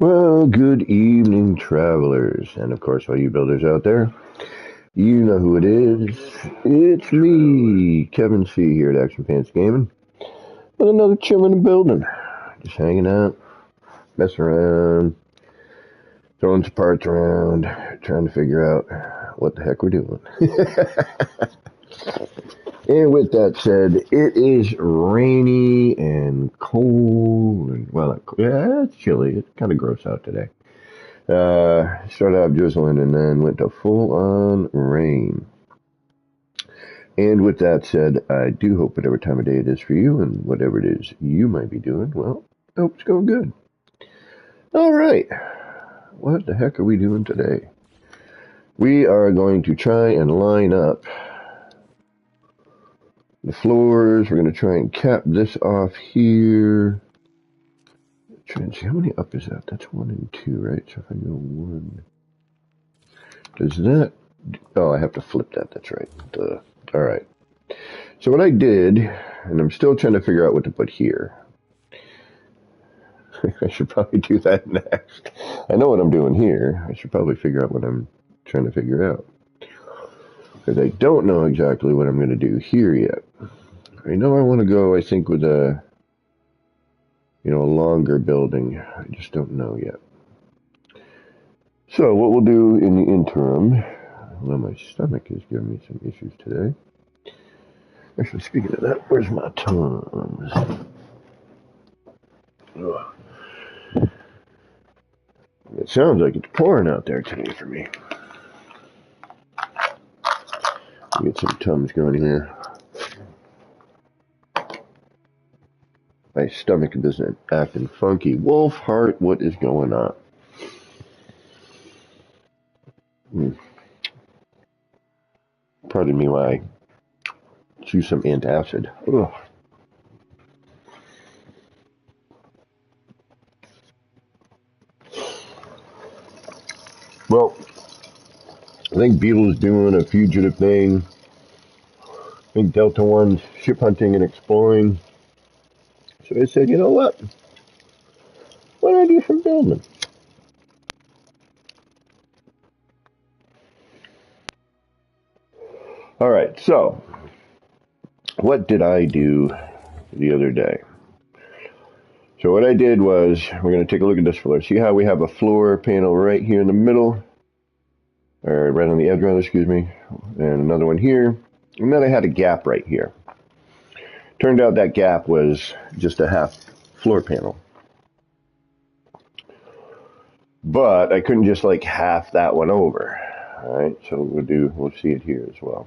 Well, good evening, travelers, and of course, all you builders out there. You know who it is. It's me, Kevin C. here at Action Pants Gaming, with another chilling building. Just hanging out, messing around, throwing some parts around, trying to figure out what the heck we're doing. And with that said, it is rainy and cold, and well, yeah, it's chilly. It's kind of gross out today. Started out drizzling and then went to full on rain. And with that said, I do hope whatever time of day it is for you and whatever it is you might be doing, well, I hope it's going good. All right. What the heck are we doing today? We are going to try and line up the floors. We're going to try and cap this off here. Try and see how many up is that? That's 1 and 2, right? So if I go 1, does that? Oh, I have to flip that. That's right. All right. So what I did, and I'm still trying to figure out what to put here. I should probably do that next. I know what I'm doing here. I should probably figure out what I'm trying to figure out. Because I don't know exactly what I'm going to do here yet. I know I want to go, I think, with a longer building. I just don't know yet. So what we'll do in the interim, well, my stomach is giving me some issues today. Actually, speaking of that, where's my Tums? It sounds like it's pouring out there today for me. Get some Tums going here. My stomach isn't acting funky. Wolf Heart, what is going on? Pardon me while I chew some antacid. Ugh. Well, I think Beetle's doing a fugitive thing. I think Delta One's ship hunting and exploring. So I said, you know what? Why don't I do some building? All right, so what did I do the other day? So what I did was, we're going to take a look at this floor. See how we have a floor panel right here in the middle? Or right on the edge, rather, excuse me. And another one here. And then I had a gap right here. Turned out that gap was just a half floor panel. But I couldn't just like half that one over. All right, so we'll see it here as well.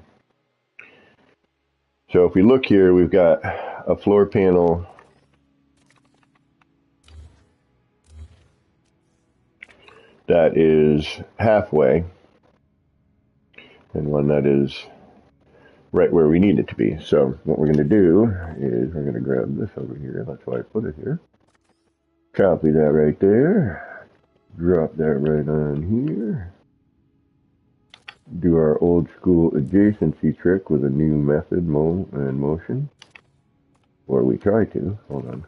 So if we look here, we've got a floor panel that is halfway and one that is right where we need it to be. So what we're going to do is we're going to grab this over here. That's why I put it here. Copy that right there. Drop that right on here. Do our old school adjacency trick with a new method, and motion. Or we try to. Hold on.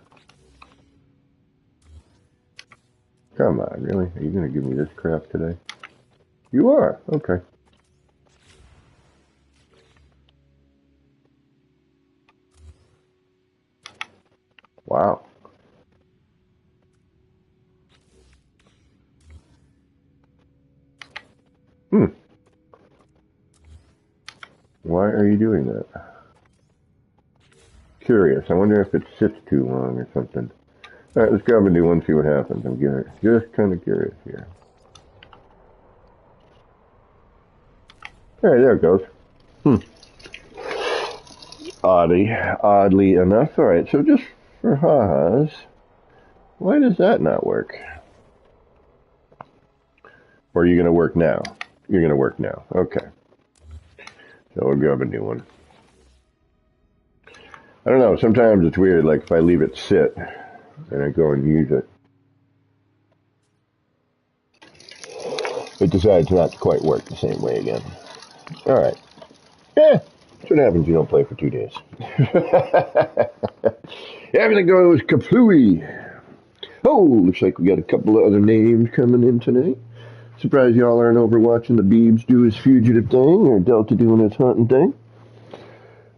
Come on, really? Are you going to give me this crap today? You are? Okay. Wow. Why are you doing that? Curious. I wonder if it sits too long or something. Alright, let's grab a new one, see what happens. I'm just kind of curious here. Alright, there it goes. Oddly enough. Alright, so just for ha-has, why does that not work? Or are you going to work now? You're going to work now. Okay. So we'll grab a new one. I don't know, sometimes it's weird, like if I leave it sit and I go and use it, it decides not to quite work the same way again. Alright. That's what happens if you don't play for 2 days. Everything goes kaplooey. Oh, looks like we got a couple of other names coming in tonight. Surprised y'all aren't over watching the Beebs do his fugitive thing or Delta doing his hunting thing.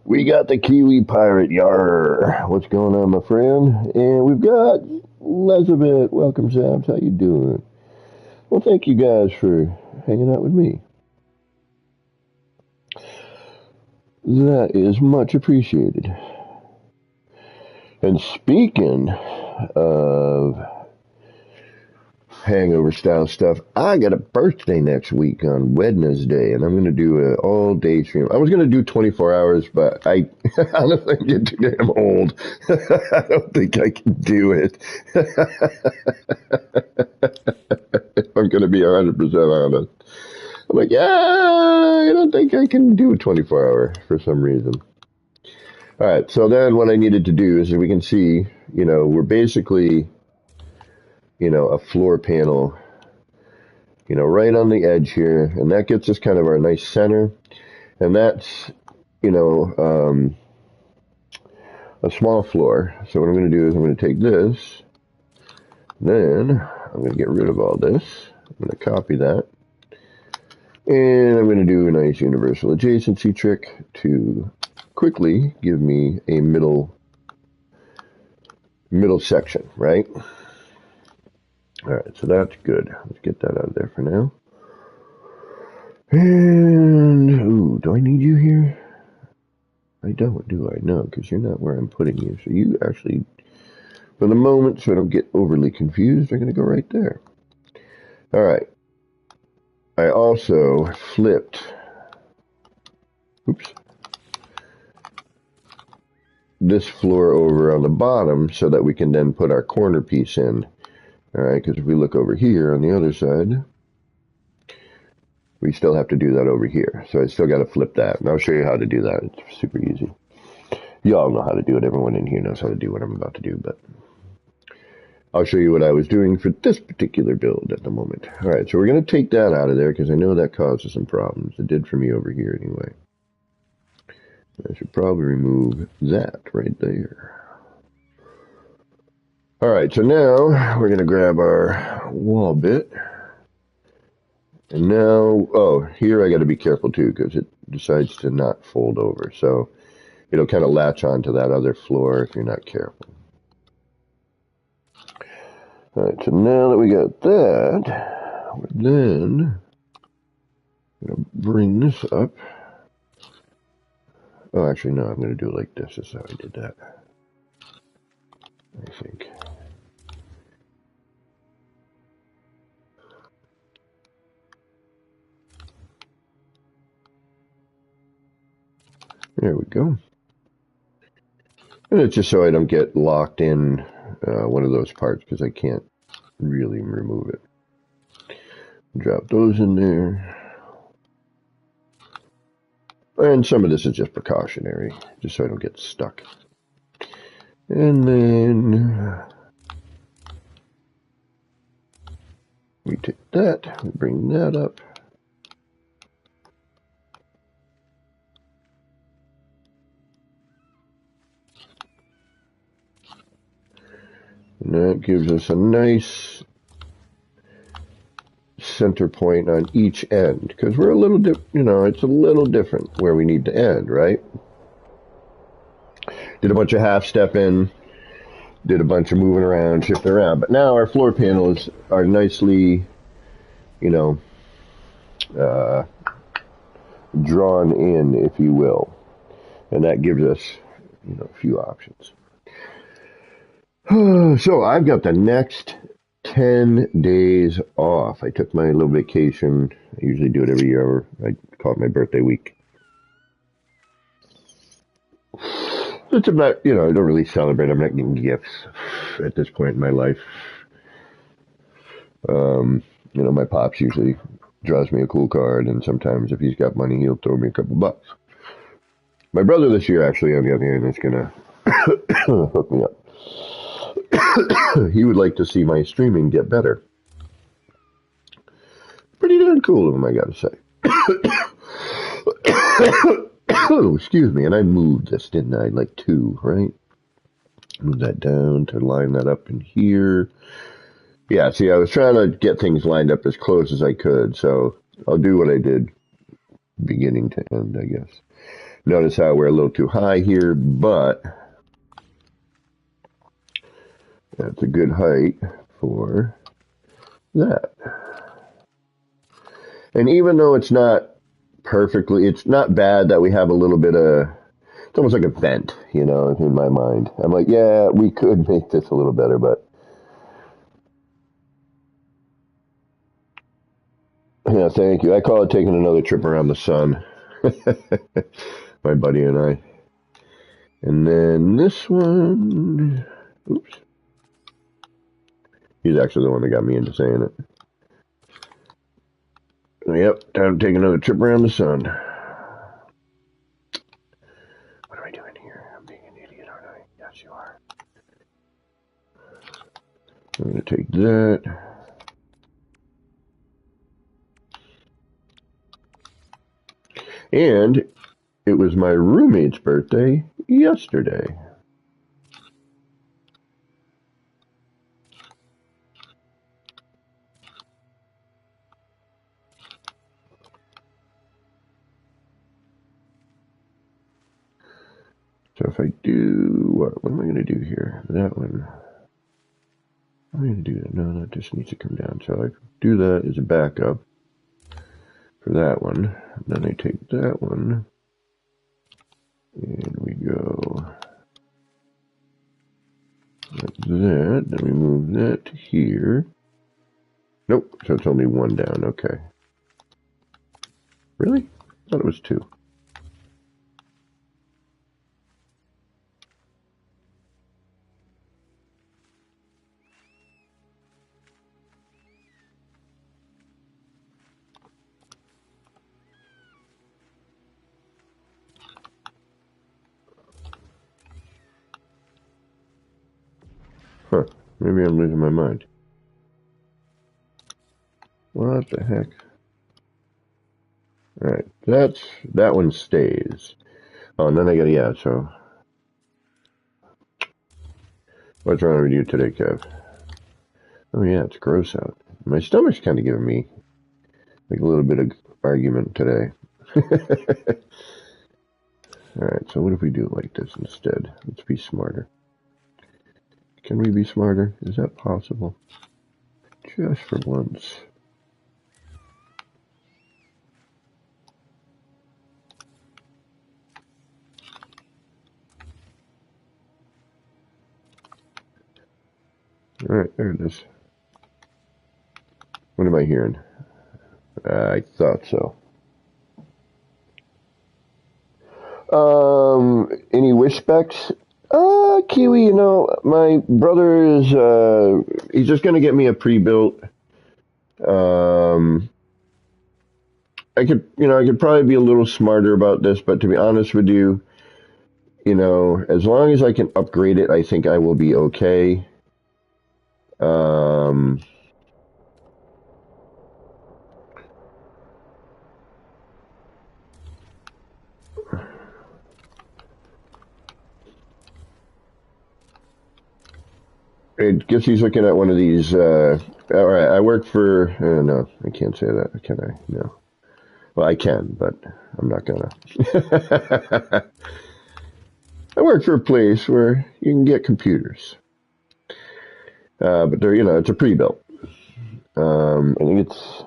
We got the Kiwi Pirate, yar. What's going on, my friend? And we've got Elizabeth. Welcome, Sabs. How you doing? Well, thank you guys for hanging out with me. That is much appreciated. And speaking of hangover style stuff, I got a birthday next week on Wednesday, and I'm going to do an all day stream. I was going to do 24 hours, but I honestly get too damn old. I don't think I can do it. If I'm going to be 100% honest. I'm like, yeah, I don't think I can do a 24 hour for some reason. All right, so then what I needed to do is, we can see, we're basically, a floor panel, right on the edge here, and that gets us kind of our nice center, and that's, a small floor. So what I'm going to do is I'm going to take this, then I'm going to get rid of all this, I'm going to copy that, and I'm going to do a nice universal adjacency trick to quickly give me a middle section, right? All right, so that's good. Let's get that out of there for now. And, ooh, do I need you here? I don't, do I? No, because you're not where I'm putting you. So you actually, for the moment, so I don't get overly confused, are going to go right there. All right. I also flipped, this floor over on the bottom so that we can then put our corner piece in. All right, because if we look over here on the other side, we still have to do that over here. So I still got to flip that, and I'll show you how to do that. It's super easy. You all know how to do it. Everyone in here knows how to do what I'm about to do, but I'll show you what I was doing for this particular build at the moment. All right, so we're going to take that out of there because I know that causes some problems. It did for me over here anyway. I should probably remove that right there. All right, so now we're going to grab our wall bit. And now, oh, here I got to be careful too because it decides to not fold over. So it'll kind of latch onto that other floor if you're not careful. All right, so now that we got that, we're then going to bring this up. Oh, actually, no, I'm going to do it like this. This is how I did that, I think. There we go. And it's just so I don't get locked in one of those parts because I can't really remove it. Drop those in there. And some of this is just precautionary, just so I don't get stuck. And then we take that, we bring that up. And that gives us a nice center point on each end, because we're a little it's a little different where we need to end, right? Did a bunch of half step in, did a bunch of moving around, shifting around, but now our floor panels are nicely, drawn in, if you will, and that gives us, a few options. So I've got the next 10 days off. I took my little vacation. I usually do it every year. I call it my birthday week. It's about, I don't really celebrate. I'm not getting gifts at this point in my life. My pops usually draws me a cool card, and sometimes if he's got money, he'll throw me a couple bucks. My brother this year, actually, on the other hand, is going to hook me up. He would like to see my streaming get better. Pretty darn cool of him, I gotta say. Oh, excuse me, and I moved this, didn't I? Like 2, right? Move that down to line that up in here. Yeah, see, I was trying to get things lined up as close as I could, so I'll do what I did beginning to end, I guess. Notice how we're a little too high here, but that's a good height for that. And even though it's not perfectly, it's not bad that we have a little bit of, it's almost like a vent, you know, in my mind. I'm like, yeah, we could make this a little better, but yeah, thank you. I call it taking another trip around the sun. My buddy and I. And then this one, oops. He's actually the one that got me into saying it. Yep, time to take another trip around the sun. What am I doing here? I'm being an idiot, aren't I? Yes, you are. I'm going to take that. And it was my roommate's birthday yesterday. So if I do, what am I going to do here? That one. I'm going to do that. No, that just needs to come down. So I do that as a backup for that one. And then I take that one. And we go like that. Then we move that to here. Nope, so it's only one down. Okay. Really? I thought it was two. Huh. Maybe I'm losing my mind. What the heck? Alright, that one stays. Oh, and then I gotta, yeah, so. What's wrong with you today, Kev? Oh yeah, it's gross out. My stomach's kind of giving me like a little bit of argument today. Alright, so what if we do it like this instead? Let's be smarter. Can we be smarter? Is that possible? Just for once. Alright, there it is. What am I hearing? I thought so. Any wish specs? Kiwi, you know, my brother is, he's just gonna get me a pre-built. I could probably be a little smarter about this, but to be honest with you, you know, as long as I can upgrade it, I think I will be okay. I guess he's looking at one of these, all right, I work for, no, I can't say that, can I? No. Well, I can, but I'm not gonna. I work for a place where you can get computers. But they're, you know, it's a pre-built. I think it's,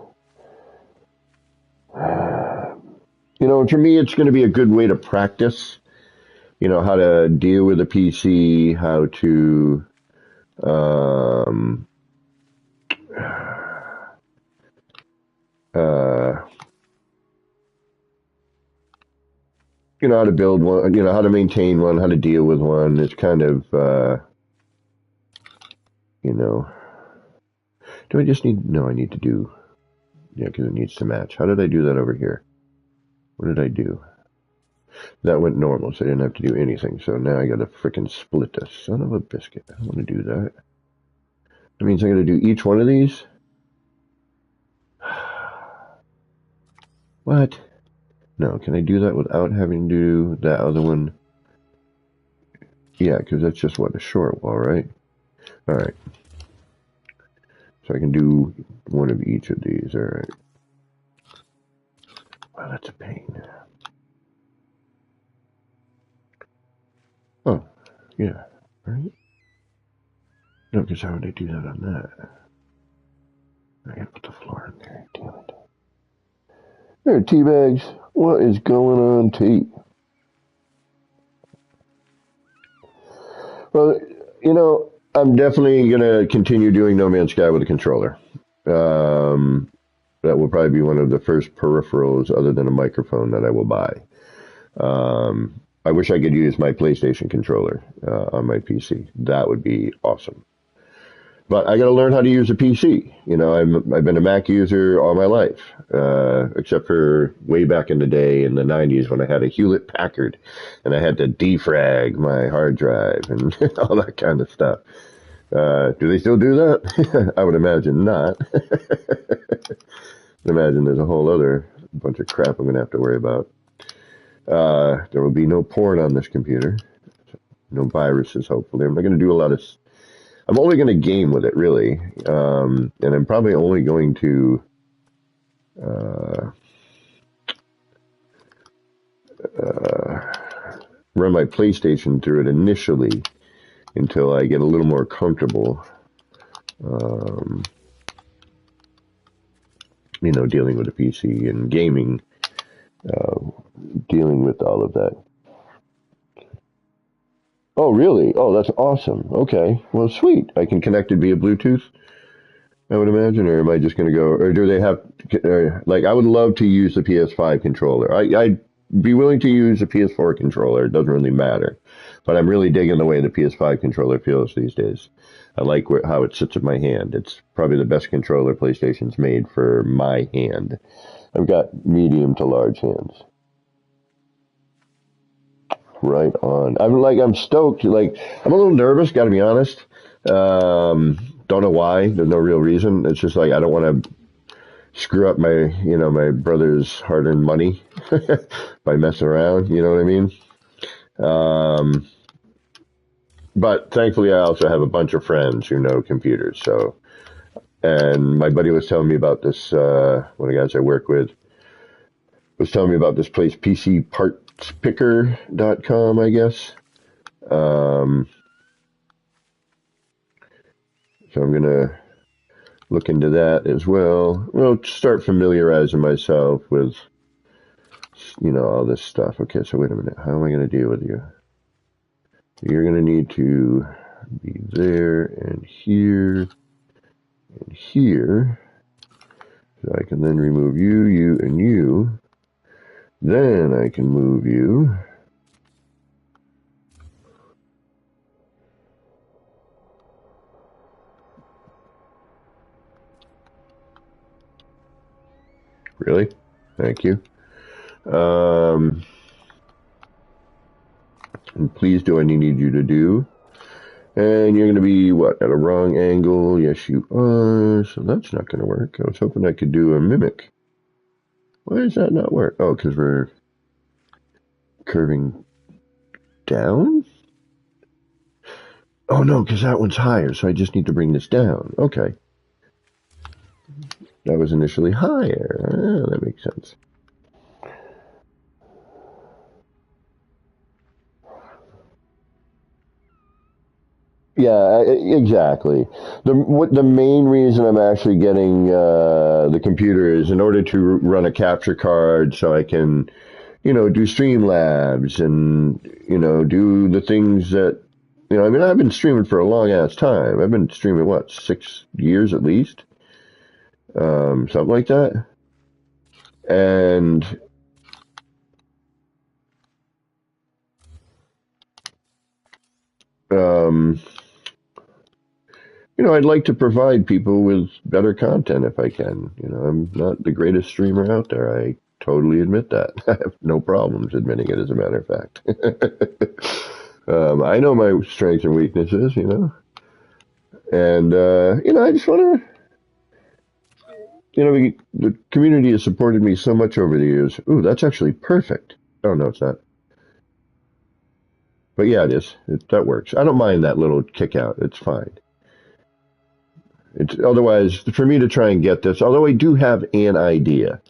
you know, for me, it's going to be a good way to practice, you know, how to deal with a PC, how to, you know, how to build one, you know, how to maintain one, how to deal with one. It's kind of, you know, do I just need, no, I need to do, yeah, because it needs to match. How did I do that over here? What did I do? That went normal, so I didn't have to do anything. So now I got to frickin' split this. Son of a biscuit. I don't want to do that. That means I got to do each one of these? What? No, can I do that without having to do that other one? Yeah, because that's just what, a short wall, right? All right. So I can do one of each of these. All right. Wow, that's a pain. Oh, yeah. Right? No, because how would I do that on that? I gotta put the floor in there. Damn it. There, T-Bags. What is going on, T? Well, I'm definitely going to continue doing No Man's Sky with a controller. Um, that will probably be one of the first peripherals other than a microphone that I will buy. I wish I could use my PlayStation controller on my PC. That would be awesome. But I got to learn how to use a PC. I've been a Mac user all my life, except for way back in the day in the 90s when I had a Hewlett Packard and I had to defrag my hard drive and all that kind of stuff. Do they still do that? I would imagine not. I imagine there's a whole other bunch of crap I'm going to have to worry about. There will be no porn on this computer. No viruses, hopefully. I'm not going to do a lot of. I'm only going to game with it, really. And I'm probably only going to run my PlayStation through it initially until I get a little more comfortable, dealing with a PC and gaming, dealing with all of that. Oh, really? Oh, that's awesome. Okay. Well, sweet. I can connect it via Bluetooth, I would imagine, or am I just going to go, or do they have, I would love to use the PS5 controller. I'd be willing to use a PS4 controller. It doesn't really matter. But I'm really digging the way the PS5 controller feels these days. I like how it sits in my hand. It's probably the best controller PlayStation's made for my hand. I've got medium to large hands. Right on. I'm stoked. I'm a little nervous, gotta be honest. Don't know why. There's no real reason. It's just I don't want to screw up my brother's hard-earned money by messing around. You know what I mean? But thankfully, I also have a bunch of friends who know computers. And my buddy was telling me about this. One of the guys I work with was telling me about this place, PCPartsPicker.com, I guess. So I'm gonna look into that as well. Well, start familiarizing myself with, all this stuff. Okay, so wait a minute. How am I going to deal with you? You're going to need to be there and here and here. So I can then remove you, you, and you. Then I can move you. Really? Thank you. And please do what I need you to do. And you're going to be, what, at a wrong angle? Yes, you are. So that's not going to work. I was hoping I could do a mimic. Why does that not work? Oh, because we're curving down? Oh, no, because that one's higher, so I just need to bring this down. Okay. That was initially higher. Ah, that makes sense. Yeah, exactly. The main reason I'm actually getting the computer is in order to run a capture card, so I can, do Streamlabs and do the things that I've been streaming for a long ass time. I've been streaming what, 6 years at least, something like that, and um, I'd like to provide people with better content if I can. I'm not the greatest streamer out there. I totally admit that. I have no problems admitting it, as a matter of fact. I know my strengths and weaknesses, and, I just want to, the community has supported me so much over the years. Ooh, that's actually perfect. Oh, no, it's not. But yeah, it is. That works. I don't mind that little kick out. It's fine. It's otherwise for me to try and get this. Although I do have an idea.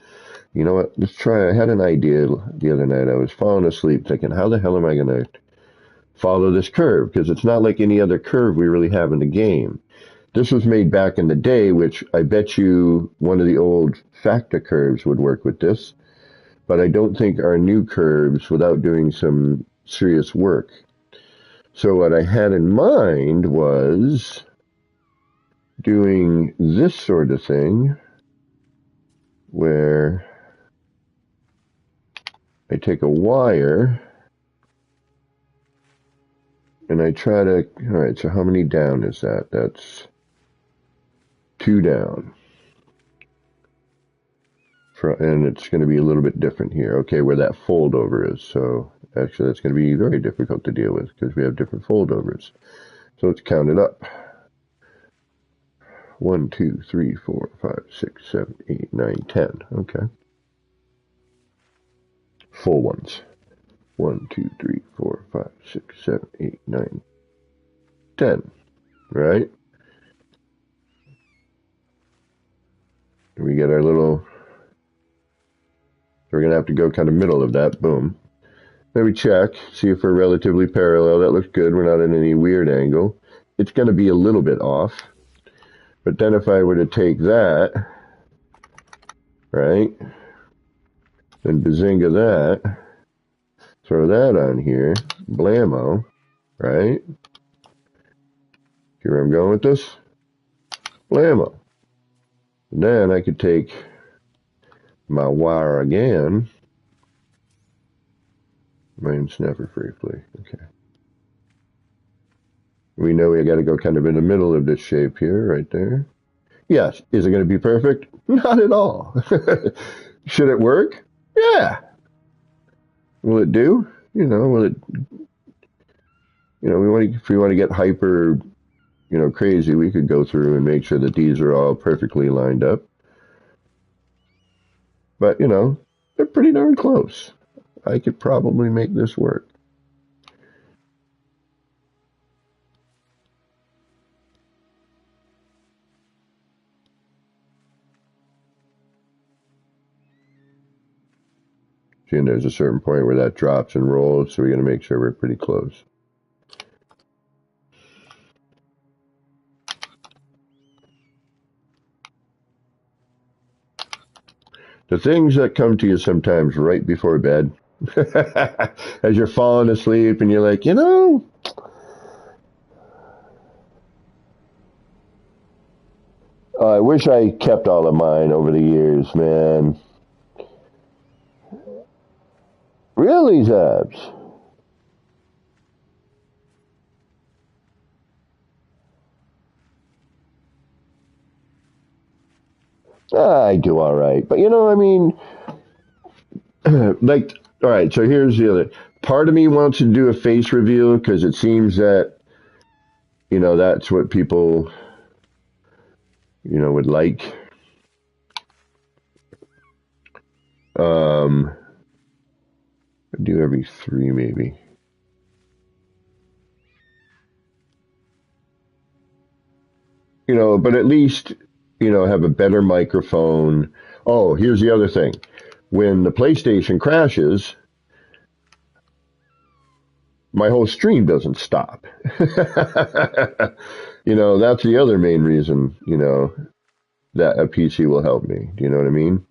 You know what? Let's try. I had an idea the other night. I was falling asleep thinking, how the hell am I going to follow this curve? Because it's not like any other curve we really have in the game. This was made back in the day, which I bet you one of the old factor curves would work with this. But I don't think our new curves without doing some serious work. So what I had in mind was doing this sort of thing where I take a wire and I try to, all right, so how many down is that? That's 2 down. And it's going to be a little bit different here. Okay, where that fold over is. So actually that's going to be very difficult to deal with because we have different foldovers. So let's count it up. 1, 2, 3, 4, 5, 6, 7, 8, 9, 10. Okay. Full ones. 1, 2, 3, 4, 5, 6, 7, 8, 9, 10. Right? We get our little... We're going to have to go kind of middle of that. Boom. Then we check, see if we're relatively parallel. That looks good. We're not at any weird angle. It's going to be a little bit off. But then if I were to take that, right, then bazinga that, throw that on here, blammo, right? See where I'm going with this? Blammo. And then I could take my wire again. Mine's never briefly. Okay. We know we got to go kind of in the middle of this shape here, right there. Yes. Is it going to be perfect? Not at all. Should it work? Yeah. Will it do? Will it? If we want to get hyper, crazy, we could go through and make sure that these are all perfectly lined up. But they're pretty darn close. I could probably make this work. See, and there's a certain point where that drops and rolls, so we're going to make sure we're pretty close. The things that come to you sometimes right before bed, as you're falling asleep and you're like, I wish I kept all of mine over the years, man. Really, Zabs? I do all right. But, like, all right, so here's the other. Part of me wants to do a face reveal because it seems that, that's what people, would like. Do every 3 maybe. But at least, have a better microphone. Oh, here's the other thing. When the PlayStation crashes, my whole stream doesn't stop. That's the other main reason, that a PC will help me. Do you know what I mean?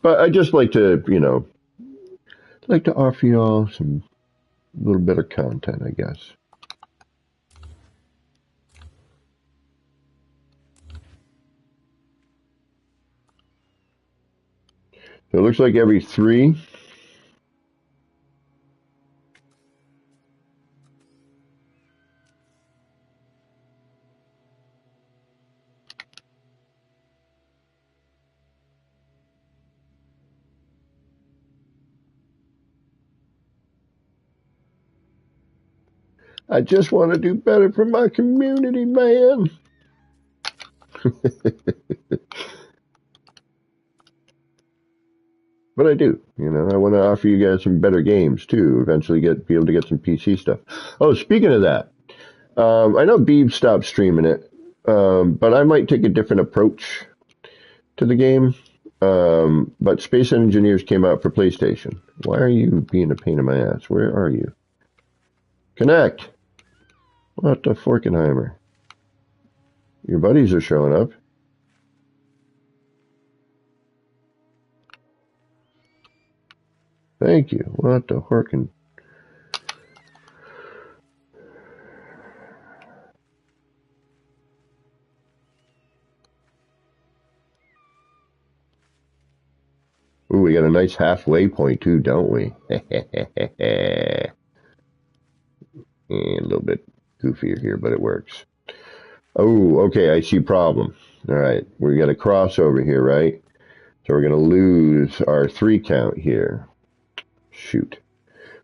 But I just like to, offer y'all some little better content, I guess. So it looks like every 3. I just want to do better for my community, man. But I do, you know, I want to offer you guys some better games too. Eventually, be able to get some PC stuff. Oh, speaking of that, I know Beeb stopped streaming it, but I might take a different approach to the game. But Space Engineers came out for PlayStation. Why are you being a pain in my ass? Where are you? Connect. What the Forkenheimer? Your buddies are showing up. Thank you. What the Horkin? Ooh, we got a nice halfway point too, don't we? A little bit goofier here, but it works. Oh, okay, I see problem. All right, we got a crossover here, right? So we're going to lose our 3 count here. Shoot.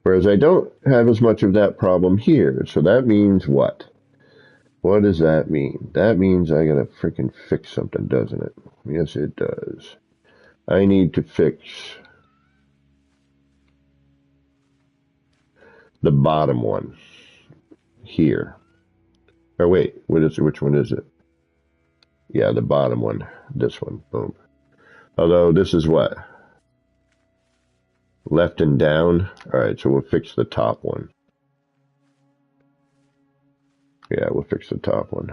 Whereas I don't have as much of that problem here. So that means what? What does that mean? That means I got to freaking fix something, doesn't it? Yes, it does. I need to fix the bottom one here. Or wait, what is it? Which one is it? Yeah, the bottom one. This one. Boom. Although this is what? Left and down. All right, so we'll fix the top one. Yeah, we'll fix the top one.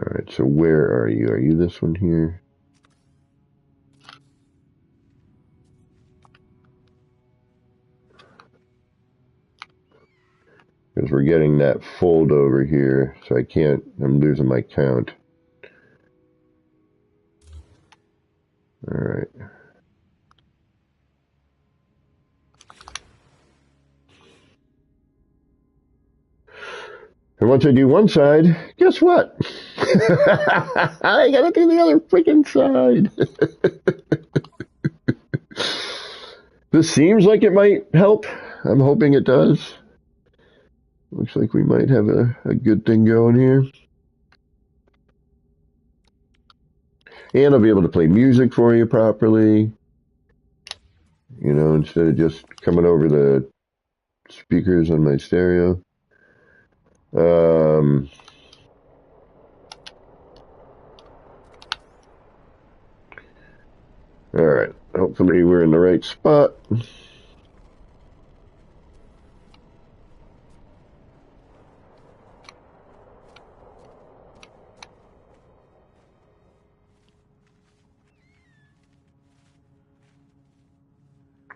All right, so where are you? Are you this one here? Because we're getting that fold over here, so I can't, I'm losing my count. All right. And once I do one side, guess what? I gotta do the other freaking side. This seems like it might help. I'm hoping it does. Looks like we might have a good thing going here. And I'll be able to play music for you properly. You know, instead of just coming over the speakers on my stereo. All right. Hopefully we're in the right spot.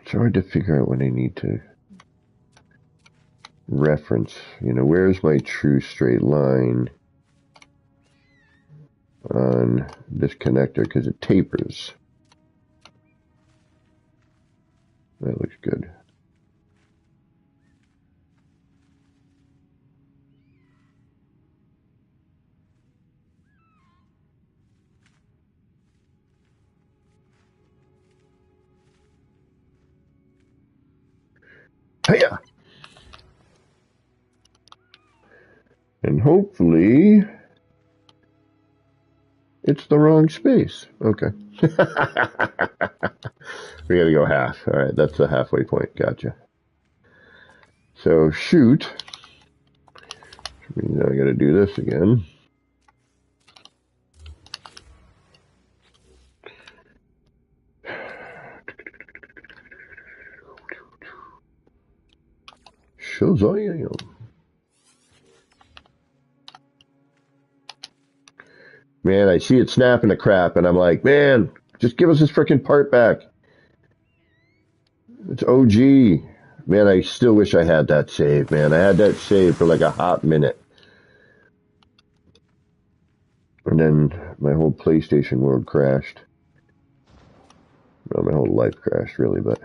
It's hard to figure out when I need to reference. You know, where's my true straight line on this connector? Because it tapers. That looks good. Hiya! And hopefully it's the wrong space. Okay. We gotta go half. All right, that's the halfway point. Gotcha. So shoot. Which means I gotta do this again. Shazam! Man, I see it snapping the crap, and I'm like, man, just give us this freaking part back. It's OG. Man, I still wish I had that save, man. I had that save for like a hot minute. And then my whole PlayStation world crashed. Well, my whole life crashed, really, but...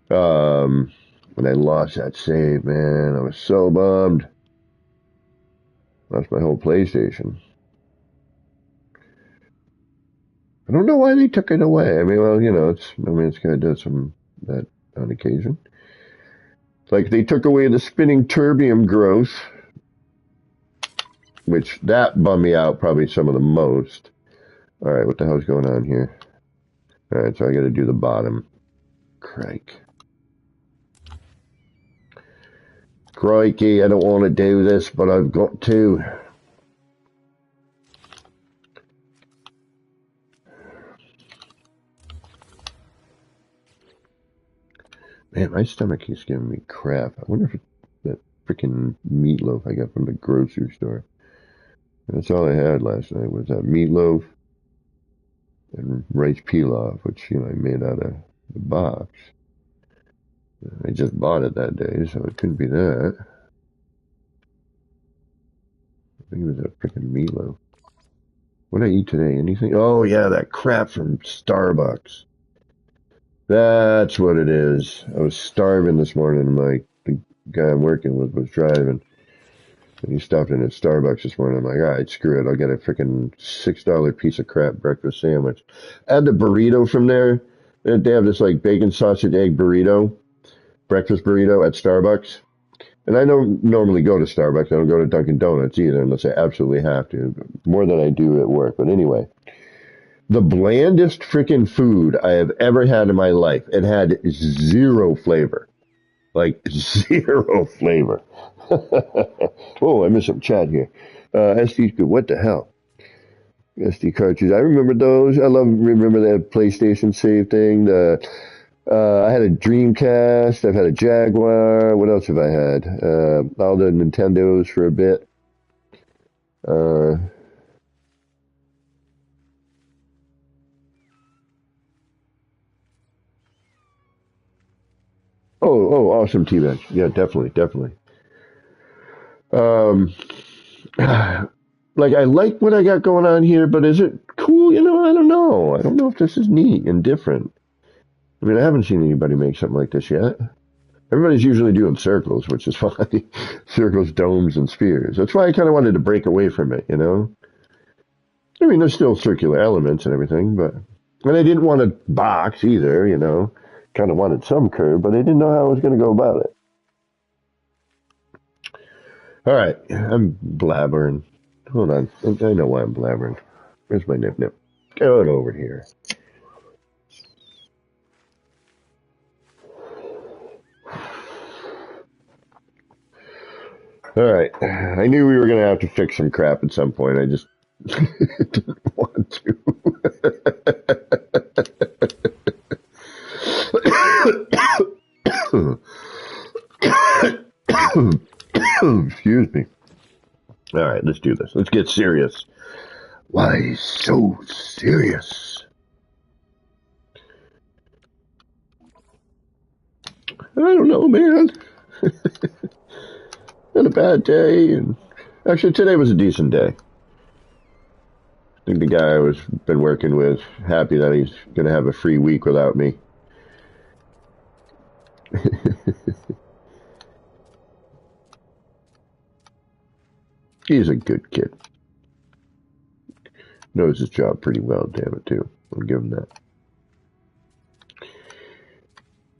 when I lost that save, man, I was so bummed. Lost my whole PlayStation. I don't know why they took it away. I mean, well, you know, it's gotta do some that on occasion. Like they took away the spinning terbium growth, which that bummed me out probably some of the most. All right, what the hell's going on here? All right, so I got to do the bottom. Crikey, I don't want to do this, but I've got to. Man, my stomach keeps giving me crap. I wonder if it's that freaking meatloaf I got from the grocery store. That's all I had last night was that meatloaf and rice pilaf, which, I made out of the box. I just bought it that day, so it couldn't be that. I think it was that freaking meatloaf. What did I eat today? Anything? Oh, yeah, that crap from Starbucks. That's what it is. I was starving this morning. The guy I'm working with was driving. And he stopped in at Starbucks this morning. I'm like, all right, screw it. I'll get a freaking $6 piece of crap breakfast sandwich. I had the burrito from there. They have this like bacon, sausage, egg burrito, breakfast burrito at Starbucks. And I don't normally go to Starbucks. I don't go to Dunkin' Donuts either unless I absolutely have to. More than I do at work. But anyway, the blandest freaking food I have ever had in my life. It had zero flavor. Like zero flavor. Oh, I missed some chat here. SD, what the hell? SD cartridge. I remember those. Remember that PlayStation save thing. I had a Dreamcast. I've had a Jaguar. What else have I had? All the Nintendos for a bit. Awesome T-Bags. Yeah, definitely. Like I like what I got going on here, but is it cool? I don't know. I don't know if this is neat and different. I mean, I haven't seen anybody make something like this yet. Everybody's usually doing circles, which is fine. Circles, domes, and spheres. That's why I kind of wanted to break away from it, I mean, there's still circular elements and everything, and I didn't want a box either, Kind of wanted some curve, but I didn't know how I was going to go about it. All right, I'm blabbering. Hold on. I know why I'm blabbering. Where's my nip? Go over here. All right. I knew we were going to have to fix some crap at some point. I just didn't want to. Excuse me. All right, let's do this. Let's get serious. Why so serious? I don't know, man. Had a bad day, and actually today was a decent day. I think the guy I was been working with happy that he's gonna have a free week without me. He's a good kid. Knows his job pretty well, damn it, too. I'll give him that. A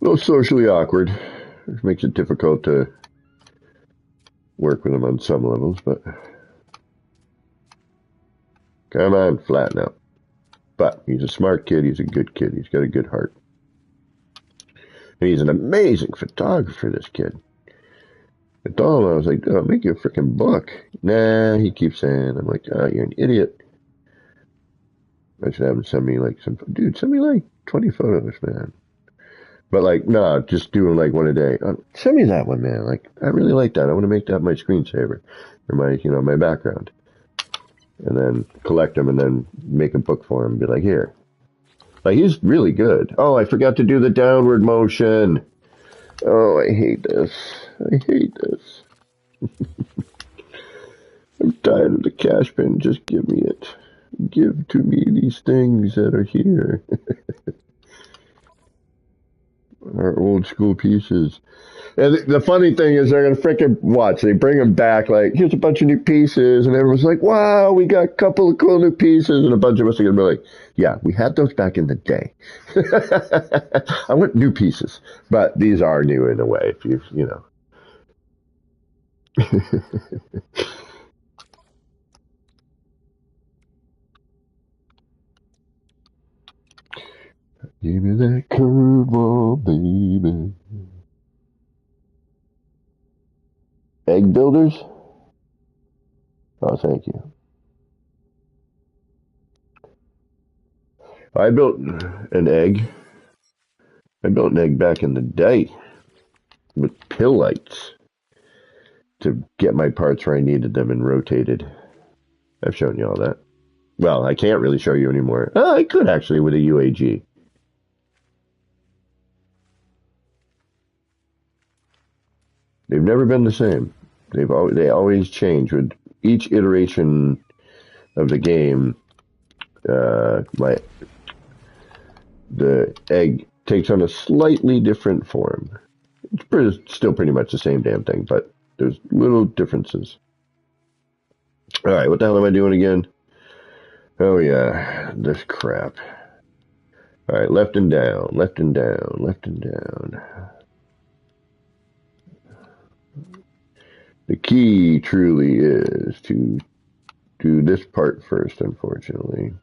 little socially awkward, which makes it difficult to work with him on some levels, but come on, flatten out. But he's a smart kid, he's a good kid, he's got a good heart. And he's an amazing photographer, this kid. I told him, I was like, oh, make you a freaking book. Nah, he keeps saying. I'm like, oh, you're an idiot. I should have him send me like send me like 20 photos, man. But like, no, just doing like one a day. Send me that one, man. Like, I really like that. I want to make that my screensaver or my background. And then collect them and then make a book for him and be like, here. Like, he's really good. Oh, I forgot to do the downward motion. Oh, I hate this. I'm tired of the cash bin. Just give me it. Give to me these things that are here. Our old school pieces. And the funny thing is they're going to frickin' watch. They bring them back like, here's a bunch of new pieces. And everyone's like, wow, we got a couple of cool new pieces. And a bunch of us are going to be like, yeah, we had those back in the day. I want new pieces. But these are new in a way, if you know. Give me that curveball, baby. Egg builders? Oh, thank you. I built an egg. I built an egg back in the day with pill lights to get my parts where I needed them and rotated. I've shown you all that. Well, I can't really show you anymore. I could actually with a UAG. They've never been the same. They always change with each iteration of the game. The egg takes on a slightly different form. It's still pretty much the same damn thing, but there's little differences. All right, what the hell am I doing again? Oh yeah, this crap. All right, left and down, left and down, left and down. The key truly is to do this part first, unfortunately.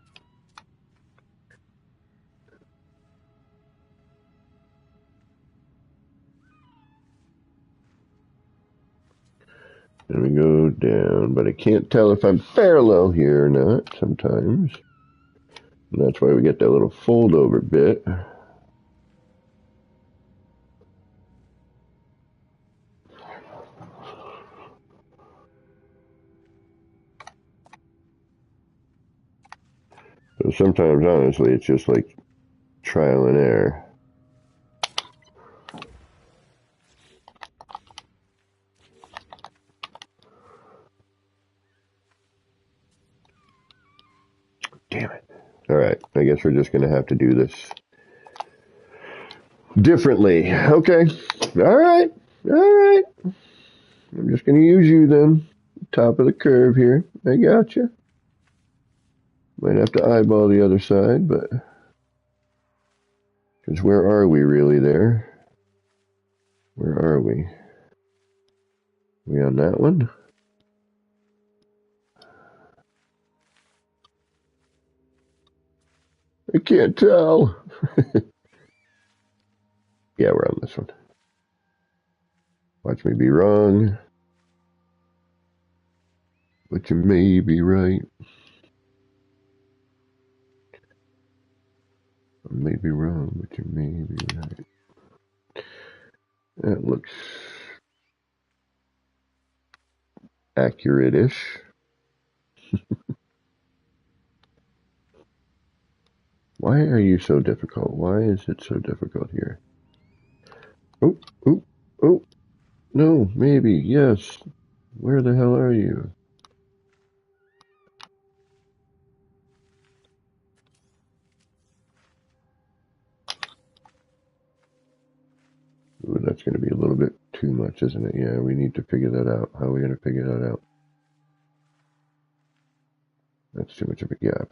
Then we go down, but I can't tell if I'm parallel here or not sometimes. And that's why we get that little fold over bit. So sometimes, honestly, it's just like trial and error. Damn it. All right, I guess we're just going to have to do this differently. Okay. All right. All right. I'm just going to use you then. Top of the curve here. I got you. Might have to eyeball the other side, but... Because where are we really there? Where are we? We on that one? I can't tell. Yeah, we're on this one. Watch me be wrong. But you may be right. I may be wrong, but you may be right. That looks accurate-ish. Why are you so difficult? Why is it so difficult here? Oh, oh, oh. No, maybe, yes. Where the hell are you? Ooh, that's going to be a little bit too much, isn't it? Yeah, we need to figure that out. How are we going to figure that out? That's too much of a gap.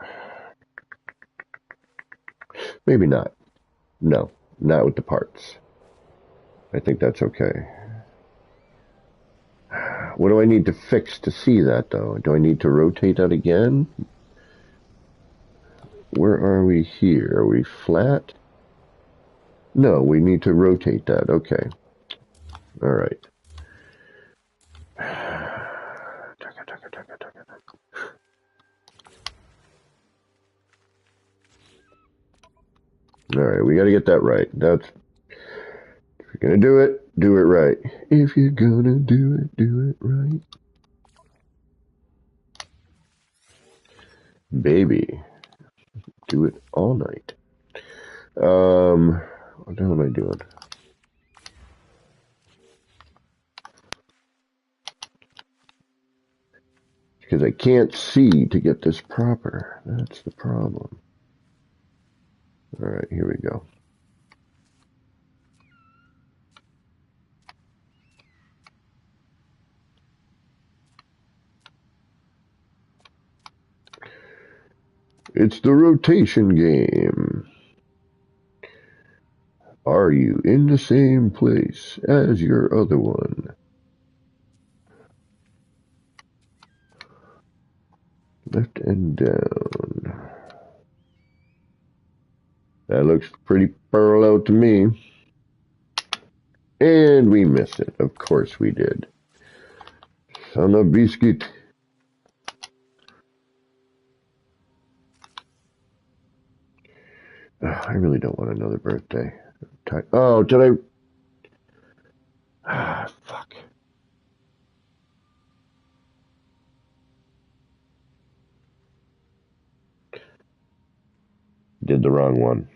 Maybe not. No, not with the parts. I think that's okay. What do I need to fix to see that, though? Do I need to rotate that again? Where are we here? Are we flat? No, we need to rotate that. Okay. All right. All right, we got to get that right. That's if you're gonna do it right. If you're gonna do it right, baby. Do it all night. What the hell am I doing? Because I can't see to get this proper. That's the problem. All right, here we go. It's the rotation game. Are you in the same place as your other one? Left and down. That looks pretty parallel to me. And we missed it. Of course we did. Son of biscuit. I really don't want another birthday. Oh, did I? Ah, fuck. Did the wrong one.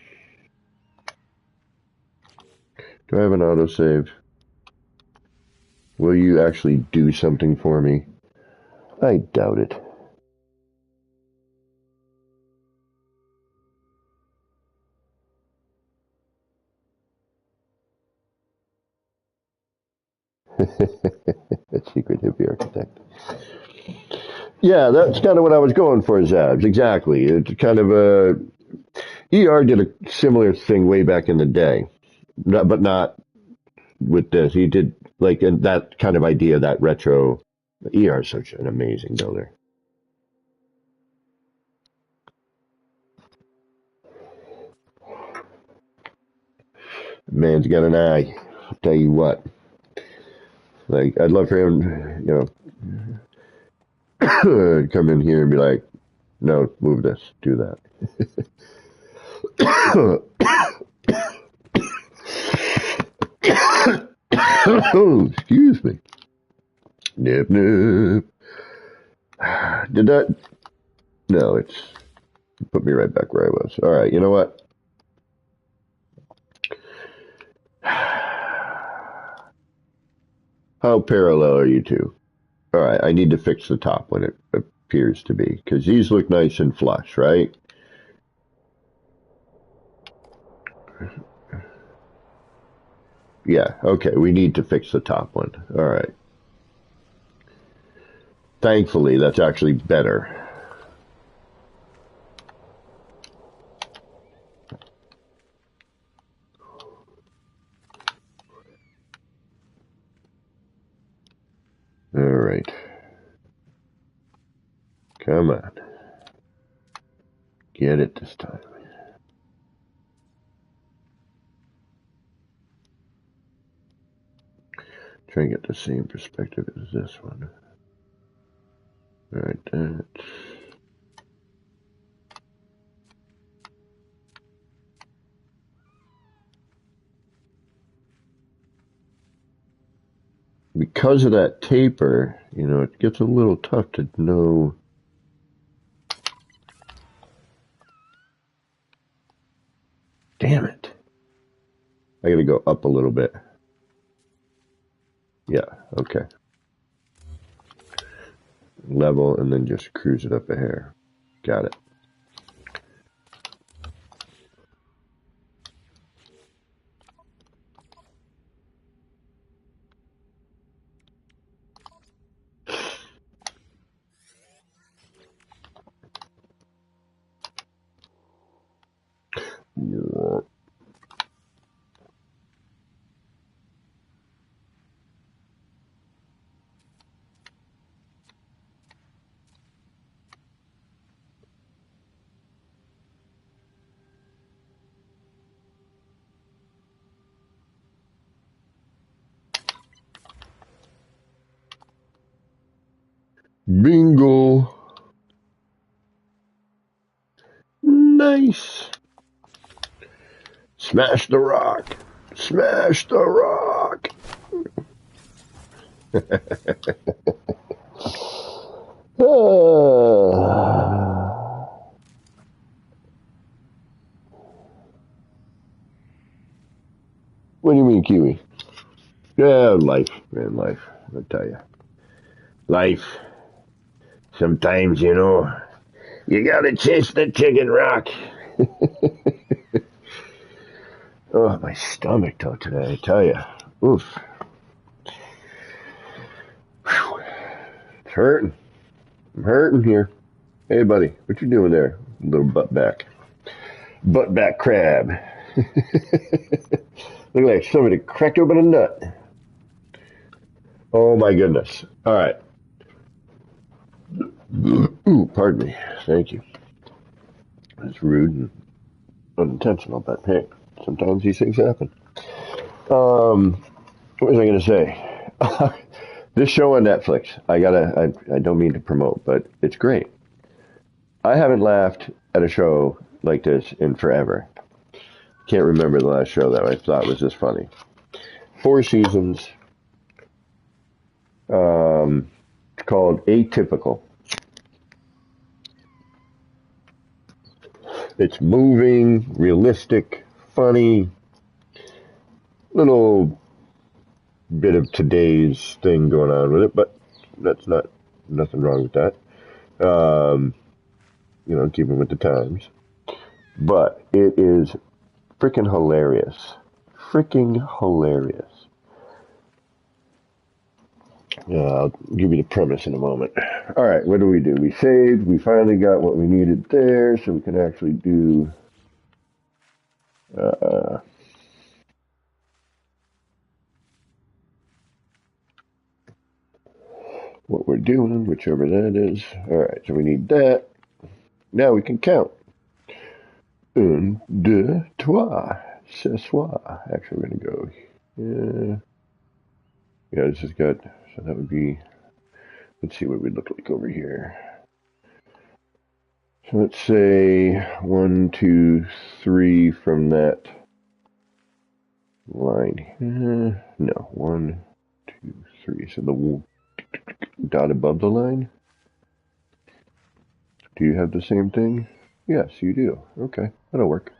Do I have an autosave? Will you actually do something for me? I doubt it. Secret hippie architect. Yeah, that's kind of what I was going for, Zabs. Exactly. It's kind of a... ER did a similar thing way back in the day, but not with this. He did like that kind of idea, that retro. ER is such an amazing builder. Man's got an eye. I'll tell you what. Like, I'd love for him, come in here and be like, no, move this, do that. Excuse me. Nip, nip. Did that? No, it's put me right back where I was. All right, you know what? How parallel are you two? All right, I need to fix the top when it appears to be, because these look nice and flush, right? Yeah, okay, we need to fix the top one. All right. Thankfully, that's actually better. All right. Come on. Get it this time. Try and get the same perspective as this one. All right, that's... Because of that taper, it gets a little tough to know. Damn it. I gotta go up a little bit. Yeah, okay. Level and then just cruise it up a hair. Got it. Bingo. Nice. Smash the rock. Smash the rock. What do you mean, Kiwi? Yeah, life, man, life. I'll tell you. Life. Sometimes, you gotta chase the chicken rock. Oh, my stomach, though, today, I tell you. Oof. Whew. It's hurting. I'm hurting here. Hey, buddy, what you doing there? Little butt back. Butt back crab. Look like somebody cracked open a nut. Oh my goodness. All right. Ooh, pardon me. Thank you. That's rude and unintentional, but hey, sometimes these things happen. What was I going to say? This show on Netflix, I don't mean to promote, but it's great. I haven't laughed at a show like this in forever. Can't remember the last show that I thought was this funny. 4 seasons. It's called Atypical. It's moving, realistic, funny, little bit of today's thing going on with it, but that's nothing wrong with that. Keeping with the times. But it is freaking hilarious. Freaking hilarious. I'll give you the premise in a moment. All right, what do? We saved. We finally got what we needed there, so we can actually do what we're doing, whichever that is. All right, so we need that. Now we can count. Un, deux, trois, ce soir. Actually, we're going to go. Yeah, this has got, so that would be, let's see what we look like over here. So let's say 1, 2, 3 from that line. No, 1, 2, 3. So the dot above the line. Do you have the same thing? Yes, you do. Okay, that'll work.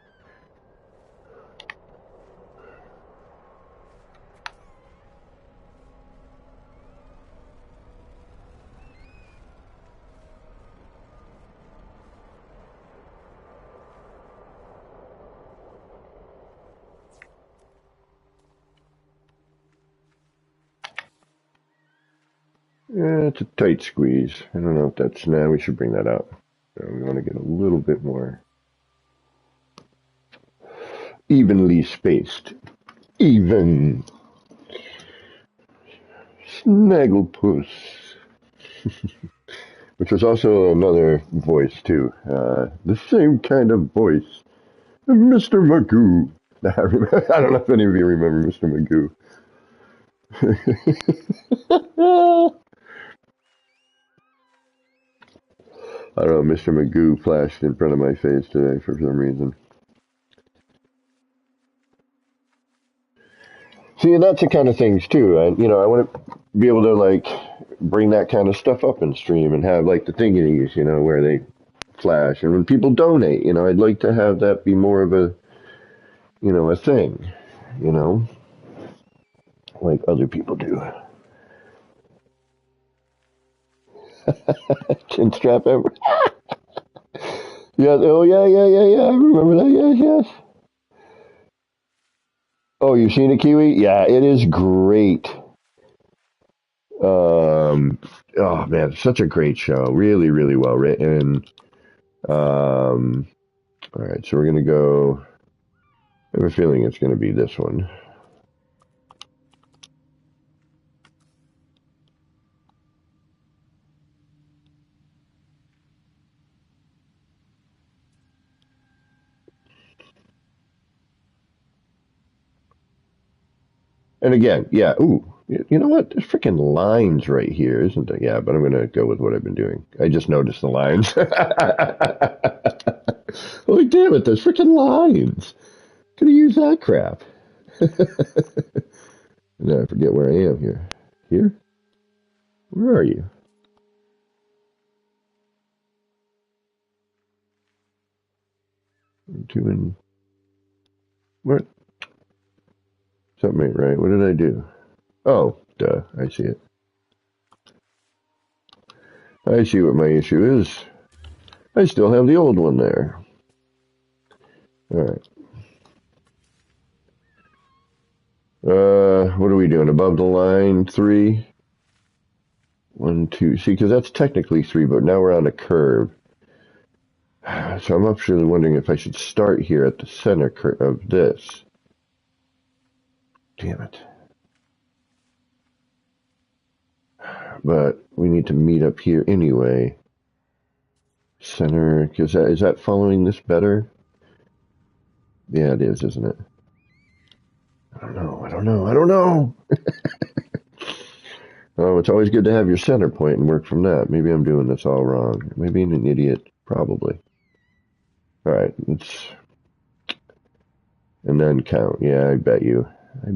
Yeah, it's a tight squeeze. I don't know if that's now. We should bring that out. We want to get a little bit more evenly spaced. Even. Snagglepuss. Which was also another voice, too. The same kind of voice. Mr. Magoo. I don't know if any of you remember Mr. Magoo. I don't know, Mr. Magoo flashed in front of my face today for some reason. See, and that's the kind of things too. I want to be able to bring that kind of stuff up in stream and have the thingies, where they flash. And when people donate, I'd like to have that be more of a thing, like other people do. Chin strap ever. Yeah. Oh, yeah. I remember that. Yes. Oh, you've seen a Kiwi? Yeah, it is great. Oh man, such a great show. Really, really well written. All right, so we're gonna go. I have a feeling it's gonna be this one. And again, yeah. Ooh, you know what? There's freaking lines right here, isn't there? Yeah, but I'm gonna go with what I've been doing. I just noticed the lines. Holy damn it! There's freaking lines. Could have used that crap. Now I forget where I am here. Here? Where are you? Two and what? Something ain't right. What did I do? Oh, duh. I see it. I see what my issue is. I still have the old one there. All right. What are we doing? Above the line, 3. 1, 2. See, because that's technically 3, but now we're on a curve. So I'm actually wondering if I should start here at the center of this. Damn it. But we need to meet up here anyway. Center, is that following this better? Yeah, it is, isn't it? I don't know. Oh, it's always good to have your center point and work from that. Maybe I'm doing this all wrong. Maybe I'm an idiot. Probably. All right, let's... And then count. Yeah, I bet you. I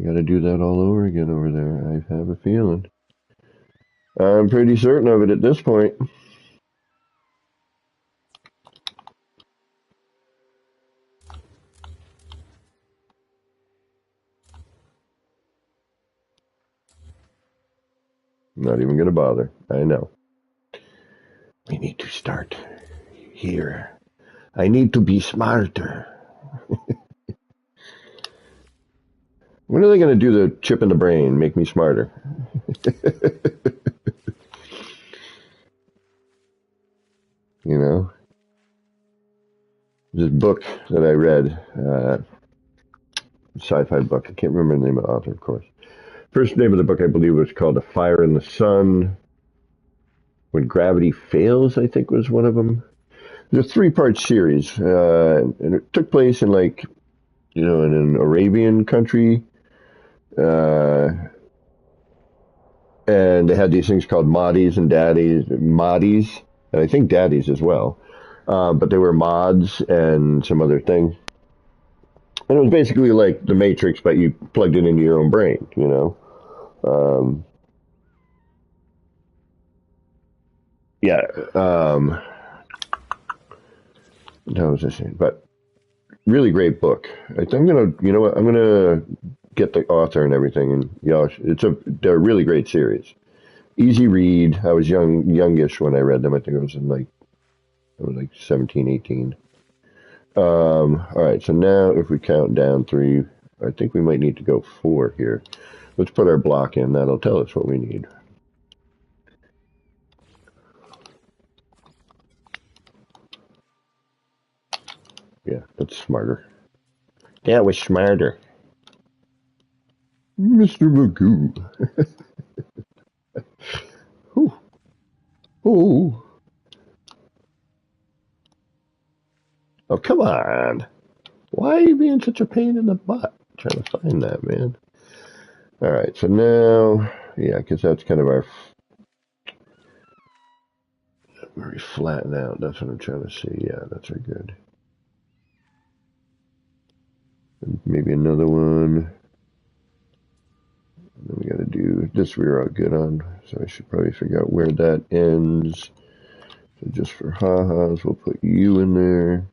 gotta do that all over again over there. I have a feeling. I'm pretty certain of it at this point. I'm not even gonna bother. I know. We need to start here. I need to be smarter. When are they going to do the chip in the brain, make me smarter? You know? This book that I read, sci-fi book, I can't remember the name of the author, of course. First name of the book, I believe, was called A Fire in the Sun. When Gravity Fails, I think was one of them. It's a three-part series, and it took place in in an Arabian country. And they had these things called Mahdi's and Mahdi's, and I think Daddies as well. But they were mods and some other thing. And it was basically like the Matrix, but you plugged it into your own brain, you know? Yeah. How was I saying? But really great book. I'm gonna, you know what? I'm gonna get the author and everything, and they're a really great series. Easy read. I was youngish when I read them. I think I was like 17, 18. All right, so now if we count down 3, I think we might need to go 4 here. Let's put our block in. That'll tell us what we need. Yeah, that's smarter. That was smarter. Mr. Magoo. Ooh. Ooh. Oh, come on. Why are you being such a pain in the butt? Trying to find that, man. All right, so now, yeah, because that's kind of where we flatten out. That's what I'm trying to see. Yeah, that's very good. And maybe another one. And then we got to do this. We're all good on, so I should probably figure out where that ends. So just for ha-has, we'll put you in there.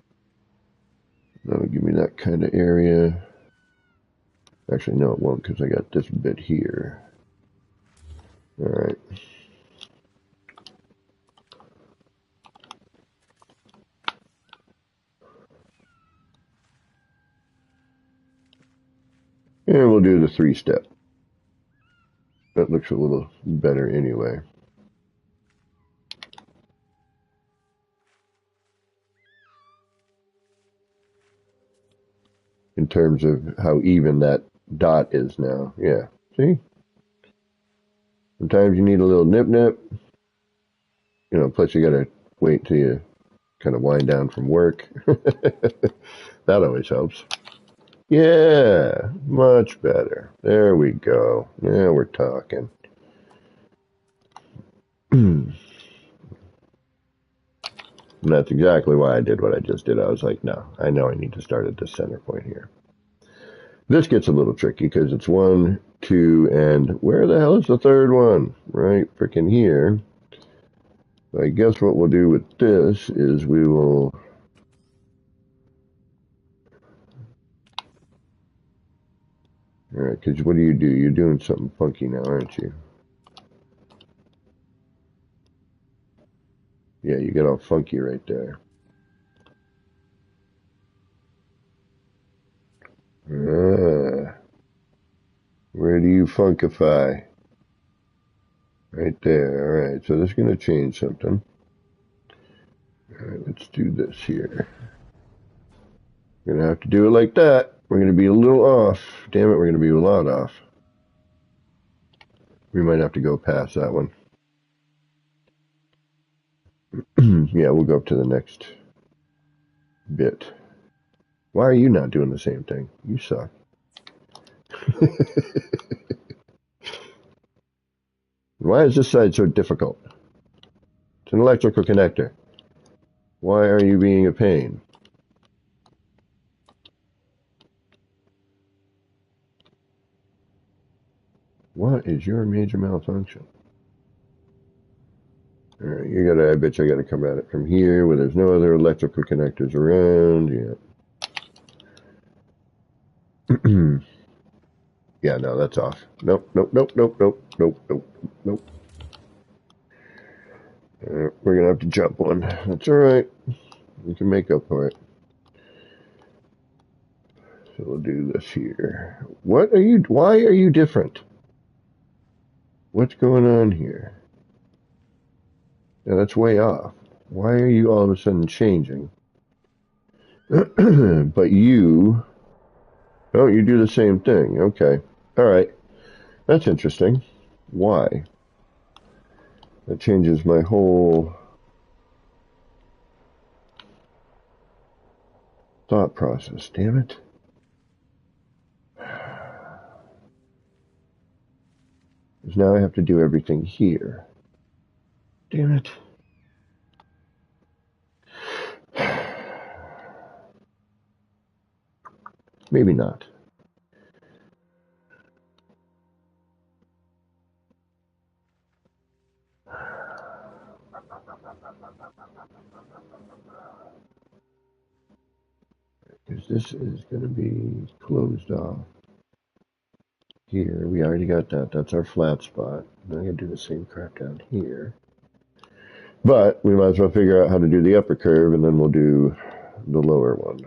That'll give me that kind of area. Actually, no, it won't because I got this bit here. All right. And we'll do the 3-step. That looks a little better anyway. In terms of how even that dot is now. Yeah, see? Sometimes you need a little nip. You know, plus you gotta wait till you kind of wind down from work. That always helps. Yeah, much better. There we go. Yeah, we're talking. And that's exactly why I did what I just did. I was like, no, I know I need to start at the center point here. This gets a little tricky because it's 1, 2, and where the hell is the third one? Right freaking here. I guess what we'll do with this is we will... Alright, because what do? You're doing something funky now, aren't you? Yeah, you get all funky right there. Where do you funkify? Right there. Alright, so this is going to change something. Alright, let's do this here. We're going to have to do it like that. We're going to be a little off. Damn it, we're going to be a lot off. We might have to go past that one. Yeah, we'll go up to the next bit. Why are you not doing the same thing? You suck. Why is this side so difficult? It's an electrical connector. Why are you being a pain? What is your major malfunction? Alright, I bet you I gotta come at it from here where there's no other electrical connectors around. Yeah. Yeah, no, that's off. Nope, nope, nope, nope, nope, nope, nope, nope. We're gonna have to jump one. That's alright. We can make up for it. So we'll do this here. Why are you different? What's going on here? Yeah, that's way off. Why are you all of a sudden changing? But you do the same thing. Okay. Alright. That's interesting. Why? That changes my whole thought process. Damn it. Because now I have to do everything here. Damn it. Maybe not. Because this is going to be closed off. Here, we already got that. That's our flat spot. Now I'm going to do the same crap down here. But we might as well figure out how to do the upper curve, and then we'll do the lower one.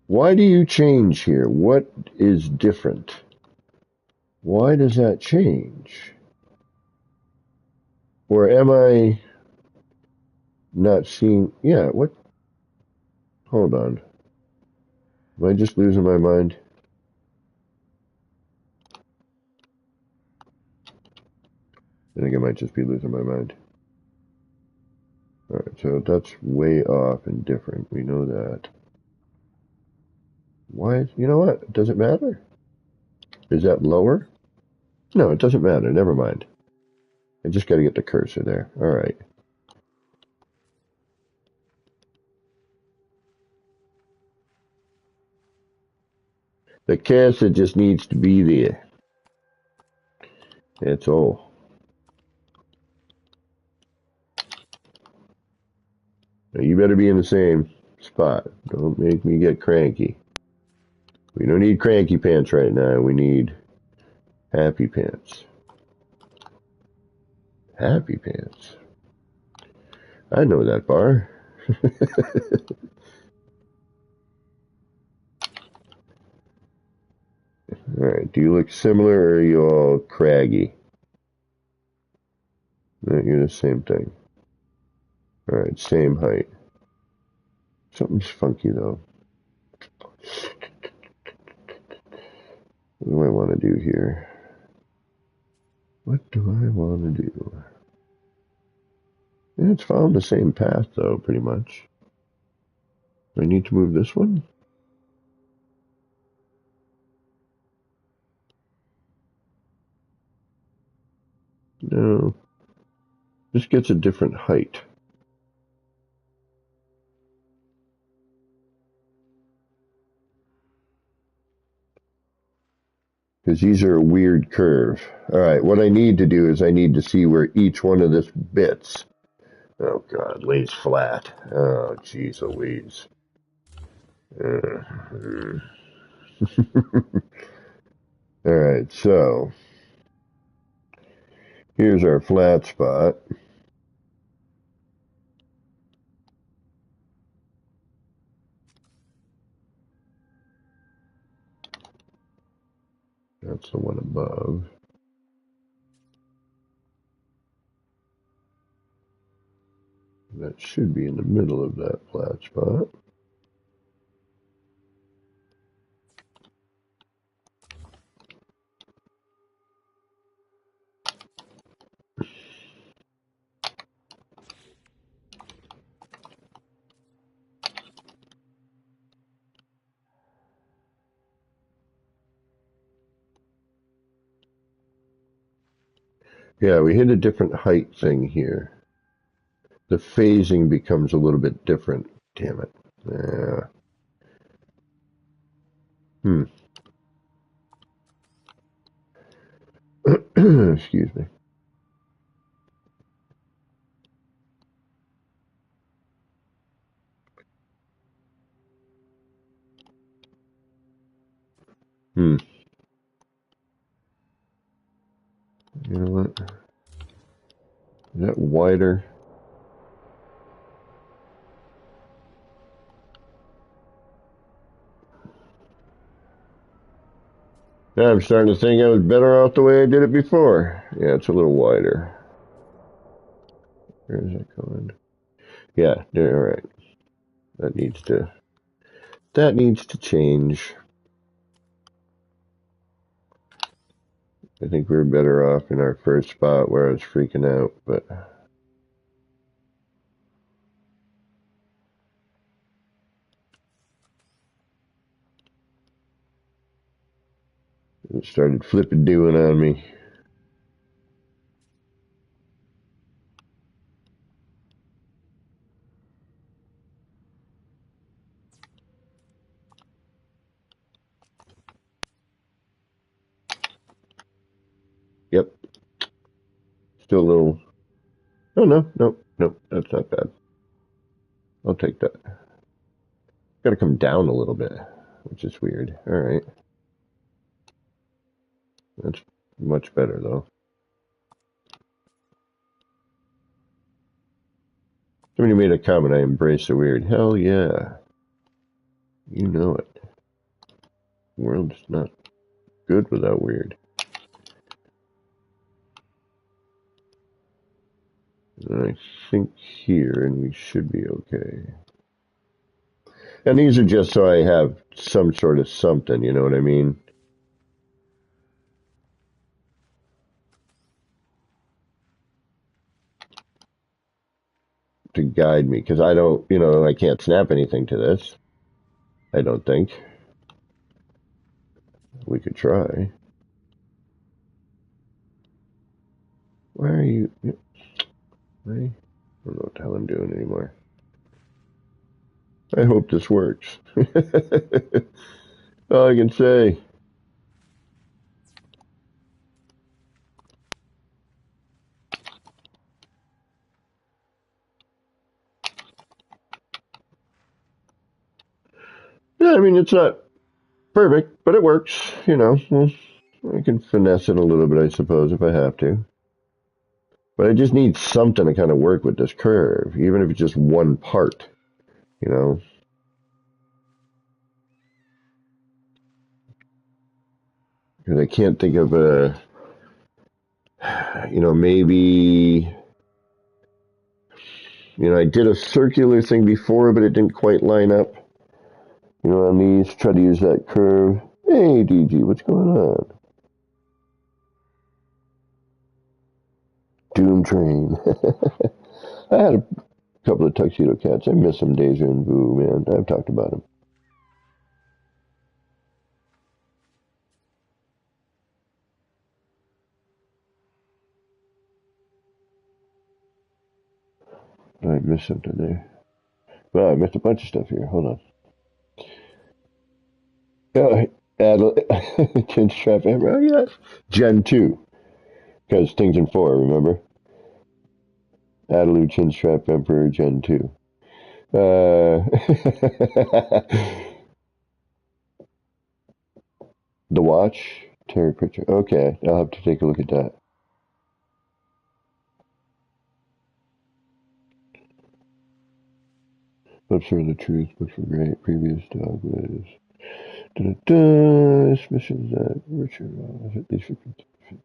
Why do you change here? What is different? Why does that change? Or am I not seeing... Yeah, what? Hold on. Am I just losing my mind? I think I might just be losing my mind. Alright, so that's way off and different. We know that. Why? You know what? Does it matter? Is that lower? No, it doesn't matter. Never mind. I just got to get the cursor there. Alright. The cursor just needs to be there. That's all. Now you better be in the same spot. Don't make me get cranky. We don't need cranky pants right now. We need happy pants. Happy pants. I know that bar. Alright, do you look similar or are you all craggy? No, you're the same thing. Alright, same height. Something's funky though. What do I want to do here? What do I want to do? Yeah, it's following the same path though, pretty much. Do I need to move this one? No. This gets a different height. Because these are a weird curve. Alright, what I need to do is I need to see where each one of this bits. Oh god, lays flat. Oh jeez Louise. Alright, so here's our flat spot. That's the one above. That should be in the middle of that flat spot. Yeah, we hit a different height thing here. The phasing becomes a little bit different. Damn it. Yeah. Excuse me. You know what? Is that wider? Yeah, I'm starting to think I was better off the way I did it before. Yeah, it's a little wider. Where is that going? Yeah, there. All right. That needs to change. I think we were better off in our first spot where I was freaking out, but it started flipping doing on me. Yep. Still a little. Oh, no. That's not bad. I'll take that. Got to come down a little bit, which is weird. All right. That's much better, though. Somebody made a comment, I embrace the weird. Hell yeah. You know it. The world's not good without weird. And I think here, and we should be okay. And these are just so I have some sort of something, you know what I mean? To guide me, because I don't, I can't snap anything to this. I don't think. We could try. Why are you... I don't know what the hell I'm doing anymore. I hope this works. All I can say. Yeah, I mean, it's not perfect, but it works, Well, I can finesse it a little bit, I suppose, if I have to. But I just need something to kind of work with this curve, even if it's just one part, Because I can't think of maybe, I did a circular thing before, but it didn't quite line up. On these, try to use that curve. Hey, DG, what's going on? Doom Train. I had a couple of tuxedo cats. I miss them, Deja and Boo, man. I've talked about them. I missed something there. Well, I missed a bunch of stuff here. Hold on. Chin strap hammer. Oh, yes. Gen 2. Because things in 4, remember? Adelu chin strap emperor Gen 2. The watch. Terry Pritchard. Okay, I'll have to take a look at that. Lips are the truth, but for great. Previous dog was. This mission is that Richard was at least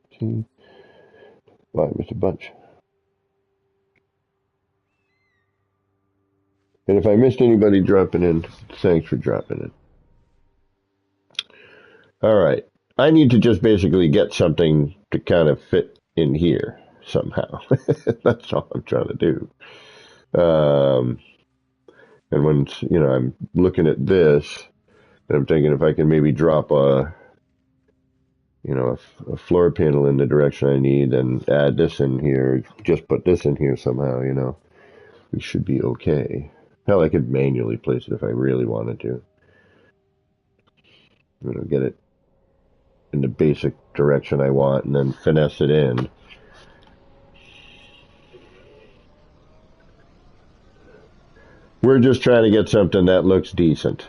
15. Wow, I missed a bunch. And if I missed anybody dropping in, thanks for dropping in. All right. I need to just basically get something to kind of fit in here somehow. That's all I'm trying to do. And when, I'm looking at this, and I'm thinking if I can maybe drop a floor panel in the direction I need and add this in here, just put this in here somehow, we should be okay. Hell, I could manually place it if I really wanted to. Get it in the basic direction I want and then finesse it in. We're just trying to get something that looks decent.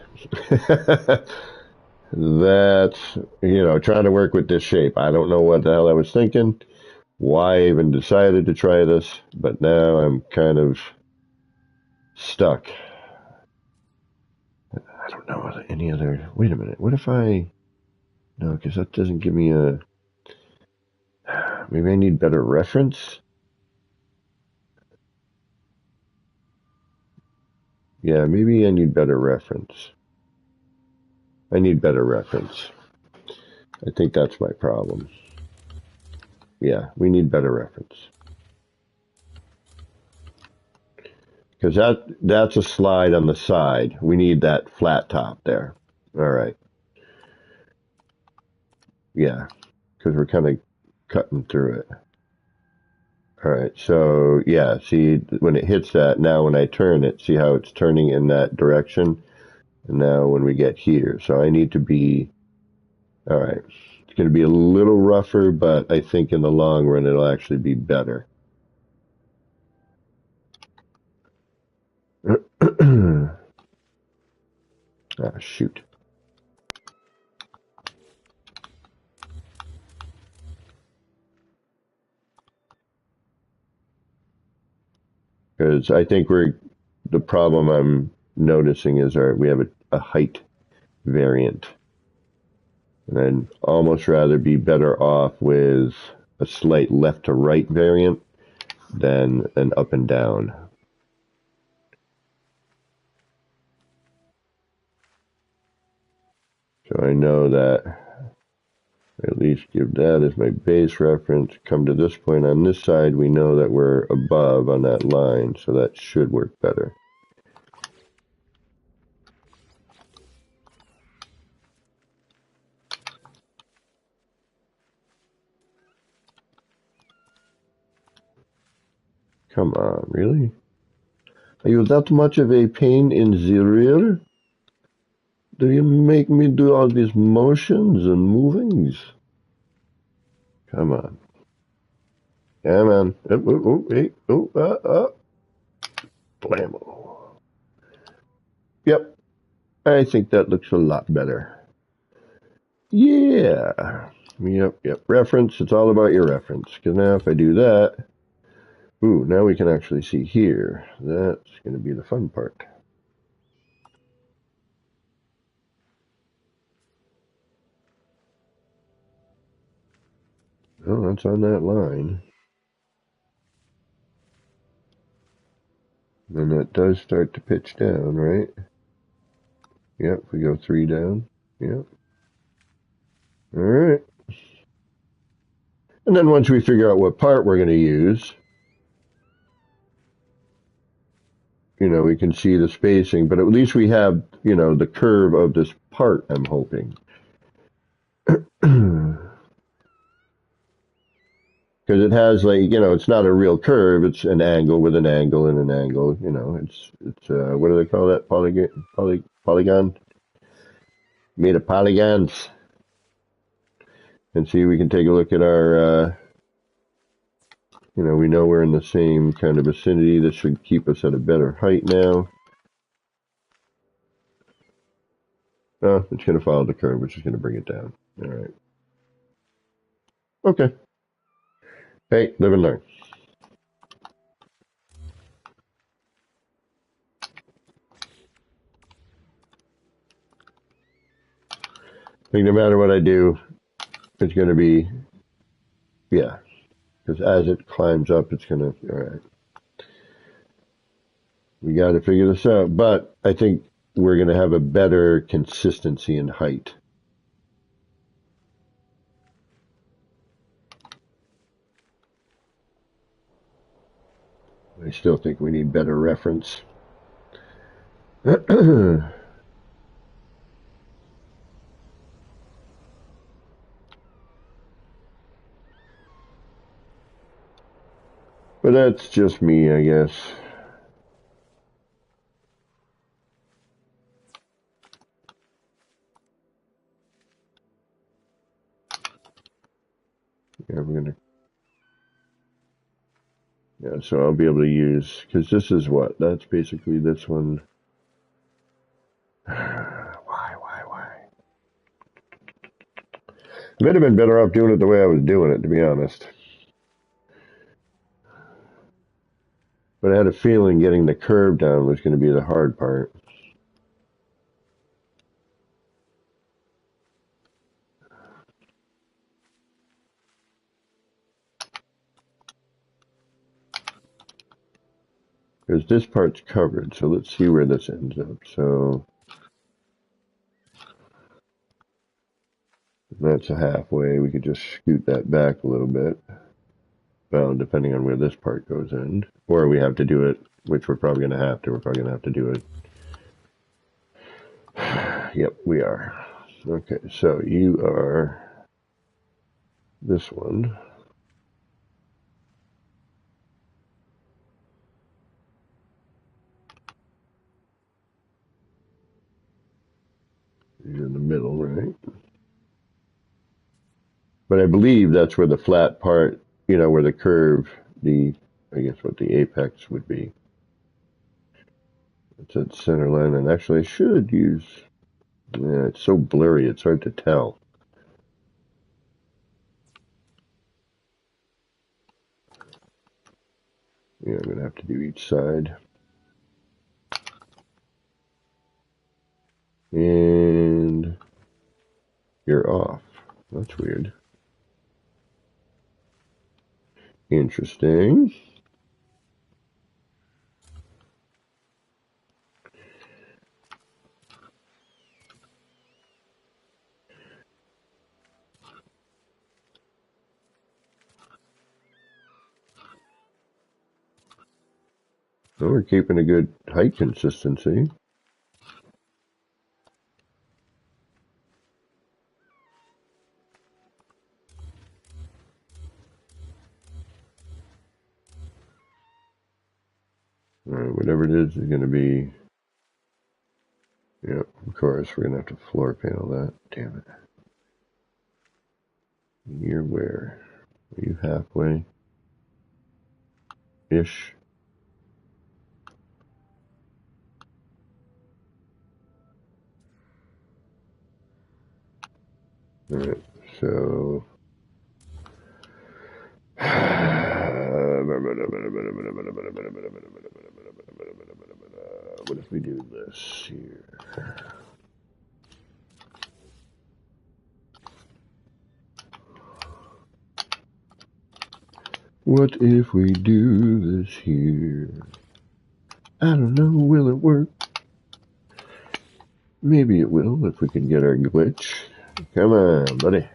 That's, trying to work with this shape. I don't know what the hell I was thinking, why I even decided to try this, but now I'm kind of stuck. I don't know any other, wait a minute, what if no, because that doesn't give me maybe I need better reference? Yeah, maybe I need better reference. I need better reference. I think that's my problem. Yeah, we need better reference. Because that's a slide on the side. We need that flat top there. All right. Yeah, because we're kind of cutting through it. All right, so yeah, see when it hits that, now when I turn it, see how it's turning in that direction? And now when we get here, so I need to be, all right, it's going to be a little rougher, but I think in the long run it'll actually be better. Ah, shoot. Because I think the problem I'm noticing is we have a height variant. And I'd almost rather be better off with a slight left to right variant than an up and down. So I know that I at least give that as my base reference. Come to this point on this side, we know that we're above on that line, so that should work better. Come on, really? Are you that much of a pain in the rear? Do you make me do all these motions and movings? Come on. Come on. Blammo. Yep. I think that looks a lot better. Yeah. Yep. Reference. It's all about your reference. Because now if I do that, ooh, now we can actually see here. That's going to be the fun part. Oh, that's on that line. And that does start to pitch down, right? Yep, we go 3 down. Yep. All right. And then once we figure out what part we're going to use, we can see the spacing, but at least we have, the curve of this part, I'm hoping. Because it has it's not a real curve, it's an angle with an angle and an angle, it's what do they call that? Polygon? Made of polygons. And see, we can take a look at our, we know we're in the same kind of vicinity. This should keep us at a better height now. Oh, it's going to follow the curve, which is going to bring it down. All right. Okay. Hey, live and learn. I think no matter what I do, it's going to be, yeah, because as it climbs up, it's going to, all right. We got to figure this out. But I think we're going to have a better consistency in height. I still think we need better reference. But that's just me, I guess. Yeah, we're gonna. Yeah, so I'll be able to use, because this is what? That's basically this one. Why? I might have been better off doing it the way I was doing it, to be honest. But I had a feeling getting the curve down was going to be the hard part. Because this part's covered, so let's see where this ends up. So that's a halfway. We could just scoot that back a little bit. Well, depending on where this part goes in. Or we have to do it, which we're probably going to have to. We're probably going to have to do it. Yep, we are. Okay, so you are this one. You're in the middle, right? But I believe that's where the flat part, you know, where the curve, I guess what the apex would be. It's at center line, and actually I should use, yeah, it's so blurry, it's hard to tell. Yeah, I'm going to have to do each side. And you're off. That's weird. Interesting. Well, we're keeping a good height consistency. Whatever it is going to be. Yep, of course, we're going to have to floor panel that. Damn it. You're where? Are you halfway? Ish. Alright, so. What if we do this here? What if we do this here? I don't know, will it work? Maybe it will if we can get our glitch. Come on, buddy.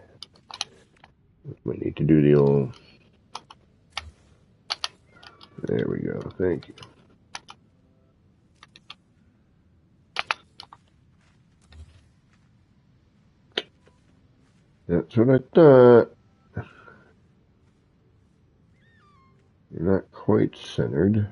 Might need to do the old... There we go, thank you. That's what I thought. You're not quite centered.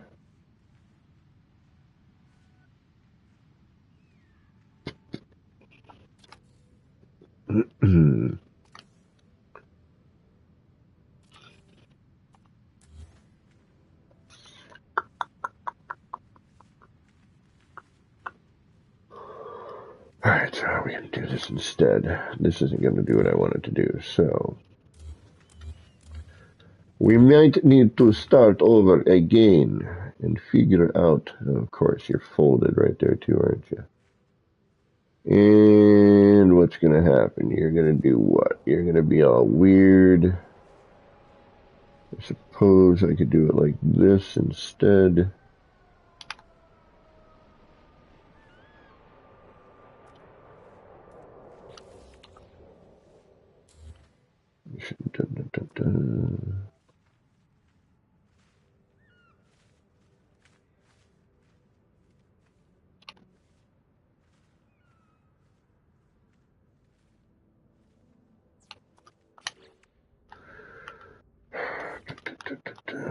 Alright, so how are we going to do this instead? This isn't going to do what I wanted to do, so... We might need to start over again and figure out... Of course, you're folded right there too, aren't you? And what's going to happen? You're going to do what? You're going to be all weird. I suppose I could do it like this instead.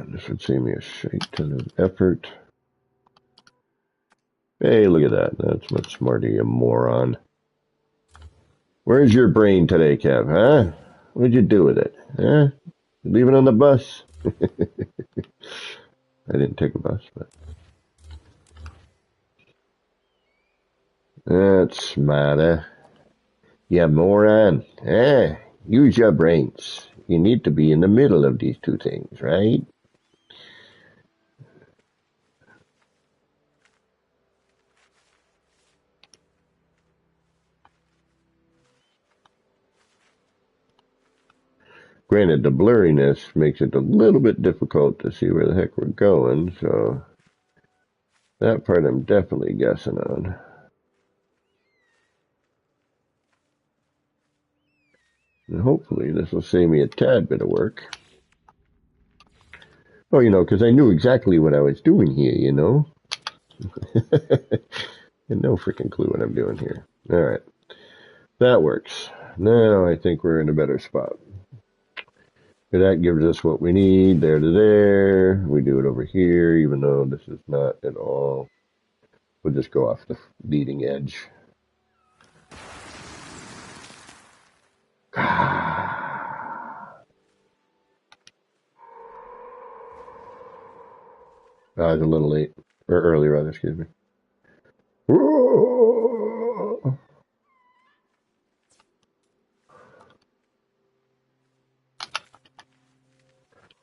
This would save me a shit ton of effort. Hey, look at that. That's much smarter, you moron. Where's your brain today, Kev, huh? What'd you do with it, huh? Leave it on the bus? I didn't take a bus, but... That's smarter. You moron. Use your brains. You need to be in the middle of these two things, right? Granted, the blurriness makes it a little bit difficult to see where the heck we're going, so that part I'm definitely guessing on. And hopefully this will save me a tad bit of work. Oh, you know, because I knew exactly what I was doing here, you know? And no freaking clue what I'm doing here. All right. That works. Now I think we're in a better spot. So that gives us what we need, there to there. We do it over here, even though this is not at all. We'll just go off the leading edge. I was a little late, or early rather, excuse me. Whoa!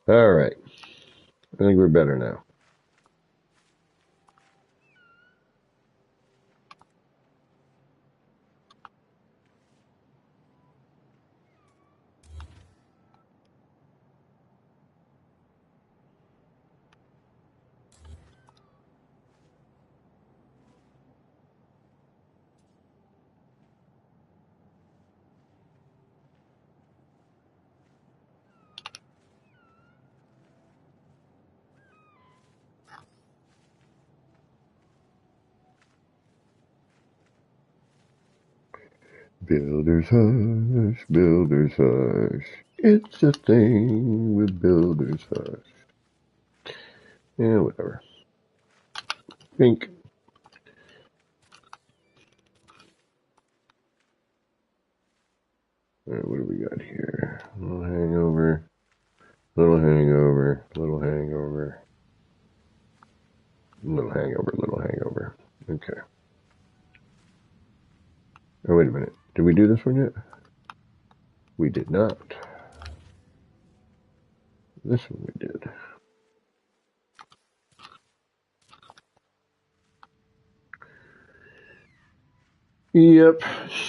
All right. I think we're better now. Builder's hush, builder's hush. It's a thing with builder's hush. Yeah, whatever. Pink. All right, what do we got here? Little hangover, little hangover, little hangover, little hangover, little hangover. Okay. Oh, wait a minute. Did we do this one yet? We did not. This one we did. Yep,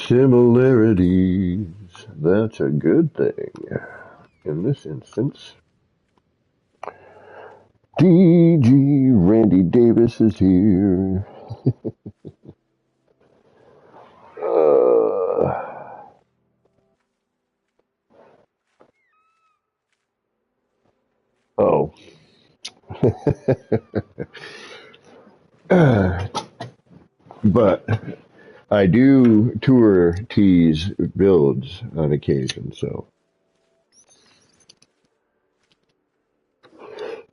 similarities. That's a good thing. In this instance, DG Randy Davis is here. Oh. But I do tour T's builds on occasion, so.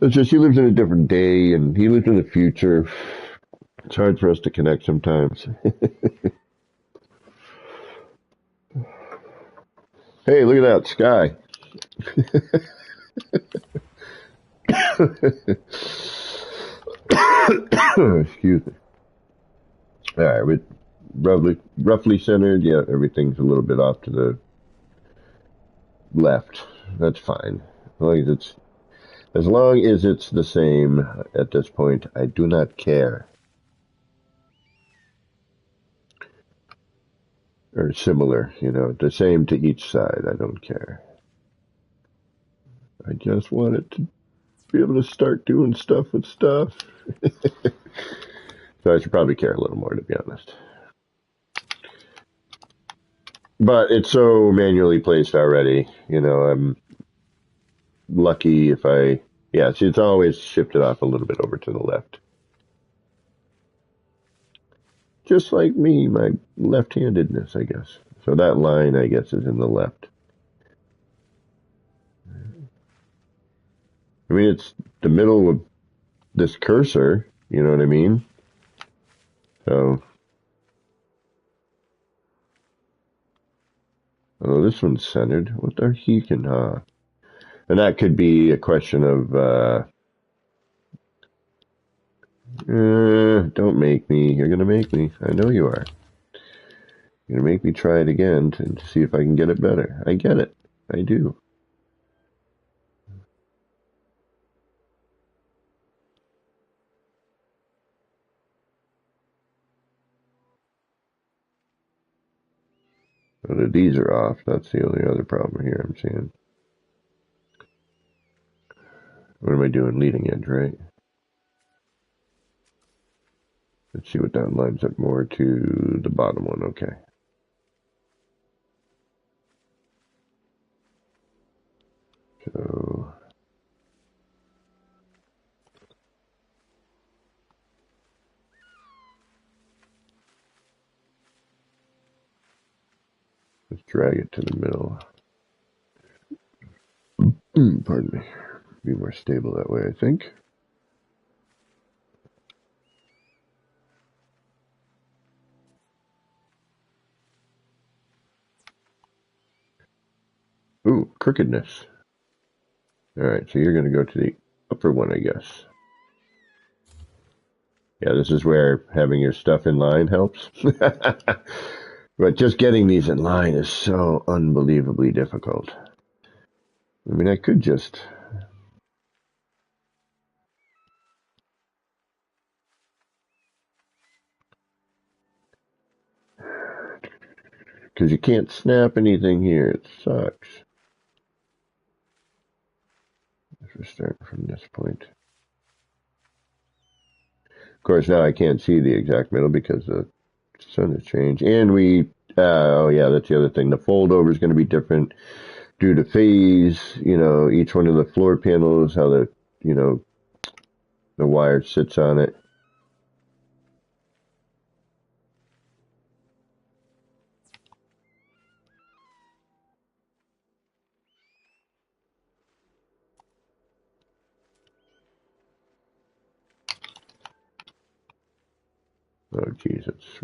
It's just he lives in a different day and he lives in the future. It's hard for us to connect sometimes. Hey, look at that sky. Excuse me. All right, we're roughly centered. Yeah, everything's a little bit off to the left. That's fine. As long as it's the same at this point, I do not care. Or similar, you know, the same to each side. I don't care. I just want it to be able to start doing stuff with stuff. So I should probably care a little more, to be honest. But it's so manually placed already. You know, I'm lucky if yeah, see, it's always shifted off a little bit over to the left. Just like me, my left-handedness, I guess. So that line, I guess, is in the left. I mean, it's the middle of this cursor, you know what I mean? So, oh, this one's centered. What the heck? And that could be a question of, don't make me. You're gonna make me. I know you are. You're gonna make me try it again to see if I can get it better. I get it. I do. But these are off. That's the only other problem here I'm seeing. What am I doing? Leading edge, right? Let's see what that lines up more to the bottom one. Okay. So let's drag it to the middle. Pardon me. Be more stable that way, I think. Ooh, crookedness. Alright, so you're going to go to the upper one, I guess. Yeah, this is where having your stuff in line helps. But just getting these in line is so unbelievably difficult. I mean, I could just... Because you can't snap anything here. It sucks. If we're starting from this point. Of course, now I can't see the exact middle because the sun has changed. And oh yeah, that's the other thing. The fold over is going to be different due to phase. You know, each one of the floor panels, how the, you know, the wire sits on it. Oh, geez, it's...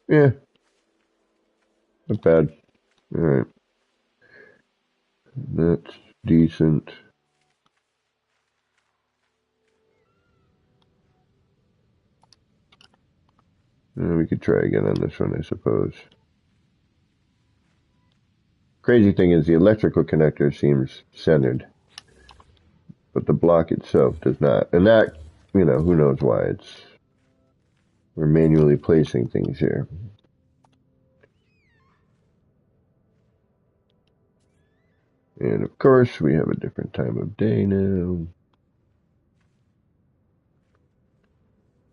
yeah, not bad. Alright. That's decent. We could try again on this one, I suppose. Crazy thing is the electrical connector seems centered, but the block itself does not. And that, you know, who knows why. We're manually placing things here. And of course, we have a different time of day now.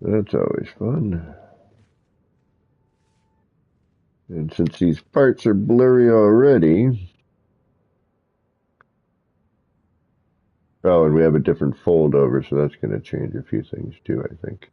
That's always fun. And since these parts are blurry already... Oh, and we have a different fold over, so that's going to change a few things too, I think.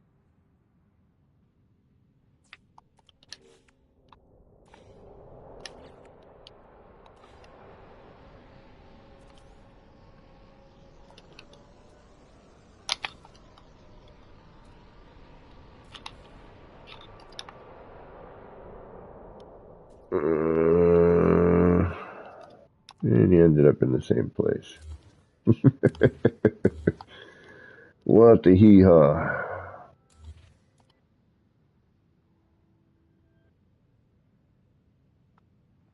And he ended up in the same place. What the hee-haw.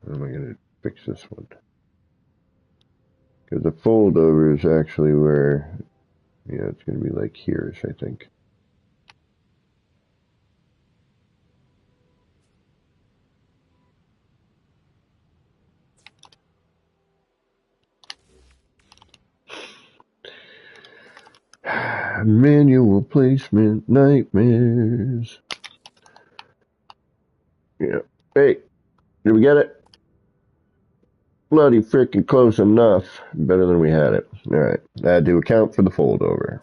How am I going to fix this one? Because the fold over is actually where, yeah, it's going to be like here-ish, I think. Manual placement nightmares. Yeah. Hey, did we get it? Bloody freaking close enough. Better than we had it. Alright. I had to account for the fold over,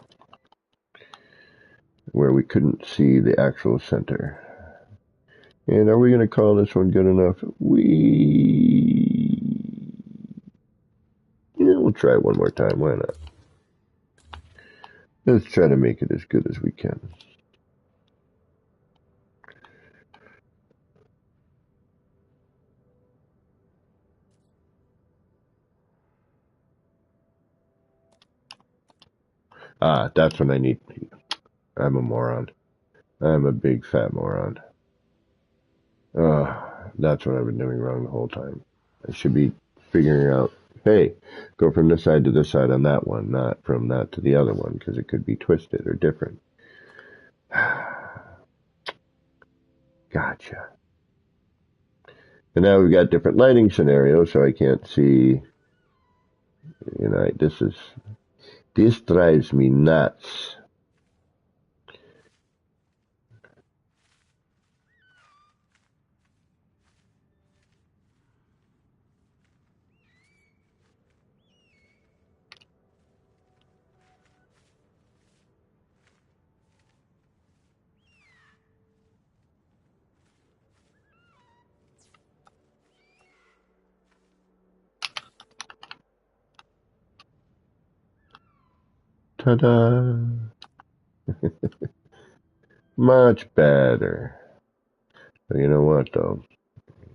where we couldn't see the actual center. And are we going to call this one good enough? We'll try it one more time. Why not? Let's try to make it as good as we can. Ah, that's what I need. I'm a moron. I'm a big fat moron. That's what I've been doing wrong the whole time. I should be figuring out, hey, go from this side to this side on that one, not from that to the other one, because it could be twisted or different. Gotcha. And now we've got different lighting scenarios, so I can't see, this drives me nuts. Ta-da! Much better. But you know what, though?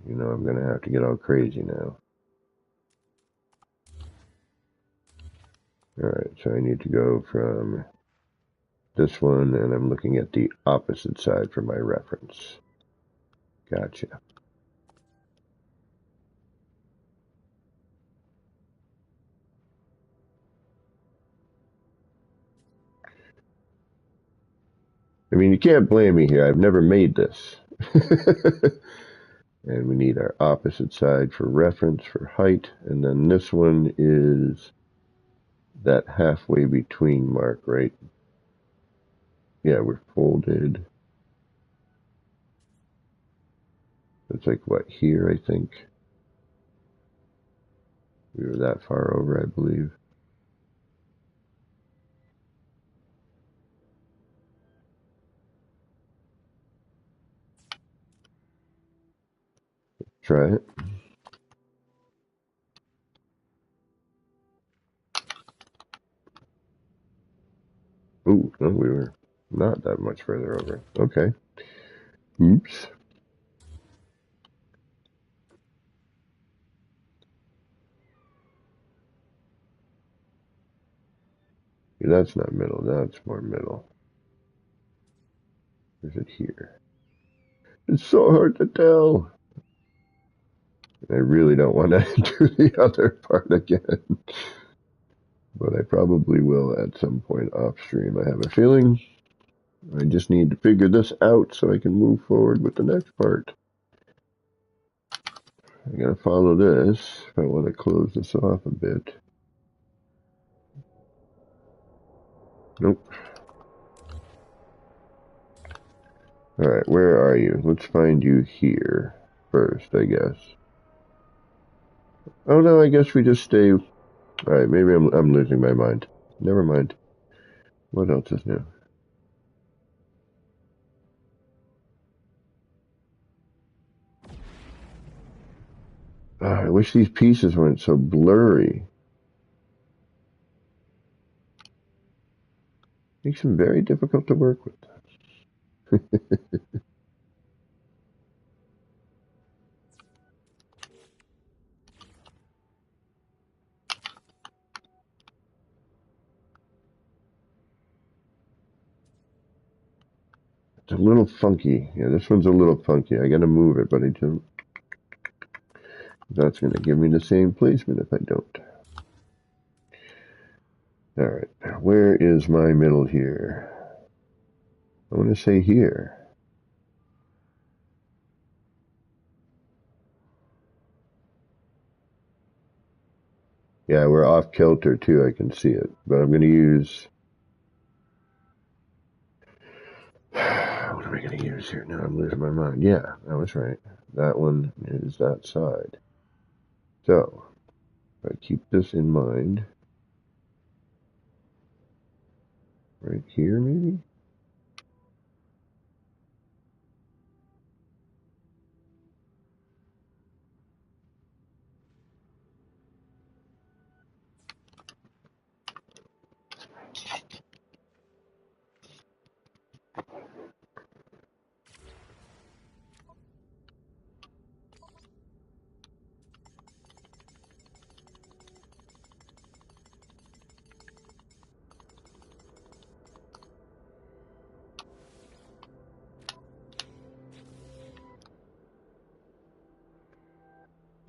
I'm going to have to get all crazy now. Alright, so I need to go from this one, and I'm looking at the opposite side for my reference. Gotcha. I mean, you can't blame me here. I've never made this. And we need our opposite side for reference for height. And then this one is that halfway between mark, right? Yeah, we're folded. It's like, what, here, I think? We were that far over, I believe. Try it. Ooh, no, we were not that much further over. Okay. Oops. Yeah, that's not middle. That's more middle. Is it here? It's so hard to tell. I really don't want to do the other part again. But I probably will at some point off stream. I have a feeling. I just need to figure this out so I can move forward with the next part. I gotta follow this if I want to close this off a bit. Nope. Alright, where are you? Let's find you here first, I guess. Oh no, I guess we just stay. Alright, maybe I'm losing my mind. Never mind. What else is new? I wish these pieces weren't so blurry. Makes them very difficult to work with. It's a little funky. Yeah, this one's a little funky. I gotta move it, but I don't. That's gonna give me the same placement if I don't. Alright, where is my middle here? I want to say here. Yeah, we're off kilter too, I can see it. But I'm gonna use... What am I gonna use here? Now I'm losing my mind. Yeah, I was right. That one is that side. So, if I keep this in mind, right here maybe?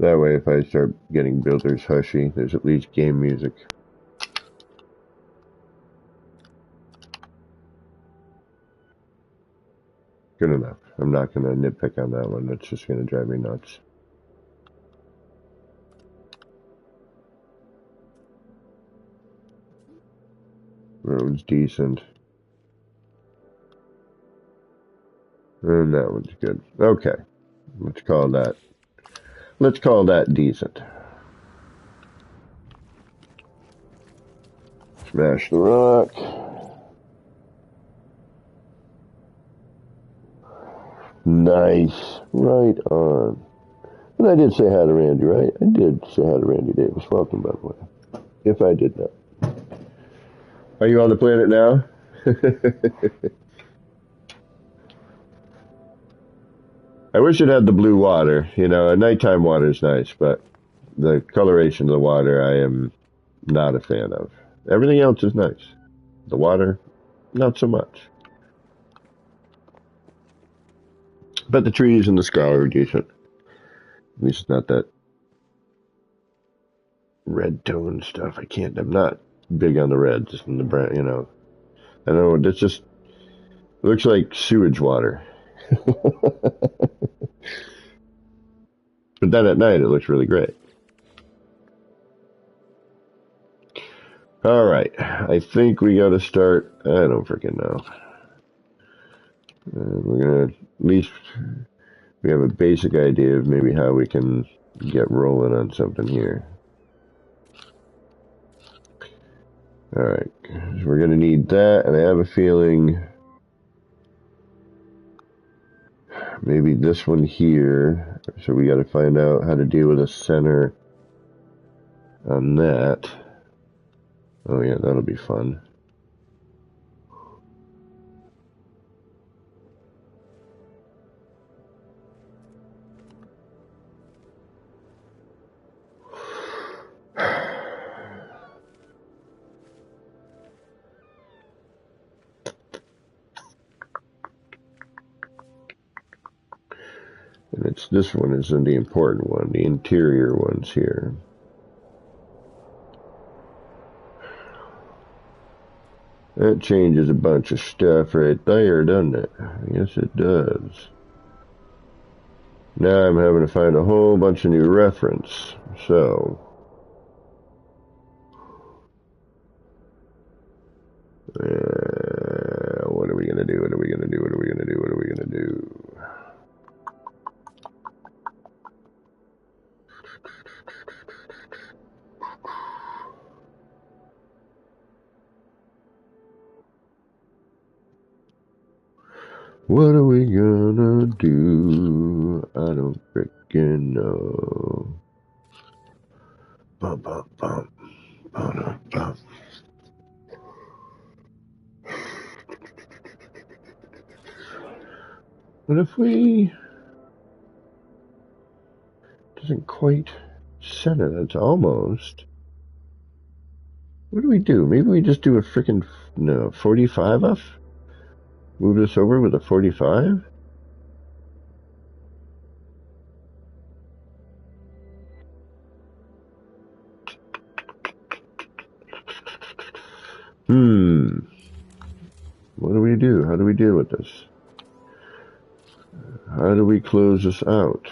That way, if I start getting builders hushy, there's at least game music. Good enough. I'm not going to nitpick on that one. That's just going to drive me nuts. That one's decent. And that one's good. Okay. Let's call that decent. Smash the rock. Nice. Right on. And I did say hi to Randy, right? I did say hi to Randy Davis. Welcome, by the way. If I did not. Are you on the planet now? I wish it had the blue water. You know, a nighttime water is nice, but the coloration of the water I am not a fan of. Everything else is nice. The water, not so much. But the trees and the sky are decent. At least not that red tone stuff. I'm not big on the reds and the brown, you know. I don't know, it just looks like sewage water. But then at night it looks really great. Alright, I think we gotta start, I don't freaking know. We're gonna, at least, we have a basic idea of maybe how we can get rolling on something here. Alright, so we're gonna need that, and I have a feeling maybe this one here. So we gotta find out how to deal with a center on that. Oh yeah, that'll be fun. And this one isn't the important one, the interior one's here. That changes a bunch of stuff right there, doesn't it? Yes, it does. Now I'm having to find a whole bunch of new reference. So, what are we gonna do? What are we gonna do? What are we gonna do? What are we gonna do? What are we gonna do? I don't freaking know. Bum, bum, bum. Bum, bum. But if we doesn't quite center, that's almost. What do we do? Maybe we just do a freaking 45 off? Move this over with a 45? What do we do? How do we deal with this? How do we close this out?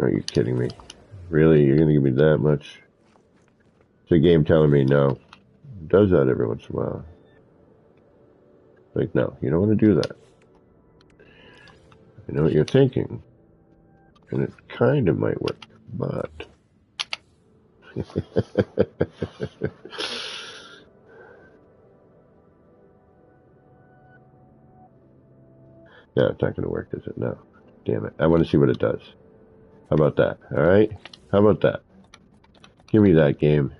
Are you kidding me? Really? You're gonna give me that much? It's a game telling me no. It does that every once in a while. Like, no, you don't want to do that. I know what you're thinking. And it kind of might work, but... No, it's not going to work, is it? No. Damn it. I want to see what it does. How about that? All right? How about that? Give me that game.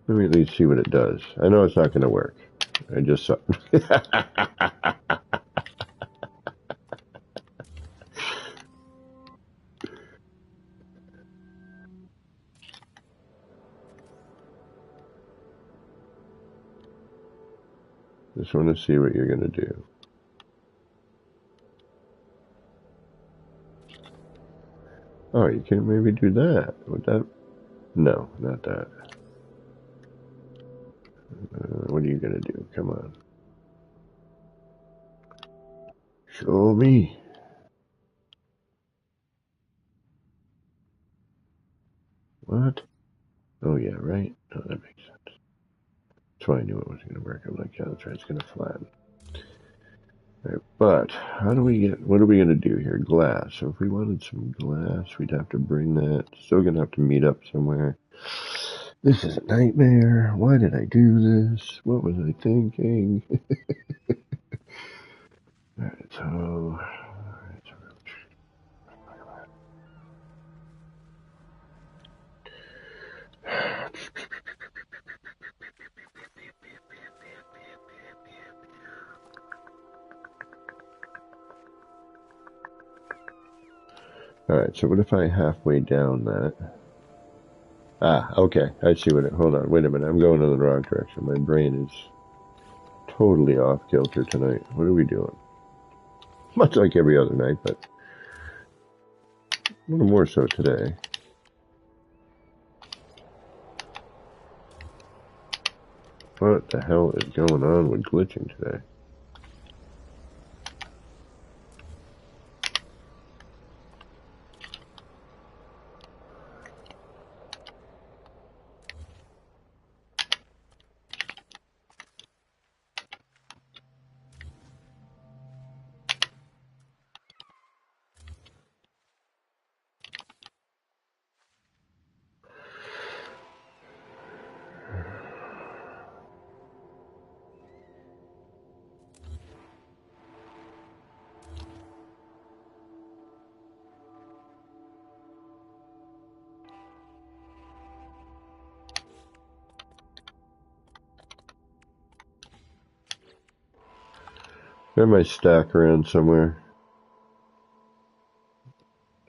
Let me at least see what it does. I know it's not going to work. I just saw... Just want to see what you're going to do. Oh, you can maybe do that. Would that... No, not that. What are you going to do? Come on. Show me. What? Oh, yeah, right? Oh, that makes sense. That's why I knew it wasn't going to work. I'm like, yeah, that's right, it's going to flatten. All right, but how do we get, what are we going to do here? Glass. So if we wanted some glass, we'd have to bring that. Still going to have to meet up somewhere. This is a nightmare. Why did I do this? What was I thinking? All right, so... Alright, so what if I halfway down that? Ah, okay, I see what it, hold on, wait a minute, I'm going in the wrong direction. My brain is totally off kilter tonight. What are we doing? Much like every other night, but a little more so today. What the hell is going on with glitching today? I have my stack around somewhere.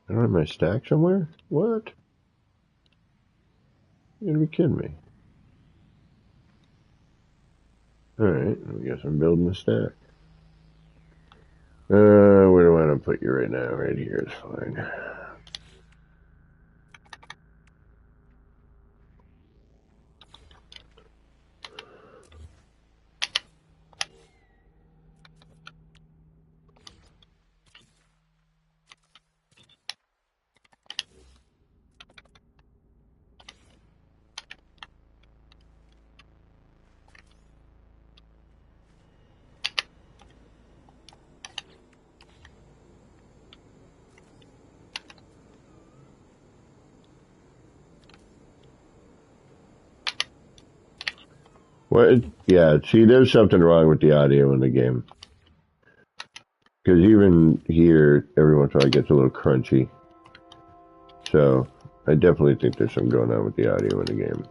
I don't have my stack somewhere? What? You're gonna be kidding me. Alright, I guess I'm building a stack. Where do I want to put you right now? Right here is fine. What? Yeah, see, there's something wrong with the audio in the game. Because even here, every once in a while it gets a little crunchy. So, I definitely think there's something going on with the audio in the game.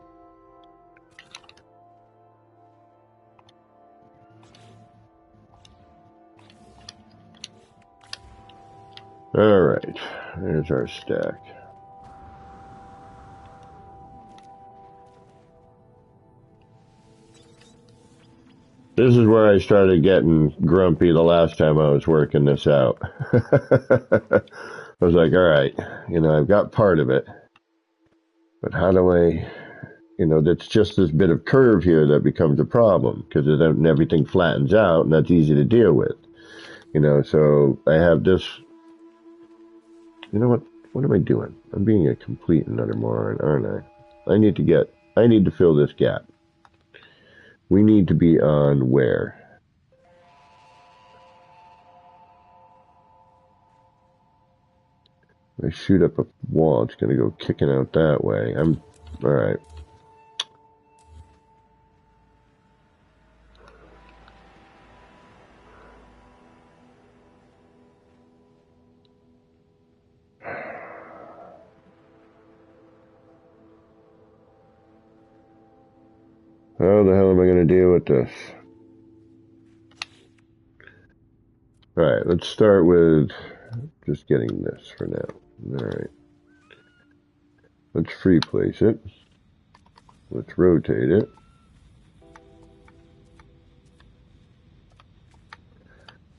Alright, there's our stack. This is where I started getting grumpy the last time I was working this out. I was like, alright, I've got part of it. But how do I, that's just this bit of curve here that becomes a problem. Because then everything flattens out and that's easy to deal with. So I have this, what am I doing? I'm being a complete and utter moron, aren't I? I need to fill this gap. We need to be on where? If I shoot up a wall, it's going to go kicking out that way. Alright. How the hell am I going to deal with this? Alright, let's start with just getting this for now. Alright. Let's free place it. Let's rotate it.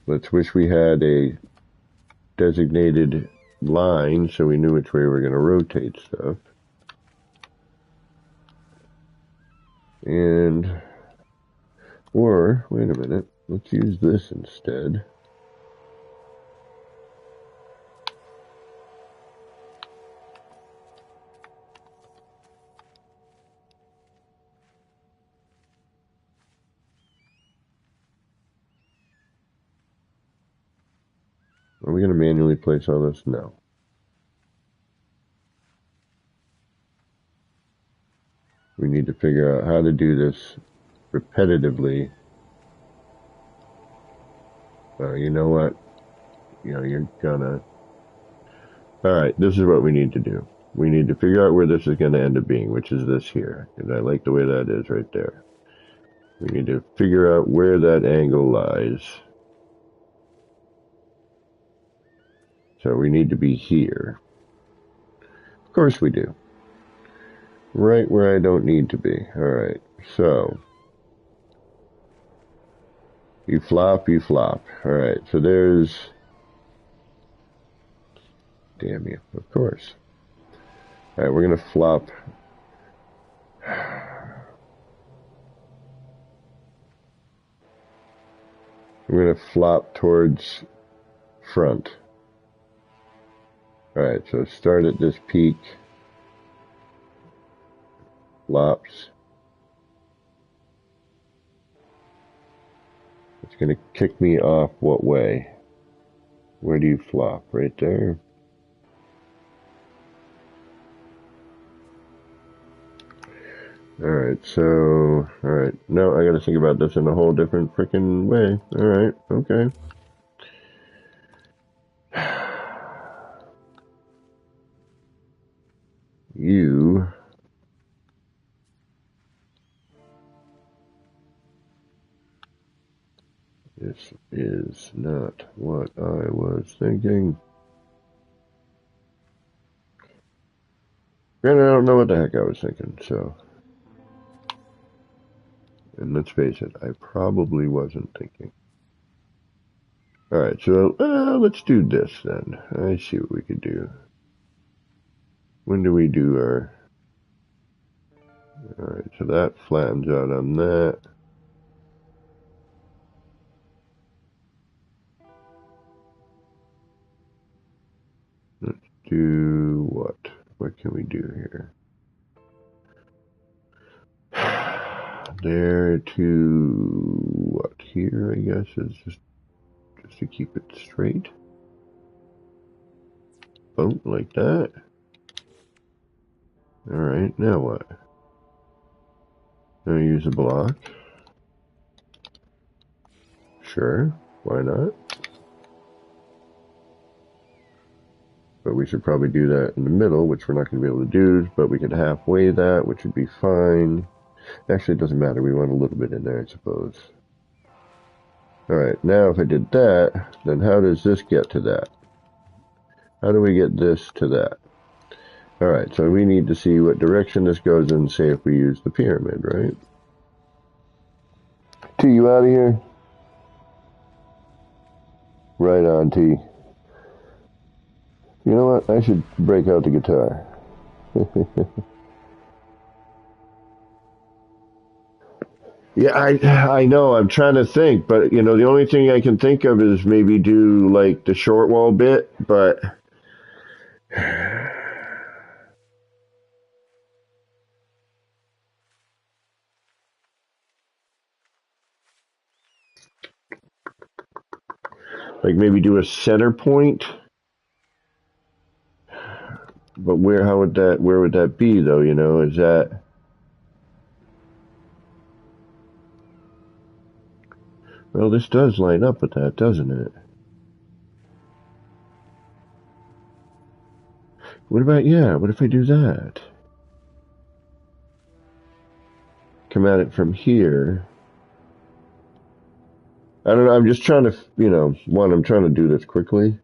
Let's wish we had a designated line so we knew which way we were going to rotate stuff. And, or, wait a minute, let's use this instead. Are we going to manually place all this? No. We need to figure out how to do this repetitively. You know what? You're gonna... Alright, this is what we need to do. We need to figure out where this is going to end up being, which is this here. And I like the way that is right there. We need to figure out where that angle lies. So we need to be here. Of course we do. Right where I don't need to be. Alright, so... You flop, you flop. Alright, so there's... Damn you, of course. Alright, we're going to flop... We're going to flop towards front. Alright, so start at this peak. Flops. It's going to kick me off what way? Where do you flop? Right there? Alright, so... Alright, no, I gotta think about this in a whole different freaking way. Alright, okay. You... This is not what I was thinking. Granted, I don't know what the heck I was thinking, so... And let's face it, I probably wasn't thinking. Alright, so let's do this then. I see what we could do. When do we do our... Alright, so that flattens out on that. Let's do what? What can we do here? There to what here, I guess, is just to keep it straight. Boom, like that. Alright, now what? Now use a block. Sure, why not? But we should probably do that in the middle, which we're not going to be able to do, but we could halfway that, which would be fine. Actually, it doesn't matter. We want a little bit in there, I suppose. Alright, now if I did that, then how does this get to that? How do we get this to that? Alright, so we need to see what direction this goes in, say if we use the pyramid, right? T, you out of here? Right on, T. You know what? I should break out the guitar. Yeah, I know. I'm trying to think, but the only thing I can think of is maybe do like the short wall bit, but Like maybe do a center point. But where would that be though, you know? Is that... Well, this does line up with that, doesn't it? What about, yeah, what if I do that? Come at it from here. I don't know, I'm just trying to, you know, I'm trying to do this quickly.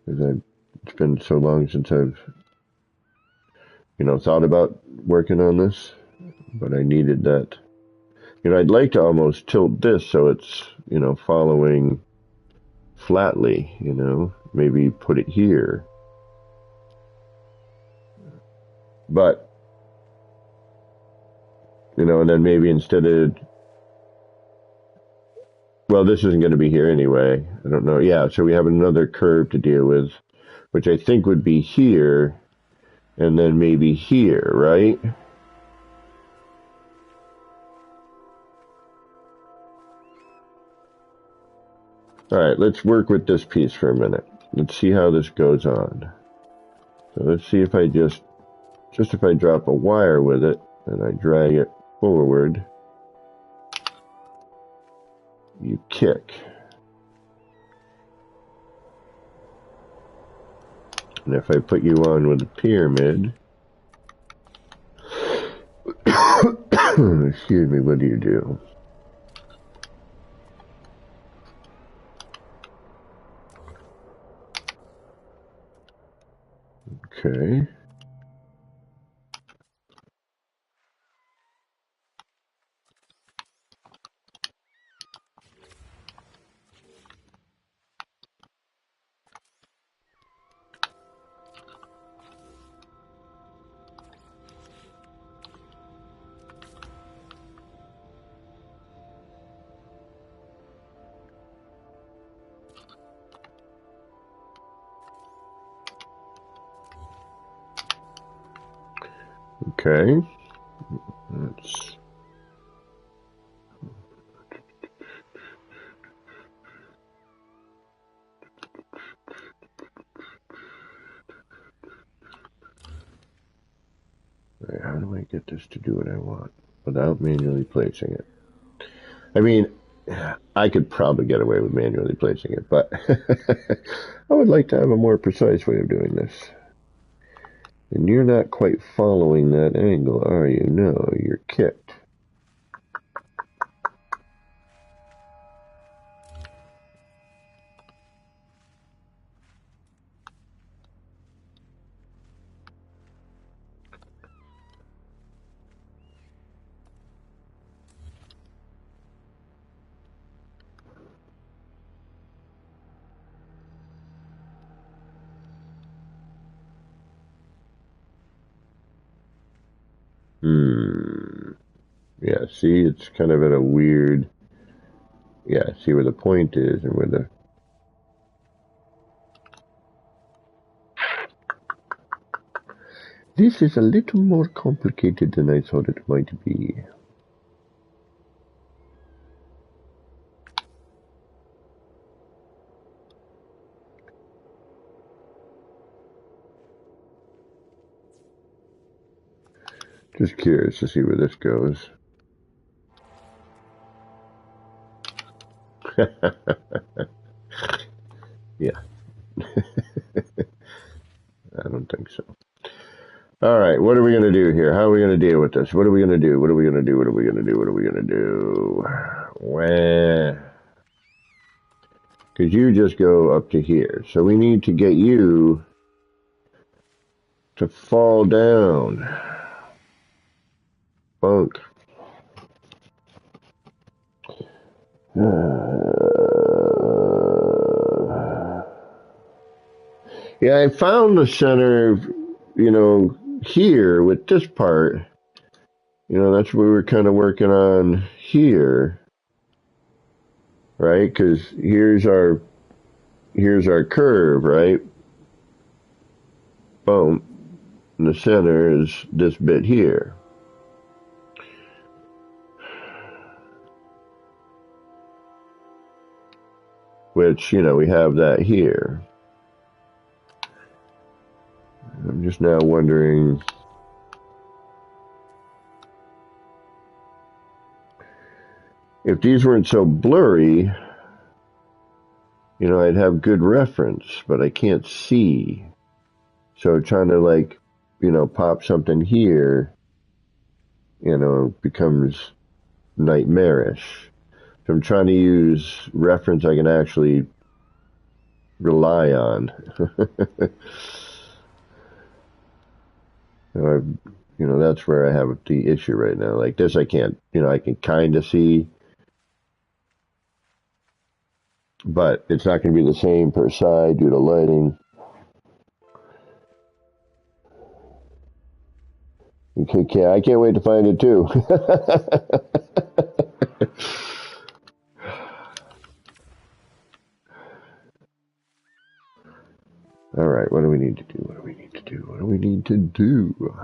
Because it's been so long since I've, you know, thought about working on this. But I needed that. You know, I'd like to almost tilt this so it's, you know, following flatly, you know. Maybe put it here. But, you know, and then maybe instead of... Well, this isn't going to be here anyway. I don't know. Yeah, so we have another curve to deal with, which I think would be here, and then maybe here, right? All right, let's work with this piece for a minute. Let's see how this goes on. So let's see if I just if I drop a wire with it, and I drag it forward, you kick. And if I put you on with a pyramid, excuse me, what do you do? Okay. Okay. Let's... Right, how do I get this to do what I want without manually placing it? I mean, I could probably get away with manually placing it, but I would like to have a more precise way of doing this. And you're not quite following that angle, are you? No, you're kicked. Yeah, see, it's kind of at a weird... Yeah, see where the point is and where the... This is a little more complicated than I thought it might be. Just curious to see where this goes. Yeah. I don't think so. All right, what are we going to do here? How are we going to deal with this? What are we going to do? What are we going to do? What are we going to do? What are we going to do? Well, because you just go up to here. So we need to get you to fall down. Bunk. Yeah, I found the center, you know, here with this part. You know, that's what we were kind of working on here. Right? Because here's our curve, right? Boom. And the center is this bit here. which, you know, we have that here. I'm just now wondering, if these weren't so blurry, you know, I'd have good reference, but I can't see. So trying to, like, you know, pop something here, you know, becomes nightmarish. So I'm trying to use reference I can actually rely on. You know, that's where I have the issue right now. Like this, I can't, you know, I can kind of see, but it's not going to be the same per side due to lighting. Okay, I can't wait to find it too. All right, what do we need to do? What do we need to do? What do we need to do?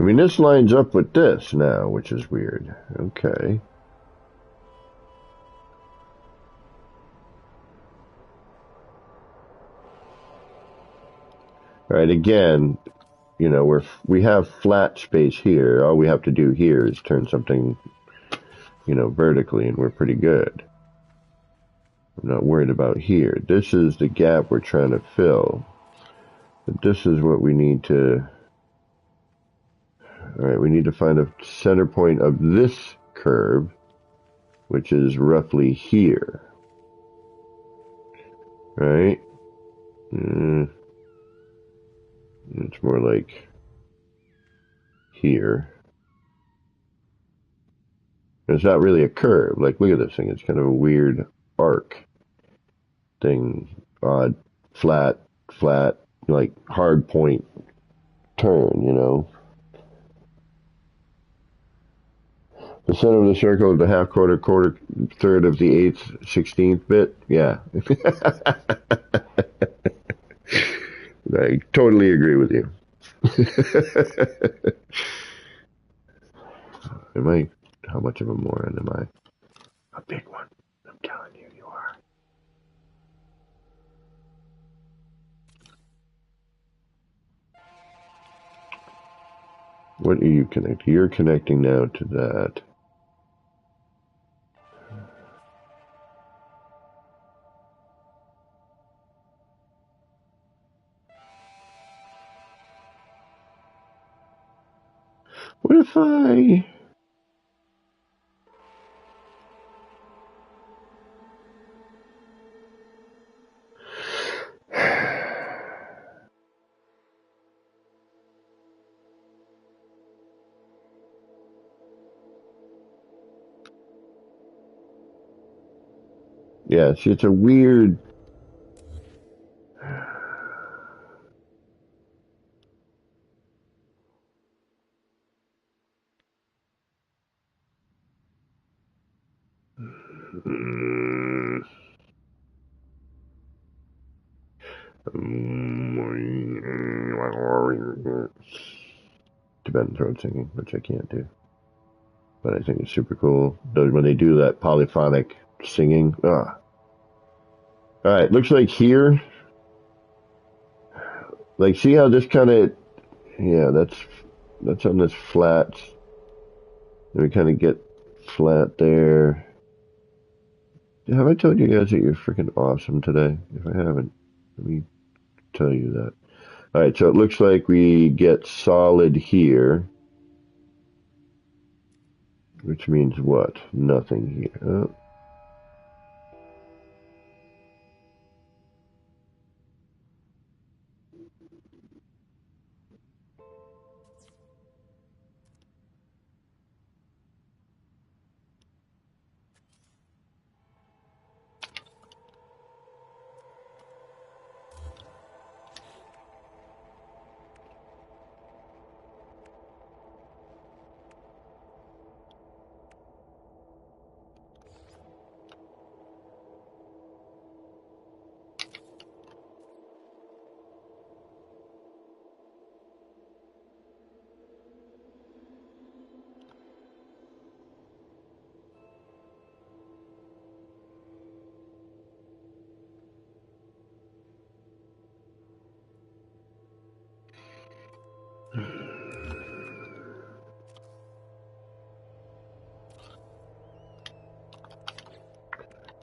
I mean, this lines up with this now, which is weird. Okay. All right, again, you know, we have flat space here. All we have to do here is turn something, you know, vertically, and we're pretty good. I'm not worried about here. This is the gap we're trying to fill. But this is what we need to... Alright, we need to find a center point of this curve, which is roughly here. Right? It's more like here. It's not really a curve. Like, look at this thing. It's kind of a weird arc thing. Odd, flat, like hard point turn, you know? The center of the circle is the half quarter, third of the eighth, 16th bit. Yeah. I totally agree with you. Am I, how much of a moron am I? A big one. I'm telling you, you are. What are you connecting? You're connecting now to that. What if I... Yeah, see, it's a weird... Tibetan throat singing, which I can't do. But I think it's super cool. When they do that polyphonic singing. Alright, looks like here... Like, see how this kind of... Yeah, that's on this flat. And we kind of get flat there. Have I told you guys that you're freaking awesome today? If I haven't, let me tell you that. Alright, so it looks like we get solid here. Which means what? Nothing here. Oh.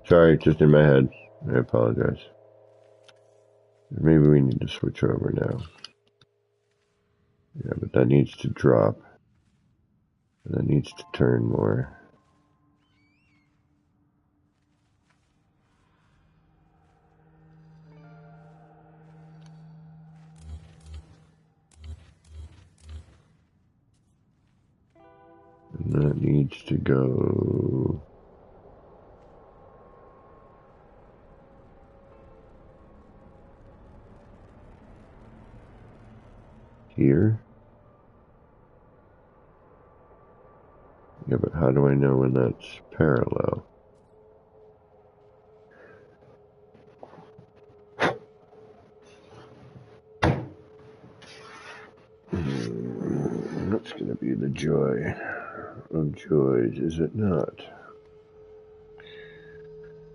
Sorry, just in my head. I apologize. Maybe we need to switch over now. Yeah, but that needs to drop. That needs to turn more. And that needs to go here. Yeah, but how do I know when that's parallel? That's going to be the joy of joys, is it not?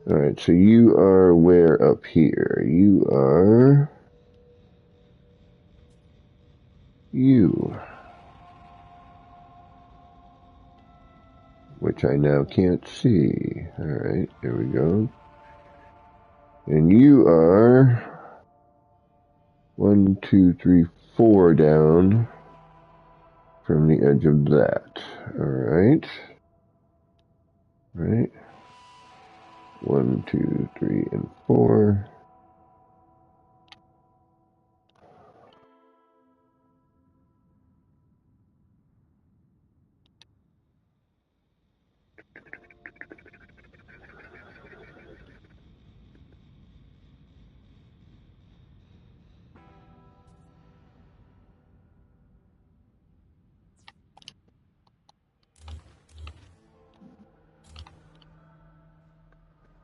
Alright, so you are where up here? You are... you. Which I now can't see. Alright, here we go. And you are... 1, 2, 3, 4 down from the edge of that. Alright. Right. 1, 2, 3, and 4.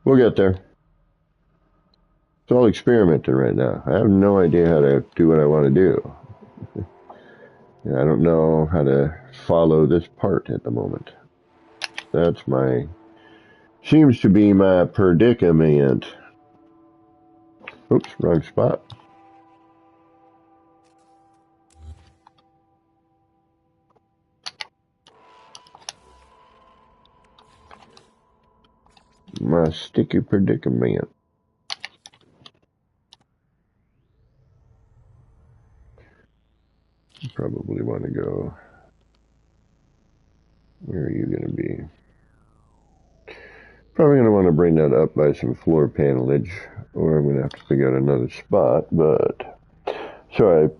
We'll get there. It's all experimenting right now. I have no idea how to do what I want to do. I don't know how to follow this part at the moment. That's my... seems to be my predicament. Oops, wrong spot. My sticky predicament. You probably want to go... where are you going to be? Probably going to want to bring that up by some floor panelage, or I'm going to have to figure out another spot, but... sorry.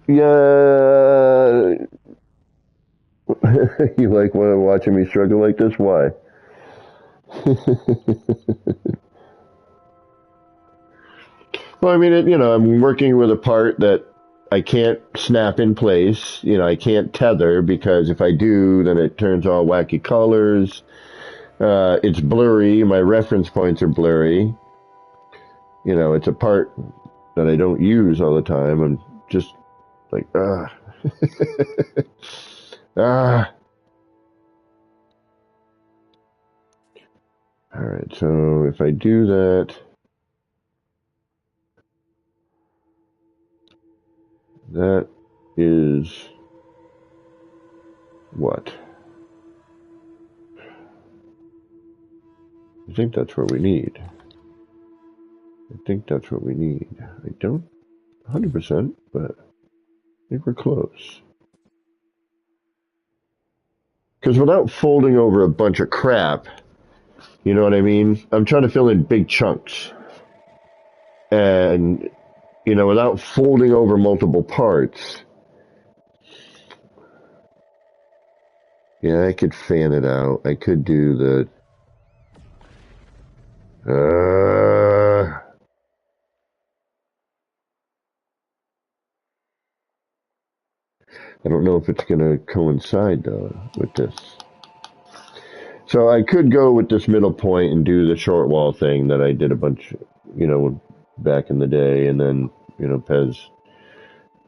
Yeah... You like watching me struggle like this? Why? Well, I mean, I'm working with a part that I can't snap in place. I can't tether, because if I do, then it turns all wacky colors. It's blurry. My reference points are blurry. It's a part that I don't use all the time. I'm just like, ah. Ah. All right, so if I do that, that is what? I think that's what we need. I think that's what we need. I don't 100%, but I think we're close. Because without folding over a bunch of crap, you know what I mean? I'm trying to fill in big chunks. And, without folding over multiple parts, yeah, I could fan it out. I could do the... I don't know if it's going to coincide, though, with this. So I could go with this middle point and do the short wall thing that I did a bunch, back in the day, and then, Pez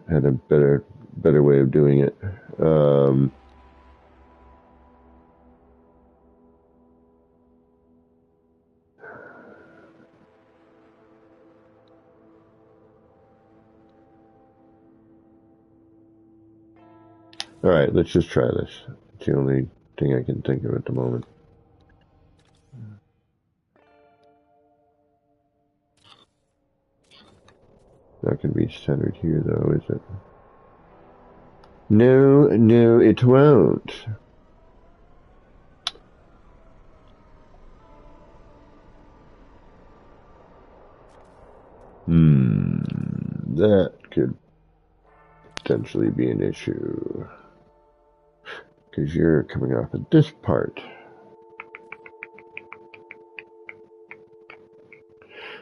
had a better way of doing it. All right, let's just try this. It's the only thing I can think of at the moment. centered here, though, is it? No, no, it won't. That could potentially be an issue. Because you're coming off of this part.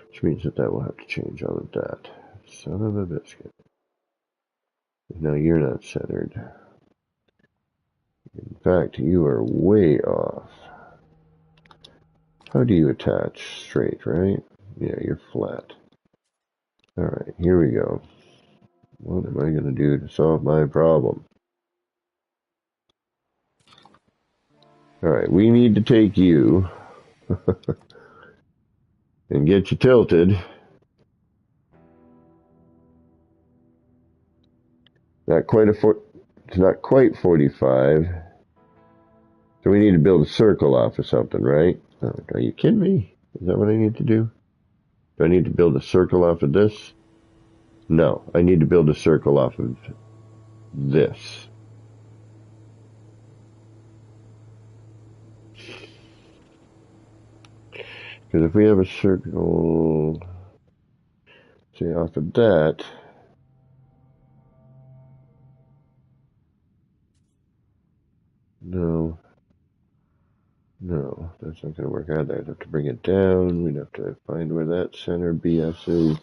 Which means that will have to change all of that. Son of a biscuit. No, you're not centered. In fact, you are way off. How do you attach? Straight, right? Yeah, you're flat. Alright, here we go. What am I going to do to solve my problem? Alright, we need to take you and get you tilted. It's not quite 45. So we need to build a circle off of something, right? Oh, are you kidding me? Is that what I need to do? Do I need to build a circle off of this? No, I need to build a circle off of this. Because if we have a circle, say, off of that, no, that's not going to work out. I'd have to bring it down. We'd have to find where that center BS is.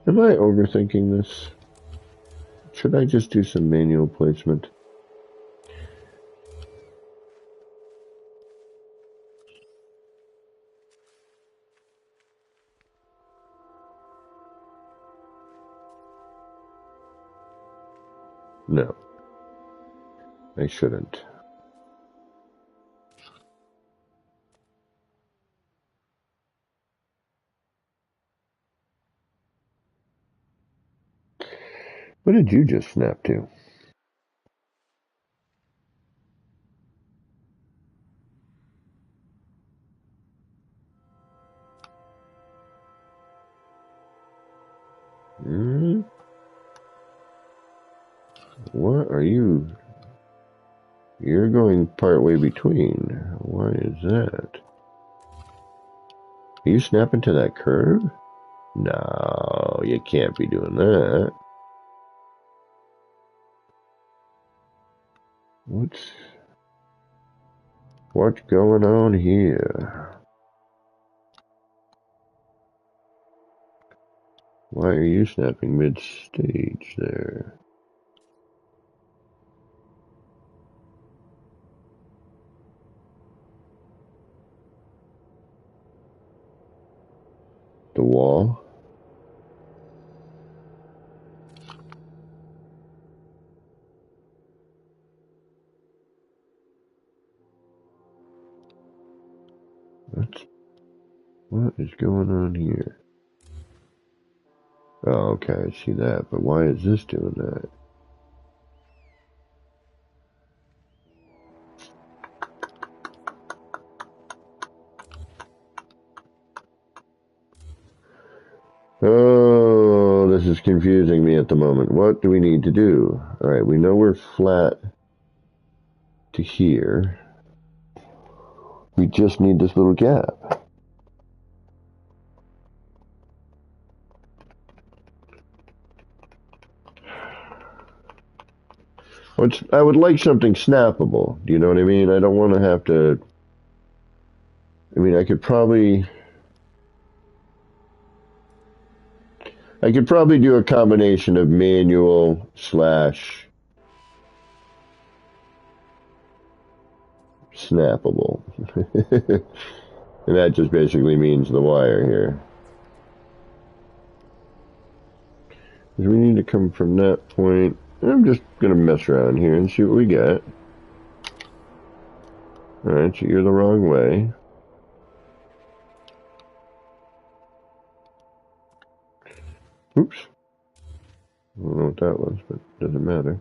Am I overthinking this? Should I just do some manual placement? No, I shouldn't. What did you just snap to? What are you? You're going part way between. Why is that? Are you snapping to that curve? No, you can't be doing that. What's going on here? Why are you snapping mid-stage there? The wall? What is going on here? Oh, okay, I see that, but why is this doing that? Oh, this is confusing me at the moment. What do we need to do? Alright, we know we're flat to here. We just need this little gap. I would like something snappable. Do you know what I mean? I don't want to have to... I mean, I could probably do a combination of manual / snappable. And that just basically means the wire here. Because we need to come from that point. I'm just going to mess around here and see what we get. Alright, so you're the wrong way. Oops. I don't know what that was, but it doesn't matter.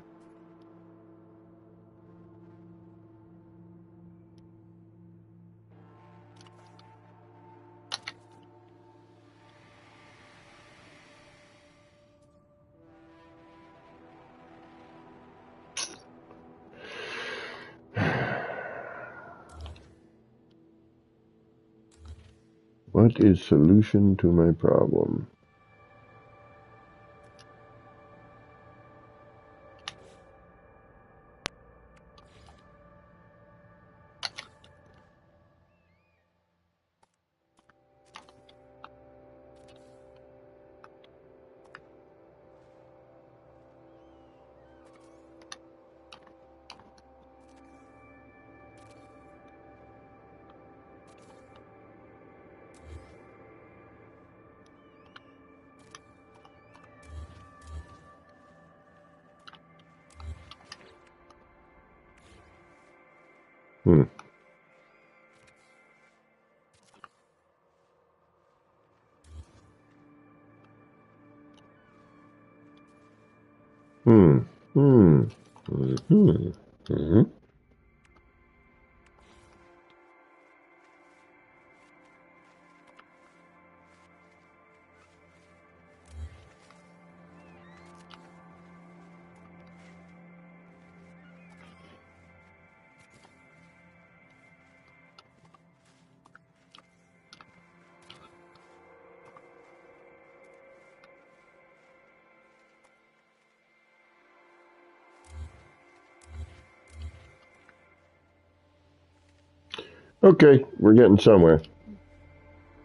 What is solution to my problem? Hmm. Hmm. Hmm. Hmm. Hmm. Okay, we're getting somewhere.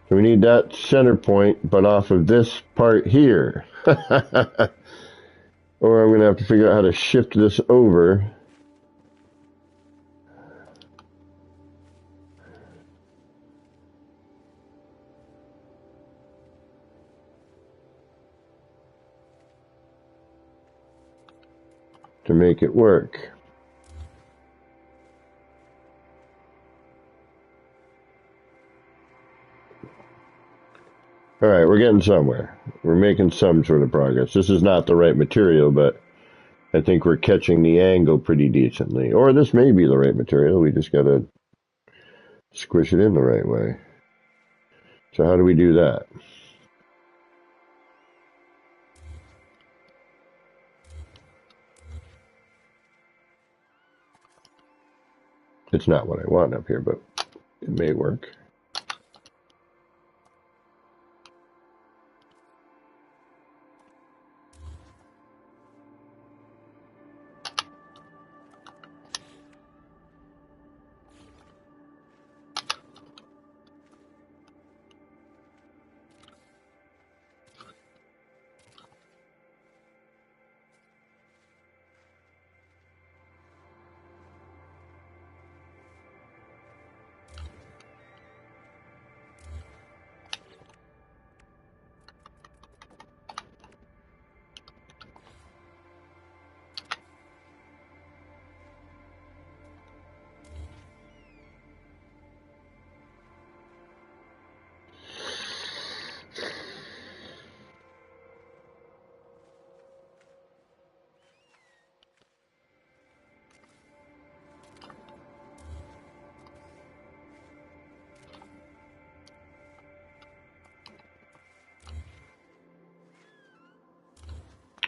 So we need that center point, but off of this part here. Or I'm going to have to figure out how to shift this over. To make it work. All right, we're getting somewhere. We're making some sort of progress. This is not the right material, but I think we're catching the angle pretty decently. Or this may be the right material. We just got to squish it in the right way. So how do we do that? It's not what I want up here, but it may work.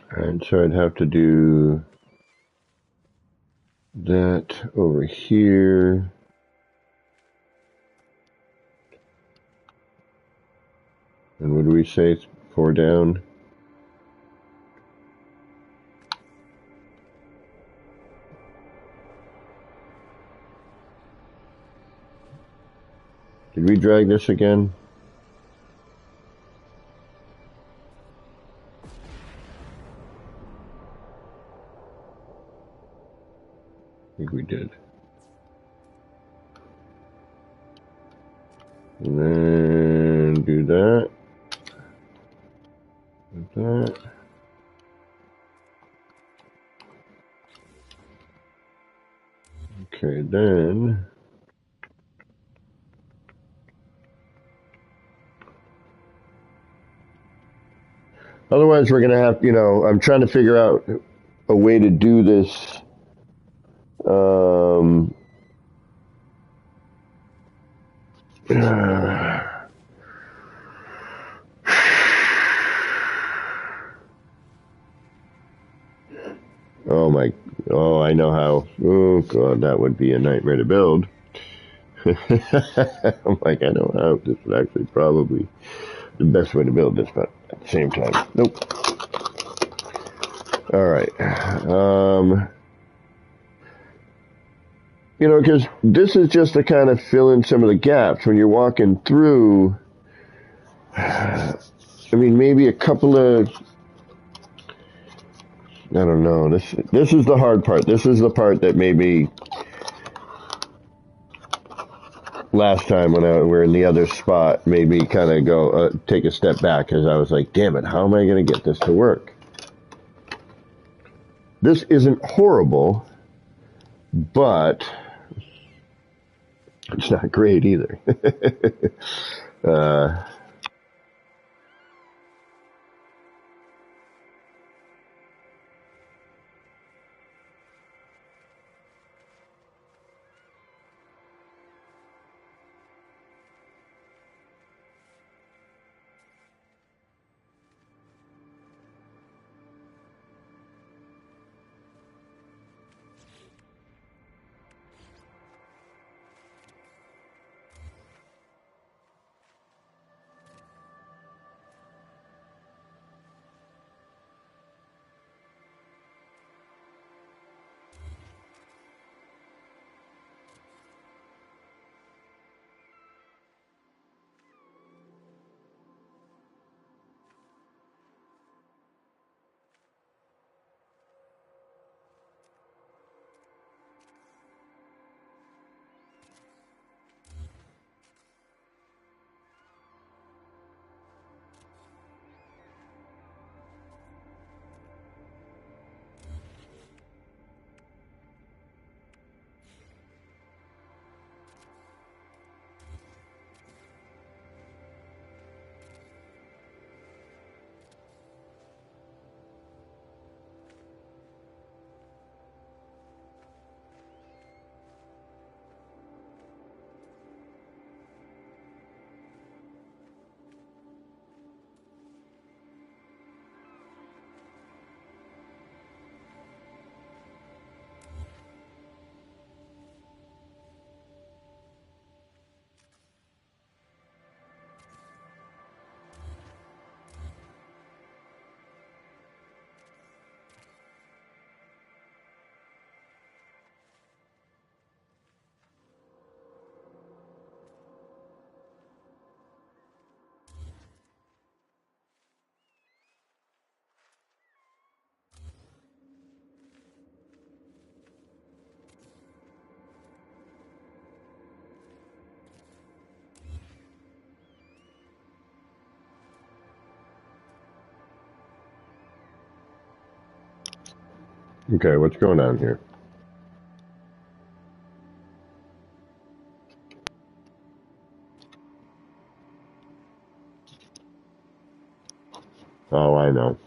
And so I'd have to do that over here. And what do we say? 4 down? Did we drag this again? I think we did. And then do that. Like that. Okay, then Otherwise, we're gonna have, I'm trying to figure out a way to do this. Um, oh my, oh, I know how. Oh God, that would be a nightmare to build. I'm like, I know how. This would actually probably the best way to build this, but at the same time, nope. All right. Because this is just to kind of fill in some of the gaps when you're walking through. I mean, maybe a couple of. I don't know. This is the hard part. This is the part that made me last time when we were in the other spot made me kind of go take a step back because I was like, damn it, how am I going to get this to work? This isn't horrible, but it's not great either. uh, okay, what's going on here? Oh, I know.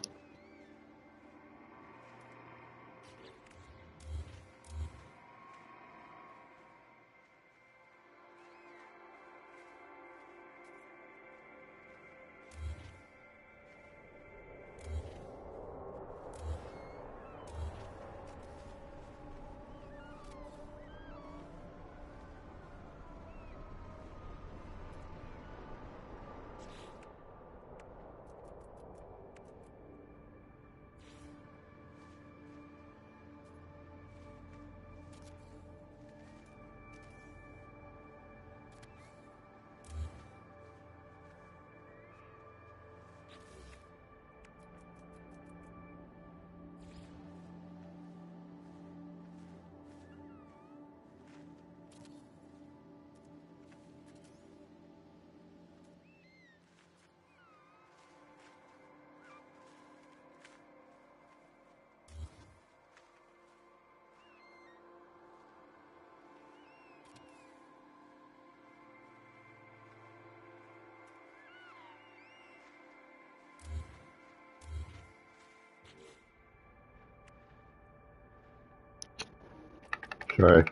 Sorry.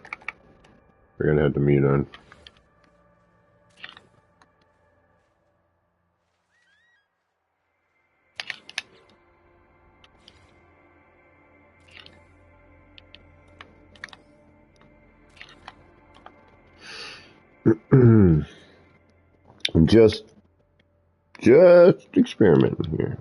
We're gonna have the mute on. I'm just experimenting here.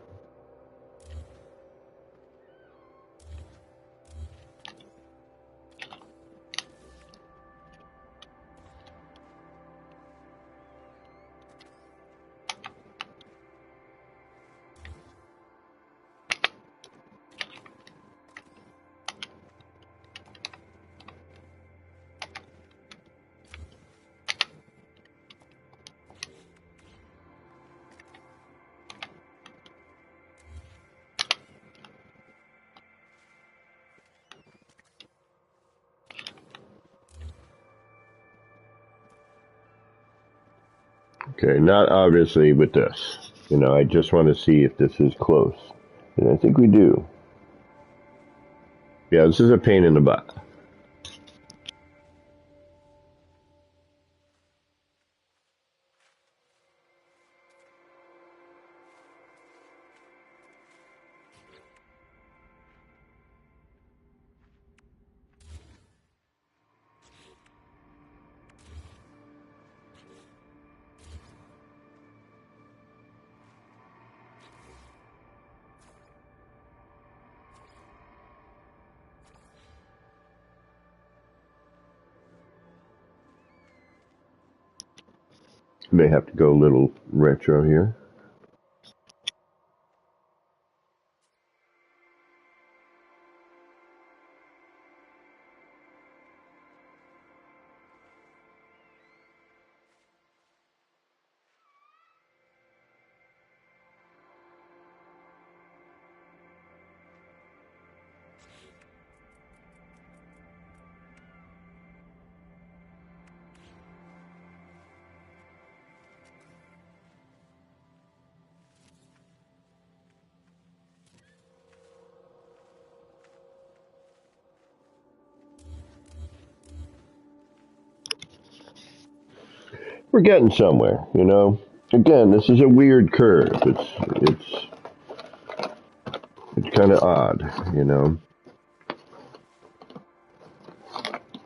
Okay, not obviously with this. You know, I just want to see if this is close. And I think we do. Yeah, this is a pain in the butt. May have to go a little retro here. We're getting somewhere, you know. Again, this is a weird curve. It's kind of odd, you know.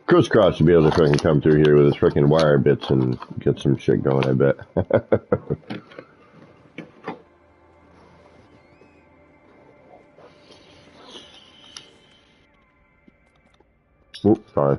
Crisscross should be able to fucking come through here with his freaking wire bits and get some shit going, I bet. Oops, sorry.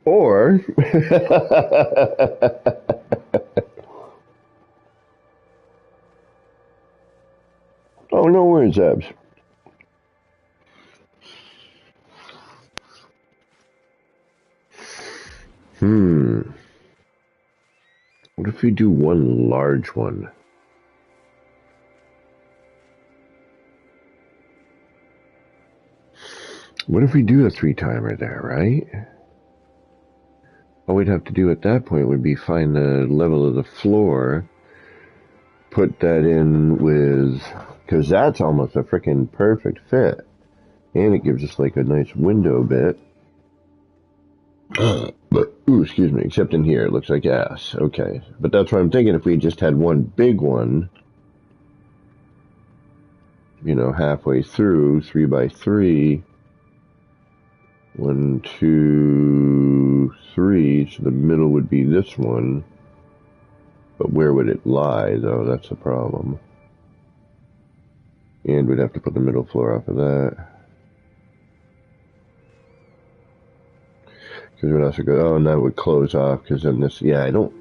Or, oh, no worries, Abs. What if we do one large one? What if we do a 3-timer there, right? All we'd have to do at that point would be find the level of the floor, put that in with, because that's almost a freaking perfect fit. And it gives us like a nice window bit. But, ooh, excuse me, except in here, it looks like ass. Okay. But that's what I'm thinking, if we just had one big one, you know, halfway through, 3x3, 1, 2, 3, so the middle would be this one. But where would it lie, though? That's the problem. And we'd have to put the middle floor off of that. Because we'd also go, oh, and that would close off, because then this, yeah, I don't,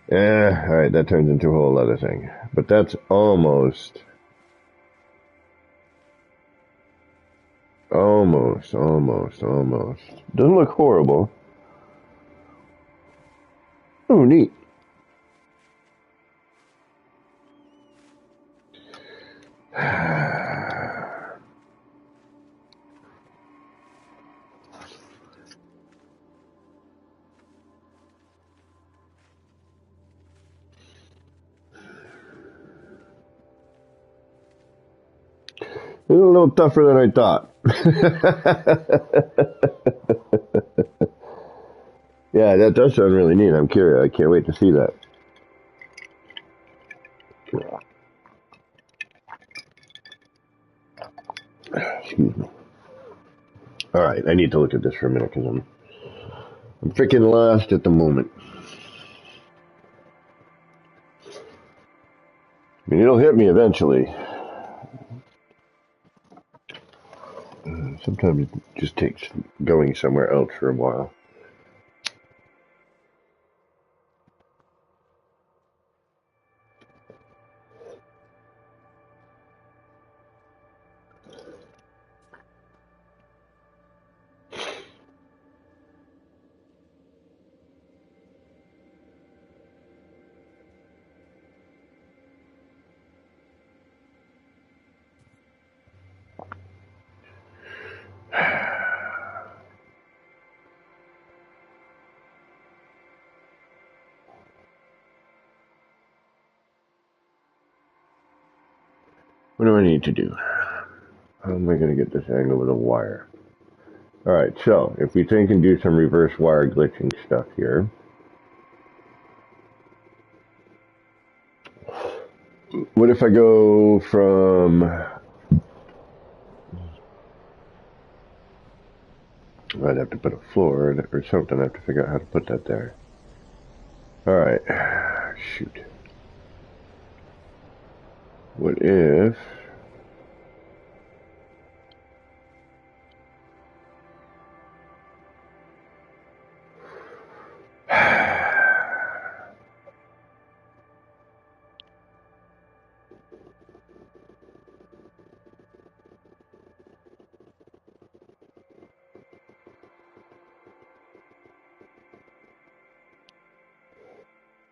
alright, that turns into a whole other thing. But that's almost. Doesn't look horrible. Oh, neat. It's a little tougher than I thought. Yeah, that does sound really neat. I'm curious. I can't wait to see that. Excuse me. All right, I need to look at this for a minute because I'm freaking lost at the moment. I mean, it'll hit me eventually. Sometimes it just takes going somewhere else for a while. What do I need to do? How am I going to get this angle with a wire? Alright, so if we think and do some reverse wire glitching stuff here. What if I go from. I'd have to put a floor or something. I have to figure out how to put that there. Alright. Shoot. What if.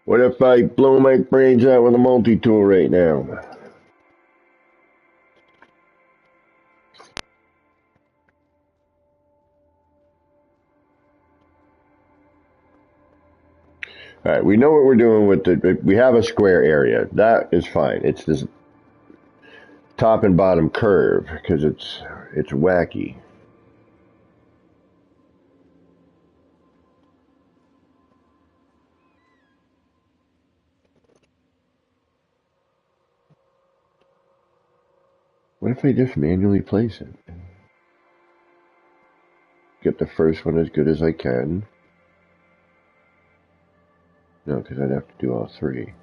What if I blow my brains out with a multi-tool right now? Alright, we know what we're doing with the. We have a square area. That is fine. It's this top and bottom curve because it's wacky. What if I just manually place it? Get the first one as good as I can. No, because I'd have to do all three.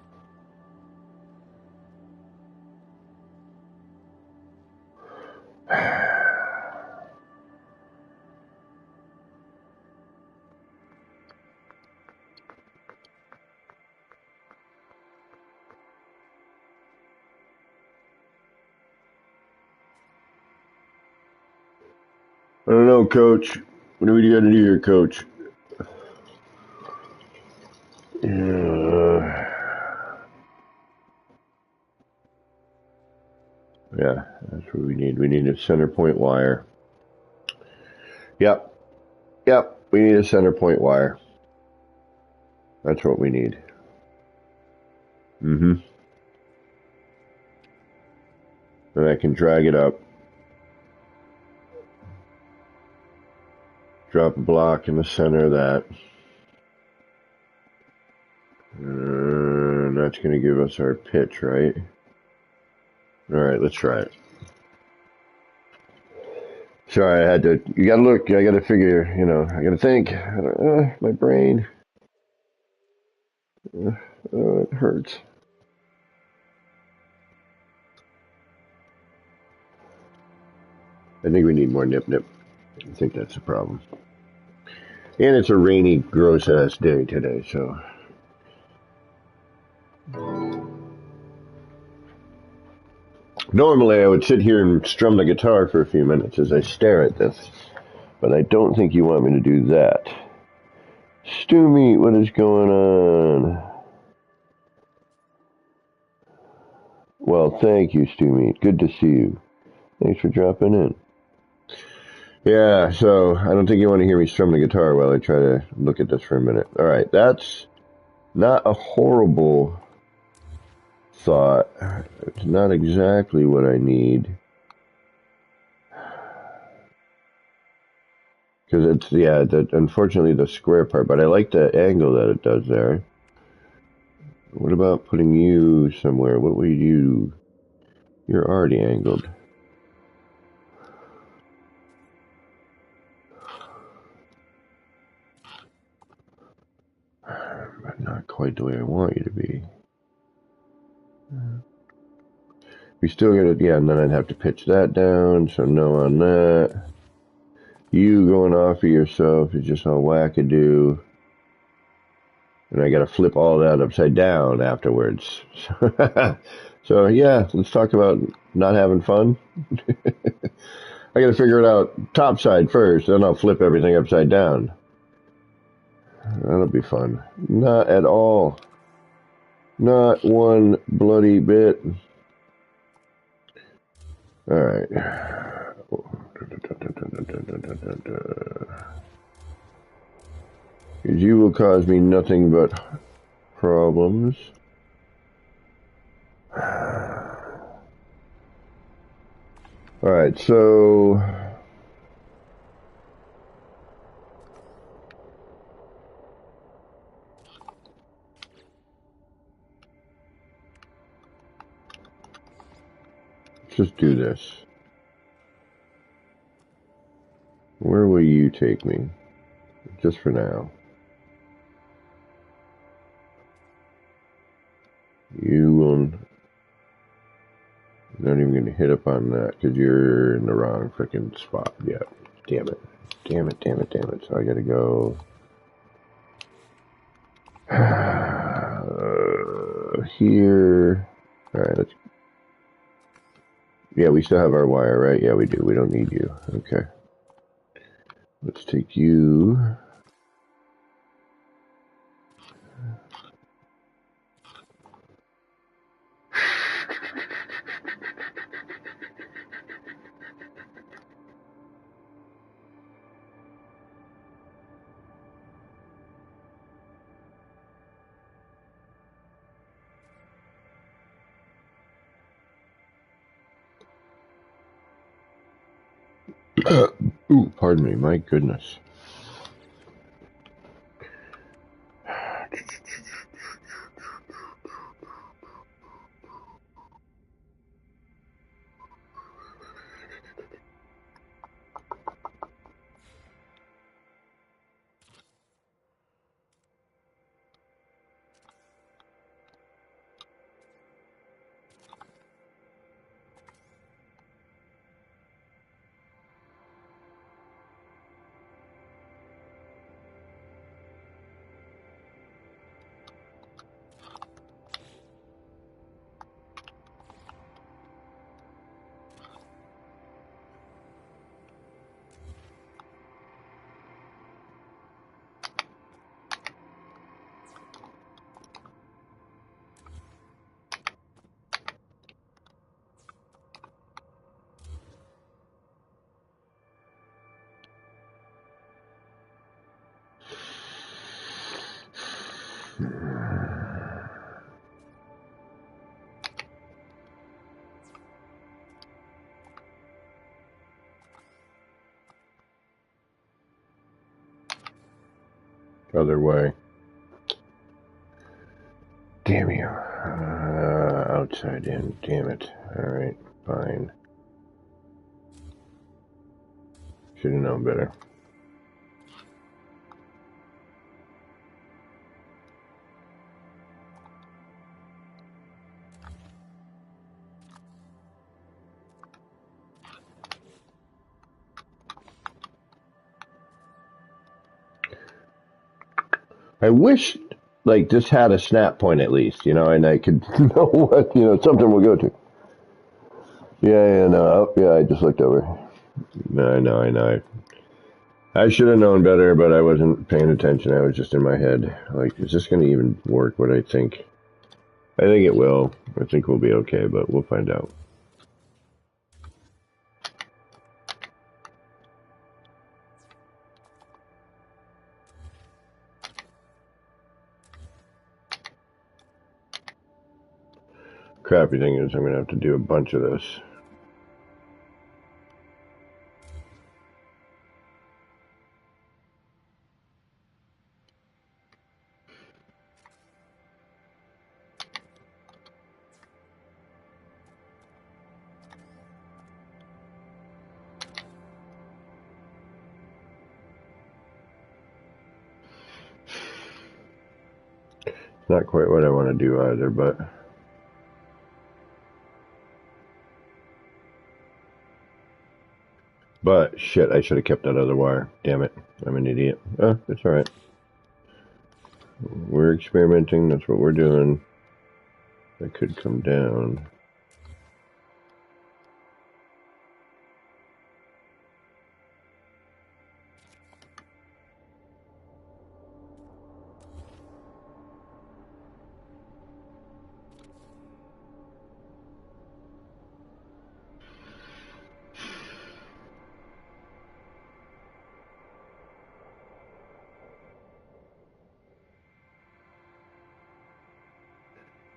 I don't know, Coach. What do we got to do here, Coach? Yeah, that's what we need. We need a center point wire. Yep, we need a center point wire. That's what we need. And I can drag it up. Drop a block in the center of that. And that's going to give us our pitch, right? Alright, let's try it. Sorry, I had to, you gotta look, I gotta figure, I gotta think. My brain. It hurts. I think we need more nip-nip. I think that's the problem. And it's a rainy, gross-ass day today, so. Normally I would sit here and strum the guitar for a few minutes as I stare at this. But I don't think you want me to do that. Stew meat, what is going on? Well, thank you, Stew Meat. Good to see you. Thanks for dropping in. Yeah, so I don't think you want to hear me strum the guitar while I try to look at this for a minute. Alright, that's not a horrible thought. It's not exactly what I need. Because it's, unfortunately the square part, but I like the angle that it does there. What about putting you somewhere? What will you do? You're already angled. But not quite the way I want you to be. We still gotta, and then I'd have to pitch that down, so no on that. You going off of yourself is just all wackadoo. And I gotta flip all that upside down afterwards. So yeah, let's talk about not having fun. I gotta figure it out top side first, then I'll flip everything upside down. That'll be fun. Not at all. Not one bloody bit. Alright. You will cause me nothing but problems. Alright, so let's just do this. Where will you take me? Just for now. You will not even going to hit up on that because you're in the wrong freaking spot. Yeah, damn it. So I got to go here. All right, let's. Yeah, we still have our wire, right? Yeah, we do. We don't need you. Okay. Let's take you. Ooh, pardon me. My goodness. Other way. Damn you. Outside in. Damn it. Alright, fine. Should have known better. I wish, like, this had a snap point at least, you know, and I could know what, you know, something will go to. Yeah, no, oh, yeah, I just looked over. I know. I should have known better, but I wasn't paying attention. I was just in my head. Like, is this going to even work, what I think? I think it will. I think we'll be okay, but we'll find out. Crappy thing is I'm going to have to do a bunch of this. Not quite what I want to do either, but... But, shit, I should have kept that other wire. Damn it. I'm an idiot. It's alright. We're experimenting. That's what we're doing. That could come down.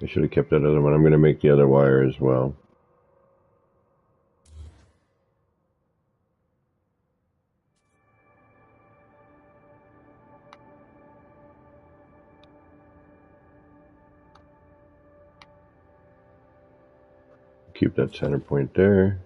I should have kept that other one. I'm going to make the other wire as well. Keep that center point there.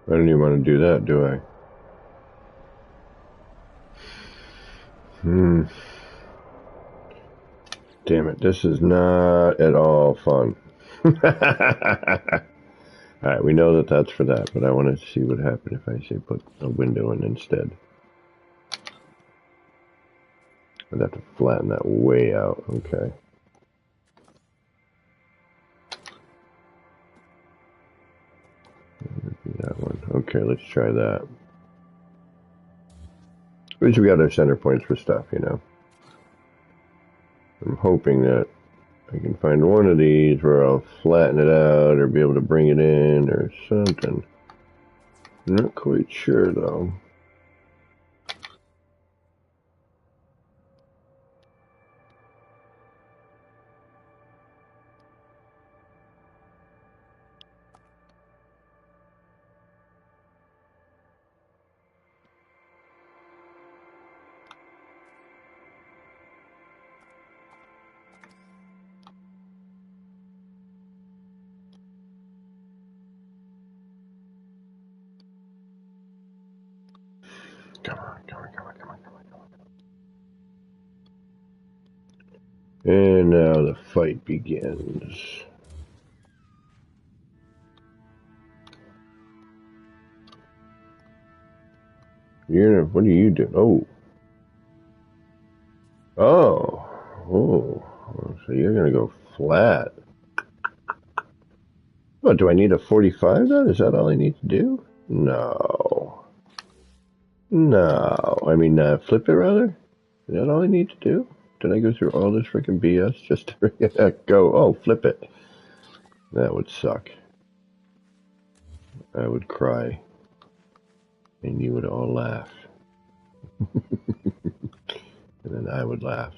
I don't even want to do that, do I? Damn it, this is not at all fun. Alright, we know that that's for that, but I want to see what happens if I say put a window in instead. I'd have to flatten that way out, okay. That one. Okay, let's try that. At least we got our center points for stuff, you know. I'm hoping that I can find one of these where I'll flatten it out or be able to bring it in or something. I'm not quite sure though. And now the fight begins. What are you doing? Oh. Oh. Oh. So you're going to go flat. What, do I need a 45 then? Is that all I need to do? No. No. I mean, flip it rather? Is that all I need to do? Did I go through all this freaking BS just to go, oh, flip it? That would suck. I would cry. And you would all laugh. And then I would laugh.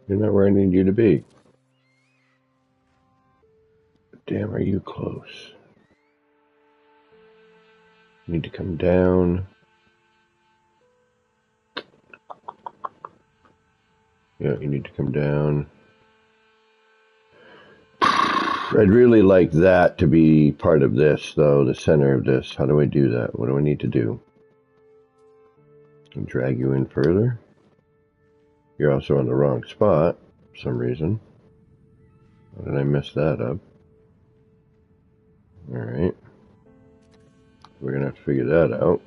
You're not where I need you to be. Damn, are you close? You need to come down. Yeah, you need to come down. I'd really like that to be part of this, though, the center of this. How do I do that? What do I need to do? And drag you in further. You're also on the wrong spot for some reason. How did I mess that up? Alright. We're going to have to figure that out.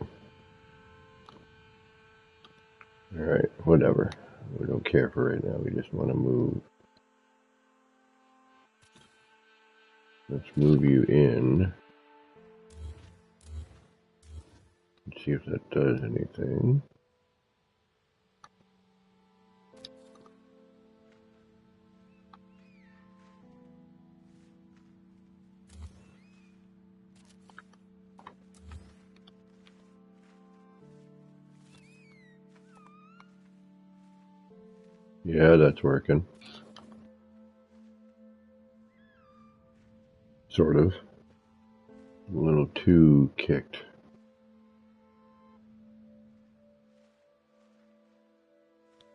Alright, whatever. We don't care for right now. We just want to move. Let's move you in. Let's see if that does anything. Yeah, that's working. Sort of. A little too kicked.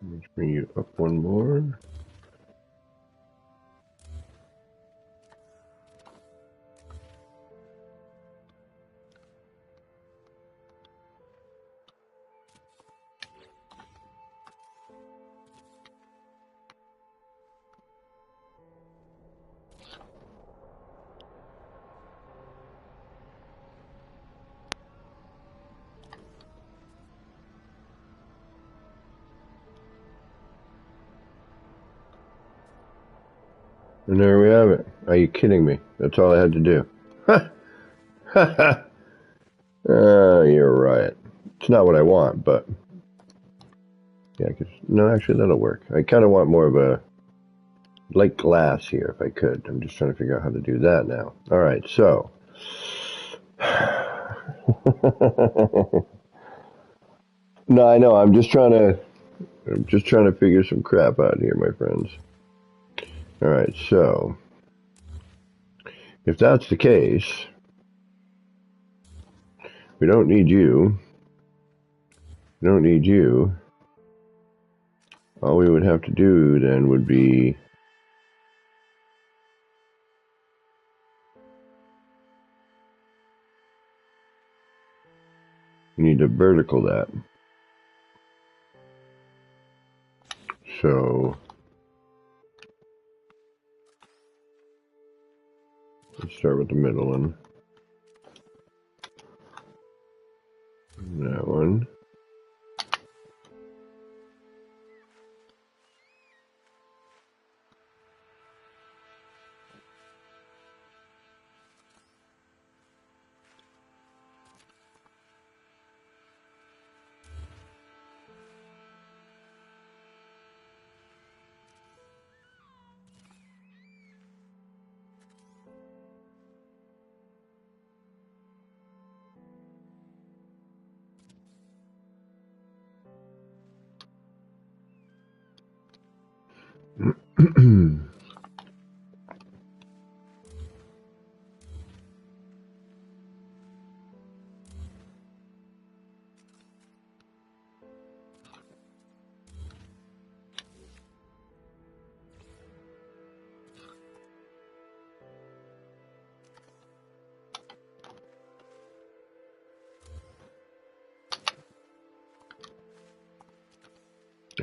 Let's bring you up one more. And there we have it. Are you kidding me? That's all I had to do. Ha! Ha ha! You're right. It's not what I want, but... Yeah, no, actually, that'll work. I kind of want more of a... like glass here, if I could. I'm just trying to figure out how to do that now. Alright, so... No, I know. I'm just trying to figure some crap out here, my friends. Alright, so... if that's the case... we don't need you. We don't need you. All we would have to do then would be... we need to vertical that. So... let's start with the middle one. That one.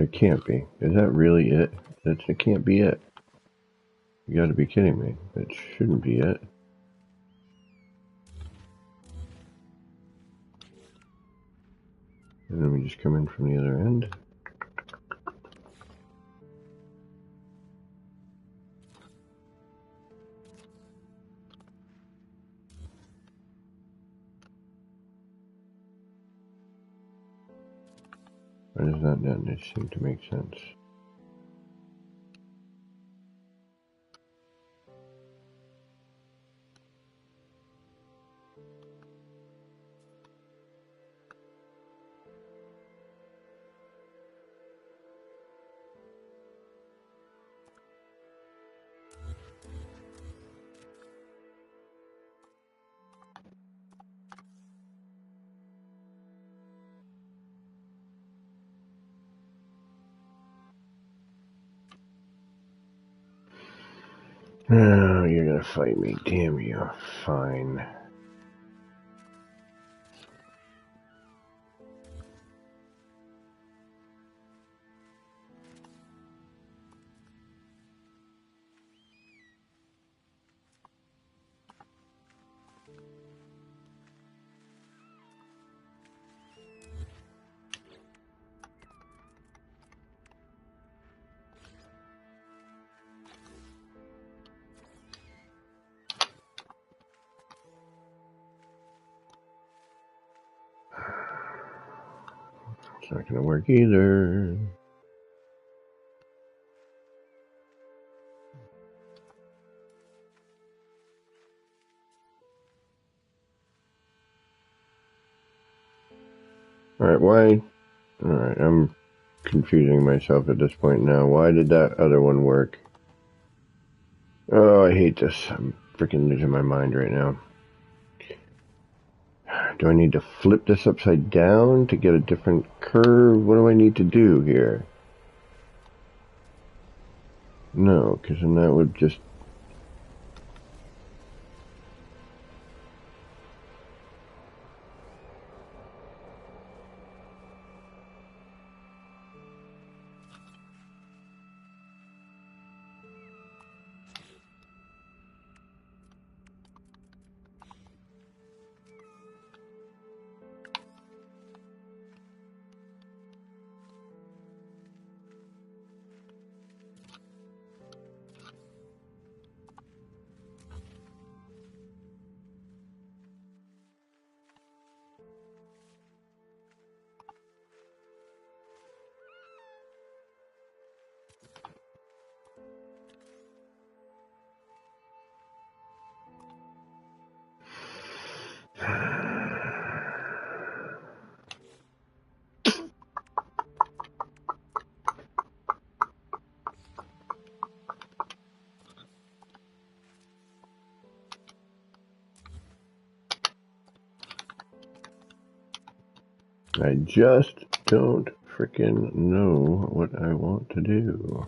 It can't be. Is that really it? It can't be it. You gotta be kidding me. It shouldn't be it. And then we just come in from the other end. Why does that seem to make sense? Oh, you're gonna fight me. Damn you. Fine. It's not gonna work either. Alright, why? Alright, I'm confusing myself at this point now. Why did that other one work? Oh, I hate this. I'm freaking losing my mind right now. Do I need to flip this upside down to get a different curve? What do I need to do here? No, because then that would just... I just don't freaking know what I want to do.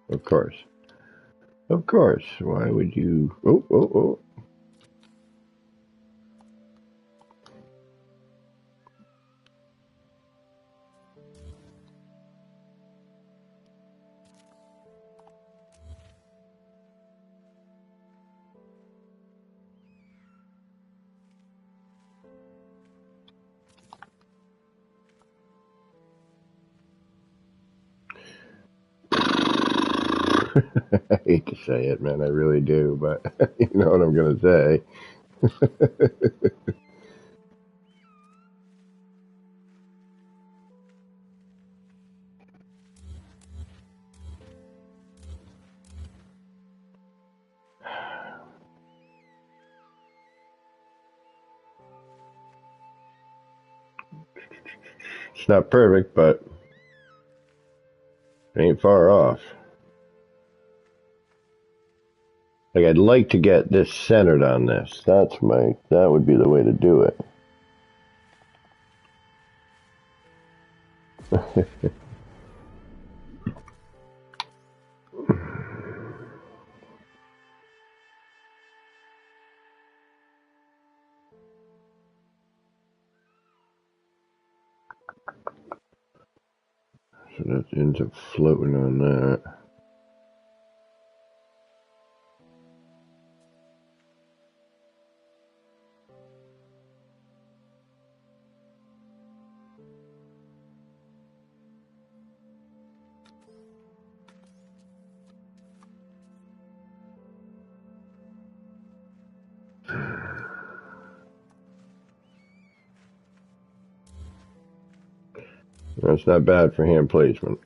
Of course. Of course. Why would you... Oh. I hate to say it, man. I really do, but you know what I'm going to say. It's not perfect, but it ain't far off. Like, I'd like to get this centered on this. That would be the way to do it. So that ends up floating on that. That's not bad for hand placement.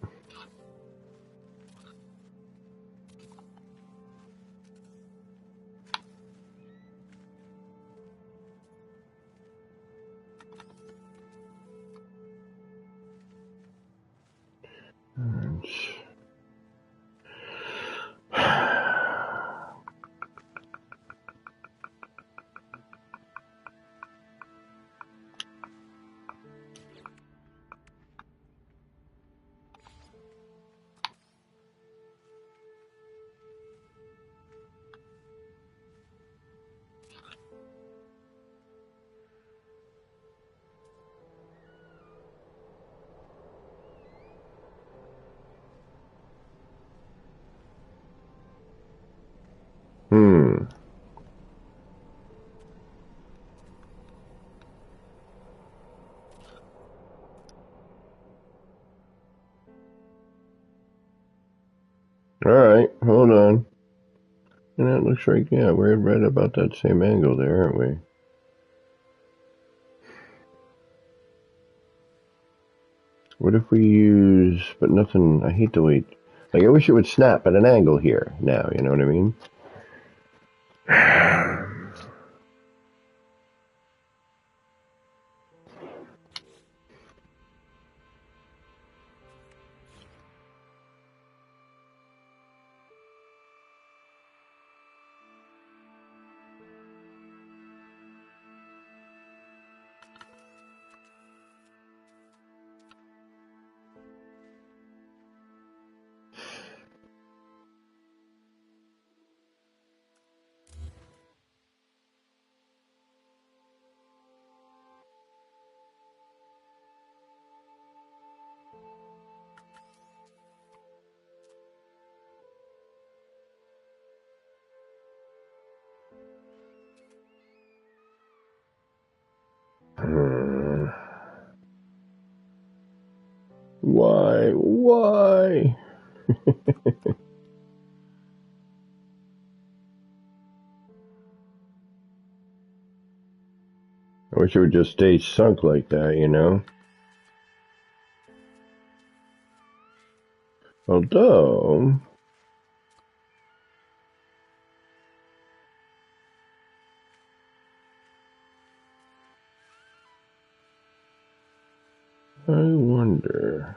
Alright, hold on. And that looks like, yeah, we're right about that same angle there, aren't we? What if we use, but nothing, I hate to wait. Like, I wish it would snap at an angle here now, you know what I mean? Why? Why? I wish it would just stay sunk like that, you know? Although, I wonder.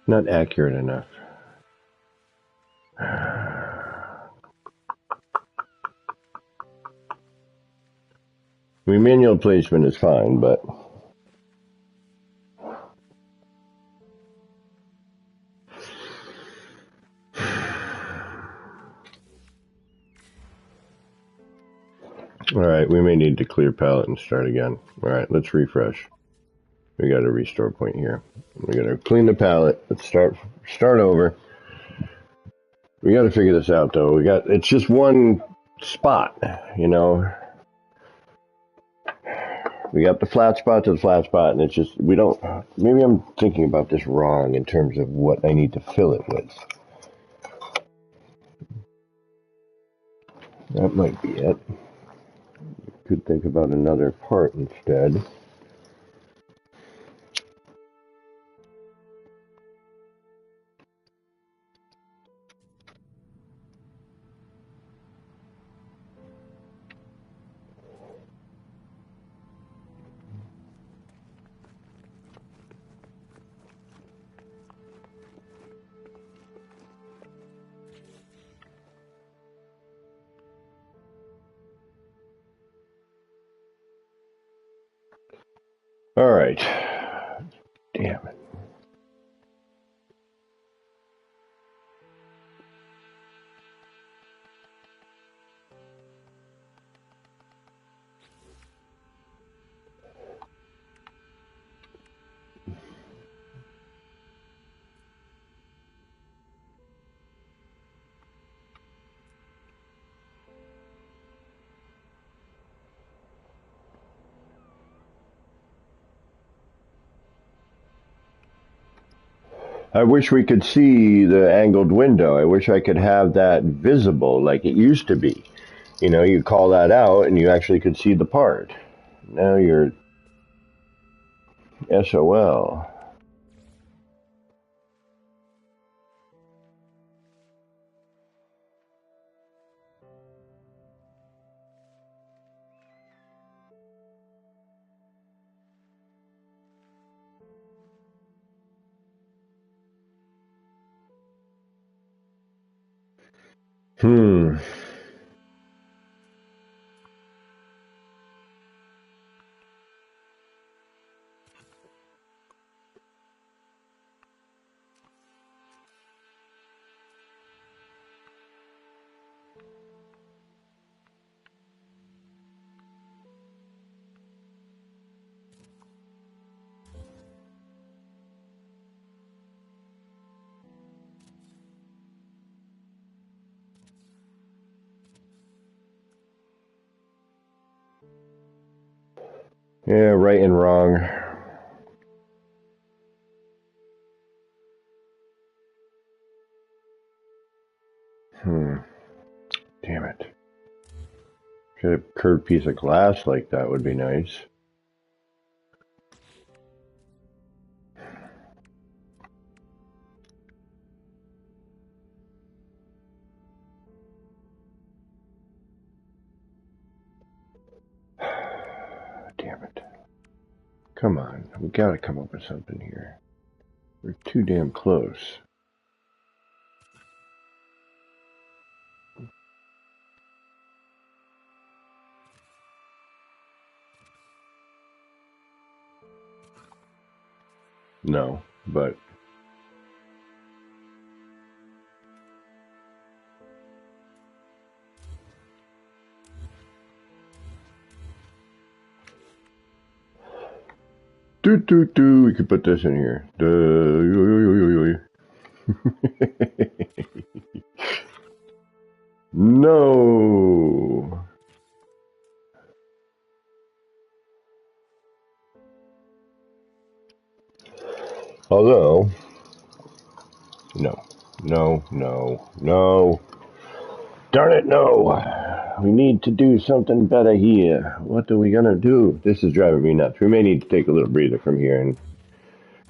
Not accurate enough. I mean, manual placement is fine, but alright, we may need to clear palette and start again. Alright, let's refresh. We got a restore point here. We gotta clean the palette. Let's start over. We gotta figure this out though. It's just one spot, you know. We got the flat spot to the flat spot, and it's just, maybe I'm thinking about this wrong in terms of what I need to fill it with. That might be it. Could think about another part instead. All right. Damn it. I wish we could see the angled window. I wish I could have that visible like it used to be. You know, you call that out and you actually could see the part. Now you're SOL. Hmm. Yeah, right and wrong. Hmm. Damn it. Should a curved piece of glass like that would be nice. Damn it. Come on. We gotta come up with something here. We're too damn close. No, but we could put this in here. No. Although, no, no. Darn it, no. We need to do something better here. What are we gonna do? This is driving me nuts. We may need to take a little breather from here and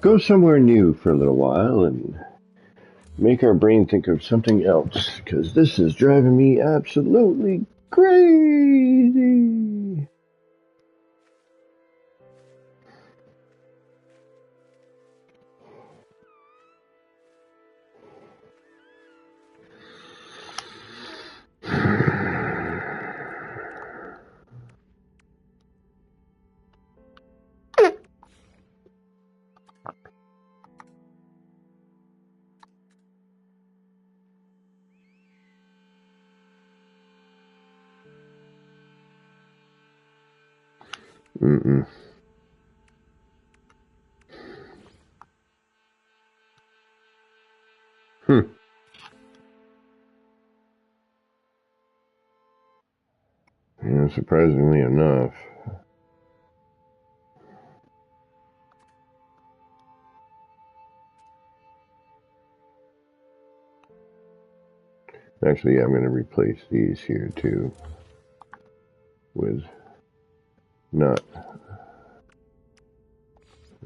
go somewhere new for a little while and make our brain think of something else, because this is driving me absolutely crazy. Mm-mm. Hmm. Yeah, surprisingly enough. Actually, yeah, I'm going to replace these here too with not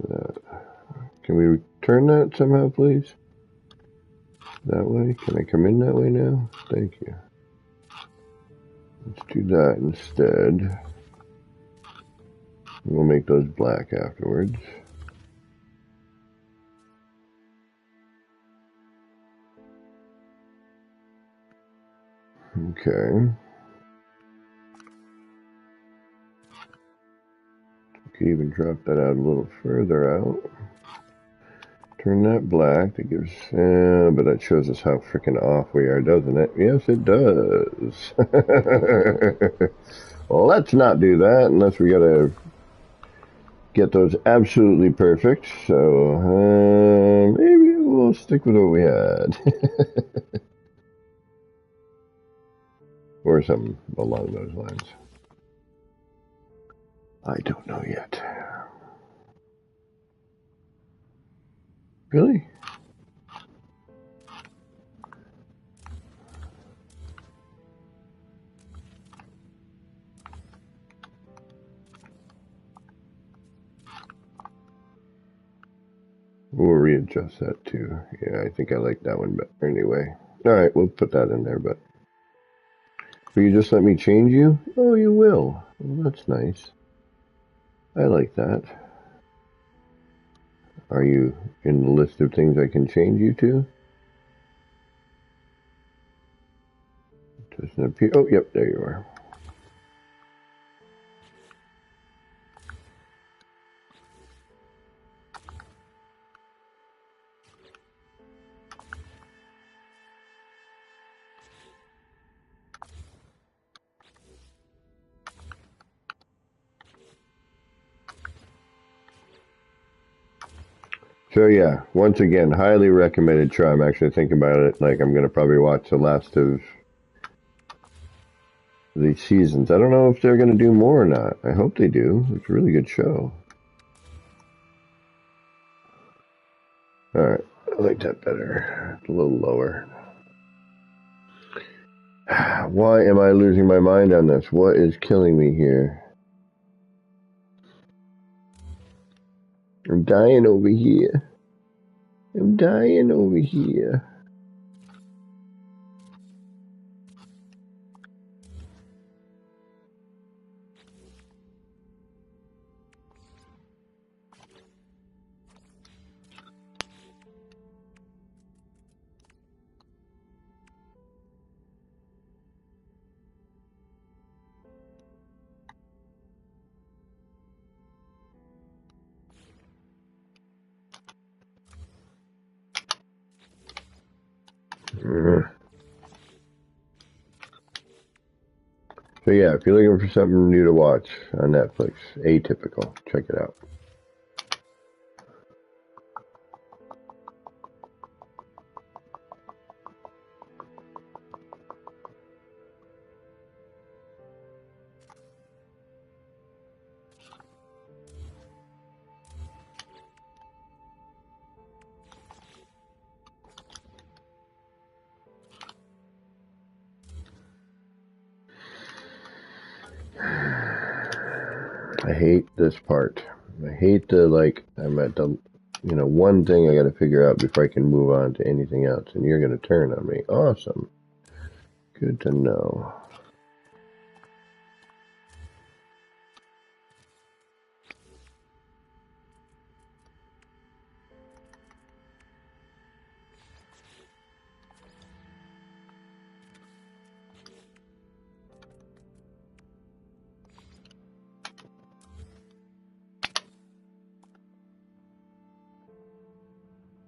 that. Can we turn that somehow, please? That way? Can I come in that way now? Thank you. Let's do that instead. We'll make those black afterwards. Okay. Could even drop that out a little further out. Turn that black. That gives, but that shows us how freaking off we are, doesn't it? Yes, it does. Well, let's not do that unless we gotta get those absolutely perfect. So maybe we'll stick with what we had, or something along those lines. I don't know yet. Really? We'll readjust that too. Yeah, I think I like that one better anyway. Alright, we'll put that in there, but will you just let me change you? Oh, you will. Well, that's nice. I like that. Are you in the list of things I can change you to? Doesn't appear. Oh, yep, there you are. So yeah, once again, highly recommended show. I'm actually thinking about it. Like, I'm gonna probably watch the last of the seasons. I don't know if they're gonna do more or not. I hope they do. It's a really good show. Alright, I like that better. It's a little lower. Why am I losing my mind on this? What is killing me here? I'm dying over here. I'm dying over here. So yeah, if you're looking for something new to watch on Netflix, Atypical, check it out. I hate this part. I hate the, like, I'm at the, one thing I gotta figure out before I can move on to anything else, and you're gonna turn on me. Awesome. Good to know.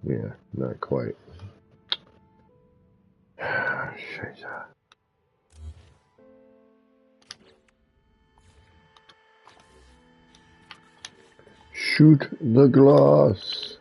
Yeah, not quite. Scheiße. Shoot the glass.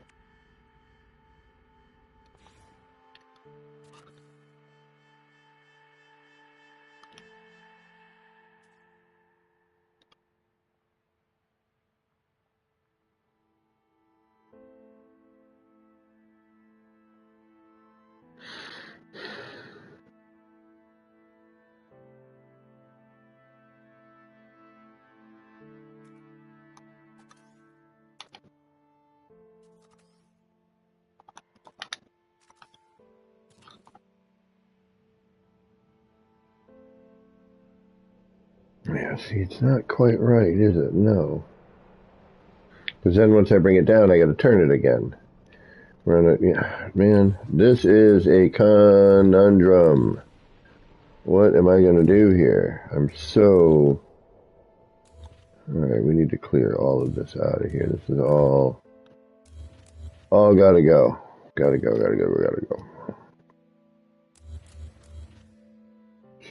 Yeah, see, it's not quite right, is it? No. Because then once I bring it down, I gotta turn it again. Yeah, man, this is a conundrum. What am I gonna do here? I'm so Alright, we need to clear all of this out of here. This is all gotta go. Gotta go.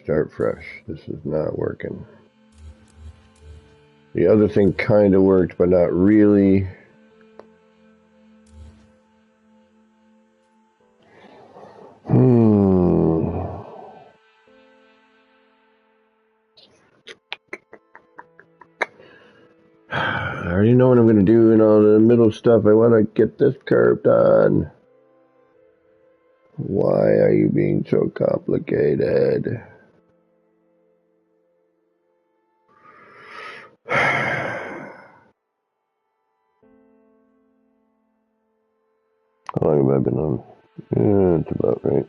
Start fresh. This is not working. The other thing kind of worked, but not really. I already know what I'm going to do in all the middle stuff. I want to get this curve done. Why are you being so complicated? How long have I been on? Yeah, that's about right.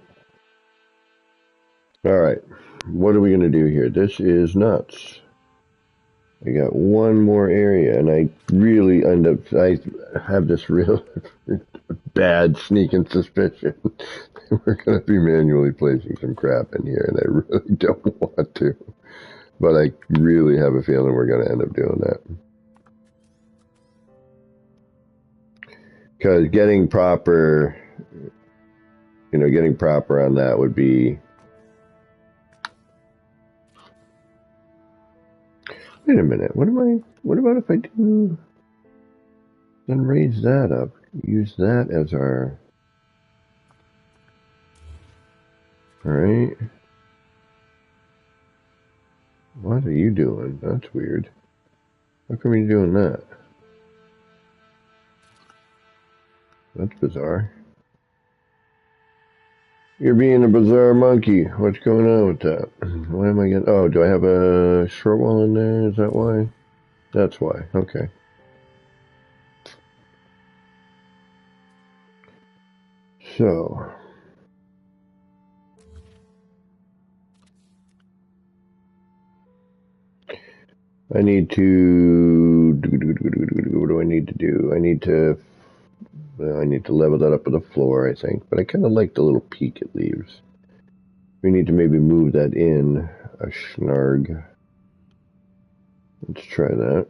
Alright, what are we going to do here? This is nuts. I got one more area, and I really I have this real bad sneaking suspicion we're going to be manually placing some crap in here, and I really don't want to. But I really have a feeling we're going to end up doing that. Because getting proper on that would be... Wait a minute, what about if I do... Then raise that up, use that as our... Alright. What are you doing? That's weird. How come you're doing that? That's bizarre. You're being a bizarre monkey. What's going on with that? Why am I getting... Oh, do I have a short wall in there? Is that why? That's why. Okay. So... I need to... What do I need to do? I need to level that up with the floor, I think. But I kind of like the little peak it leaves. We need to maybe move that in a snarg. Let's try that.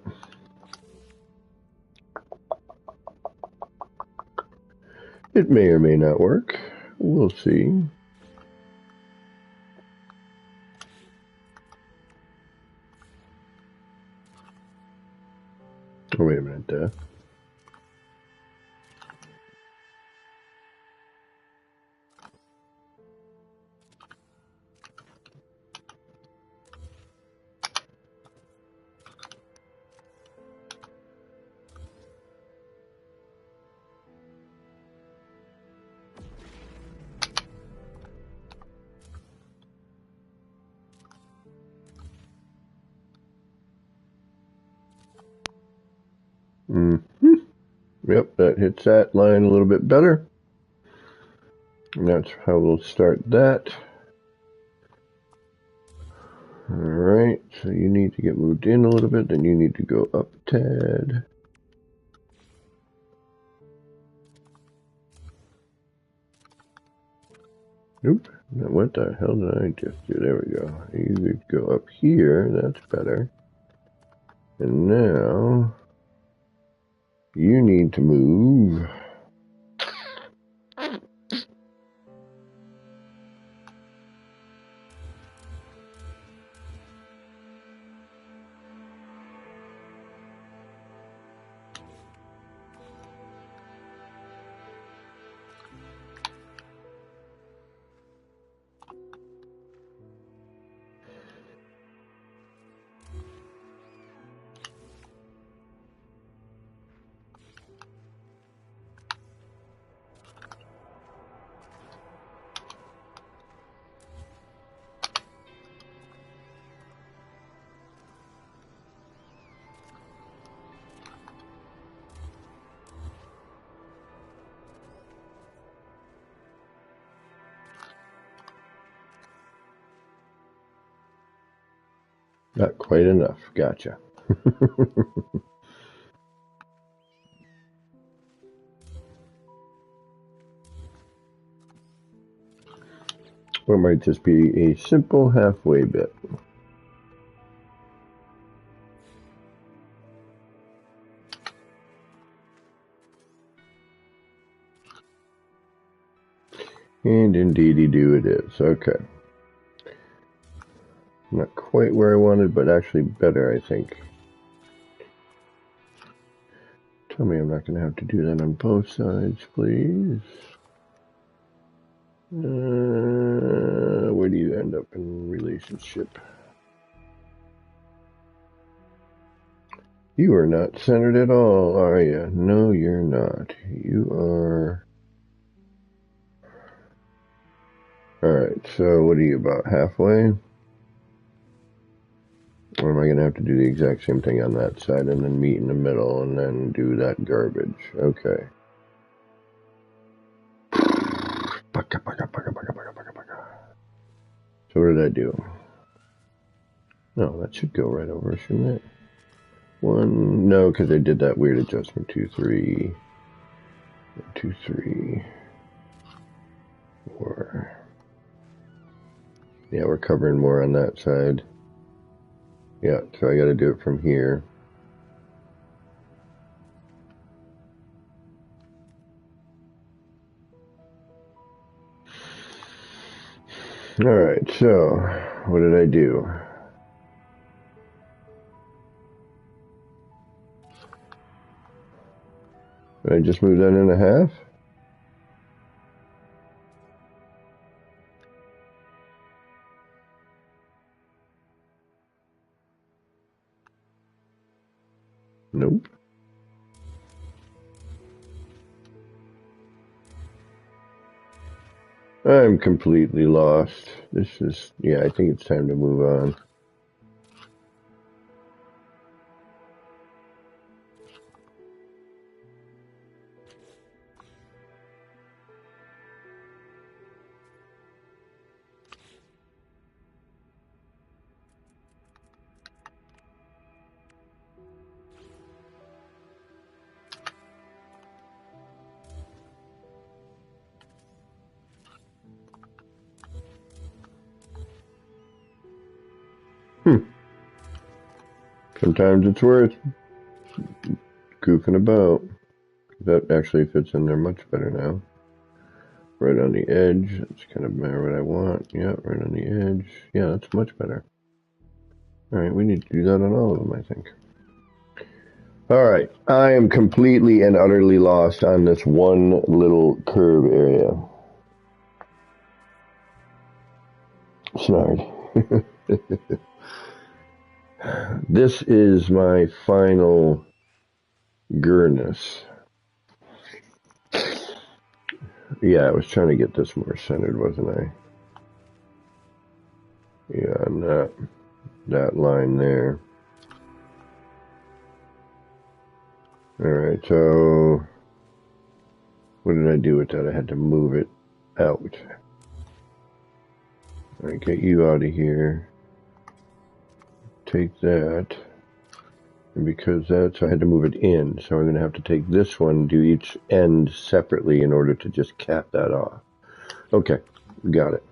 It may or may not work. We'll see. Oh, wait a minute. Yep, that hits that line a little bit better. And that's how we'll start that. Alright, so you need to get moved in a little bit, then you need to go up a tad. Oop, now what the hell did I just do? There we go. You could go up here, that's better. And now... you need to move. Not quite enough. Gotcha. Or it might just be a simple halfway bit. And indeedy do it is. Okay. Not quite where I wanted, but actually better, I think. Tell me I'm not going to have to do that on both sides, please. Where do you end up in relationship? You are not centered at all, are you? No, you're not. You are... Alright, so what are you, about halfway? Or am I going to have to do the exact same thing on that side and then meet in the middle and then do that garbage? Okay. So what did I do? No, that should go right over, shouldn't it? One, no, because I did that weird adjustment. 2, 3, 2, 3, 4. Yeah, we're covering more on that side. Yeah, so I got to do it from here. Alright, so what did I do? Did I just move that in a half? Nope. I'm completely lost. This is, yeah, I think it's time to move on. Sometimes it's worth goofing about. That actually fits in there much better now. Right on the edge. That's kind of what I want. Yeah, right on the edge. Yeah, that's much better. Alright, we need to do that on all of them, I think. Alright, I am completely and utterly lost on this one little curve area. Sorry. This is my final Gurness. Yeah, I was trying to get this more centered, wasn't I? Yeah, and that line there. Alright, so what did I do with that? I had to move it out. Alright, get you out of here. Take that. And because that's, I had to move it in, so I'm going to have to take this one, do each end separately in order to just cap that off. Okay, got it.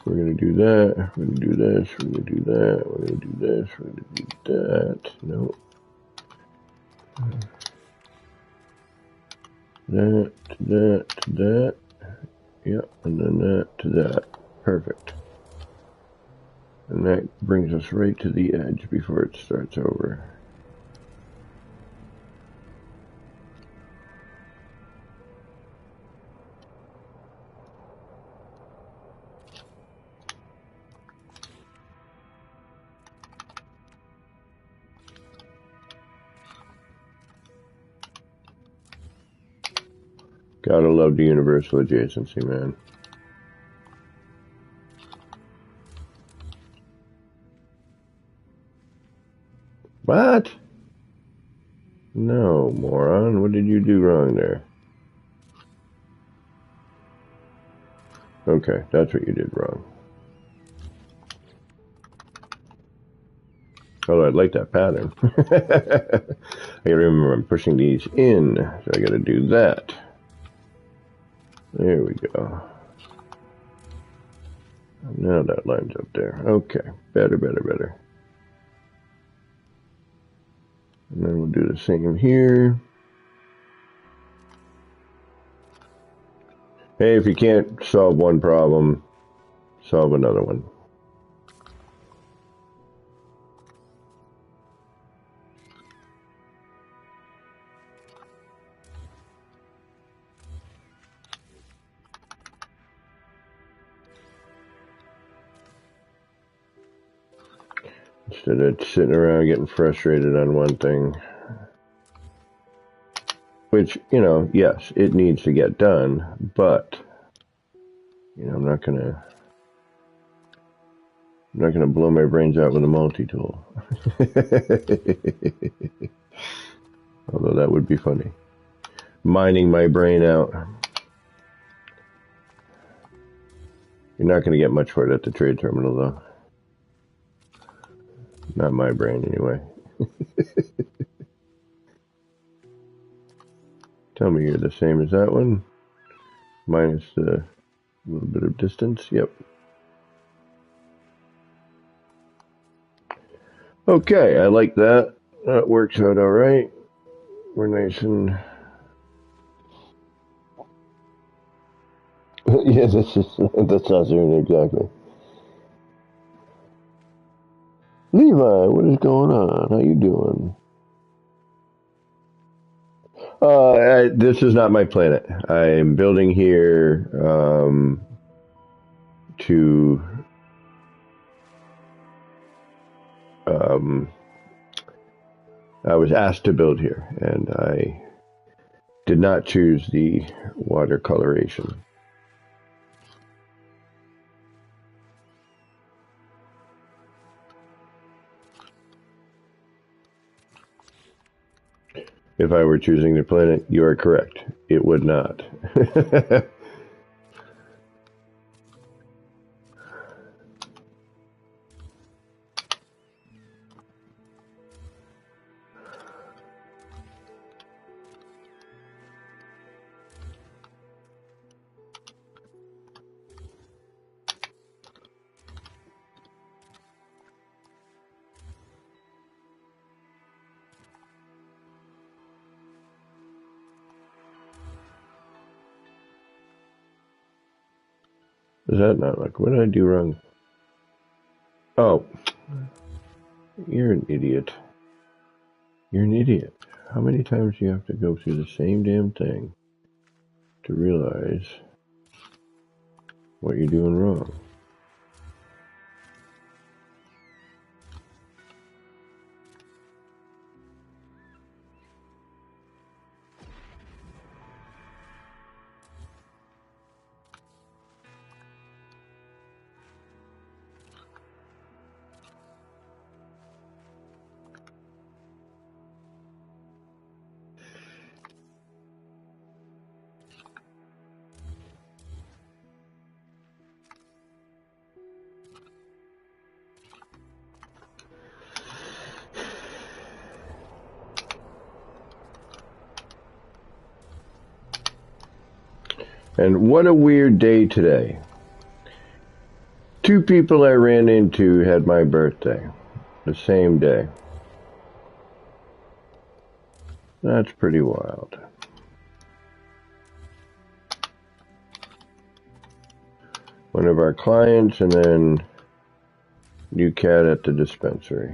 We're going to do that, we're going to do this, we're going to do that, we're going to do this, we're going to do that. No. That, to that, to that. Yep, and then that to that. Perfect. And that brings us right to the edge before it starts over. Gotta love the universal adjacency, man. What? No, moron. What did you do wrong there? Okay, that's what you did wrong. Although I like that pattern. I gotta remember I'm pushing these in, so I gotta do that. There we go. Now that lines up there. Okay, better, better, better. And then we'll do the same here. Hey, if you can't solve one problem, solve another one. Instead of sitting around getting frustrated on one thing. Which, you know, yes, it needs to get done, but, you know, I'm not gonna blow my brains out with a multi-tool. Although that would be funny. Mining my brain out. You're not going to get much for it at the trade terminal, though. Not my brain, anyway. Tell me you're the same as that one. Minus the little bit of distance. Yep. Okay, I like that. That works out all right. We're nice and... yeah, that's not certain exactly. Levi, what is going on? How you doing? This is not my planet. I'm building here to I was asked to build here, and I did not choose the water coloration. If I were choosing the planet, you are correct. It would not. Does that not look? What did I do wrong? Oh, you're an idiot. You're an idiot. How many times do you have to go through the same damn thing to realize what you're doing wrong? And what a weird day today. 2 people I ran into had my birthday the same day. That's pretty wild. One of our clients and then new cat at the dispensary.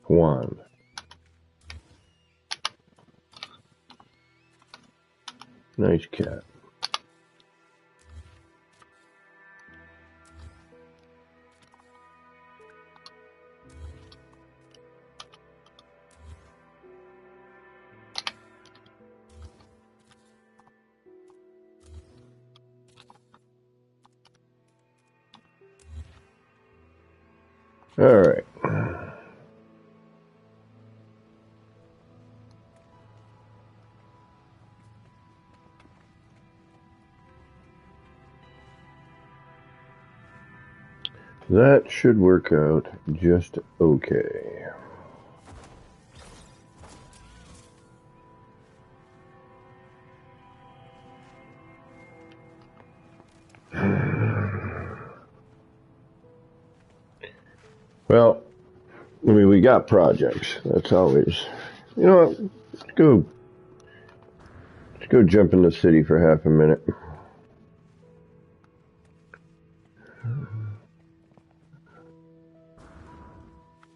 Juan. Nice cat. All right. That should work out just okay. Well, I mean, we got projects. That's always, you know what? Let's go Let's go jump in the city for half a minute.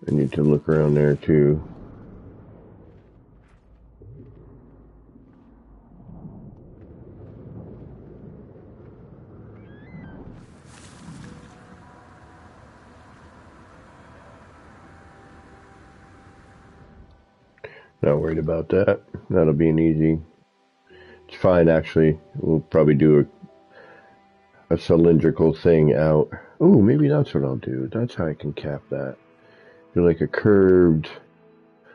I need to look around there too. Not worried about that. That'll be an easy. It's fine, actually. We'll probably do a cylindrical thing out. Oh, maybe that's what I'll do. That's how I can cap that. Do like a curved.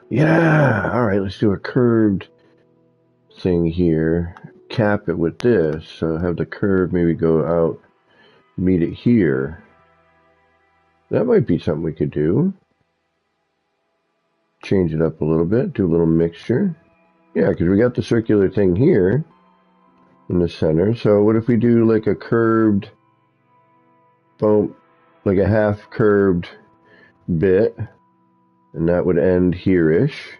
Yeah! Alright, let's do a curved thing here. Cap it with this. So have the curve maybe go out, meet it here. That might be something we could do. Change it up a little bit, do a little mixture. Yeah, because we got the circular thing here in the center. So what if we do like a curved, boom, like a half curved bit, and that would end here-ish.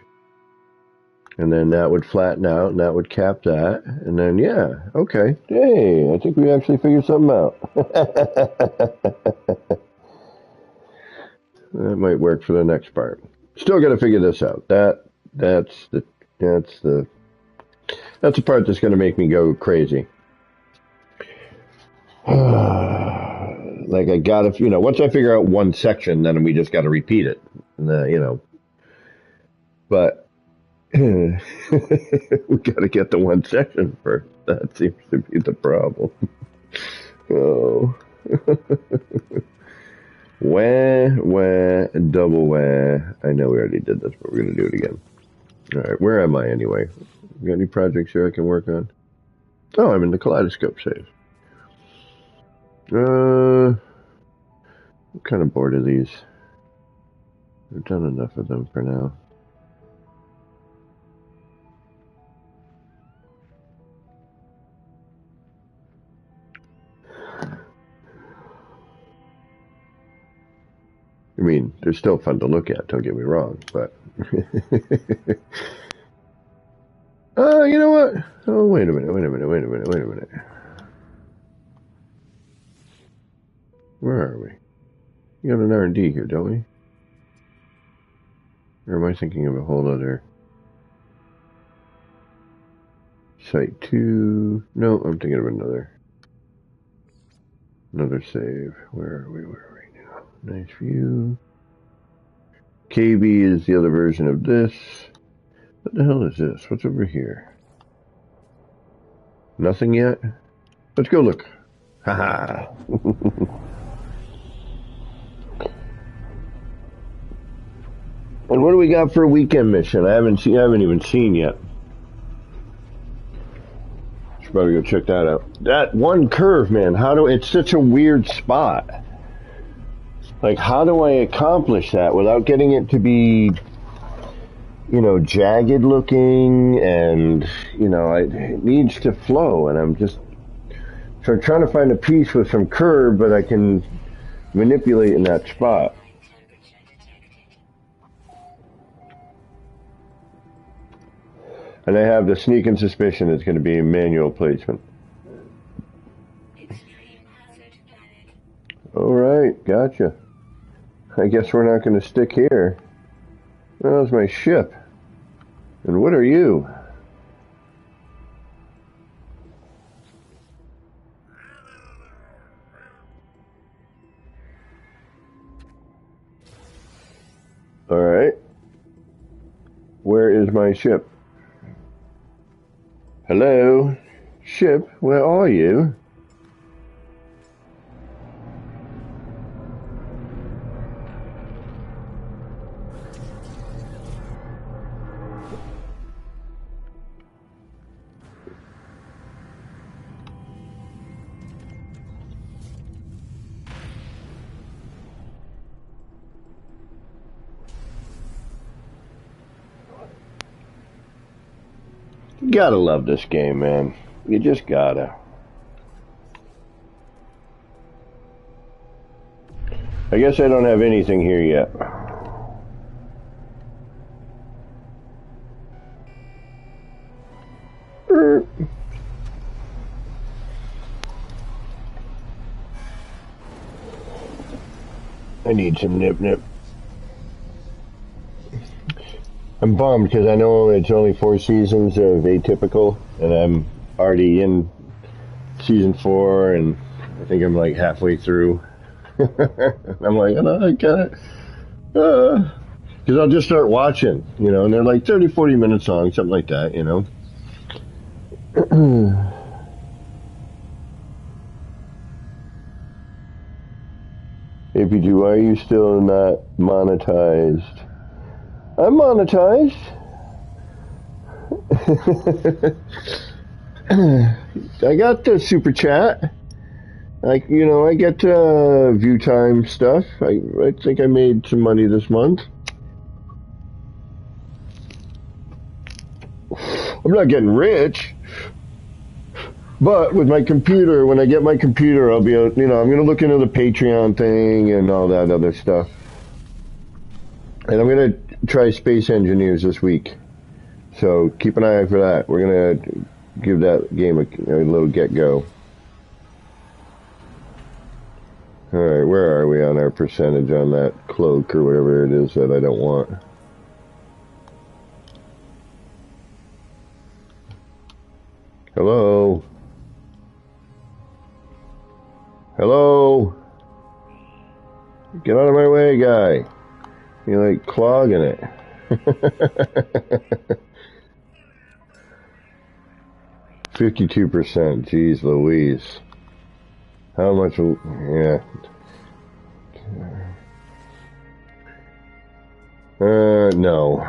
And then that would flatten out, and that would cap that. And then, yeah, okay. Hey, I think we actually figured something out. That might work for the next part. Still got to figure this out. That's the part that's going to make me go crazy. Like I got to, once I figure out one section, then we just got to repeat it. But we got to get the one section first. That seems to be the problem. Oh. Wah, double wah. I know we already did this, but we're going to do it again. Alright, where am I anyway? Got any projects here I can work on? Oh, I'm in the kaleidoscope save. I'm kind of bored of these. I've done enough of them for now. I mean, they're still fun to look at, don't get me wrong, but... you know what? Oh, wait a minute. Where are we? We got an R&D here, don't we? Or am I thinking of a whole other... Site 2... No, I'm thinking of another save. Where are we now? Nice view. KB is the other version of this. What the hell is this? What's over here? Nothing yet? Let's go look. Haha. And what do we got for a weekend mission? I haven't even seen yet. Should probably go check that out. That one curve, man. It's such a weird spot. Like, how do I accomplish that without getting it to be, jagged looking and, it needs to flow, and I'm trying to find a piece with some curve, but I can manipulate in that spot. And I have the sneaking suspicion it's going to be manual placement. Alright, gotcha. I guess we're not going to stick here. Well, that's my ship. And what are you? Alright. Where is my ship? Hello? Ship, where are you? You gotta love this game, man. You just gotta. I guess I don't have anything here yet. I need some nip nip. I'm bummed because I know it's only 4 seasons of Atypical, and I'm already in season 4, and I think I'm like halfway through. I'm like, oh, I got it. Because I'll just start watching, you know, and they're like 30, 40 minutes long, something like that, you know. APG, why are you still not monetized? I'm monetized. I got the super chat. Like, you know, I get view time stuff. I think I made some money this month. I'm not getting rich, but with my computer, when I get my computer, I'll be, you know, I'm going to look into the Patreon thing and all that other stuff. And I'm going to try Space Engineers this week. So keep an eye out for that. We're going to give that game a little get-go. Alright, where are we on our percentage on that cloak or whatever it is that I don't want? Hello? Hello? Get out of my way, guy. You're like clogging it. 52%, jeez Louise. How much, yeah. No.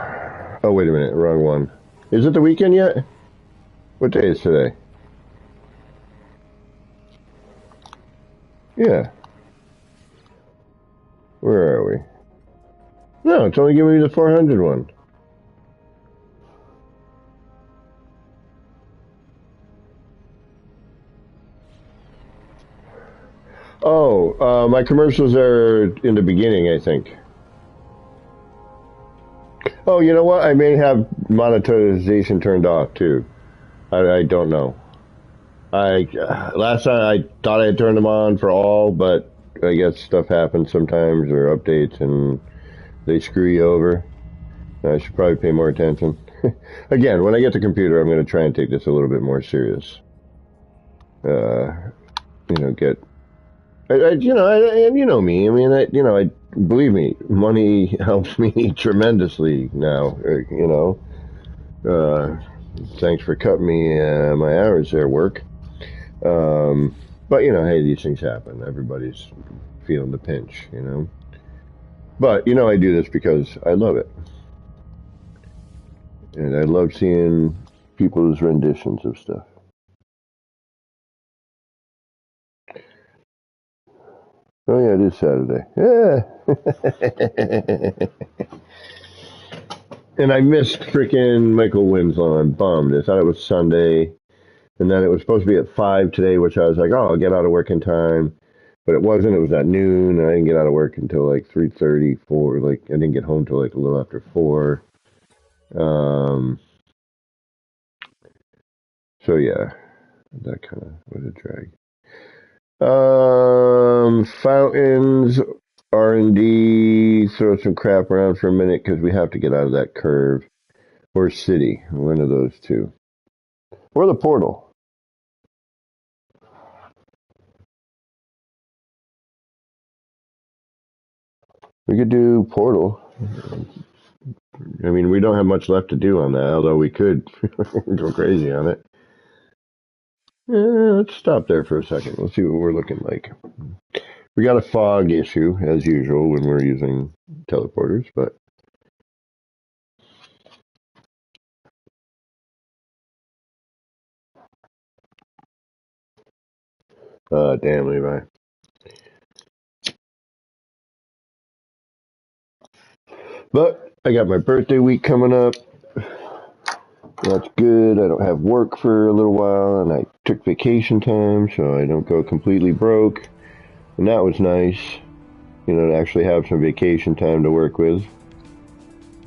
Oh, wait a minute, wrong one. Is it the weekend yet? What day is today? Yeah. Where are we? No, it's only giving me the 400 one. Oh, my commercials are in the beginning, I think. Oh, you know what? I may have monetization turned off, too. I don't know. Last time I thought I had turned them on for all, but I guess stuff happens sometimes, or updates, and they screw you over. I should probably pay more attention. Again, when I get the computer, I'm going to try and take this a little bit more serious. You know, you know me. I mean, I believe me, money helps me tremendously now. You know, thanks for cutting me my hours there, work. But you know, hey, these things happen. Everybody's feeling the pinch, you know. But you know, I do this because I love it, and I love seeing people's renditions of stuff. Oh yeah, it is Saturday. Yeah. And I missed freaking Michael Winslow. I'm bummed. I thought it was Sunday, and then it was supposed to be at 5 today, which I was like, oh, I'll get out of work in time. But it wasn't. It was at noon, and I didn't get out of work until like 3:30, 4. Like I didn't get home till like a little after 4. So yeah, that kind of was a drag. Fountains, R&D, throw some crap around for a minute because we have to get out of that curve. Or city, one of those two. Or the portal. We could do portal. I mean, we don't have much left to do on that, although we could go crazy on it. Let's stop there for a second. Let's see what we're looking like. We got a fog issue, as usual, when we're using teleporters, but... damn, Levi. But I got my birthday week coming up. That's good. I don't have work for a little while, and I took vacation time, so I don't go completely broke. And that was nice, you know, to actually have some vacation time to work with.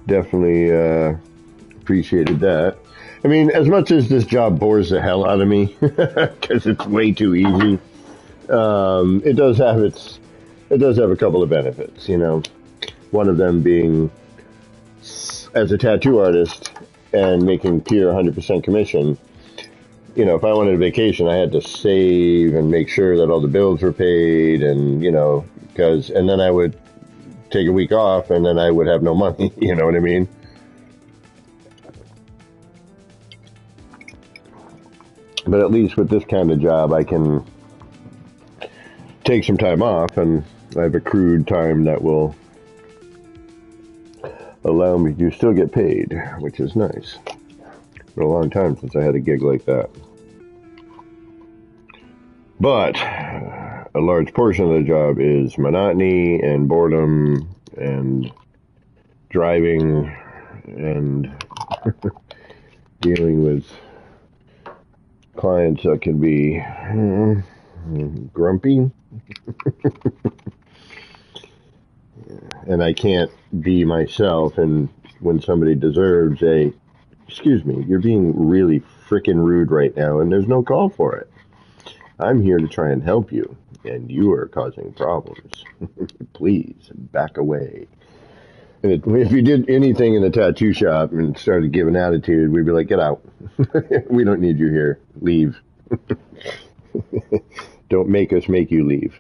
Definitely appreciated that. I mean, as much as this job bores the hell out of me, because it's way too easy, it does have its it does have a couple of benefits, you know. One of them being, as a tattoo artist and making pure 100% commission, you know, if I wanted a vacation, I had to save and make sure that all the bills were paid, and you know, and then I would take a week off, and then I would have no money. You know what I mean? But at least with this kind of job, I can take some time off, and I have accrued time that will allow me to still get paid, which is nice. It's been a long time since I had a gig like that. But a large portion of the job is monotony and boredom and driving and dealing with clients that can be grumpy. And I can't be myself, and when somebody deserves excuse me, you're being really frickin' rude right now, and there's no call for it. I'm here to try and help you, and you are causing problems. Please, back away. And if you did anything in the tattoo shop and started giving attitude, we'd be like, get out. We don't need you here. Leave. Don't make us make you leave.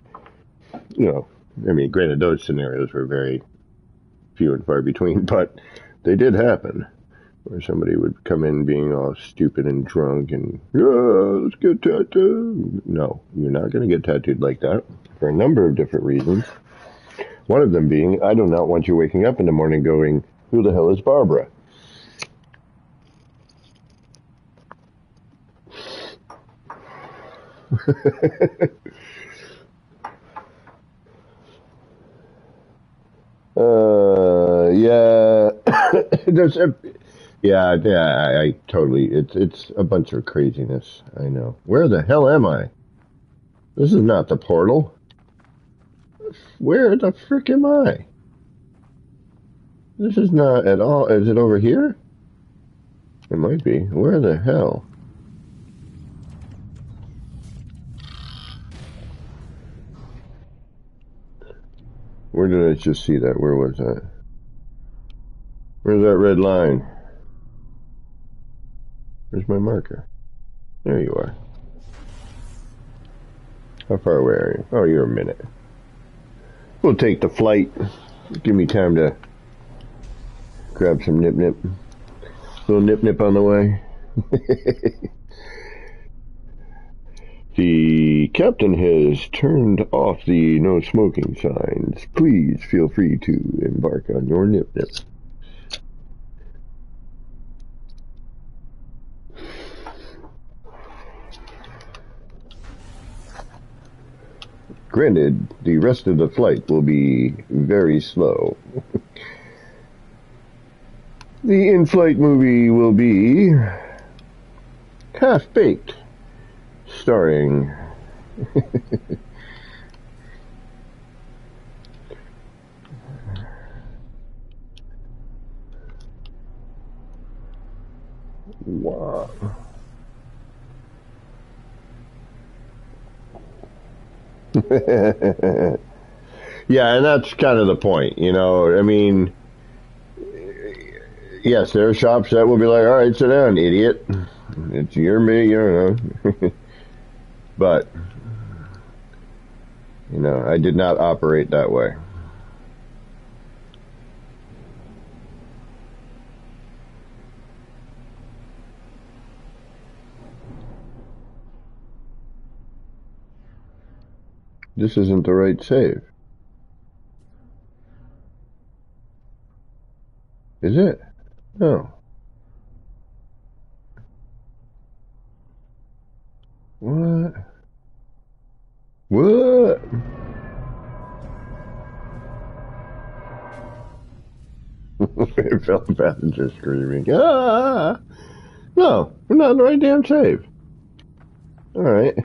You know, I mean, granted, those scenarios were very few and far between, but they did happen. Where somebody would come in being all stupid and drunk and, let's get tattooed. No, you're not going to get tattooed like that for a number of different reasons. One of them being, I do not want you waking up in the morning going, who the hell is Barbara? Yeah. I totally, it's a bunch of craziness, I know. Where the hell am I? This is not the portal. Where the frick am I? This is not at all, is it over here? It might be. Where the hell? Where did I just see that? Where was that? Where's that red line? Where's my marker? There you are. How far away are you? Oh, you're a minute. We'll take the flight. Give me time to grab some nip-nip. Little nip-nip on the way. The captain has turned off the no smoking signs. Please feel free to embark on your nip-nip. Granted, the rest of the flight will be very slow. The in-flight movie will be Half-Baked, starring wow. Yeah, and that's kind of the point, you know. I mean, yes, there are shops that will be like, all right, sit down, idiot. It's your me, you know. But, you know, I did not operate that way. This isn't the right save. Is it? No. What? What? Fellow passenger screaming. Ah! No, we're not in the right damn save. Alright.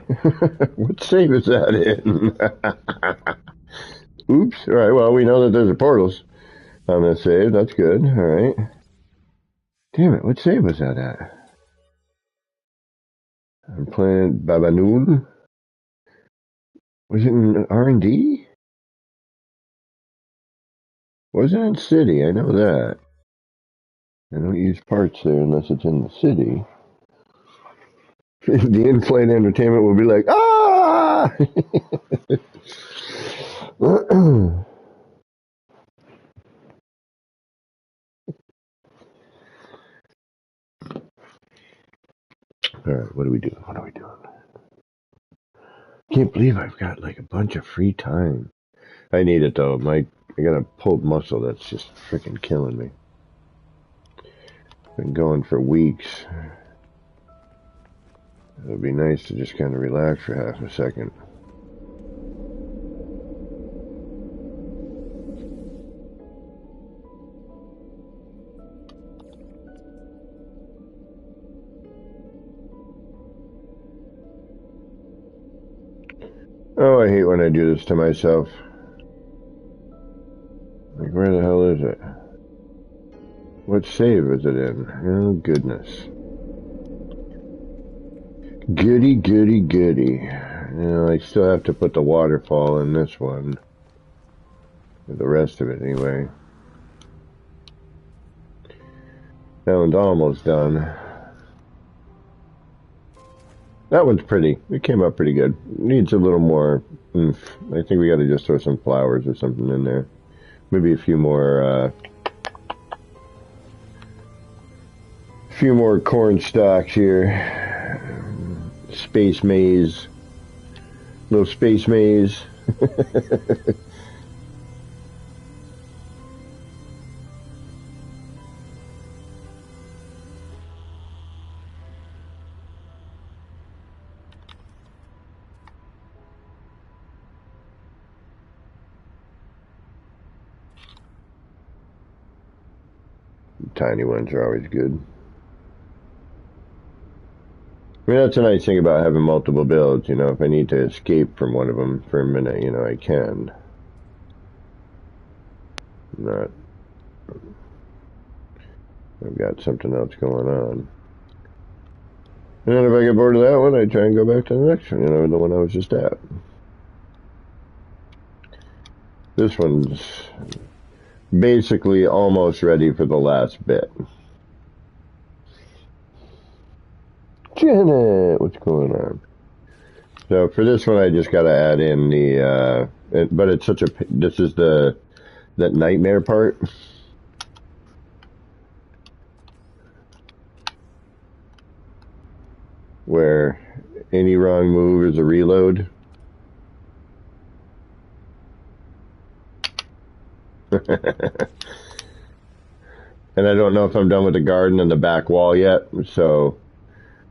What save is that in? Oops. Alright, well, we know that there's a portals on this save. That's good. Alright. Damn it, what save was that at? I'm playing Babanoon. Was it in R&D? Wasn't in city, I know that. I don't use parts there unless it's in the city. The in-flight entertainment will be like, ah! Alright, what are we doing? What are we doing? Can't believe I've got like a bunch of free time. I need it though. I got a pulled muscle that's just freaking killing me. Been going for weeks. It would be nice to just kind of relax for half a second. Oh, I hate when I do this to myself. Like, where the hell is it? What save is it in? Oh, goodness. Goody, goody, goody. You know, I still have to put the waterfall in this one. The rest of it, anyway. That one's almost done. That one's pretty. It came up pretty good. Needs a little more oomph. I think we got to just throw some flowers or something in there. Maybe a few more corn stalks here. Space maze. Little space maze. Tiny ones are always good. I mean, that's a nice thing about having multiple builds. You know, if I need to escape from one of them for a minute, you know, I can. Not. I've got something else going on. And then if I get bored of that one, I try and go back to the next one, you know, the one I was just at. This one's basically almost ready for the last bit. Janet, what's going on? So for this one, I just got to add in the, but it's such a, this is that nightmare part. Where any wrong move is a reload. And I don't know if I'm done with the garden and the back wall yet, so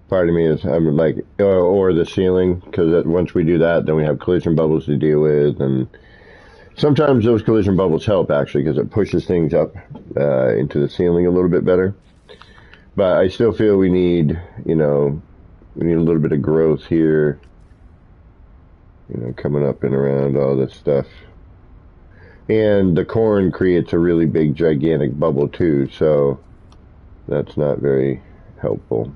part of me is, I'm like, or the ceiling, because once we do that, then we have collision bubbles to deal with, and sometimes those collision bubbles help, actually, because it pushes things up into the ceiling a little bit better. But I still feel we need, you know, we need a little bit of growth here, you know, coming up and around all this stuff. And the corn creates a really big, gigantic bubble, too, so that's not very helpful.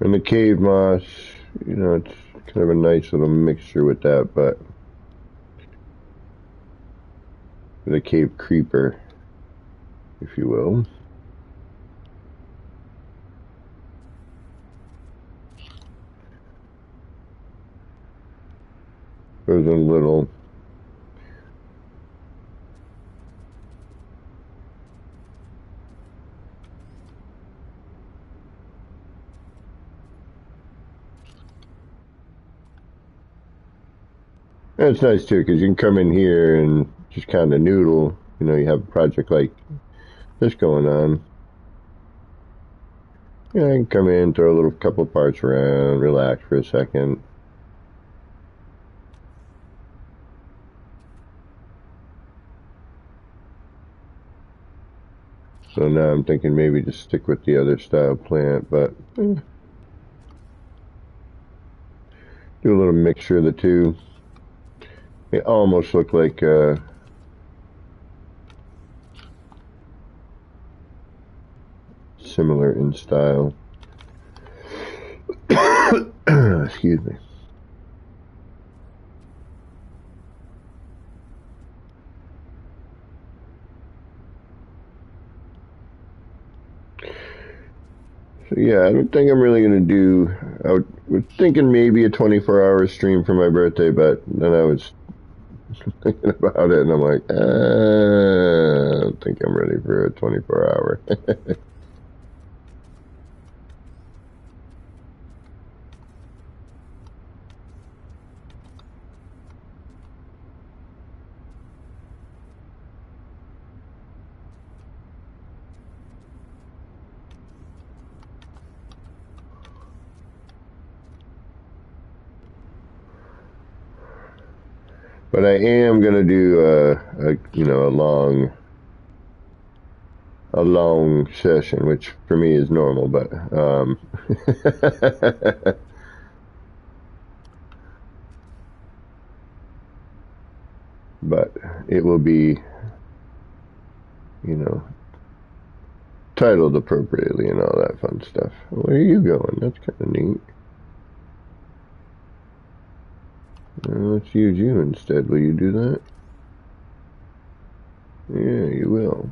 And the cave moss, you know, it's kind of a nice little mixture with that, but the cave creeper, if you will. There's a little and it's nice too, because you can come in here and just kind of noodle. You know, you have a project like this going on. Yeah, I can come in, throw a little couple parts around, relax for a second. So now I'm thinking maybe just stick with the other style plant, but do a little mixture of the two. They almost look like similar in style. Excuse me. So yeah, I don't think I'm really gonna do. Was thinking maybe a 24-hour stream for my birthday, but then I was thinking about it, and I'm like, I don't think I'm ready for a 24-hour. But I am gonna do a long session, which for me is normal, but but it will be, you know, titled appropriately and all that fun stuff. Where are you going? That's kind of neat. Let's use you instead. Will you do that? Yeah, you will.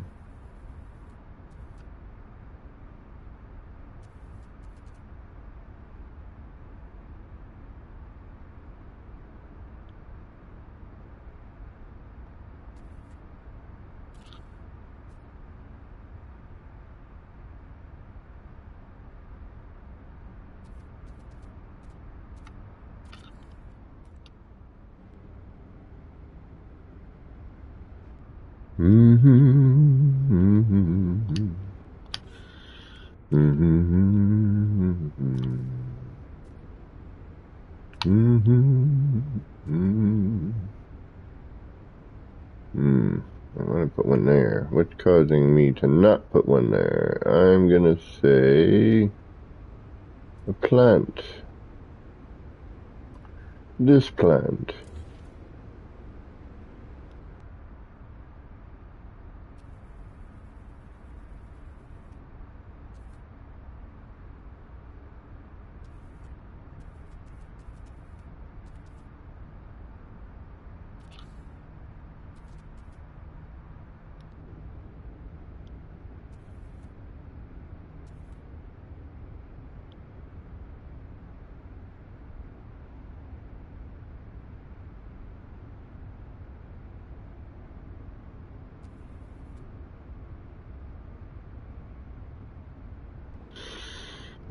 I want to put one there. What's causing me to not put one there? I'm gonna say a plant. This plant.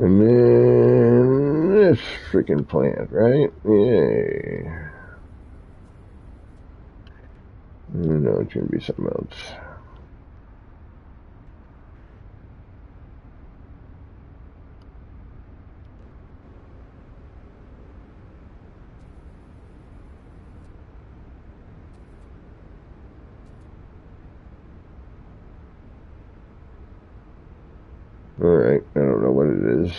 And then this freaking plant, right? Yay. No, it's gonna be something else. Alright, I don't know what it is.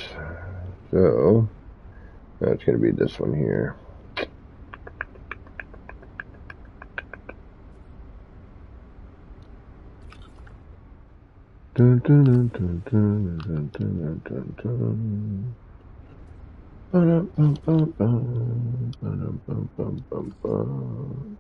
So, that's gonna be this one here. Dun, dun, dun, dun, dun, dun, dun, dun, dun. Ba-dum-bum-bum-bum, ba-dum-bum-bum-bum-bum.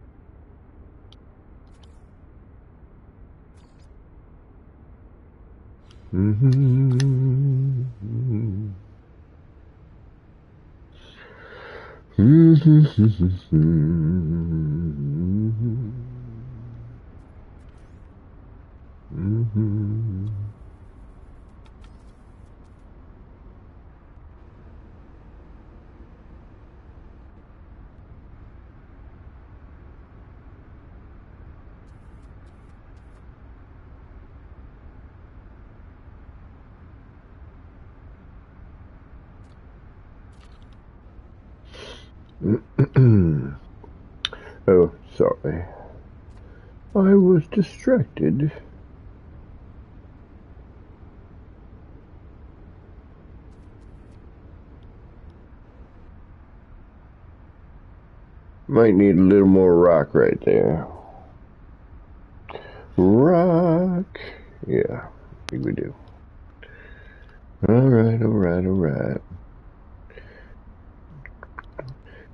Oh, sorry. I was distracted. Might need a little more rock right there. Rock. Yeah, I think we do. Alright, alright, alright.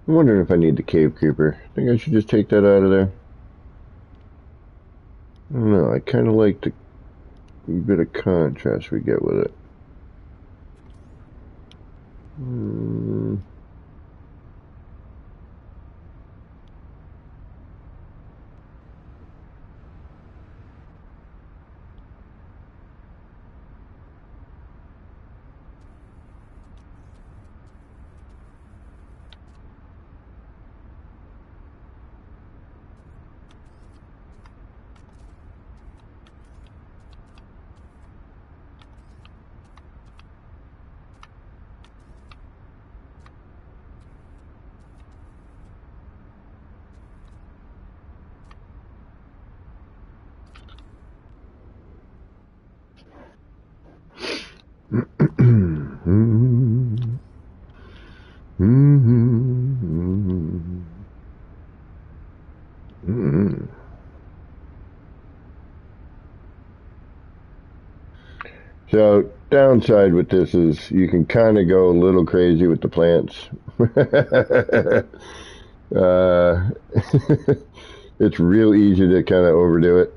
I'm wondering if I need the cave creeper. I think I should just take that out of there. I don't know, I kind of like the bit of contrast we get with it. So, downside with this is you can kind of go a little crazy with the plants. It's real easy to kind of overdo it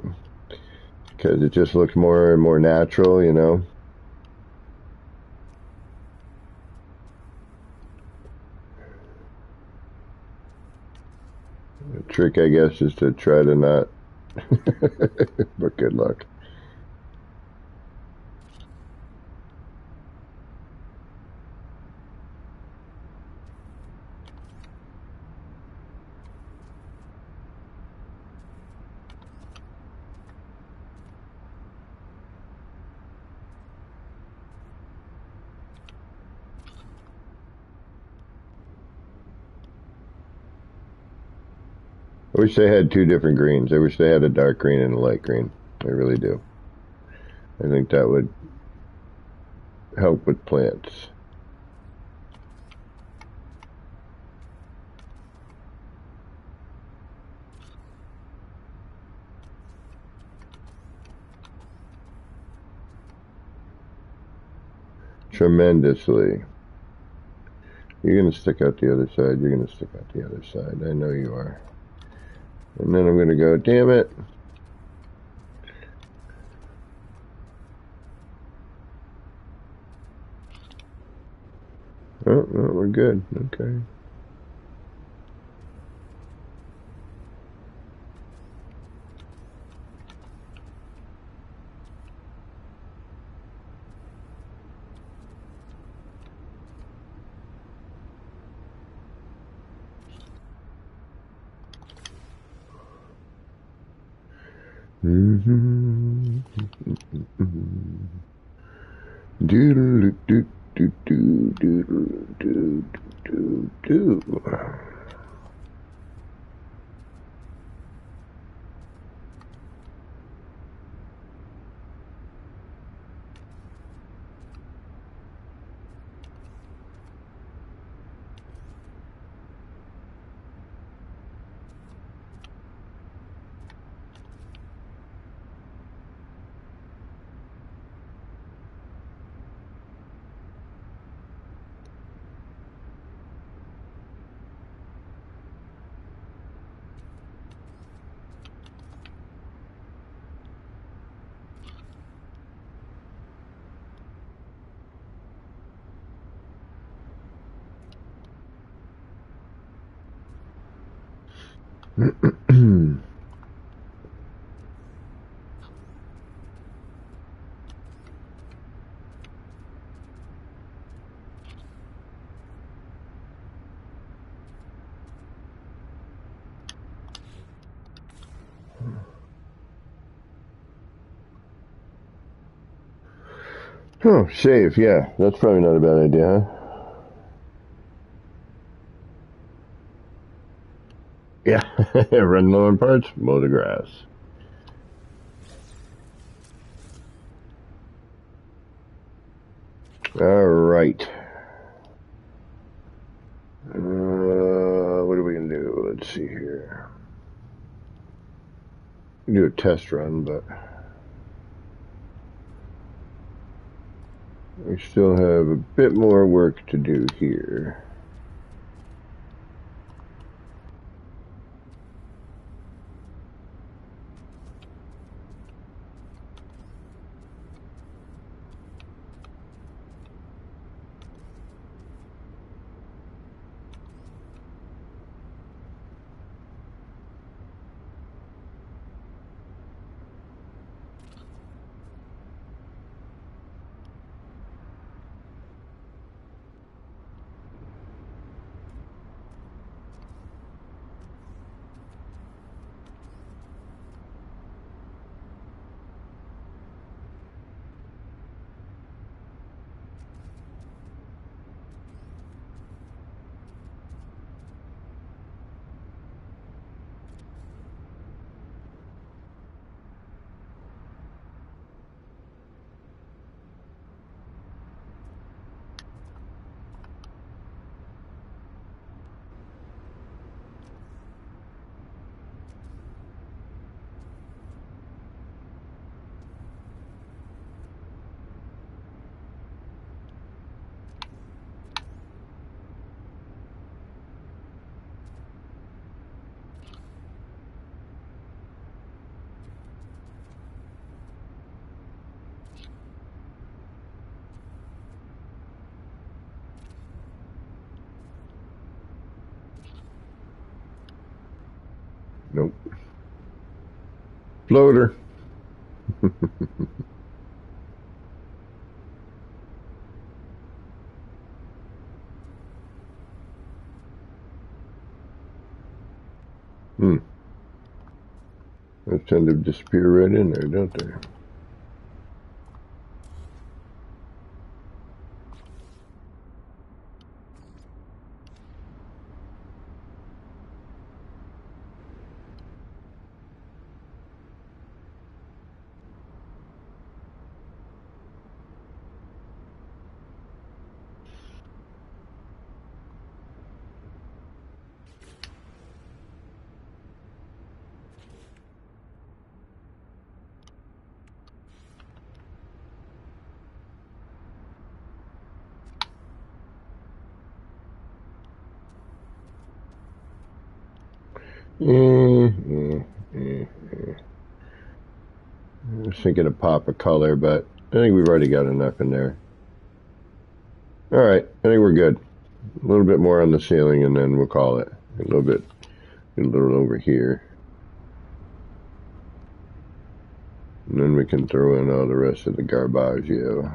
because it just looks more and more natural, you know. The trick, I guess, is to try to not, but good luck. I wish they had two different greens. I wish they had a dark green and a light green. I really do. I think that would help with plants. Tremendously. You're going to stick out the other side. You're going to stick out the other side. I know you are. And then I'm going to go, damn it. Oh, no, we're good. Okay. Doodle doo doo doo doodle doo doo doo. Oh, save, yeah. That's probably not a bad idea, huh? Yeah, run low on parts, mow the grass. All right. What are we gonna do? Let's see here. We can do a test run, but we still have a bit more work to do here. Nope. Floater. They tend to disappear right in there, don't they? I was thinking of pop a color, but I think we've already got enough in there. All right, I think we're good. A little bit more on the ceiling, and then we'll call it. A little over here. And then we can throw in all the rest of the garbage, yeah.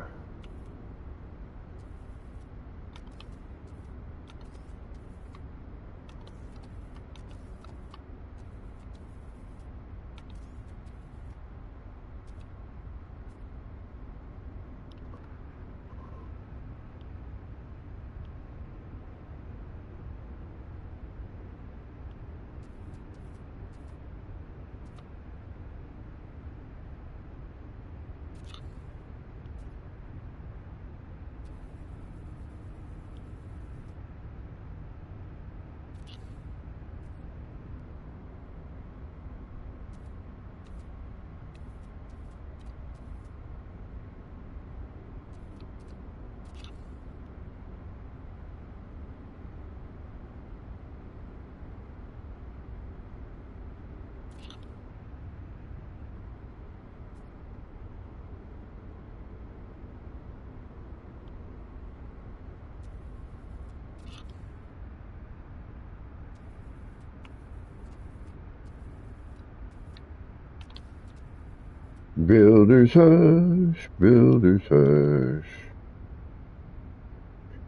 Builder's hush, builder's hush.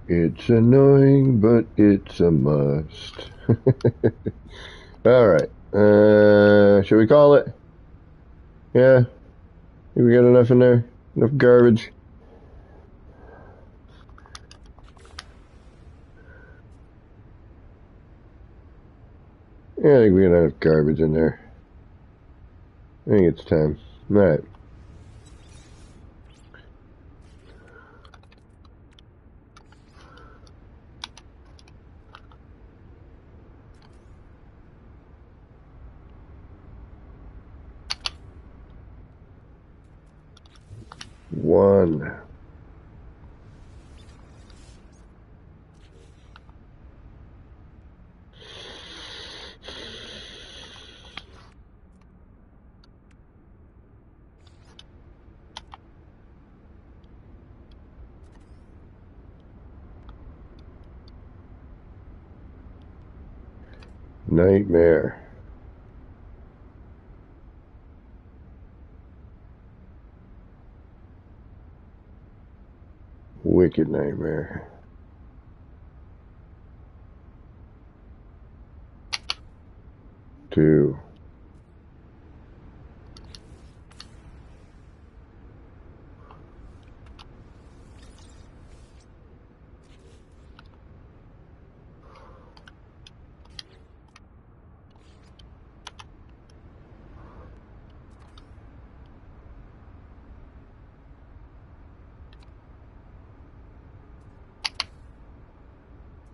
It's annoying, but it's a must. All right. Should we call it? Yeah. Think we got enough in there? Enough garbage? I think we're gonna have garbage in there. I think it's time. All right. One. Nightmare. Wicked nightmare. Two.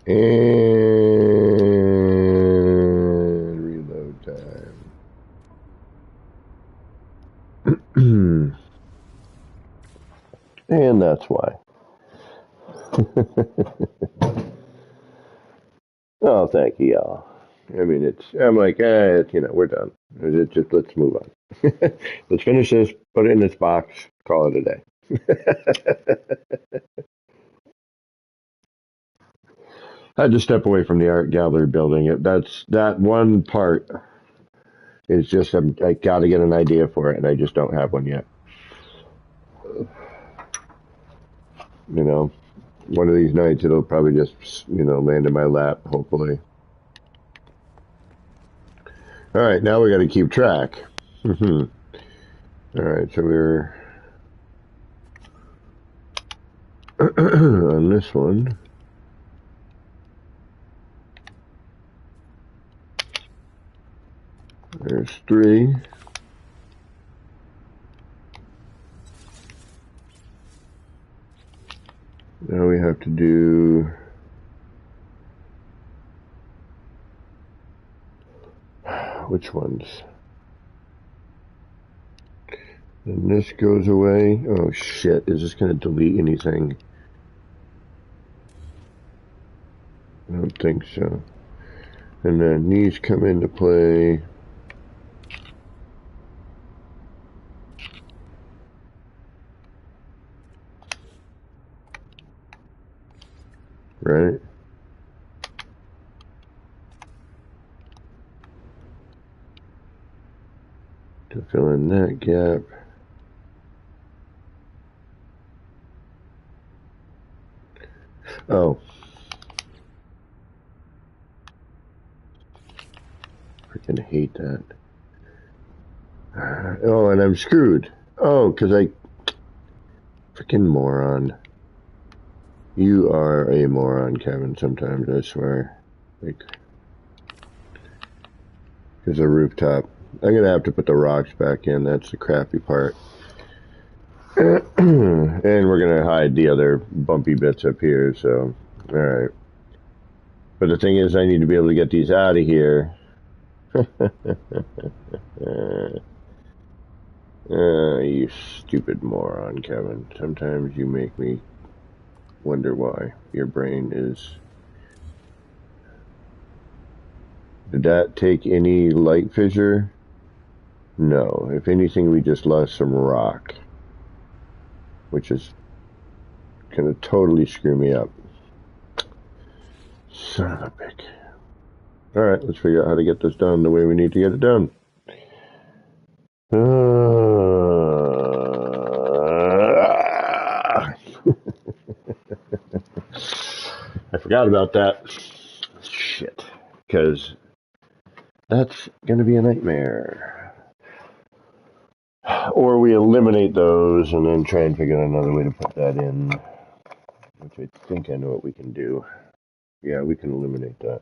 And reload time. And that's why. Oh, thank you, y'all. I mean, I'm like, we're done. Let's move on. Let's finish this, put it in this box, call it a day. I had to step away from the art gallery building. That one part is just, I got to get an idea for it, and I just don't have one yet. You know, one of these nights it'll probably just, land in my lap, hopefully. All right, now we got to keep track. All right, so we're on this one. There's 3. Now we have to do which ones? And this goes away. Oh shit, is this going to delete anything? I don't think so. And then these come into play. Right? To fill in that gap. Oh. Freaking hate that. Oh, and I'm screwed. Oh, because I... Freaking moron. You are a moron, Kevin, sometimes, I swear. Like... There's a rooftop. I'm going to have to put the rocks back in. That's the crappy part. And we're going to hide the other bumpy bits up here, so... Alright. But the thing is, I need to be able to get these out of here. You stupid moron, Kevin. Sometimes you make me wonder why. Your brain is... Did that take any light fissure? No. If anything, we just lost some rock. Which is gonna totally screw me up. Son of a bitch. Alright, let's figure out how to get this done the way we need to get it done. I forgot about that. Shit. Because that's going to be a nightmare. Or we eliminate those and then try and figure out another way to put that in. Which I think I know what we can do. Yeah, we can eliminate that.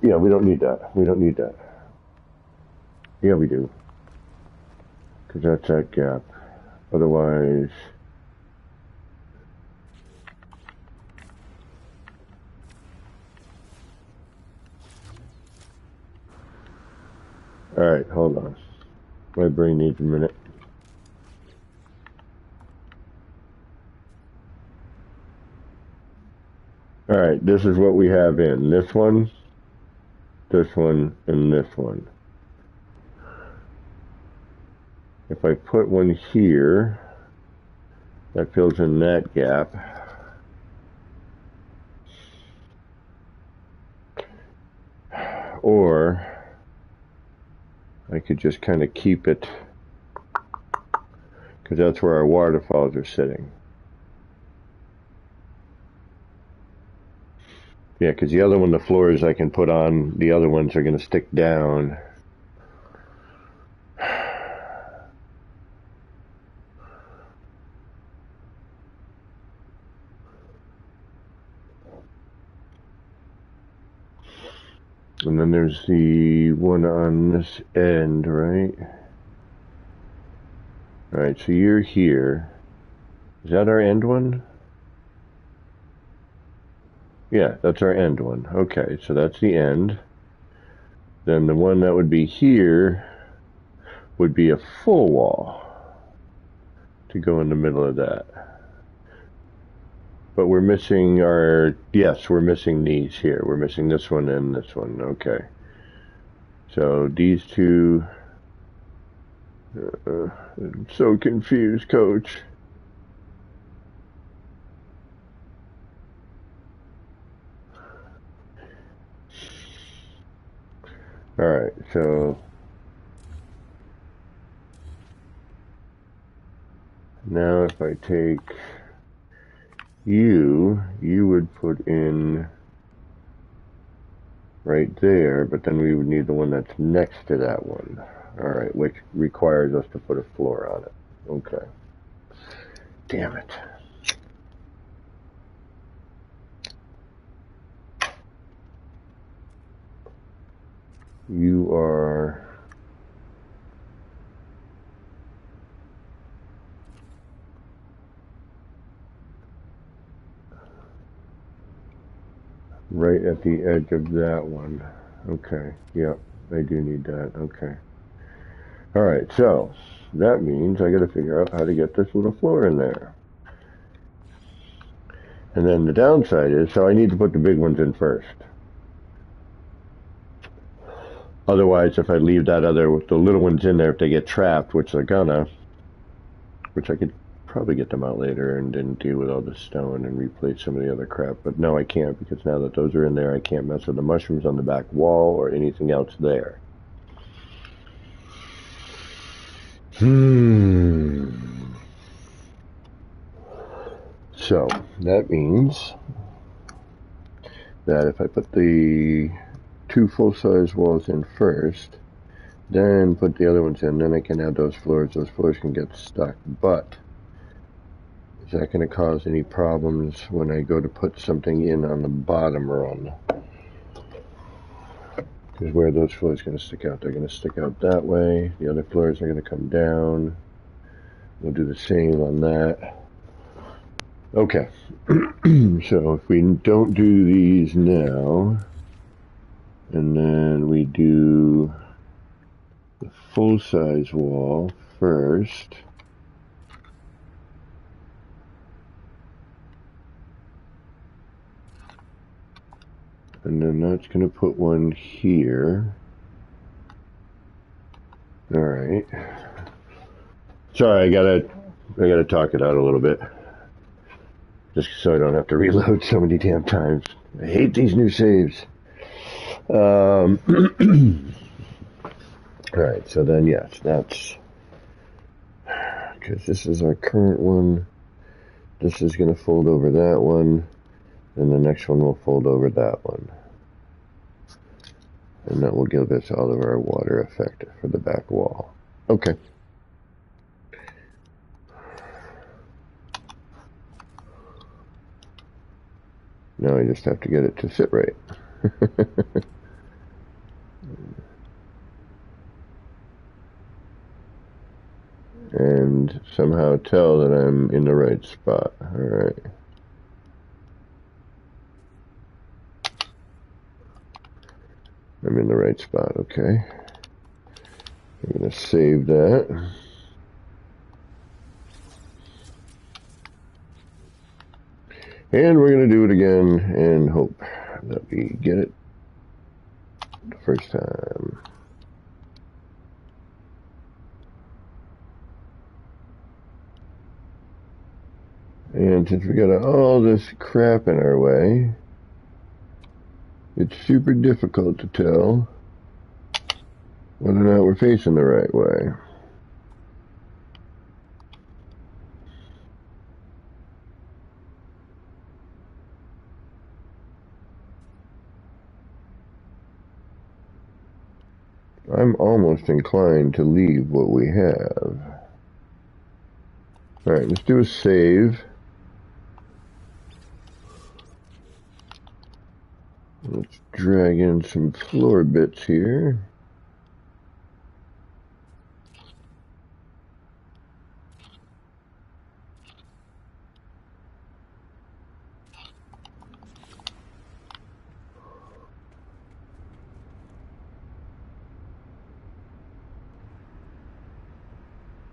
Yeah, we don't need that. We don't need that. Yeah, we do. Because that's that gap. Otherwise... Alright, hold on. My brain needs a minute. Alright, this is what we have in. This one, and this one. If I put one here, that fills in that gap. Or I could just kind of keep it, because that's where our waterfalls are sitting. Yeah, because the other one, the floors I can put on, the other ones are going to stick down. And then there's the one on this end, right? Alright, so you're here. Is that our end one? Yeah, that's our end one. Okay, so that's the end. Then the one that would be here would be a full wall to go in the middle of that. But we're missing our, yes, we're missing these here. We're missing this one and this one. Okay. So these two, I'm so confused, Coach. Alright, so now if I take you would put in right there, but then we would need the one that's next to that one. Alright, which requires us to put a floor on it. Okay. Damn it. You are... right at the edge of that one. Okay, yep, I do need that. Okay. Alright, so that means I gotta figure out how to get this little floor in there. And then the downside is, so I need to put the big ones in first. Otherwise, if I leave that other, with the little ones in there, if they get trapped, which they're gonna, which I could probably get them out later and then deal with all the stone and replace some of the other crap. But no, I can't, because now that those are in there, I can't mess with the mushrooms on the back wall or anything else there. So that means that if I put the 2 full-size walls in first, then put the other ones in, then I can add those floors. Those floors can get stuck. But is that going to cause any problems when I go to put something in on the bottom run? Because where are those floors going to stick out? They're going to stick out that way. The other floors are going to come down. We'll do the same on that. Okay. So if we don't do these now, and then we do the full-size wall first, and then that's going to put one here. Alright. Sorry, I gotta talk it out a little bit. Just so I don't have to reload so many damn times. I hate these new saves. Alright, so then yes, that's... because this is our current one. This is going to fold over that one. And the next one will fold over that one. And that will give us all of our water effect for the back wall. Okay. Now I just have to get it to sit right. and somehow tell that I'm in the right spot. Alright. I'm in the right spot, okay. I'm going to save that. And we're going to do it again and hope that we get it the first time. And since we got all this crap in our way, it's super difficult to tell whether or not we're facing the right way. I'm almost inclined to leave what we have. Alright, let's do a save. Let's drag in some floor bits here.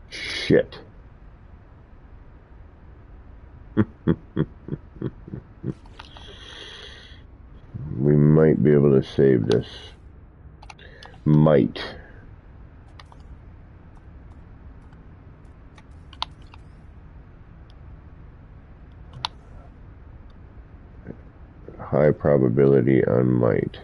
Shit. We might be able to save this. Might. High probability on might.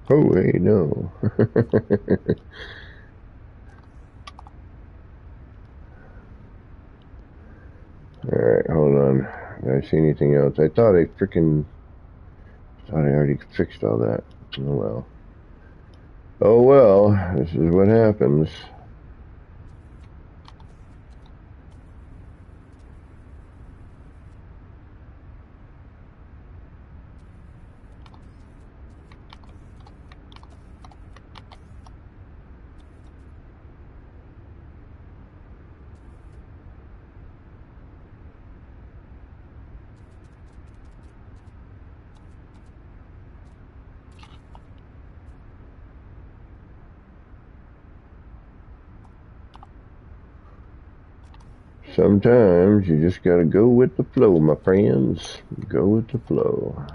Oh, hey, no. Alright, hold on. Did I see anything else? I thought I already fixed all that. Oh well. Oh well, this is what happens. Sometimes you just gotta go with the flow, my friends. Go with the flow.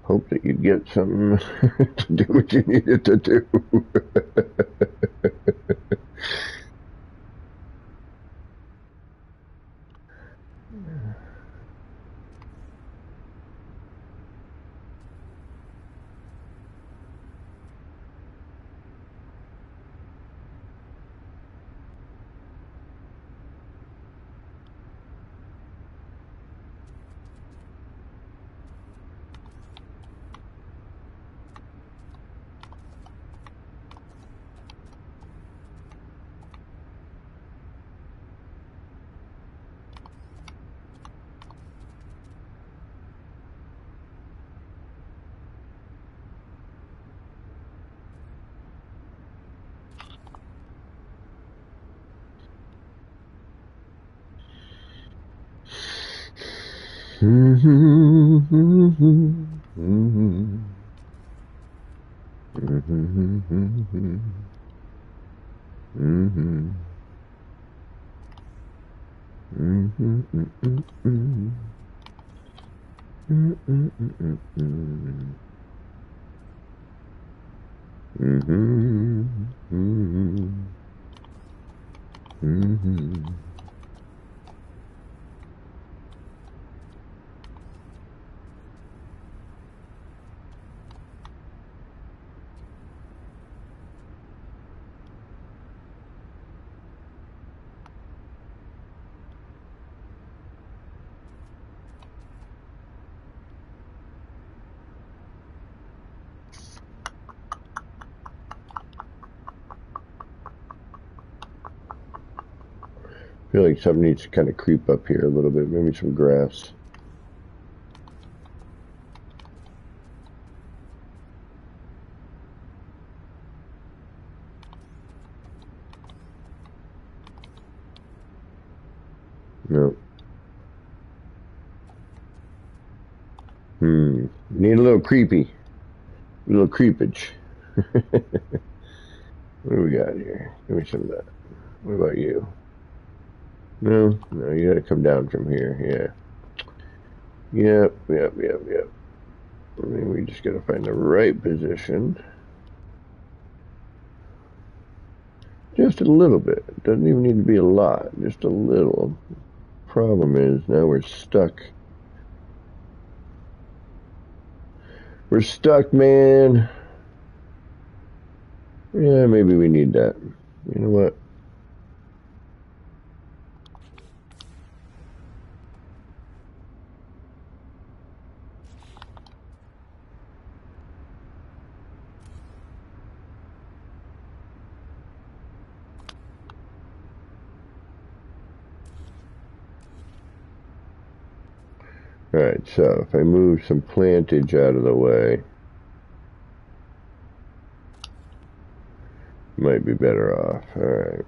Hope that you get something to do what you needed to do. Mm, mm, mm, mm, mm. Mm-hmm. Mm-hmm. Mm-hmm. I feel like something needs to kind of creep up here a little bit. Maybe some grass. No. Need a little creepy. A little creepage. What do we got here? Give me some of that. What about you? No, you gotta come down from here. Yeah. Yep. I mean, we just gotta find the right position. Just a little bit. It doesn't even need to be a lot. Just a little. Problem is, now we're stuck. We're stuck, man. Yeah, maybe we need that. You know what? Alright, so if I move some plantage out of the way, might be better off. Alright.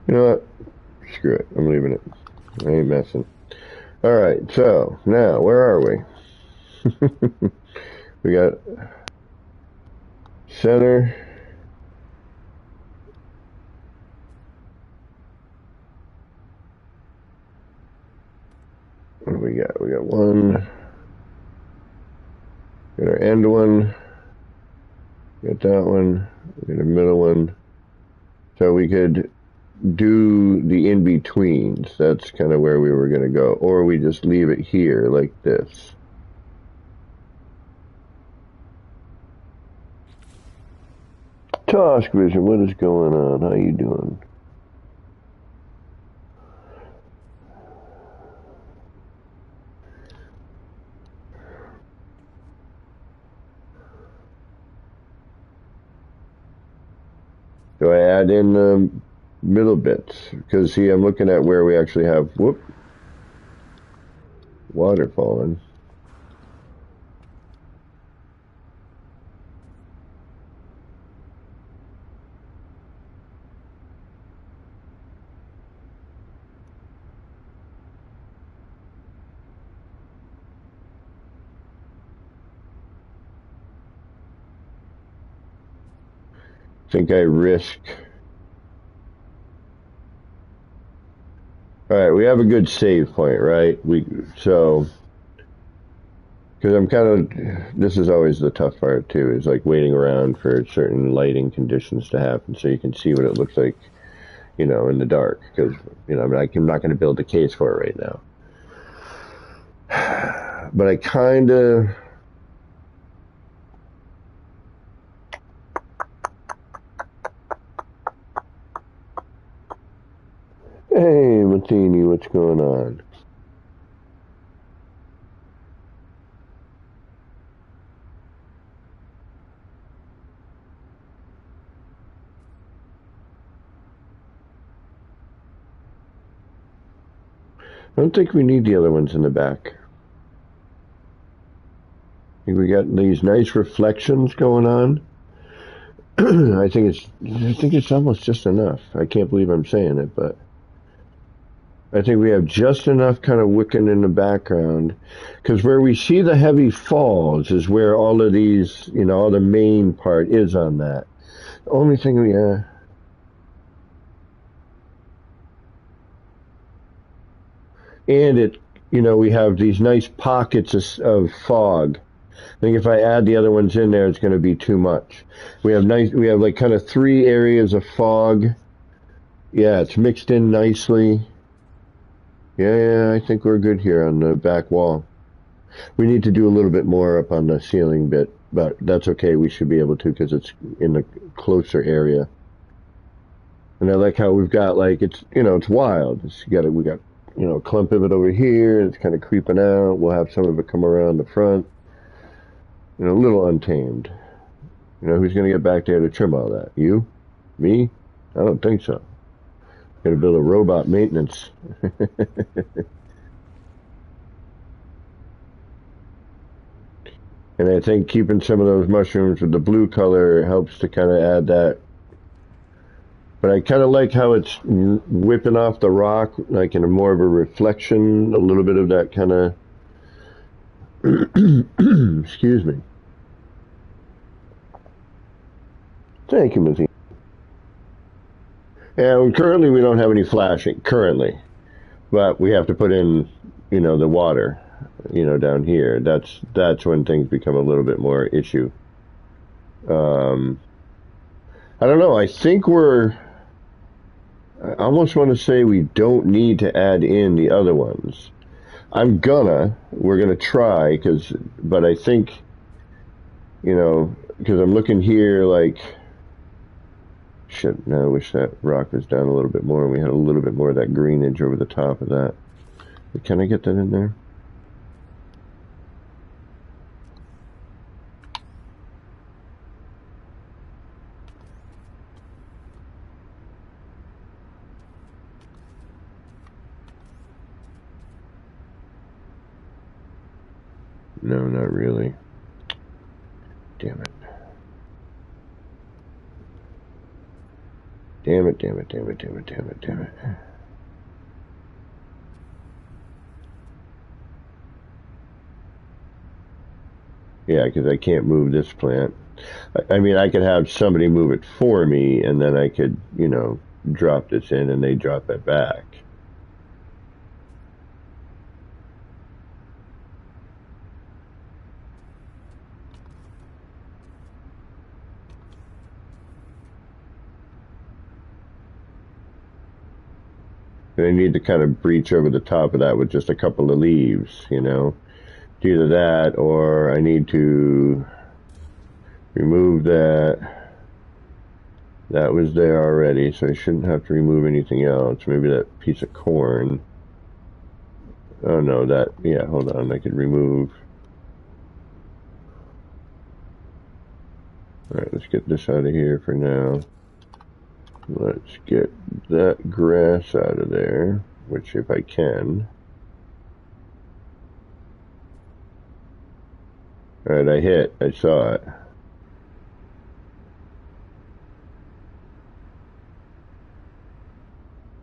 You know what? Screw it. I'm leaving it. I ain't messing. Alright, so now where are we? We got center. What do we got? We got one. Got our end one. Got that one. We got a middle one. So we could do the in-betweens. That's kind of where we were going to go. Or we just leave it here like this. Task Vision, what is going on? How you doing? Do I add in the middle bits? Because, see, I'm looking at where we actually have, water falling. I think I risk. All right, we have a good save point, right? Because I'm kind of, this is always the tough part too, is like waiting around for certain lighting conditions to happen so you can see what it looks like, in the dark. Because I'm not going to build a case for it right now. But I kind of. Hey, Martini, what's going on? I don't think we need the other ones in the back. I think we got these nice reflections going on. I think it's almost just enough. I can't believe I'm saying it, but I think we have just enough kind of wicking in the background, because where we see the heavy falls is where all of these, all the main part is on that. The only thing and we have these nice pockets of fog. I think if I add the other ones in there, it's going to be too much. We have like kind of three areas of fog. Yeah, it's mixed in nicely. Yeah, I think we're good here on the back wall. We need to do a little bit more up on the ceiling bit, but that's okay. We should be able to because it's in the closer area. And I like how we've got like it's wild. We got a clump of it over here. It's kind of creeping out. We'll have some of it come around the front. A little untamed. Who's going to get back there to trim all that? You? Me? I don't think so. Got to build a robot maintenance. And I think keeping some of those mushrooms with the blue color helps to kind of add that. But I kind of like how it's whipping off the rock, like in a more of a reflection, a little bit of that kind of. Excuse me. Thank you, Mazine. And currently we don't have any flashing, currently. But we have to put in, the water, down here. That's when things become a little bit more issue. Um, I don't know. I almost want to say we don't need to add in the other ones. We're gonna try, but I think, because I'm looking here like, shit, now I wish that rock was down a little bit more and we had a little bit more of that greenage over the top of that. Can I get that in there? No, not really. Damn it. Damn it, damn it, damn it, damn it, damn it, damn it. Yeah, because I can't move this plant. I mean, I could have somebody move it for me, and then I could, drop this in and they drop it back. And I need to kind of breach over the top of that with just a couple of leaves, Either that or I need to remove that. That was there already, so I shouldn't have to remove anything else. Maybe that piece of corn. Oh no, hold on, I could remove. Alright, let's get this out of here for now. Let's get that grass out of there, which if I can. Alright, I saw it.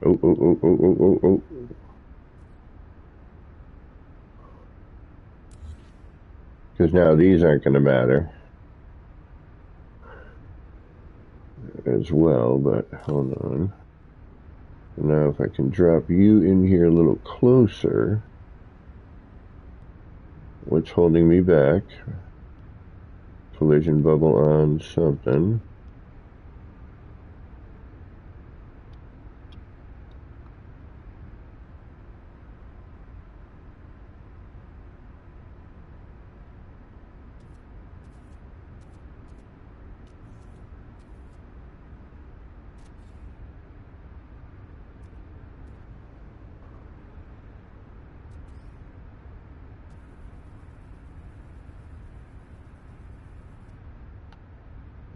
Oh. Because now these aren't going to matter as well, but hold on. Now if I can drop you in here a little closer. What's holding me back? Collision bubble on something.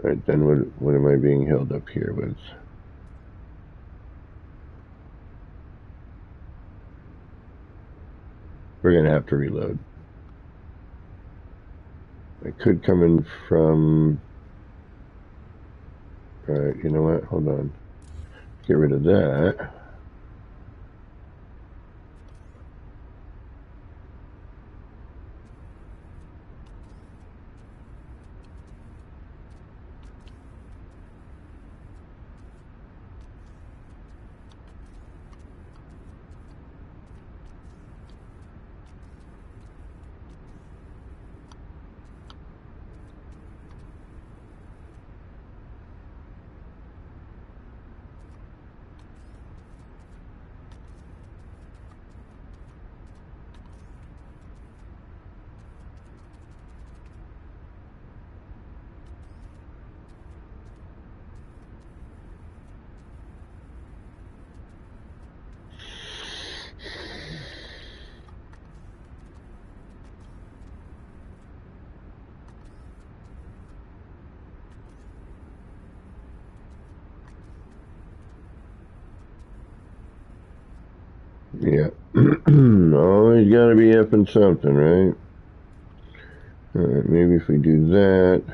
Alright, then what am I being held up here with? We're going to have to reload. I could come in from Alright, you know what? Hold on. Get rid of that. Yeah. Always gotta be up in something, right? Alright, maybe if we do that.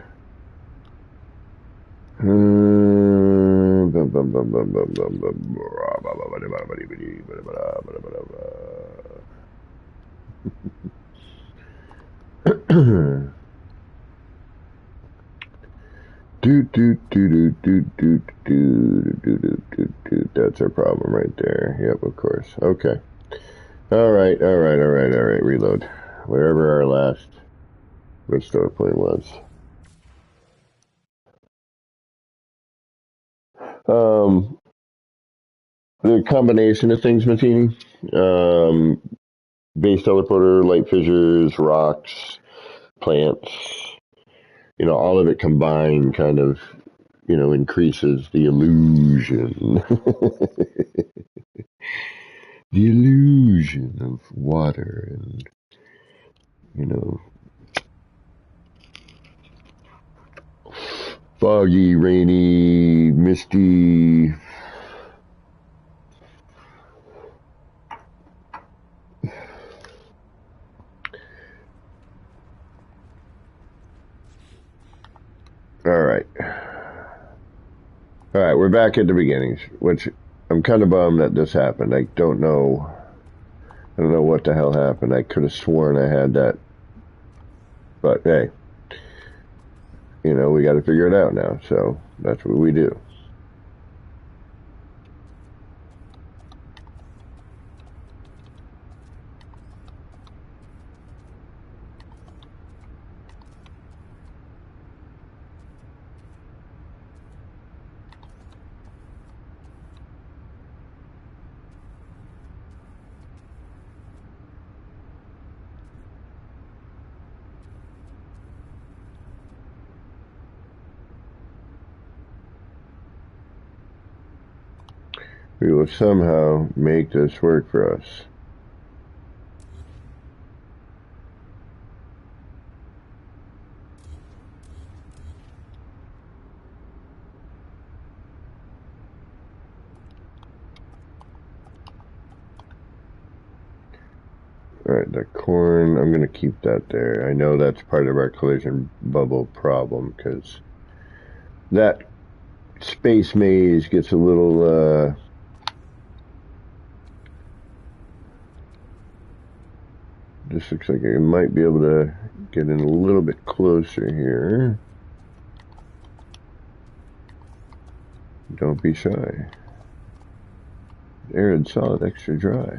That's our problem right there. Yep, of course. Okay. Alright. Reload. Wherever our last restore point was. The combination of things, Matini. Base teleporter, light fissures, rocks, plants. All of it combined kind of, increases the illusion. The illusion of water and, foggy, rainy, misty. Alright, we're back at the beginnings, which I'm kind of bummed that this happened. I don't know what the hell happened. I could have sworn I had that. But hey, we got to figure it out now. So that's what we do. We will somehow make this work for us. Alright, the corn, I'm going to keep that there. I know that's part of our collision bubble problem, because that space maze gets a little, this looks like I might be able to get in a little bit closer here. Don't be shy. Arid, solid, extra dry.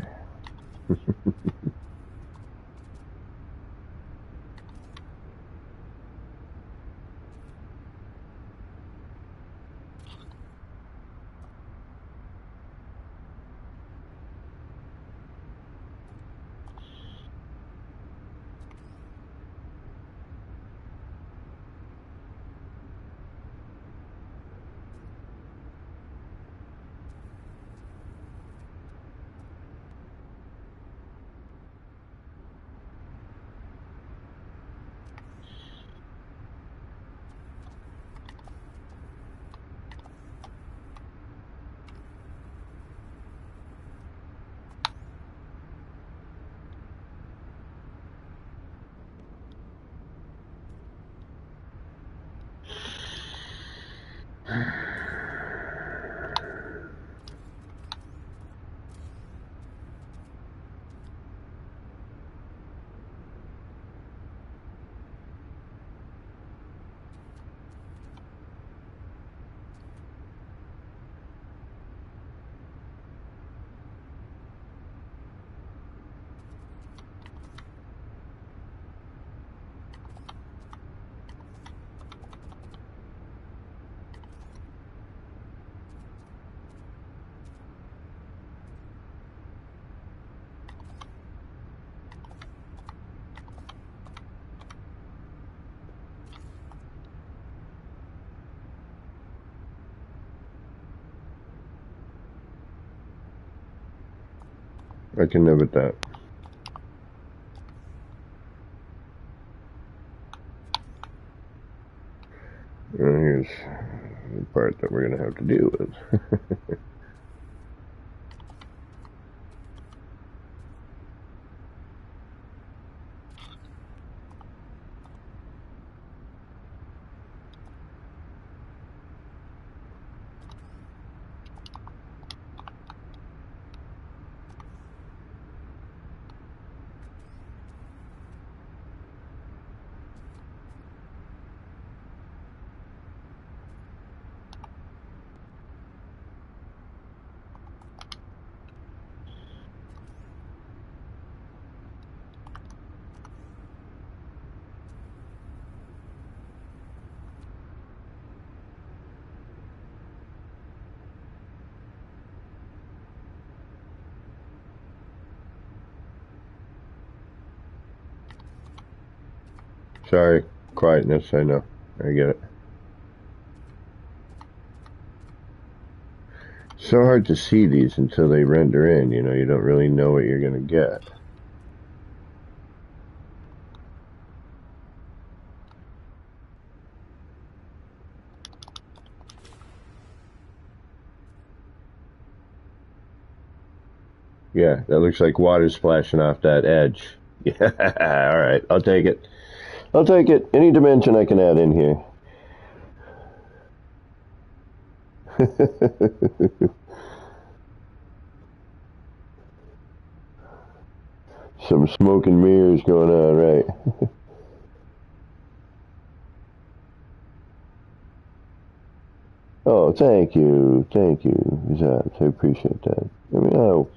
I can live with that. And here's the part that we're going to have to deal with. Sorry, quietness, I know. I get it. So hard to see these until they render in, you know, you don't really know what you're going to get. Yeah, that looks like water splashing off that edge. Yeah, alright, I'll take it. I'll take it. Any dimension I can add in here. Some smoke and mirrors going on, right? Oh, thank you, Zach. I appreciate that. I mean, oh,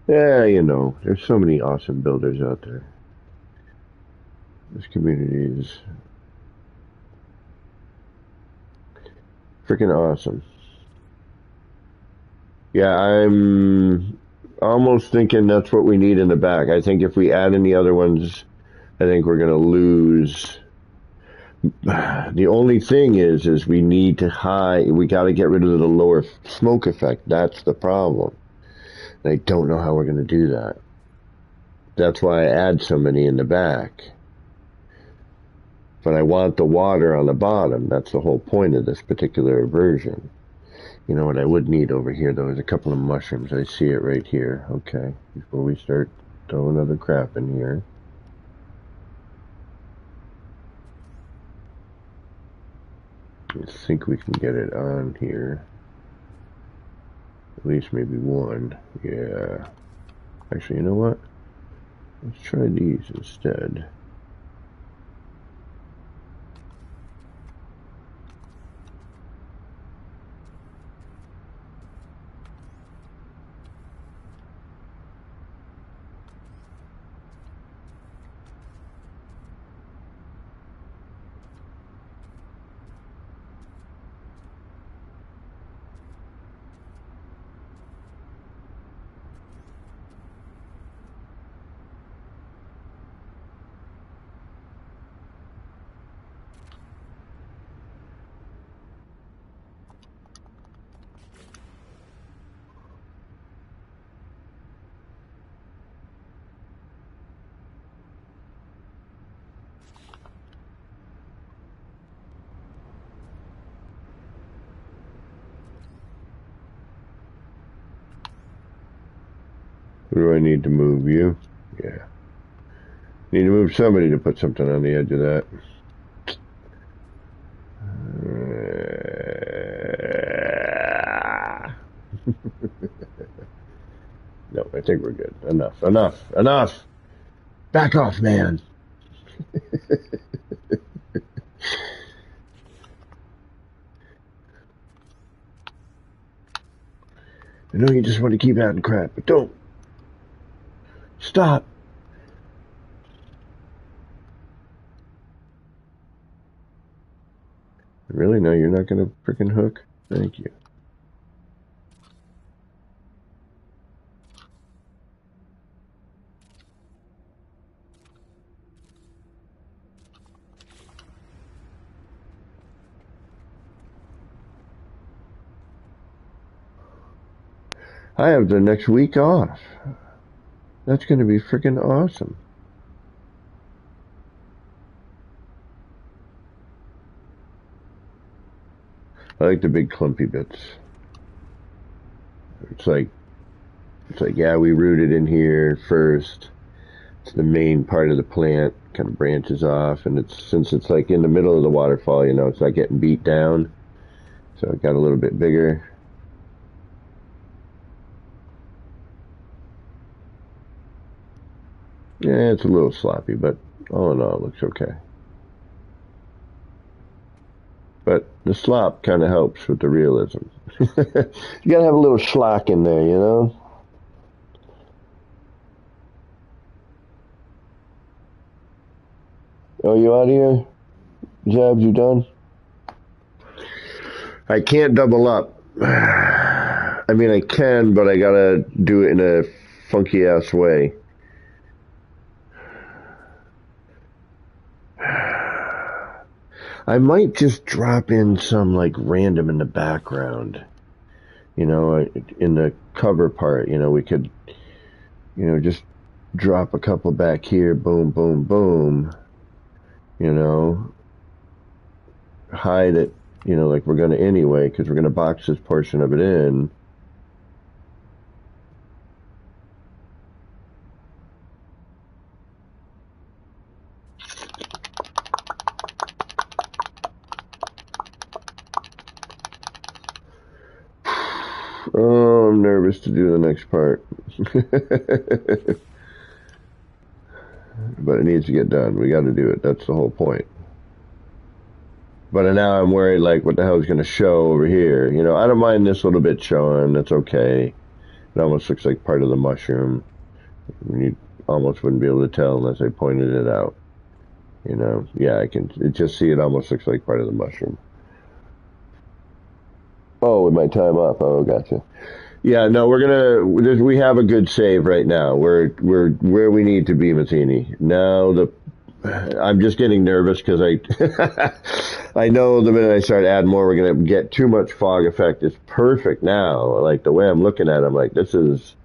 yeah, you know, there's so many awesome builders out there. This community is freaking awesome. Yeah, I'm almost thinking that's what we need in the back. I think if we add any other ones, I think we're gonna lose. The only thing is we need to we got to get rid of the lower smoke effect. That's the problem. And I don't know how we're going to do that. That's why I add so many in the back. But I want the water on the bottom. That's the whole point of this particular version. You know what I would need over here, though, is a couple of mushrooms. I see it right here. Okay, before we start throwing other crap in here. I think we can get it on here. At least maybe one. Yeah. Actually, you know what? Let's try these instead. What do I need to move? You? Yeah. Need to move somebody to put something on the edge of that. No, I think we're good. Enough. Back off, man. I know you just want to keep adding crap, but don't. Stop. Really? No, you're not going to frickin' hook? Thank you. I have the next week off. That's going to be freaking awesome. I like the big clumpy bits. It's like, yeah, we rooted in here first. It's the main part of the plant, kind of branches off, and since it's like in the middle of the waterfall, you know, it's not getting beat down. So it got a little bit bigger. Yeah, it's a little sloppy, but all in all, it looks okay. But the slop kind of helps with the realism. You gotta have a little schlock in there, you know? Oh, you out of here? Jabs, you done? I can't double up. I mean, I can, but I gotta do it in a funky ass way. I might just drop in some like random in the background, you know, in the cover part. You know, we could, you know, just drop a couple back here, boom, boom, boom, you know, hide it, you know, like we're going to anyway, because we're going to box this portion of it in. Oh, I'm nervous to do the next part. But it needs to get done. We got to do it. That's the whole point. But now I'm worried, like, what the hell is going to show over here? You know, I don't mind this little bit showing. That's okay. It almost looks like part of the mushroom. You almost wouldn't be able to tell unless I pointed it out. You know, yeah, I can just see it almost looks like part of the mushroom. Oh, with my time up. Oh, gotcha. Yeah, no, we have a good save right now. We're where we need to be, Matheny. Now I'm just getting nervous because I know the minute I start adding more, we're gonna get too much fog effect. It's perfect now. Like the way I'm looking at it, I'm like, this is.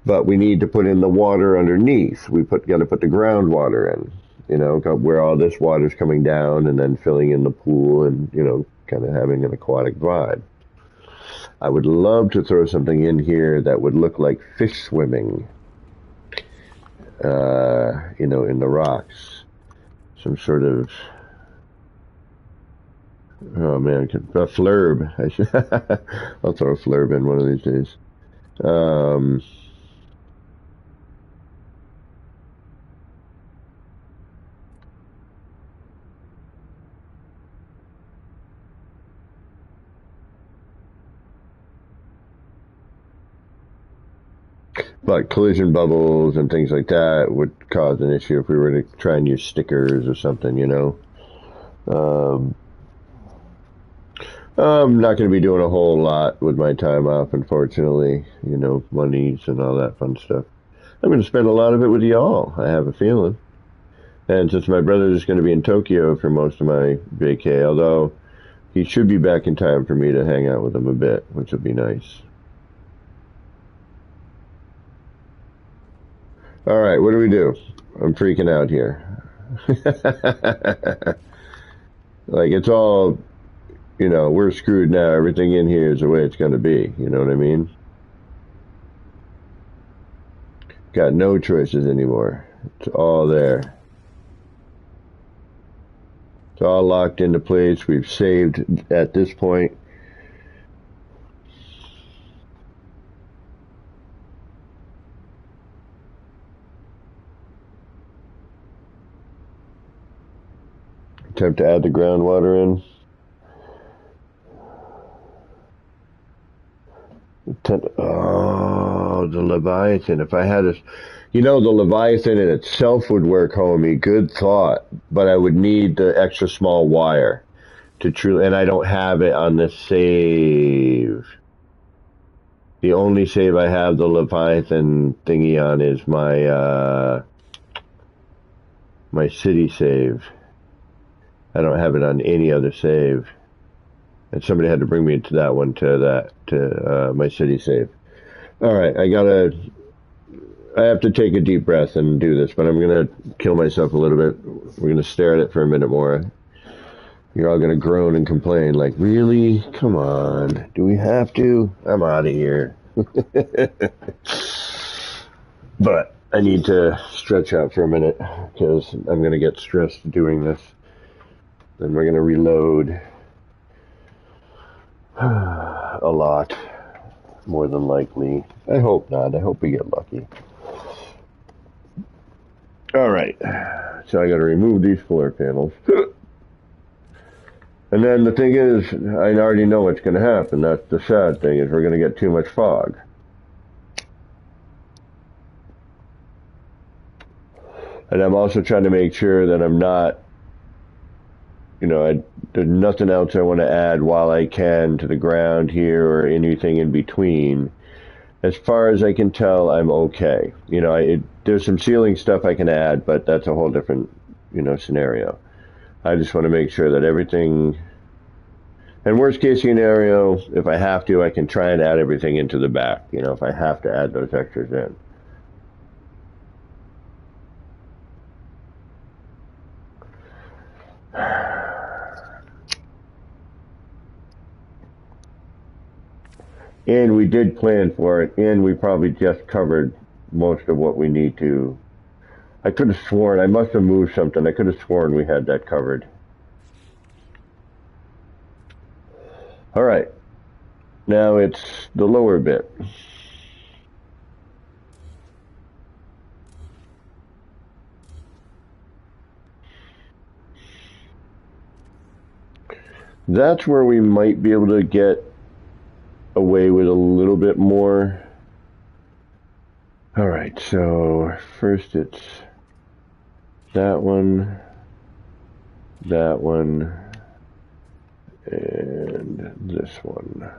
But we need to put in the water underneath. Got to put the groundwater in. You know, where all this water's coming down and then filling in the pool and, you know, kind of having an aquatic vibe. I would love to throw something in here that would look like fish swimming, you know, in the rocks. Some sort of, oh man, a flurb. I'll throw a flurb in one of these days. But collision bubbles and things like that would cause an issue if we were to try and use stickers or something, you know. I'm not going to be doing a whole lot with my time off, unfortunately. You know, monies and all that fun stuff. I'm going to spend a lot of it with y'all, I have a feeling. And since my brother is going to be in Tokyo for most of my vacay, although he should be back in time for me to hang out with him a bit, which will be nice. All right, what do we do? I'm freaking out here. Like, it's all, you know, we're screwed now. Everything in here is the way it's going to be. You know what I mean? Got no choices anymore. It's all there. It's all locked into place. We've saved at this point. Attempt to add the groundwater in. Oh, the Leviathan. If I had a, you know, the Leviathan in itself would work, homie. Good thought. But I would need the extra small wire to truly, and I don't have it on this save. The only save I have the Leviathan thingy on is my city save. I don't have it on any other save. And somebody had to bring me into that one to my city save. All right, I have to take a deep breath and do this, but I'm gonna kill myself a little bit. We're gonna stare at it for a minute more. You're all gonna groan and complain, like, really? Come on, do we have to? I'm out of here. But I need to stretch out for a minute because I'm gonna get stressed doing this. Then we're gonna reload a lot, more than likely. I hope not. I hope we get lucky. All right, so I got to remove these floor panels. And then the thing is, I already know what's going to happen. That's the sad thing, is we're going to get too much fog. And I'm also trying to make sure that I'm not, there's nothing else I want to add while I can to the ground here or anything in between. As far as I can tell, I'm okay. There's some ceiling stuff I can add, but that's a whole different, scenario. I just want to make sure that everything, and worst case scenario, if I have to, I can try and add everything into the back, if I have to add those extras in. And we did plan for it, and we probably just covered most of what we need to. I could have sworn, I must have moved something. I could have sworn we had that covered. All right. Now it's the lower bit. That's where we might be able to get away with a little bit more. All right, so first it's that one, and this one.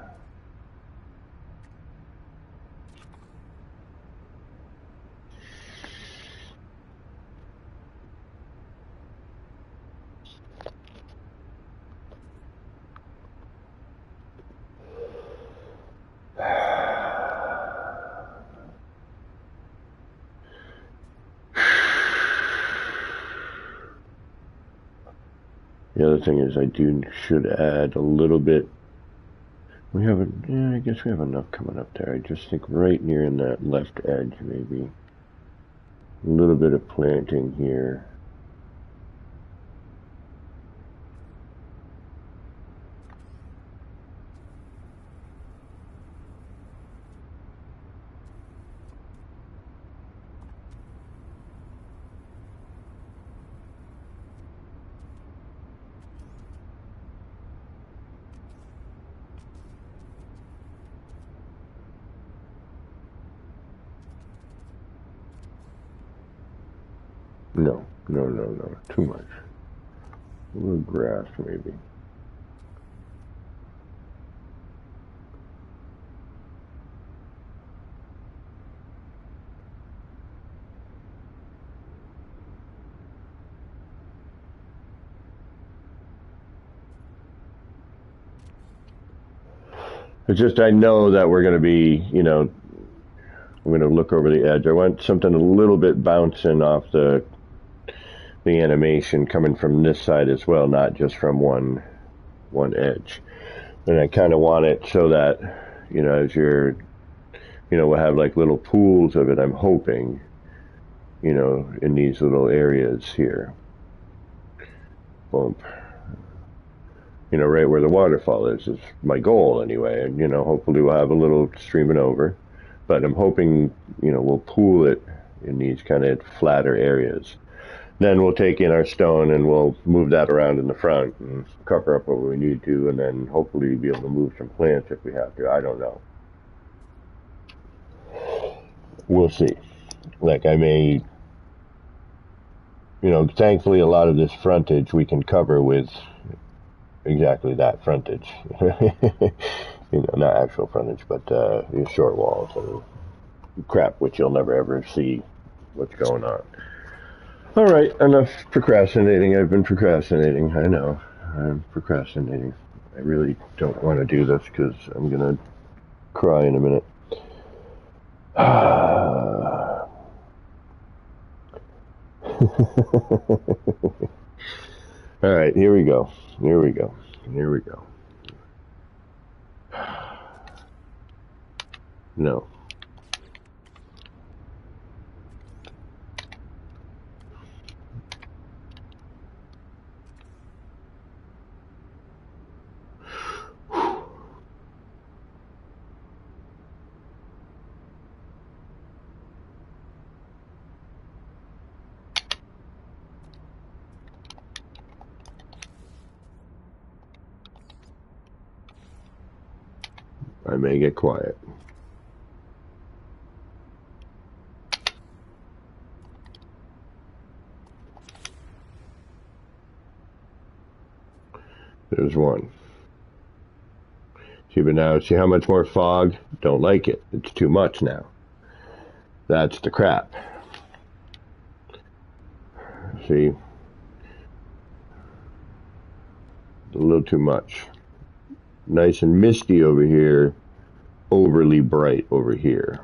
The other thing is I should add a little bit. We have I guess we have enough coming up there. I just think right near in that left edge, maybe. A little bit of planting here. No, too much. A little grass, maybe. It's just I know that we're going to be, I'm going to look over the edge. I want something a little bit bouncing off the animation coming from this side as well, not just from one edge. And I kind of want it so that, as you're, we'll have like little pools of it, I'm hoping, in these little areas here. Bump. Right where the waterfall is my goal anyway. And, hopefully we'll have a little streaming over. But I'm hoping, we'll pool it in these kind of flatter areas. Then we'll take in our stone and we'll move that around in the front and cover up what we need to, and then hopefully be able to move some plants if we have to. I don't know. We'll see. Like I may, thankfully a lot of this frontage we can cover with exactly that frontage. Not actual frontage, but short walls and crap, which you'll never ever see what's going on. All right, enough procrastinating. I've been procrastinating. I know. I'm procrastinating. I really don't want to do this because I'm going to cry in a minute. All right, here we go. Here we go. Here we go. No. I may get quiet. There's one. See, but now, see how much more fog? Don't like it. It's too much now. That's the crap. See? A little too much. Nice and misty over here. Overly bright over here.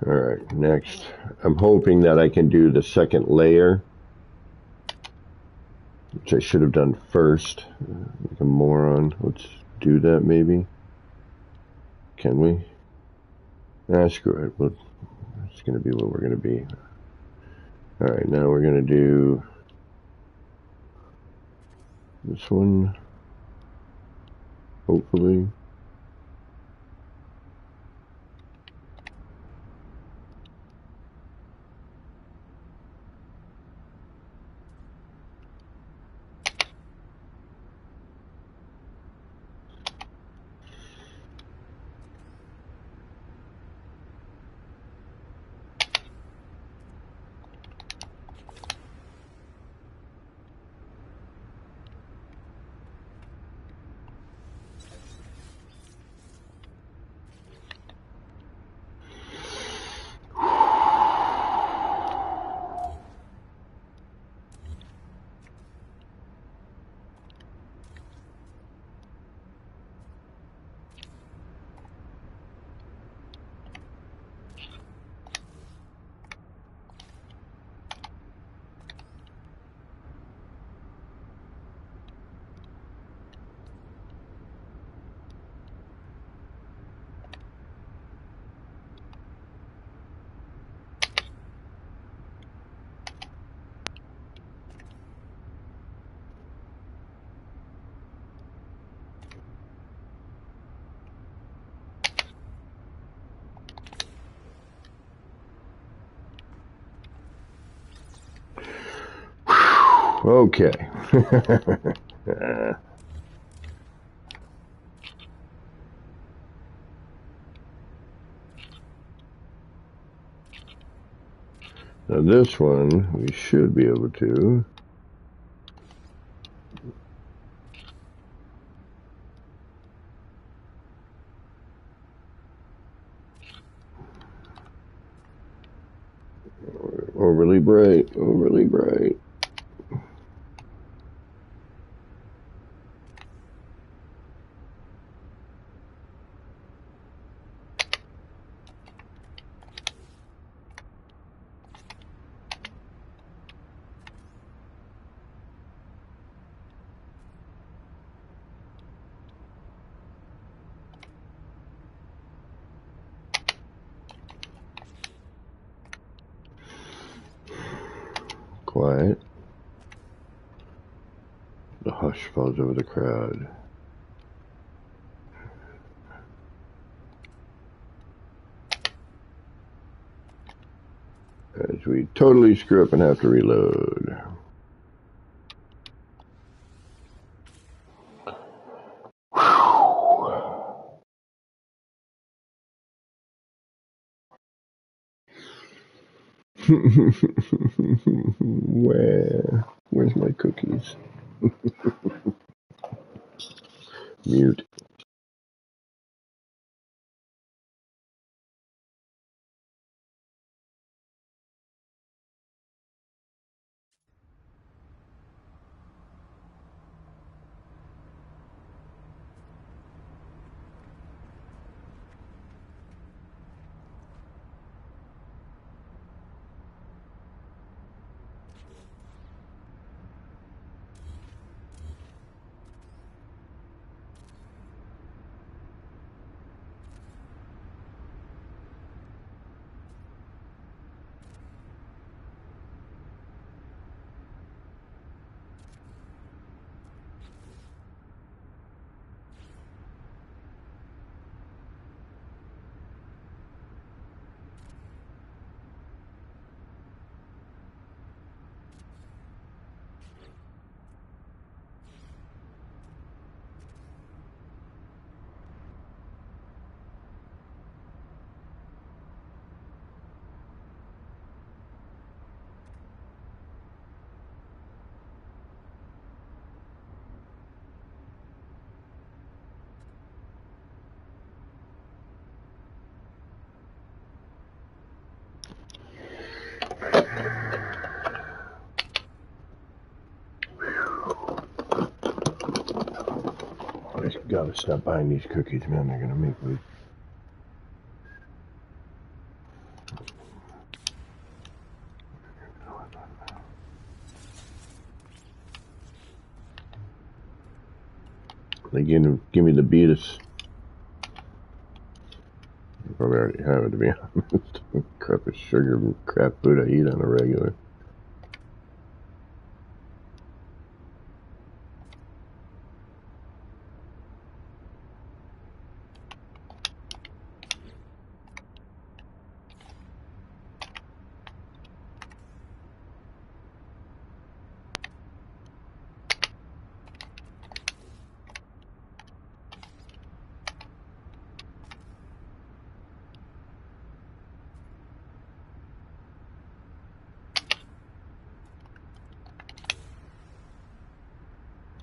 All right, next. I'm hoping that I can do the second layer, which I should have done first. Like a moron. Let's do that maybe. Can we? Ah, screw it. Well, it's going to be what we're going to be. All right, now we're going to do this one, hopefully. Okay. Now this one, we should be able to. Overly bright, overly bright. Quiet. The hush falls over the crowd. As we totally screw up and have to reload. Where's my cookies? Mute. gotta stop buying these cookies, man. They're gonna make me. They give me the beatus. I probably already have it, to be honest. Crap of sugar and crap food I eat on a regular.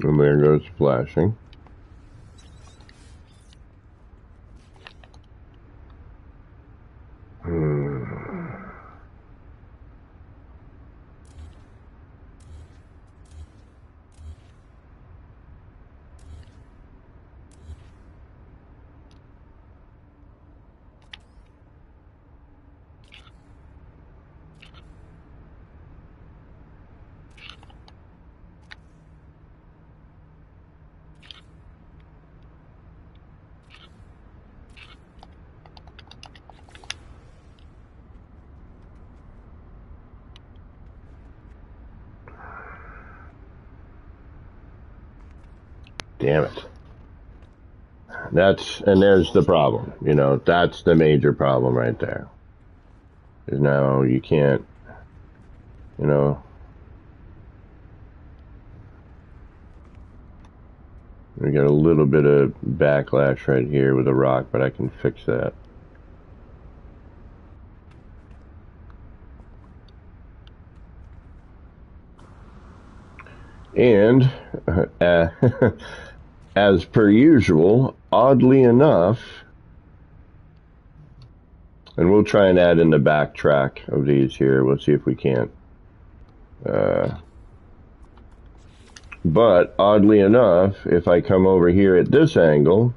And there goes flashing. Damn it. There's the problem. You know, that's the major problem right there. Is now you can't, you know, we got a little bit of backlash right here with a rock, but I can fix that. And as per usual, oddly enough, and we'll try and add in the backtrack of these here. We'll see if we can't. But oddly enough, if I come over here at this angle,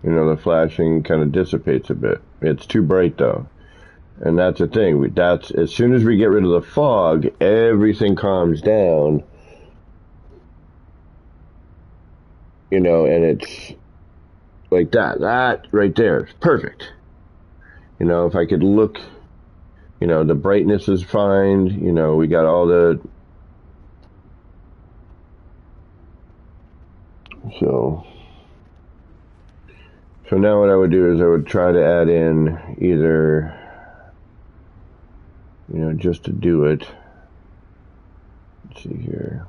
you know, the flashing kind of dissipates a bit. It's too bright though. And that's the thing. That's as soon as we get rid of the fog, everything calms down. You know, and it's like that. That right there is perfect. You know, if I could look, you know, the brightness is fine. You know, we got all the... So now what I would do is I would try to add in either, you know, just to do it. Let's see here.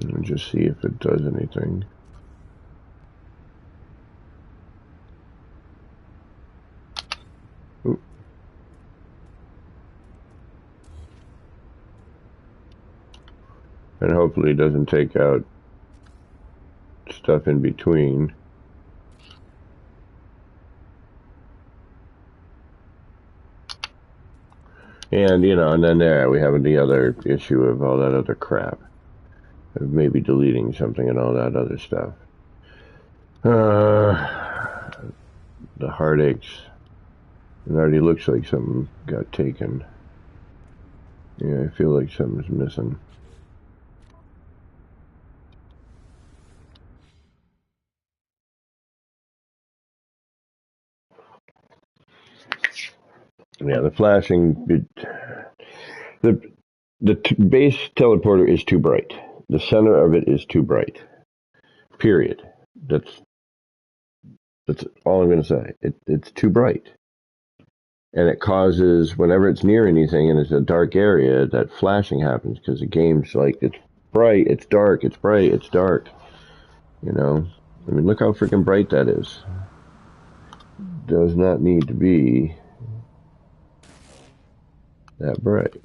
And just see if it does anything. Oop. And hopefully it doesn't take out stuff in between. And, you know, and then there we have the other issue of all that other crap. Of maybe deleting something and all that other stuff. The heartaches. It already looks like something got taken. Yeah, I feel like something's missing. Yeah, the flashing, the base teleporter is too bright. The center of it is too bright. Period. That's all I'm going to say. It's too bright. And it causes, whenever it's near anything and it's a dark area, that flashing happens because the game's like, it's bright, it's dark, it's bright, it's dark. You know? I mean, look how freaking bright that is. Does not need to be that bright.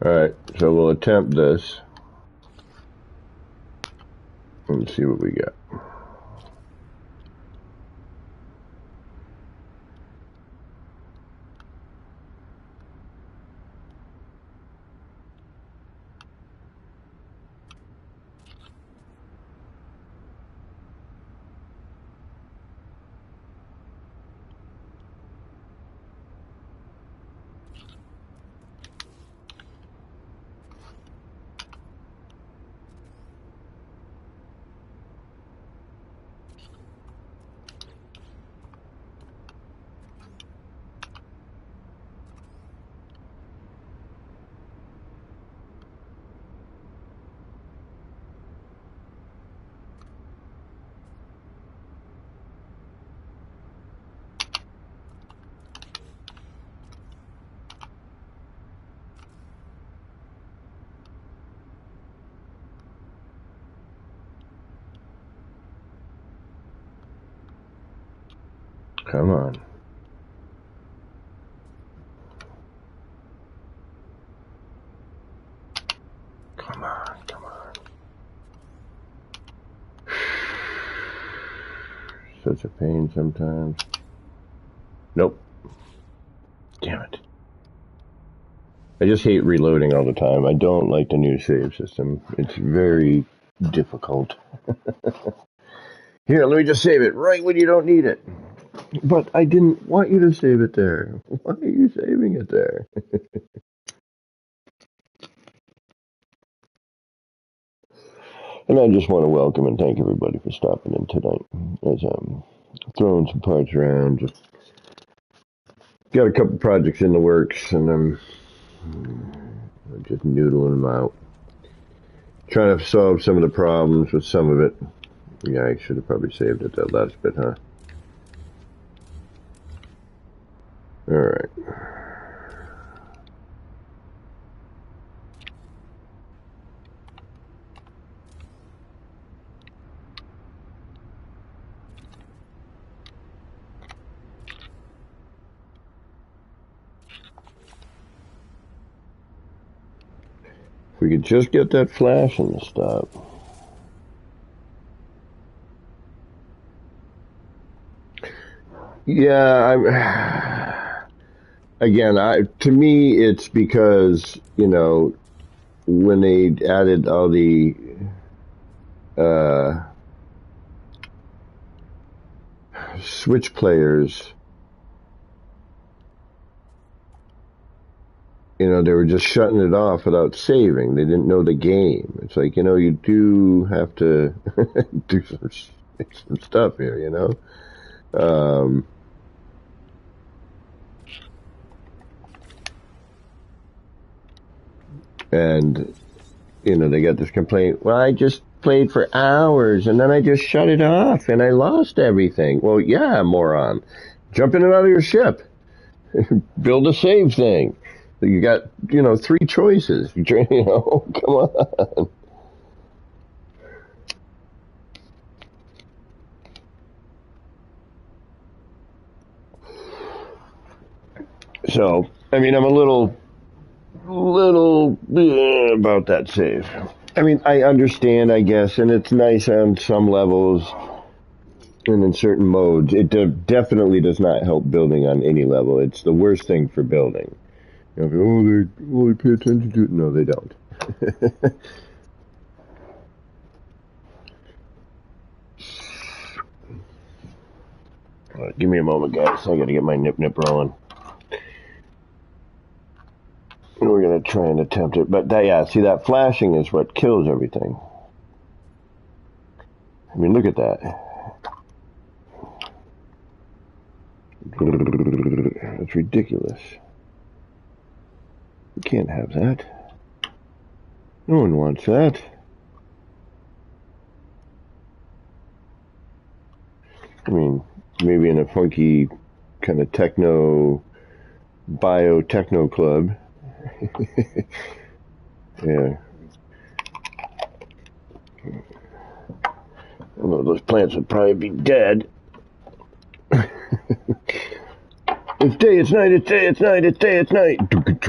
Alright, so we'll attempt this. And see what we get. Come on. Come on, come on. Such a pain sometimes. Nope. Damn it. I just hate reloading all the time. I don't like the new save system. It's very difficult. Here, let me just save it right when you don't need it. But I didn't want you to save it there. Why are you saving it there? And I just want to welcome and thank everybody for stopping in tonight. As I'm throwing some parts around. Just got a couple projects in the works, and I'm just noodling them out. Trying to solve some of the problems with some of it. Yeah, I should have probably saved it that last bit, huh? Alright. If we could just get that flash in the stop. Yeah, again, to me, it's because, you know, when they added all the Switch players, you know, they were just shutting it off without saving. They didn't know the game. It's like, you know, you do have to do some stuff here, you know? And, you know, they got this complaint, well, I just played for hours and then I just shut it off and I lost everything. Well, yeah, moron. Jump in and out of your ship. Build a save thing. You got, you know, 3 choices. You know, come on. So, I mean, I'm a little about that save. I mean, I understand, I guess, and it's nice on some levels and in certain modes. It definitely does not help building on any level. It's the worst thing for building. You know, they only pay attention to it. No, they don't. All right, give me a moment, guys. I gotta get my nip rolling. We're going to try and attempt it. But, yeah, see, that flashing is what kills everything. I mean, look at that. That's ridiculous. You can't have that. No one wants that. I mean, maybe in a funky kind of bio-techno club. Yeah. Well, those plants would probably be dead. It's day, it's night, it's day, it's night, it's day, it's night.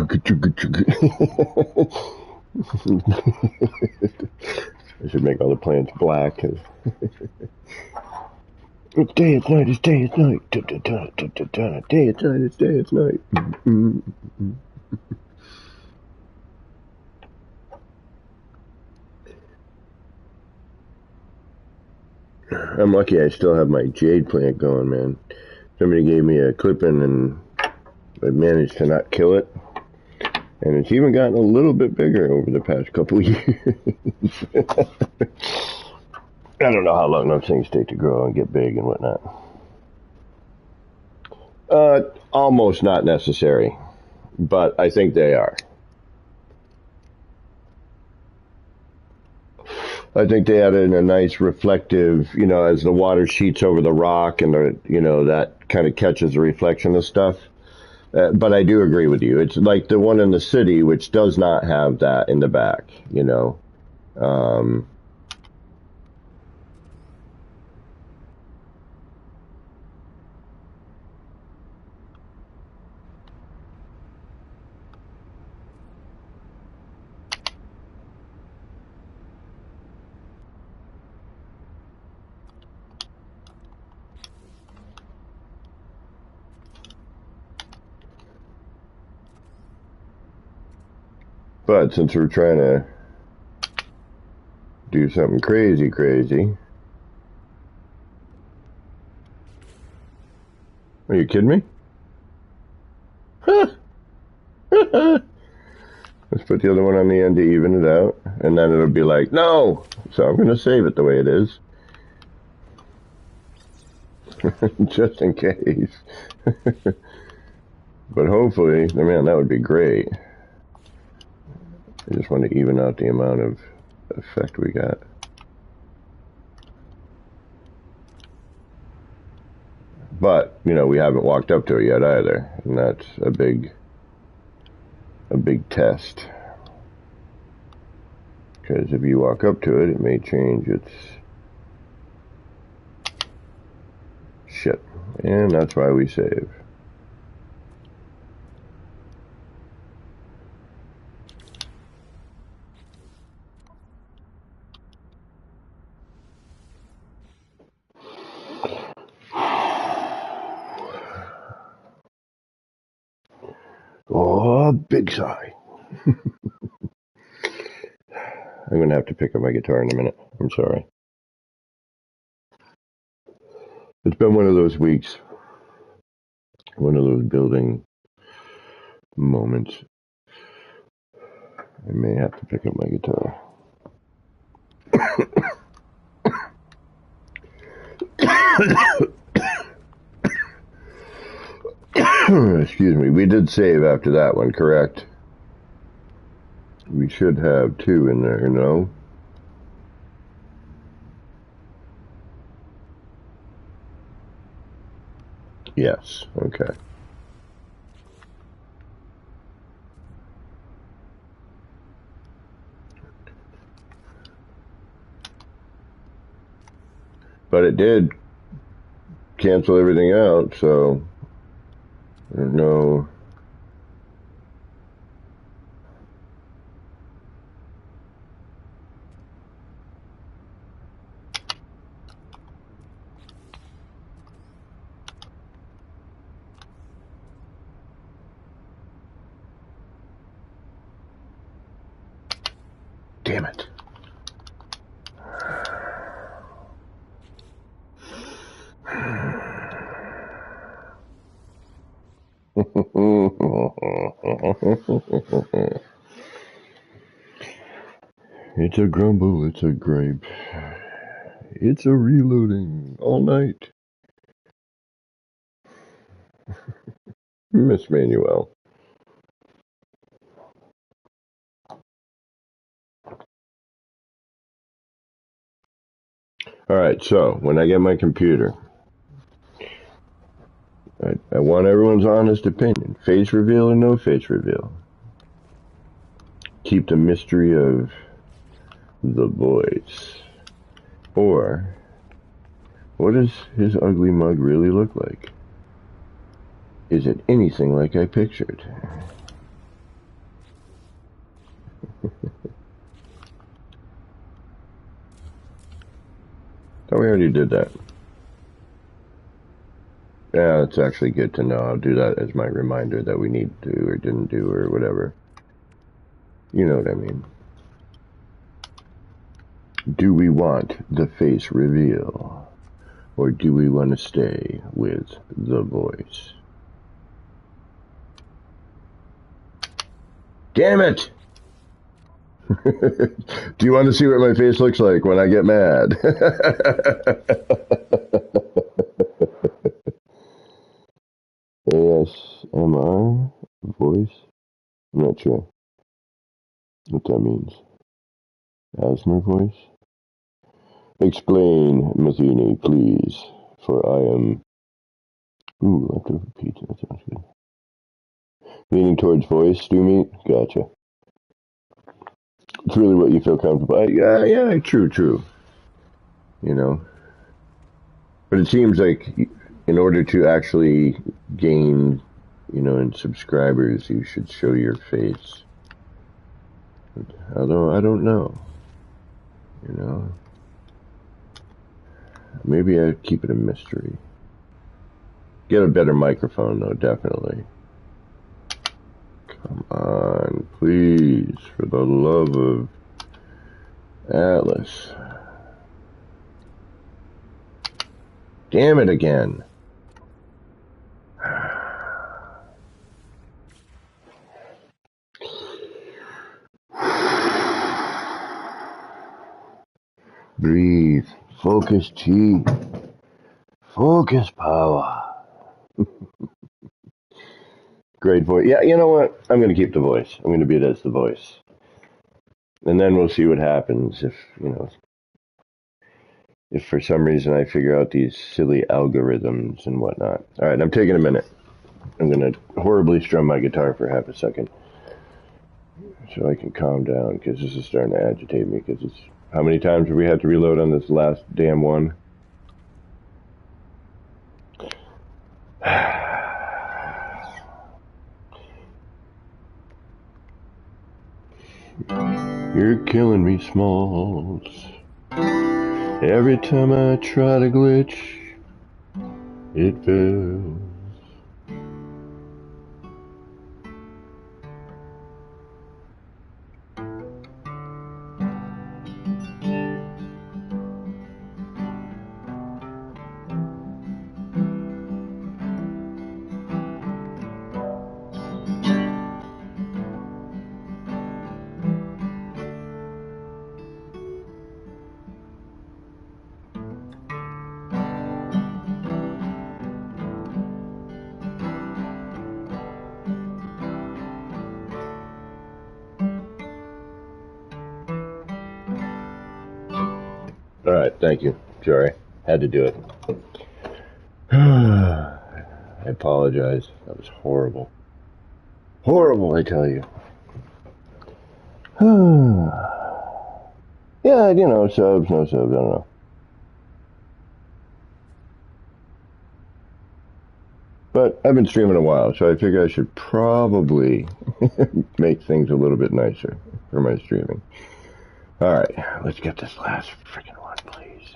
I should make all the plants black. It's day, it's night, it's day, it's night. Day, it's night, it's day, it's night. I'm lucky I still have my jade plant going, man. Somebody gave me a clipping and I managed to not kill it. And it's even gotten a little bit bigger over the past couple of years. I don't know how long those things take to grow and get big and whatnot. Almost not necessary, but I think they are. I think they added a nice reflective, as the water sheets over the rock and, that kind of catches the reflection of stuff. But I do agree with you. It's like the one in the city, which does not have that in the back, But since we're trying to do something crazy. Are you kidding me? Let's put the other one on the end to even it out, and then it'll be like, no! So I'm going to save it the way it is. Just in case. But hopefully, man, that would be great. I just want to even out the amount of effect we got. But, we haven't walked up to it yet either, and that's a big test. Because if you walk up to it, it may change its shit. And that's why we save. Oh, big sigh. I'm going to have to pick up my guitar in a minute. I'm sorry. It's been one of those weeks. One of those building moments. I may have to pick up my guitar. Excuse me. We did save after that one, correct? We should have 2 in there, no? Yes, okay. But it did cancel everything out, so I don't know. Damn it. It's a grumble, it's a gripe. It's a reloading all night. Miss Manuel. Alright, so when I get my computer, I want everyone's honest opinion. Face reveal or no face reveal? Keep the mystery of the voice. Or, what does his ugly mug really look like? Is it anything like I pictured? Thought we already did that. Yeah, it's actually good to know. I'll do that as my reminder that we need to or didn't do or whatever. You know what I mean. Do we want the face reveal? Or do we want to stay with the voice? Damn it! Do you want to see what my face looks like when I get mad? ASMR voice? I'm not sure what that means. Asthma voice? Explain, Matheny, please, for I am... Ooh, leftover pizza, that sounds good. Leaning towards voice, stew meat? Gotcha. It's really what you feel comfortable. Yeah, true. You know? But it seems like in order to actually gain, in subscribers, you should show your face. Although, I don't know. Maybe I'd keep it a mystery. Get a better microphone, though, definitely. Come on, please, for the love of Atlas. Damn it again. Breathe. Focus chi. Focus power. Great voice. Yeah, you know what? I'm going to keep the voice. I'm going to be it as the voice. And then we'll see what happens if for some reason I figure out these silly algorithms and whatnot. All right, I'm taking a minute. I'm going to horribly strum my guitar for half a second so I can calm down because this is starting to agitate me because it's... How many times have we had to reload on this last damn one? You're killing me, Smalls. Every time I try to glitch, it fails. All right, thank you. Sorry, had to do it. I apologize. That was horrible. Horrible, I tell you. Yeah, subs, no subs, I don't know. But I've been streaming a while, so I figure I should probably make things a little bit nicer for my streaming. All right, let's get this last freaking one, please.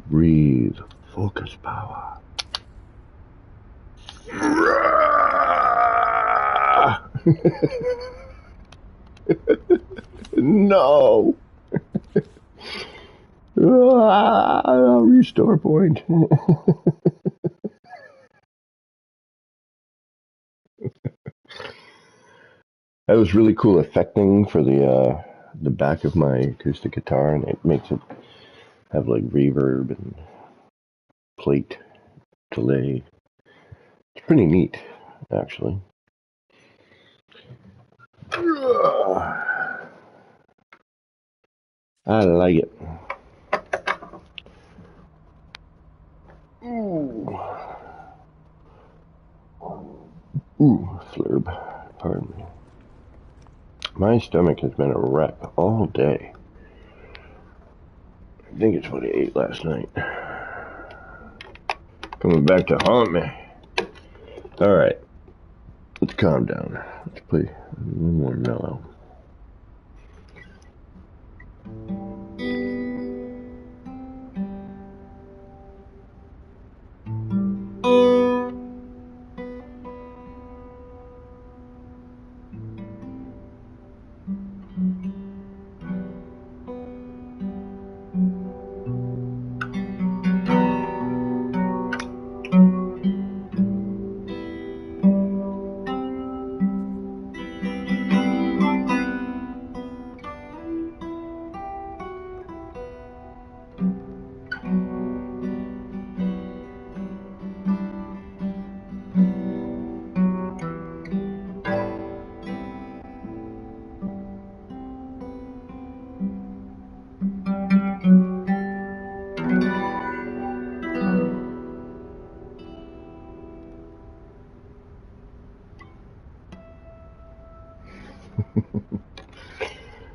Breathe. Focus power. No. Restore point. That was really cool affecting for the back of my acoustic guitar, and it makes it have like reverb and plate delay. It's pretty neat, actually. I like it. Ooh, flurb. Pardon me. My stomach has been a wreck all day. I think it's what I ate last night. Coming back to haunt me. All right. Let's calm down. Let's play a little more mellow.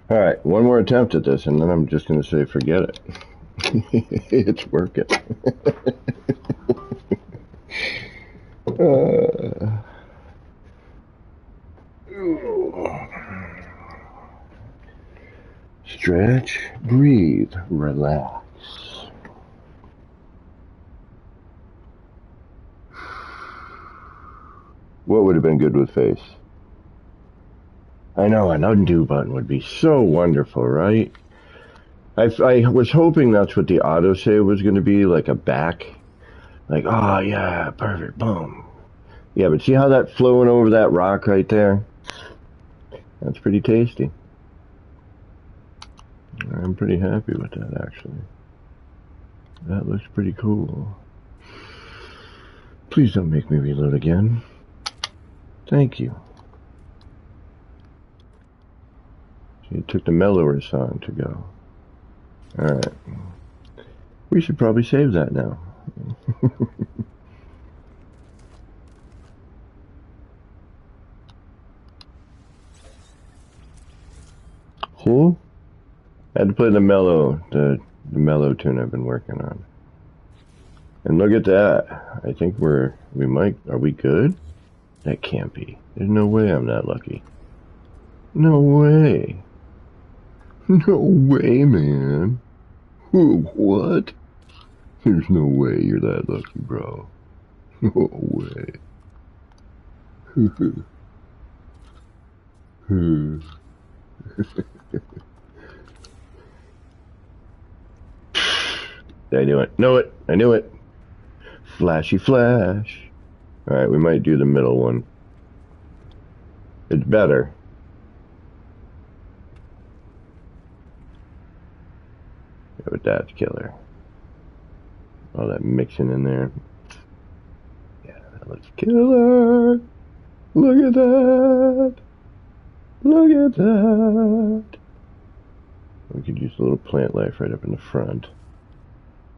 All right, one more attempt at this, and then I'm just going to say forget it. It's working. Stretch, breathe, relax. What would have been good with face? I know, an undo button would be so wonderful, right? I was hoping that's what the autosave was going to be, like a back. Like, oh yeah, perfect, boom. Yeah, but see how that flowing over that rock right there? That's pretty tasty. I'm pretty happy with that, actually. That looks pretty cool. Please don't make me reload again. Thank you. See, it took the mellower song to go. Alright. We should probably save that now. See? I had to play the mellow tune I've been working on. And look at that. I think are we good? That can't be. There's no way I'm that lucky. No way. No way, man. What? There's no way you're that lucky, bro. No way. I knew it. Know it. I knew it. Flashy flash. Alright, we might do the middle one. It's better. Yeah, but that's killer. All that mixing in there. Yeah, that looks killer. Look at that. Look at that. We could use a little plant life right up in the front.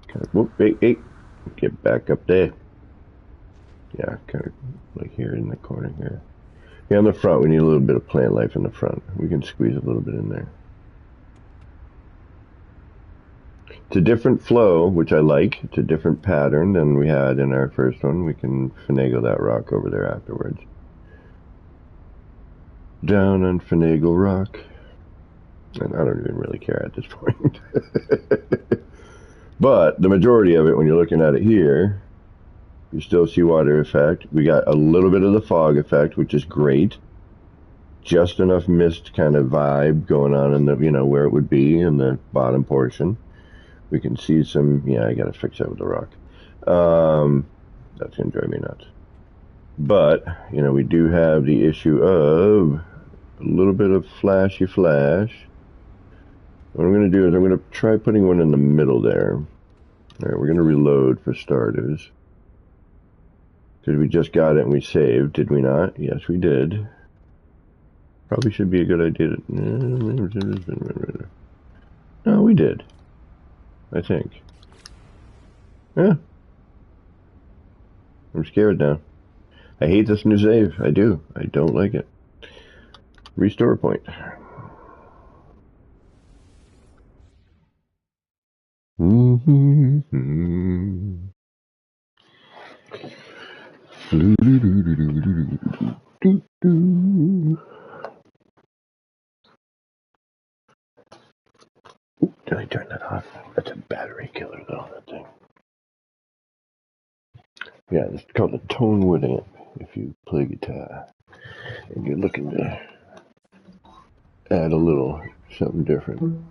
Kind of, whoop, hey, get back up there. Yeah, kind of like here in the corner here. Yeah, on the front, we need a little bit of plant life in the front. We can squeeze a little bit in there. It's a different flow, which I like. It's a different pattern than we had in our first one. We can finagle that rock over there afterwards. Down on Finagle Rock. And I don't even really care at this point. But the majority of it, when you're looking at it here, you still see water effect. We got a little bit of the fog effect, which is great. Just enough mist kind of vibe going on in the, where it would be in the bottom portion. We can see some, I gotta fix that with the rock. That's gonna drive me nuts. But, we do have the issue of a little bit of flashy flash. What I'm gonna do is I'm gonna try putting one in the middle there. Alright, we're gonna reload for starters. Because we just got it and we saved, did we not? Yes, we did. Probably should be a good idea to... No, we did. I think. Yeah. I'm scared now. I hate this new save. I do. I don't like it. Restore point. Did I turn that off? That's a battery killer, though, that thing. Yeah, it's called a tone wood amp if you play guitar and you're looking to add a little something different.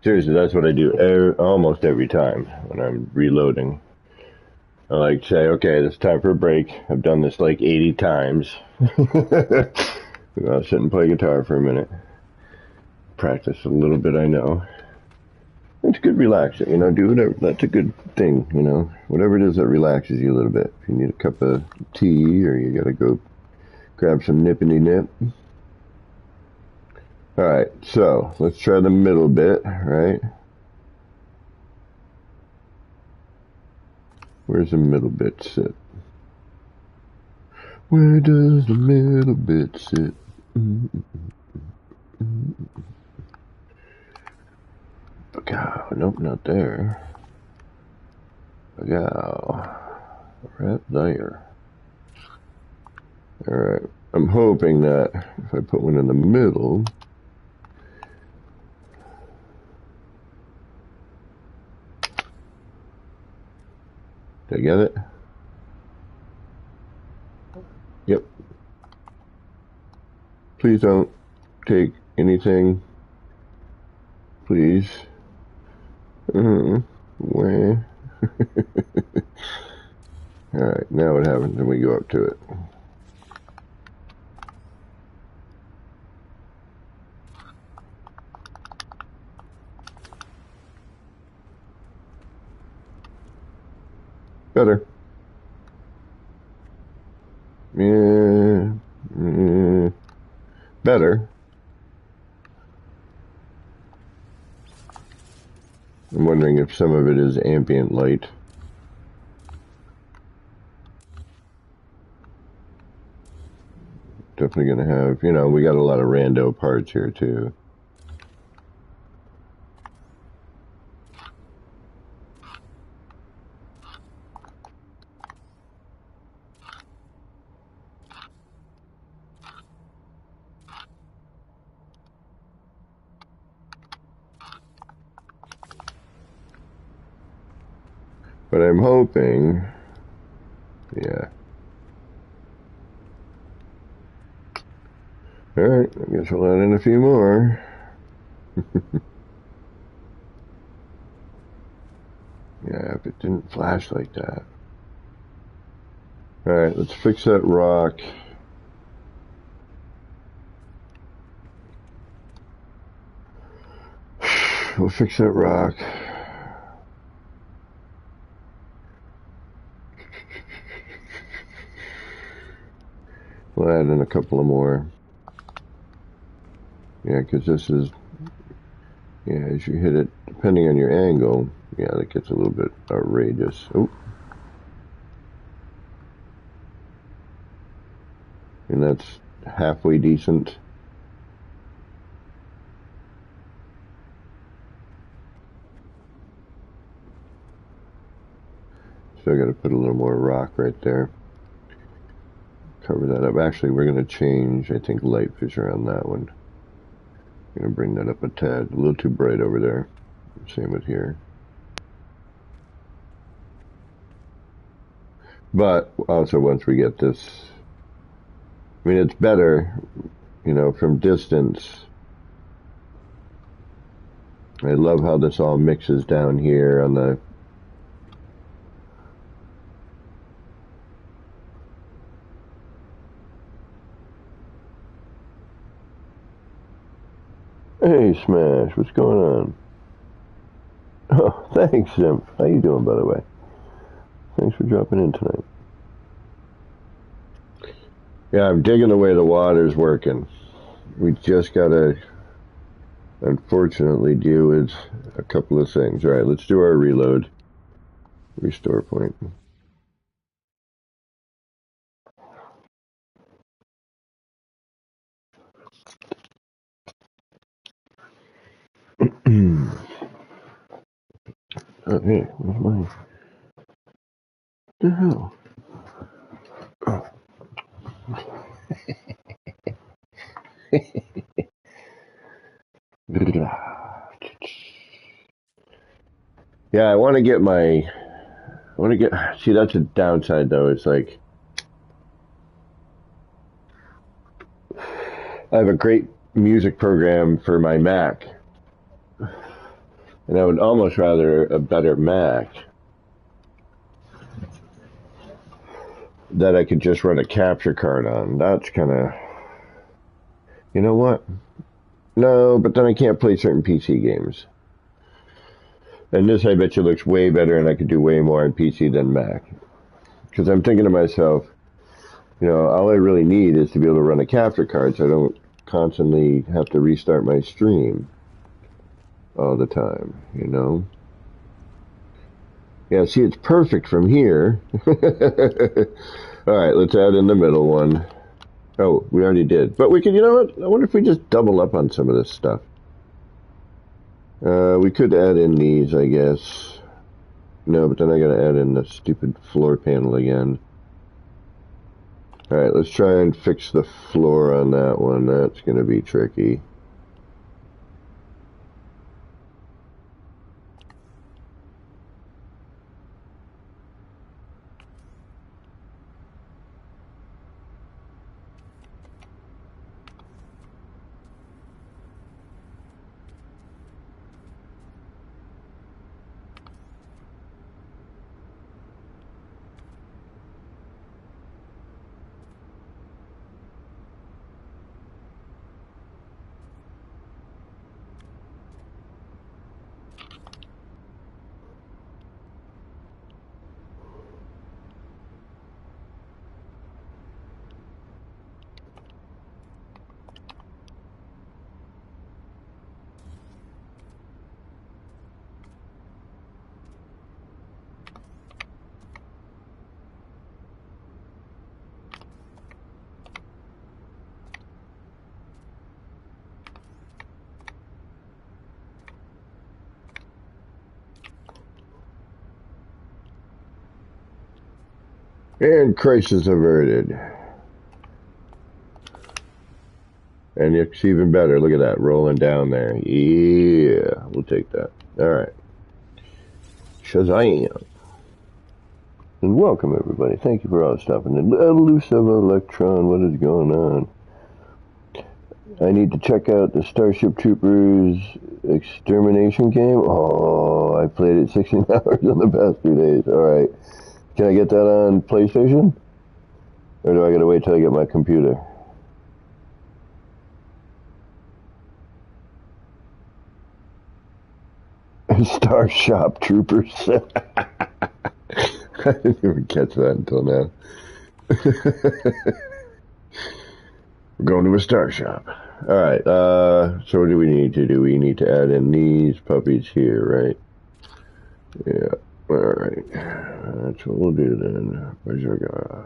Seriously, that's what I do almost every time when I'm reloading. I like say, okay, it's time for a break. I've done this like 80 times. I'll sit and play guitar for a minute. Practice a little bit, I know. It's good relaxing, do whatever. That's a good thing, Whatever it is that relaxes you a little bit. If you need a cup of tea or you gotta go grab some nippity nip. Alright, so let's try the middle bit, right? Where's the middle bit sit? Where does the middle bit sit? Oh, nope, not there. Oh, right there. Alright, I'm hoping that if I put one in the middle, did I get it? Yep. Please don't take anything. Please. Where? Alright, now what happens when we go up to it? Better. Yeah. Better. I'm wondering if some of it is ambient light. Definitely going to have, we got a lot of rando parts here too. But I'm hoping, yeah. Alright, I guess we'll add in a few more. Yeah, if it didn't flash like that. Alright, let's fix that rock. We'll fix that rock. We'll add in a couple of more. Yeah, because this is, as you hit it, depending on your angle, that gets a little bit outrageous. Oh. And that's halfway decent. So I got to put a little more rock right there. Cover that up. Actually, we're going to change, I think, light fissure on that one. I'm going to bring that up a tad. A little too bright over there. Same with here. But also once we get this, it's better, from distance. I love how this all mixes down here on the Hey Smash, what's going on? Oh, thanks, Sim. How you doing, by the way? Thanks for dropping in tonight. Yeah, I'm digging the way the water's working. We just gotta, unfortunately, deal with a couple of things. All right, let's do our reload. Restore point. Oh, hey, where's mine? What the hell? Oh. Yeah, I want to get my. I want to get. See, that's a downside though. It's like I have a great music program for my Mac, and I would almost rather a better Mac that I could just run a capture card on. That's kind of. You know what? No, but then I can't play certain PC games. And this, I bet you, looks way better, and I could do way more on PC than Mac. Because I'm thinking to myself, you know, all I really need is to be able to run a capture card so I don't constantly have to restart my stream all the time, you know? Yeah, see, it's perfect from here. Alright, let's add in the middle one. Oh, we already did. But we could, you know what? I wonder if we just double up on some of this stuff. We could add in these, I guess. No, but then I gotta add in the stupid floor panel again. Alright, let's try and fix the floor on that one. That's gonna be tricky. And crisis averted. And it's even better. Look at that, rolling down there. Yeah, we'll take that. Alright. Shazam. And welcome, everybody. Thank you for all stopping in. Elusive Electron, what is going on? I need to check out the Starship Troopers Extermination game. Oh, I played it 16 hours in the past 2 days. Alright. Can I get that on PlayStation? Or do I gotta wait till I get my computer? Starship Troopers. I didn't even catch that until now. We're going to a star shop. Alright, so what do we need to do? We need to add in these puppies here, right? Yeah, alright. That's what we'll do then. Where's our guy?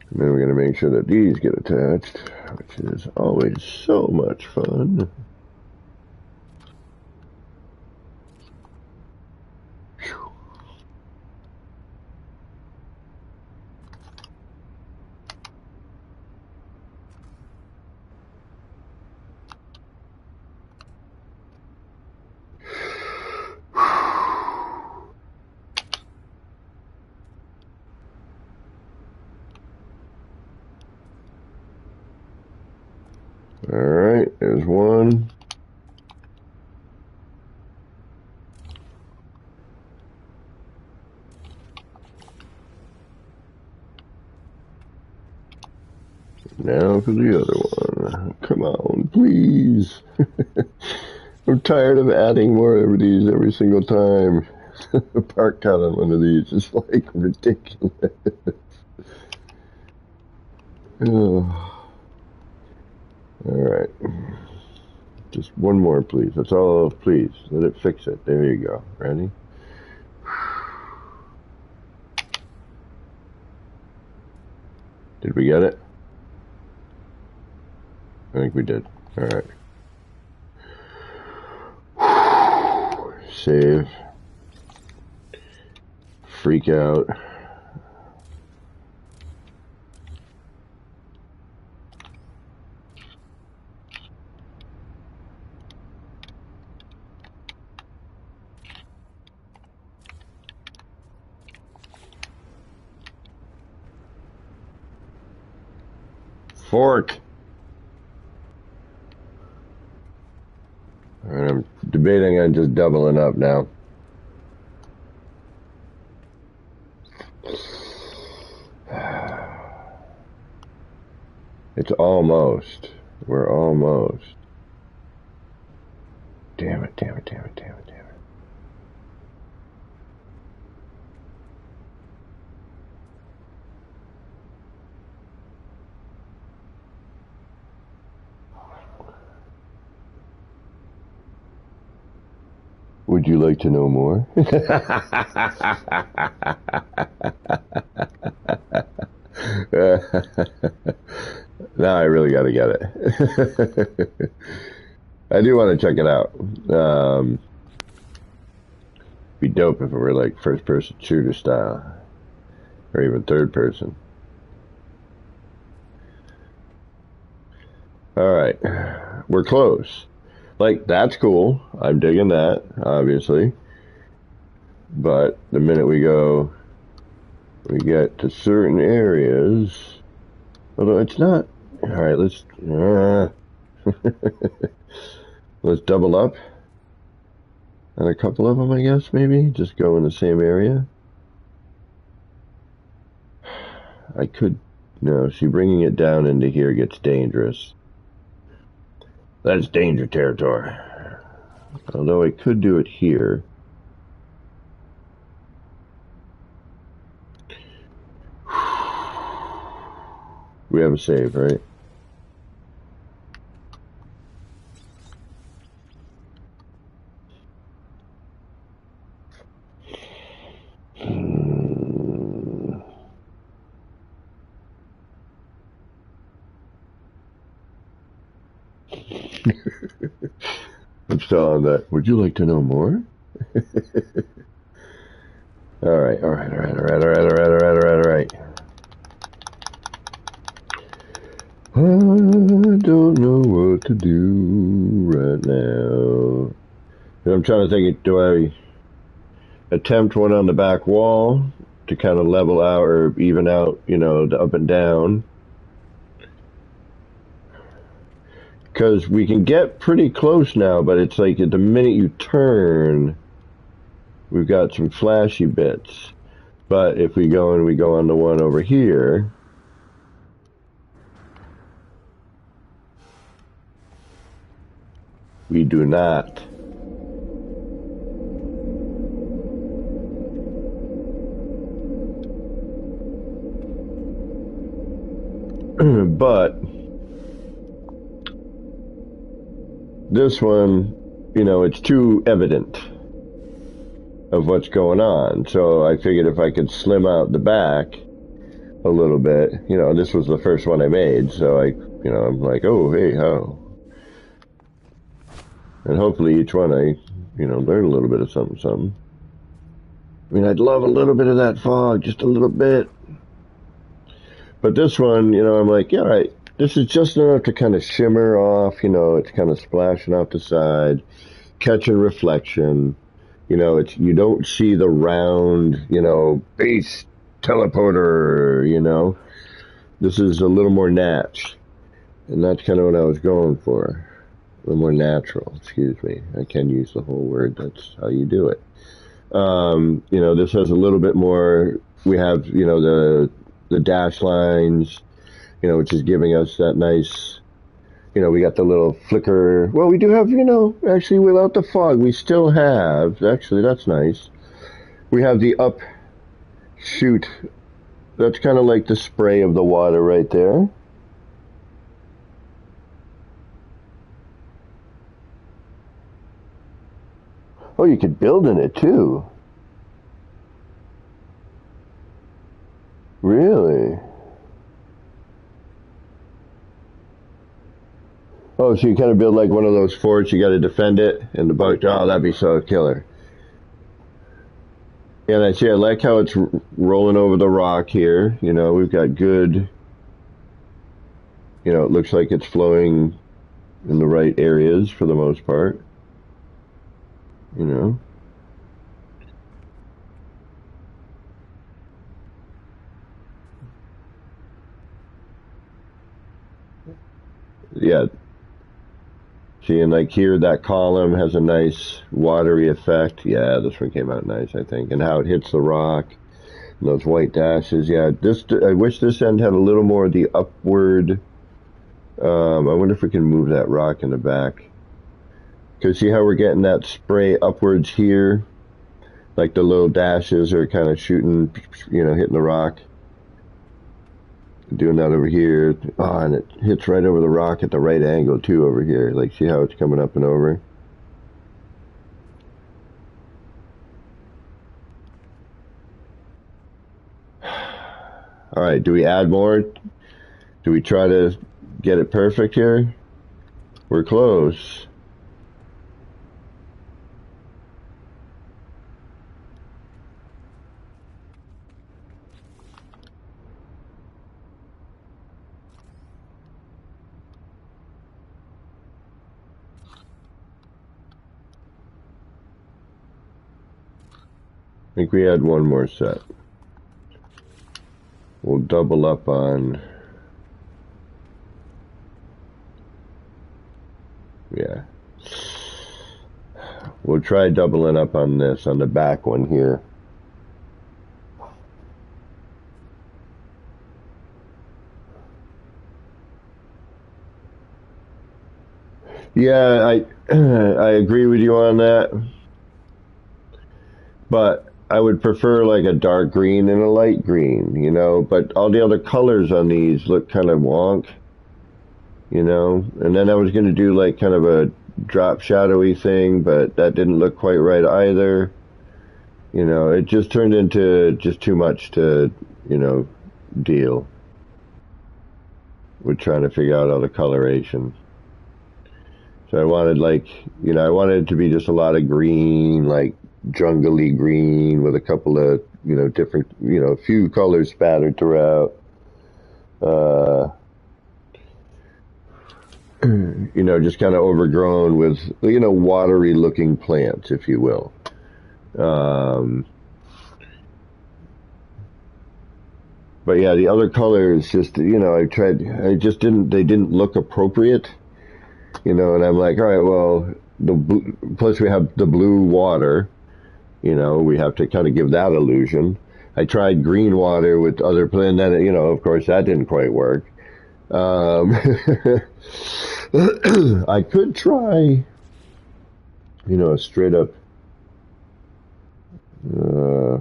And then we're going to make sure that these get attached, which is always so much fun. Alright, there's one. Now for the other one. Come on, please. I'm tired of adding more of these every single time. Parked out on one of these is like ridiculous. Oh. All right. Just one more, please. That's all. Please let it fix it. There you go. Ready? Did we get it? I think we did. All right. Save. Freak out. Fork. All right, I'm debating on just doubling up now. It's almost. We're almost. Damn it, damn it, damn it, damn it, damn it. Would you like to know more? Now I really got to get it. I do want to check it out. Be dope if it were like first-person shooter style, or even third-person. All right, we're close. Like, that's cool. I'm digging that, obviously. But the minute we get to certain areas, although it's not. All right, let's let's double up on a couple of them, I guess, maybe. Just go in the same area. I could, no, see, bringing it down into here gets dangerous. That's danger territory. Although I could do it here. We have a save, right? I'm still on that. Would you like to know more? All right. I don't know what to do right now. And I'm trying to think, do I attempt one on the back wall to kind of level out or even out, you know, the up and down? Because we can get pretty close now, but it's like at the minute you turn, we've got some flashy bits. But if we go on the one over here, we do not. But this one, you know, it's too evident of what's going on. So I figured if I could slim out the back a little bit, you know, this was the first one I made. So I'm like, oh, hey, how? And hopefully each one I, learn a little bit of something. I mean, I'd love a little bit of that fog, just a little bit. But this one, I'm like, yeah, all right, this is just enough to kind of shimmer off, it's kind of splashing off the side, catching reflection. You don't see the round, base teleporter, This is a little more natch. And that's kind of what I was going for. A little more natural, excuse me. I can use the whole word. That's how you do it. This has a little bit more. We have, the dash lines, which is giving us that nice, we got the little flicker. Well, we do have, actually without the fog, we still have, actually that's nice. We have the upshoot. That's kind of like the spray of the water right there. Oh, you could build in it too. Really? Oh, so you kind of build like one of those forts, you got to defend it, and the boat, oh, that'd be so killer. Yeah, and I see, I like how it's rolling over the rock here. You know, we've got good, you know, it looks like it's flowing in the right areas for the most part, you know. Yeah, see, and like here, that column has a nice watery effect. Yeah, this one came out nice, I think. And how it hits the rock, and those white dashes. Yeah, this, I wish this end had a little more of the upward. I wonder if we can move that rock in the back. Because see how we're getting that spray upwards here? Like the little dashes are kind of shooting, you know, hitting the rock. Doing that over here. Oh, and it hits right over the rock at the right angle too over here. Like, see how it's coming up and over? All right, do we add more? Do we try to get it perfect here? We're close. I think we had one more set. We'll double up on, yeah. We'll try doubling up on this, on the back one here. Yeah, I agree with you on that, but I would prefer like a dark green and a light green, you know, but all the other colors on these look kind of wonk, you know, and then I was going to do like kind of a drop shadowy thing, but that didn't look quite right either. You know, it just turned into just too much to, you know, deal with trying to figure out all the coloration. So I wanted like, you know, I wanted it to be just a lot of green, like jungly green with a couple of, you know, different, you know, a few colors spattered throughout. Uh, you know, just kind of overgrown with, you know, watery looking plants, if you will. Um, but yeah, the other colors just, you know, I just didn't, they didn't look appropriate, you know, and I'm like, all right, well, plus we have the blue water, you know, we have to kind of give that illusion. I tried green water with other plants, and then, you know, of course, that didn't quite work. Um, I could try, you know, a straight up, uh,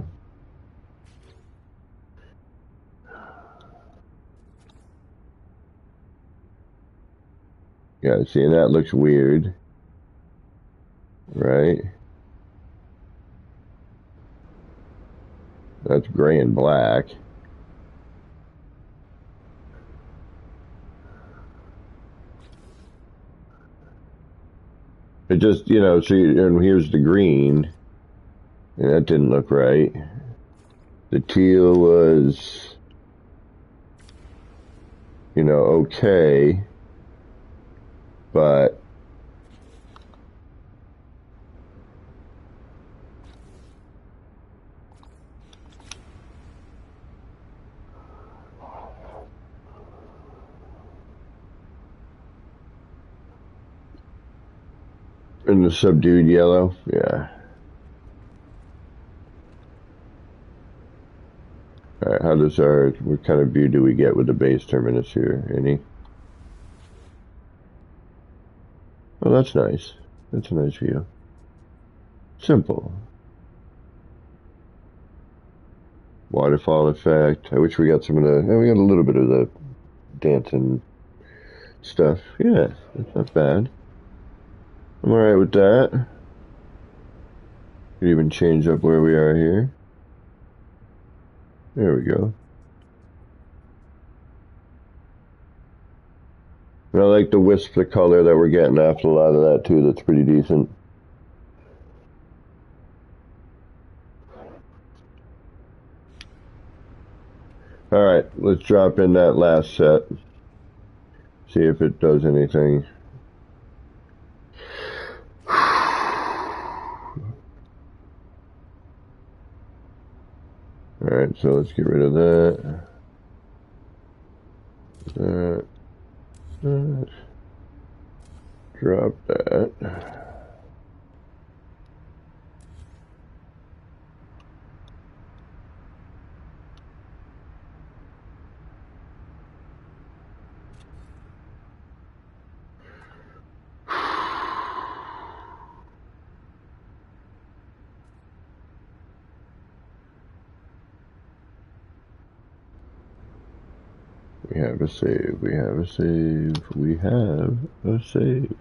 yeah, see, and that looks weird, right? That's gray and black. It just, you know, see, and here's the green, and that didn't look right. The teal was, you know, okay, but in the subdued yellow, yeah. All right, how does our, what kind of view do we get with the base terminus here? Any? Oh, that's nice. That's a nice view. Simple. Waterfall effect. I wish we got some of the, we got a little bit of the dancing stuff. Yeah, that's not bad. I'm alright with that. Could even change up where we are here. There we go. And I like the wisps of color that we're getting after a lot of that too. That's pretty decent. Alright, let's drop in that last set. See if it does anything. Alright, so let's get rid of that. That. Drop that. We have a save, we have a save, we have a save.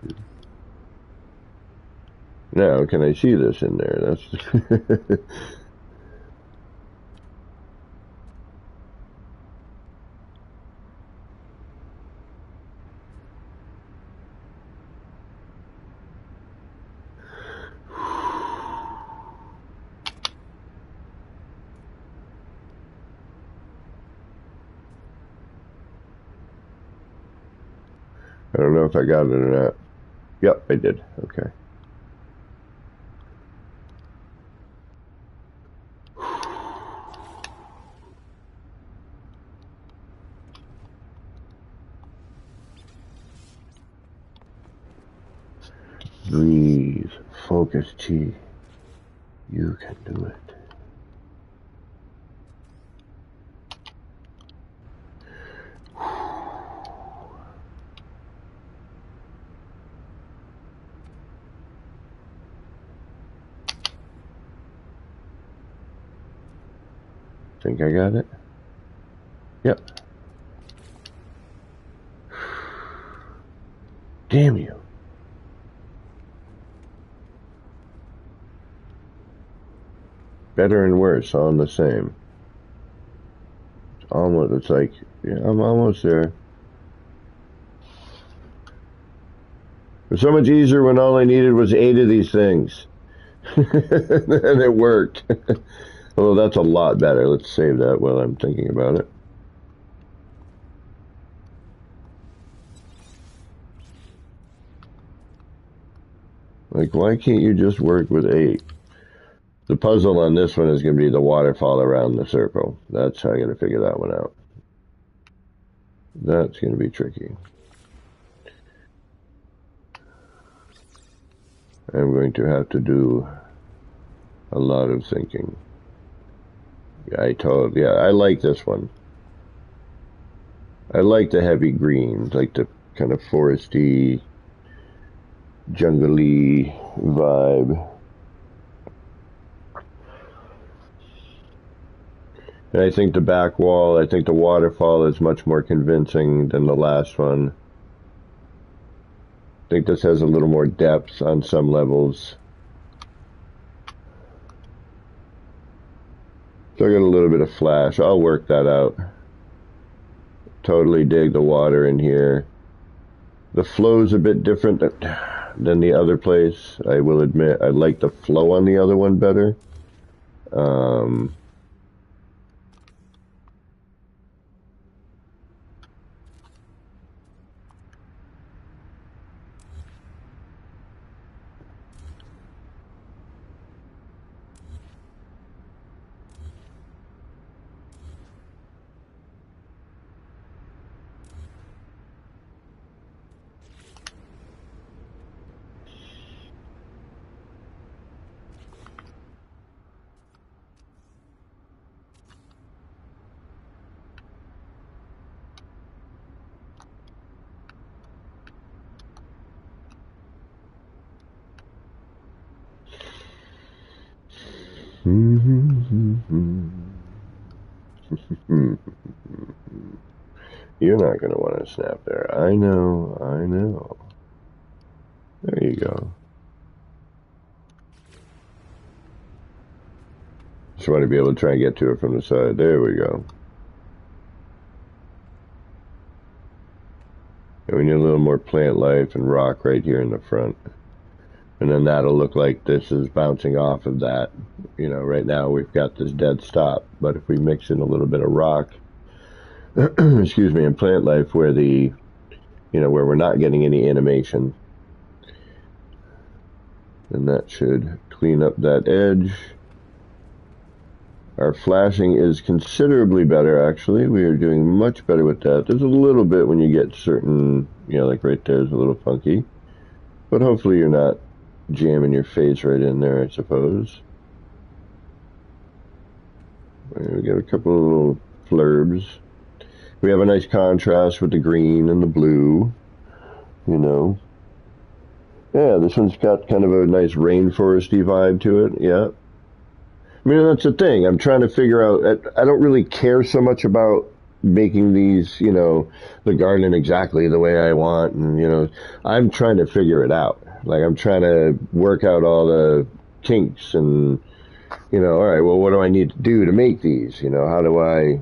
Now, can I see this in there? That's... I don't know if I got it or not. Yep, I did. Okay. Breathe. Focus, Chi. You can do it. Think I got it? Yep. Damn you. Better and worse, all the same. It's almost, it's like, yeah, I'm almost there. It was so much easier when all I needed was 8 of these things. And it worked. Although that's a lot better. Let's save that while I'm thinking about it. Like, why can't you just work with 8? The puzzle on this one is going to be the waterfall around the circle. That's how I'm going to figure that one out. That's going to be tricky. I'm going to have to do a lot of thinking. Yeah, I like this one. I like the heavy greens, like the kind of foresty, jungly vibe. And I think the back wall, I think the waterfall is much more convincing than the last one. I think this has a little more depth on some levels. So I got a little bit of flash. I'll work that out. Totally dig the water in here. The flow's a bit different than the other place. I will admit I like the flow on the other one better. Hmm. You're not going to want to snap there. I know, I know. There you go. Just want to be able to try and get to it from the side. There we go. And we need a little more plant life and rock right here in the front. And then that'll look like this is bouncing off of that. You know, right now we've got this dead stop. But if we mix in a little bit of rock, excuse me, and plant life where the, you know, where we're not getting any animation, then that should clean up that edge. Our flashing is considerably better, actually. We are doing much better with that. There's a little bit when you get certain, you know, like right there is a little funky. But hopefully you're not jamming your face right in there, I suppose. We got a couple of little flurbs. We have a nice contrast with the green and the blue, you know. Yeah, this one's got kind of a nice rainforesty vibe to it, yeah. I mean, that's the thing. I'm trying to figure out. I don't really care so much about making these, you know, the garden exactly the way I want, and you know, I'm trying to figure it out. Like I'm trying to work out all the kinks, and you know, all right, well, what do I need to do to make these? You know, how do I?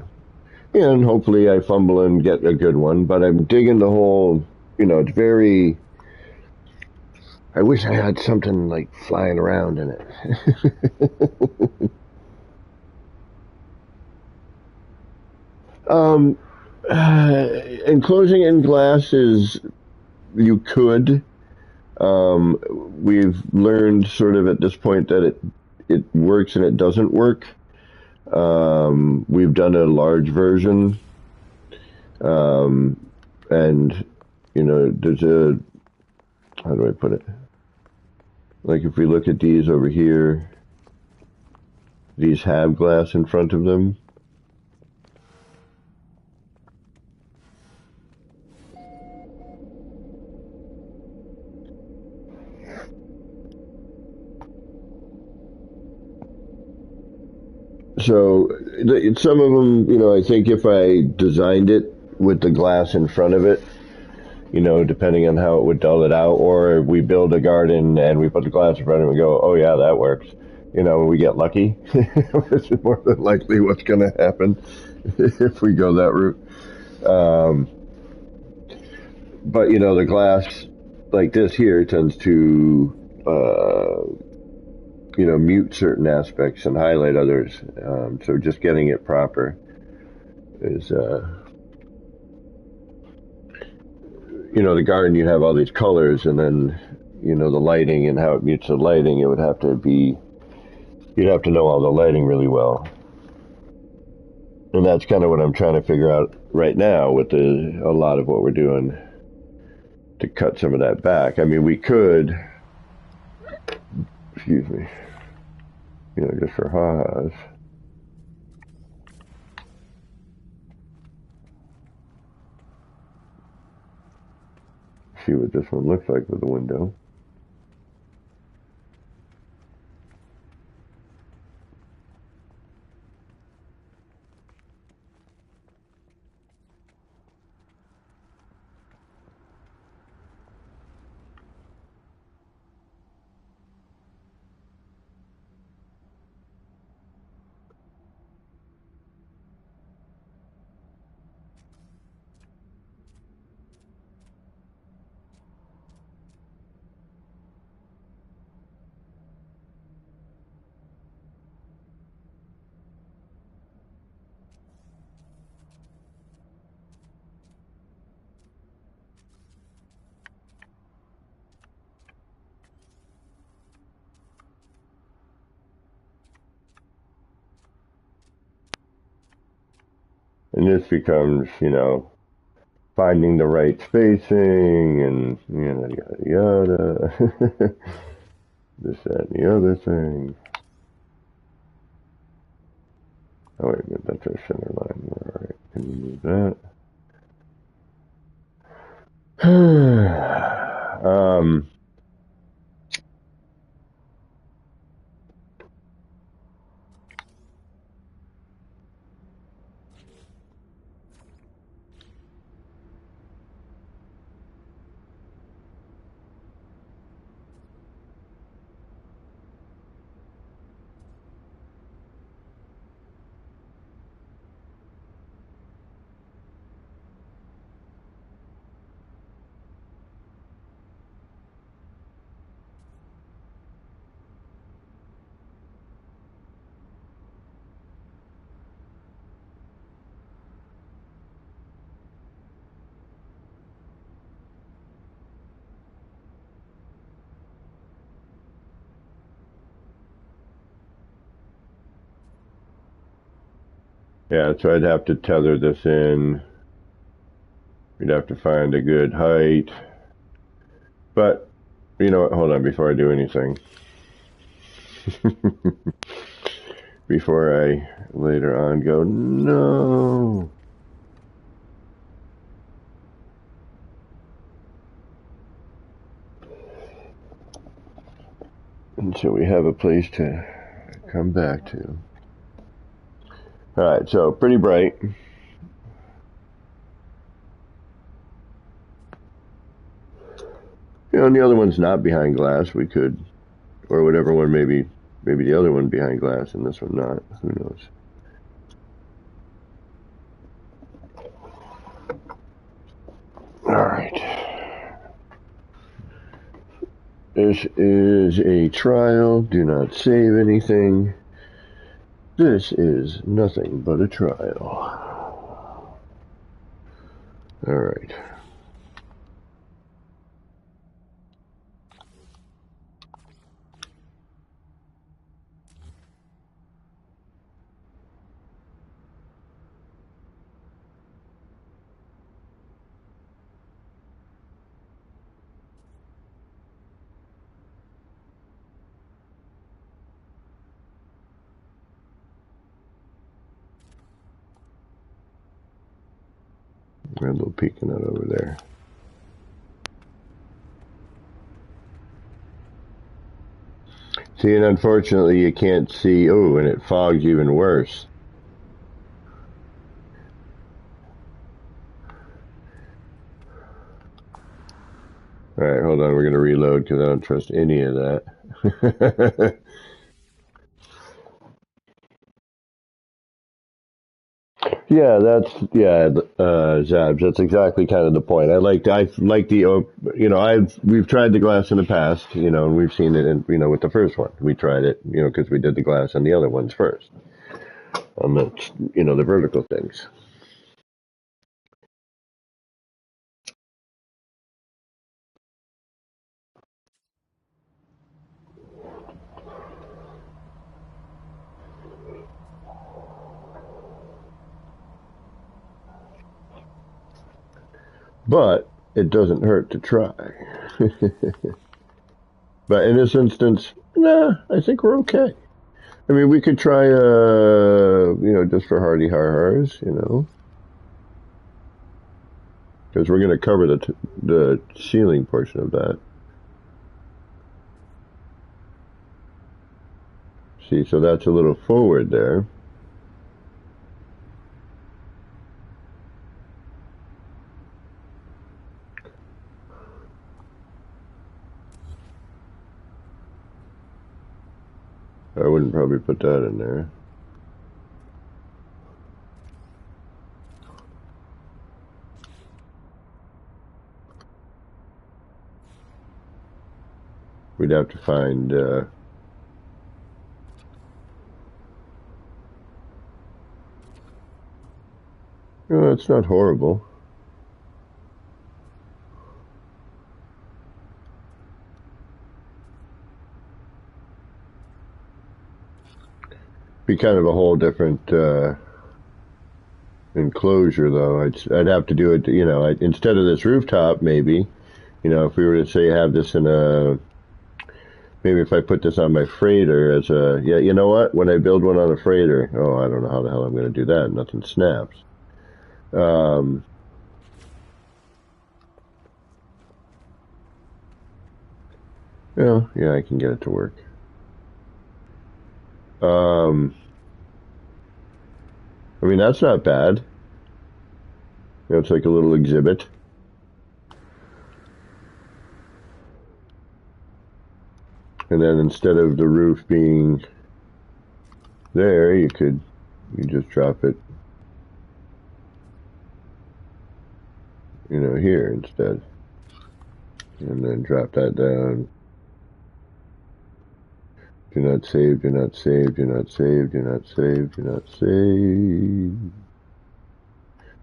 Yeah, and hopefully I fumble and get a good one. But I'm digging the whole. You know, it's very. I wish I had something like flying around in it. Um, enclosing in glass is you could. We've learned sort of at this point that it works and it doesn't work. We've done a large version, um, and you know, there's a how do I put it? Like if we look at these over here, these have glass in front of them. So some of them, you know, I think if I designed it with the glass in front of it, you know, depending on how it would dull it out, or we build a garden and we put the glass in front of it and we go, oh yeah, that works. You know, we get lucky. It's more than likely what's going to happen if we go that route. Um, but you know, the glass like this here tends to, you know, mute certain aspects and highlight others. So just getting it proper is, you know, the garden, you have all these colors, and then, you know, the lighting and how it mutes the lighting, it would have to be, you'd have to know all the lighting really well. And that's kind of what I'm trying to figure out right now with a lot of what we're doing to cut some of that back. I mean, we could, excuse me, you know, just for ha-has. See what this one looks like with the window. And this becomes, you know, finding the right spacing and yada yada yada. This, that, and the other thing. Oh wait a minute, that's our center line. All right, can you move that? Yeah, so I'd have to tether this in. We'd have to find a good height. But, you know what, hold on before I do anything. Before I later on go, no. And so we have a place to come back to. Alright, so pretty bright. You know, and the other one's not behind glass. We could, or whatever one, maybe the other one behind glass and this one not. Who knows? Alright. This is a trial. Do not save anything. This is nothing but a trial. Alright. A little peeking out over there. See, and unfortunately you can't see. Oh, and it fogs even worse. Alright, hold on. We're going to reload because I don't trust any of that. Yeah, Zabs. That's exactly kind of the point. I like the, we've tried the glass in the past, and we've seen it in, with the first one. We tried it, because we did the glass on the other ones first. On the vertical things. But it doesn't hurt to try. But in this instance, nah, I think we're okay. I mean, we could try, just for hardy har-hars, because we're going to cover the ceiling portion of that. See, so that's a little forward there. I wouldn't probably put that in there. We'd have to find, it's not horrible. Be kind of a whole different, enclosure, though. I'd have to do it, instead of this rooftop, maybe, if we were to say have this in maybe if I put this on my freighter as you know what? When I build one on a freighter, I don't know how the hell I'm going to do that. Nothing snaps. Yeah, I can get it to work. I mean, that's not bad. It's like a little exhibit. And then instead of the roof being there, you just drop it, here instead. And then drop that down. Do not save, do not save, do not save, do not save, do not save.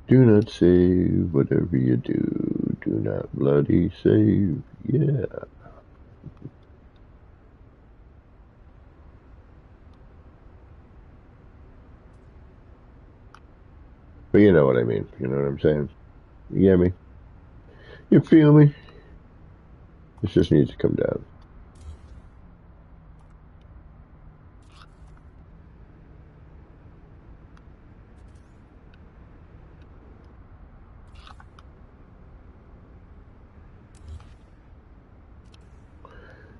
Do not save, whatever you do. Do not bloody save. Yeah. But you know what I mean. You know what I'm saying? You get me? You feel me? This just needs to come down.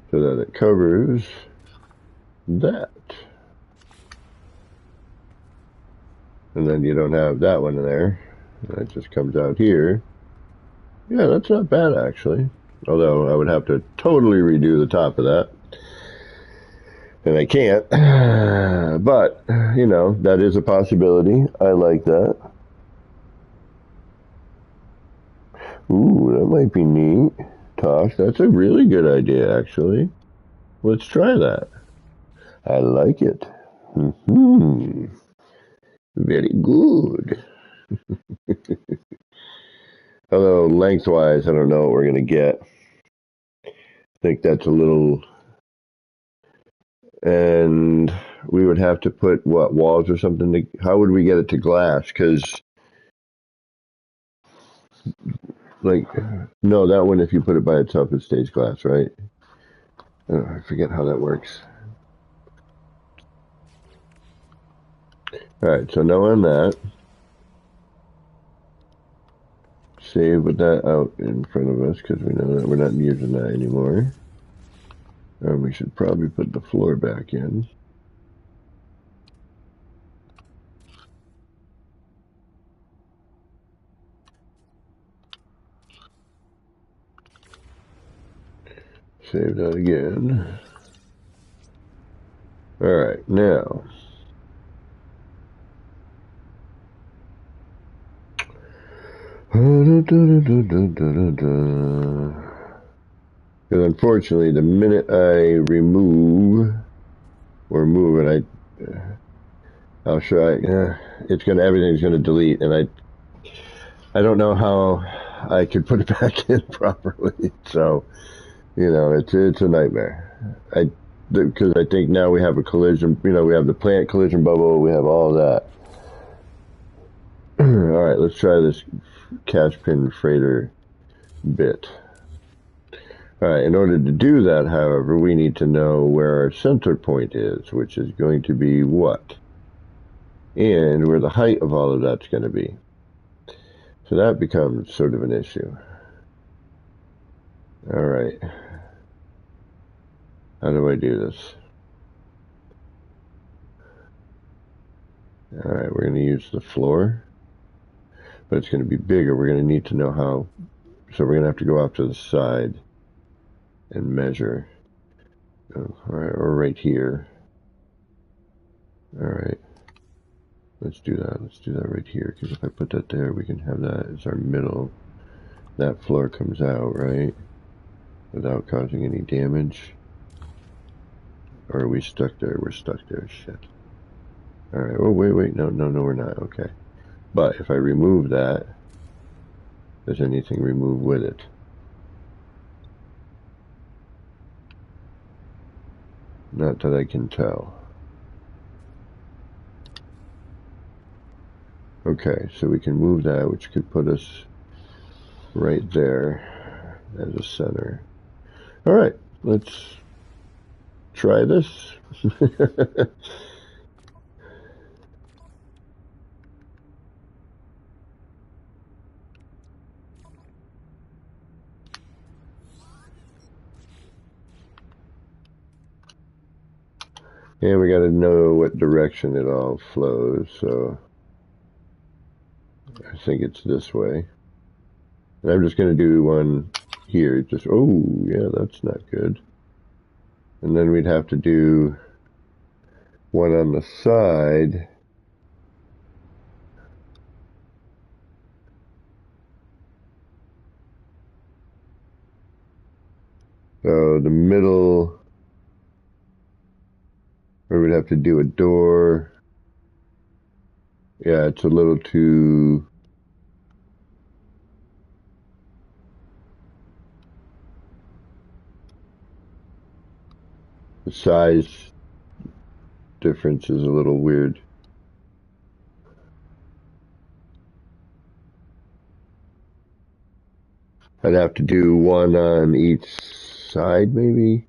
So that it covers that. And then you don't have that one in there. That just comes out here. Yeah, that's not bad actually. Although I would have to totally redo the top of that. And I can't. But, you know, that is a possibility. I like that. Ooh, that might be neat. Tosh, that's a really good idea actually. Let's try that. I like it. Mm-hmm. Very good. Although lengthwise, I don't know what we're going to get. I think that's a little... And we would have to put, what, walls or something? How would we get it to glass? Because, like, no, that one, if you put it by itself, it stays glass, right? I forget how that works. All right, so knowing that, save with that out in front of us because we know that we're not using that anymore. And we should probably put the floor back in. Save that again. All right, now. Because unfortunately, the minute I remove or move it, I'll show it's gonna everything's gonna delete, and I don't know how I could put it back in properly. So you know, it's a nightmare. Because I think now we have a collision. You know, we have the plant collision bubble. We have all that. All right, let's try this cash pin freighter bit. All right, in order to do that, however, we need to know where our center point is, which is going to be what? And where the height of all of that's going to be. So that becomes sort of an issue. All right. How do I do this? All right, we're going to use the floor, but it's going to be bigger. We're going to need to know how, so we're going to have to go off to the side and measure. Oh, all right, or right here. All right. Let's do that. Let's do that right here, because if I put that there, we can have that as our middle. That floor comes out, right? Without causing any damage. Or are we stuck there? We're stuck there. Shit. Alright. Oh, wait. No, we're not. Okay. But if I remove that, does anything remove with it? Not that I can tell. Okay, so we can move that, which could put us right there as a center. Alright, let's try this. And we gotta know what direction it all flows, so I think it's this way. And I'm just gonna do one here, just, oh, yeah, that's not good. And then we'd have to do one on the side. So the middle, or we'd have to do a door. Yeah, it's a little too... The size difference is a little weird. I'd have to do one on each side, maybe,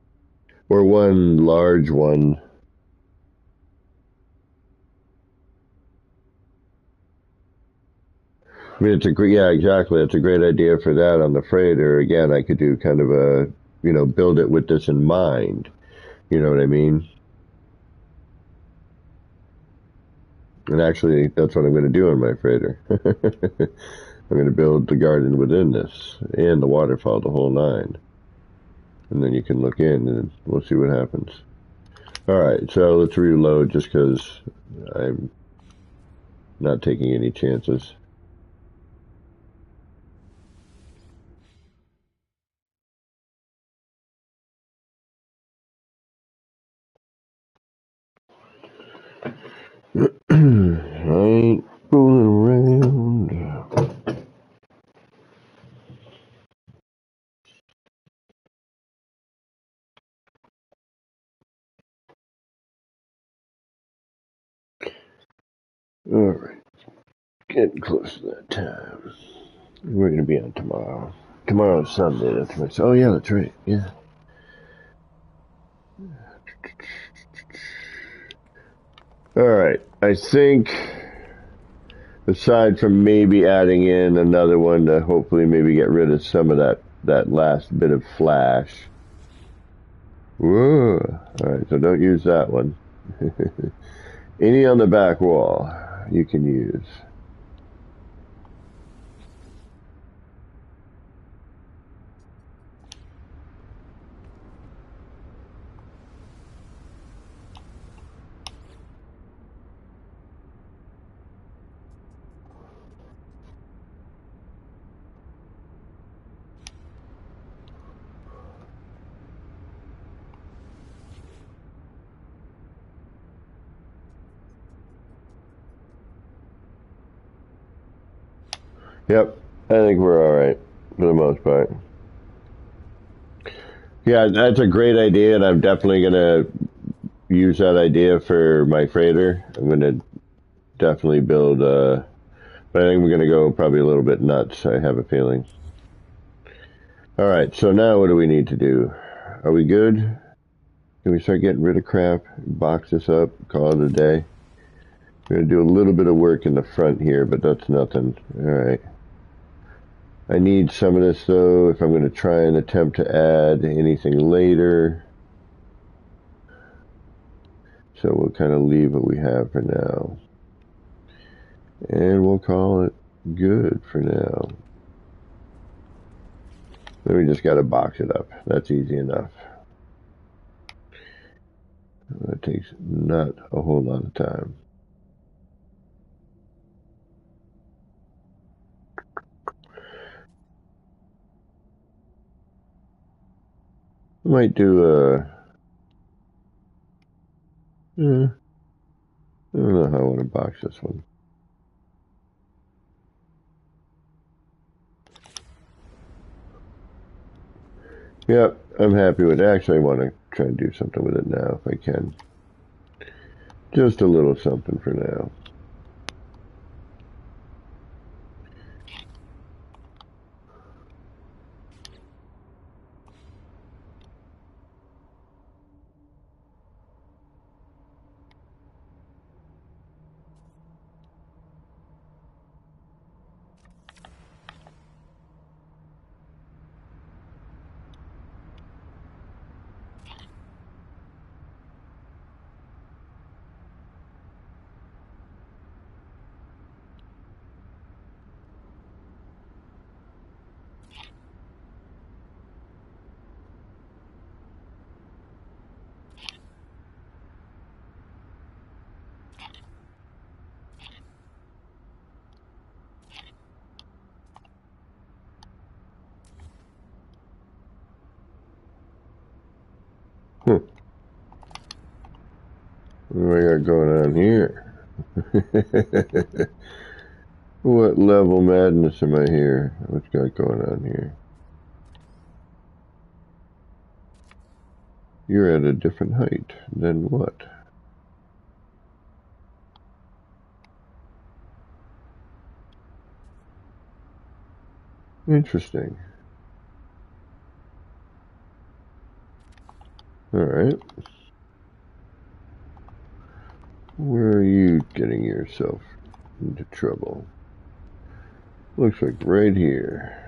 or one large one. I mean, yeah, exactly. It's a great idea for that on the freighter. Again, I could do kind of a, build it with this in mind. You know what I mean? And actually, that's what I'm going to do on my freighter. I'm going to build the garden within this and the waterfall, the whole nine. And then you can look in and we'll see what happens. All right, so let's reload just because I'm not taking any chances. Right, fooling around. All right, getting close to that time. We're gonna be on tomorrow. Tomorrow's Sunday. That's right. Oh yeah, that's right. Yeah. All right. I think aside from maybe adding in another one to hopefully maybe get rid of some of that last bit of flash. Whoa. All right. So don't use that one. Any on the back wall you can use. Yep. I think we're all right for the most part. Yeah, that's a great idea, and I'm definitely gonna use that idea for my freighter. I'm gonna definitely build. But I think we're gonna go probably a little bit nuts. I have a feeling. All right. So now what do we need to do? Are we good? Can we start getting rid of crap? Box this up. Call it a day. We're gonna do a little bit of work in the front here, but that's nothing. All right. I need some of this though if I'm going to try and attempt to add anything later. So we'll kind of leave what we have for now. And we'll call it good for now. Then we just got to box it up. That's easy enough. That takes not a whole lot of time. I might do I don't know how I want to box this one. Yep, I'm happy with it. Actually, I want to try and do something with it now if I can. Just a little something for now. What do I got going on here? What level madness am I here? What's got going on here? You're at a different height. Then what? Interesting. Alright. Where are you getting yourself into trouble? Looks like right here.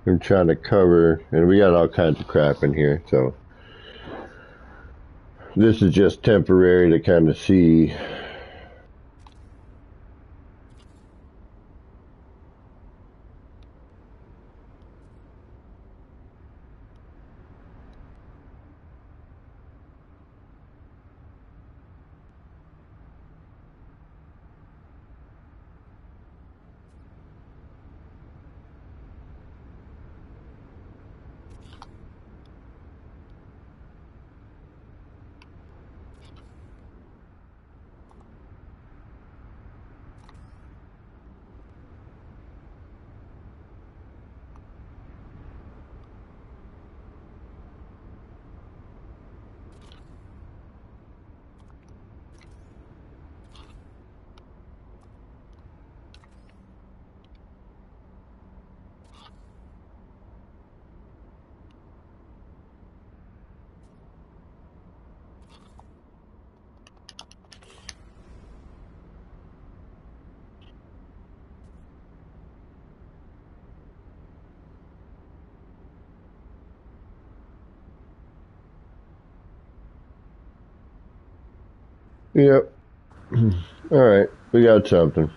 I'm trying to cover, and we got all kinds of crap in here, so this is just temporary to kind of see. Yep. Alright, we got something.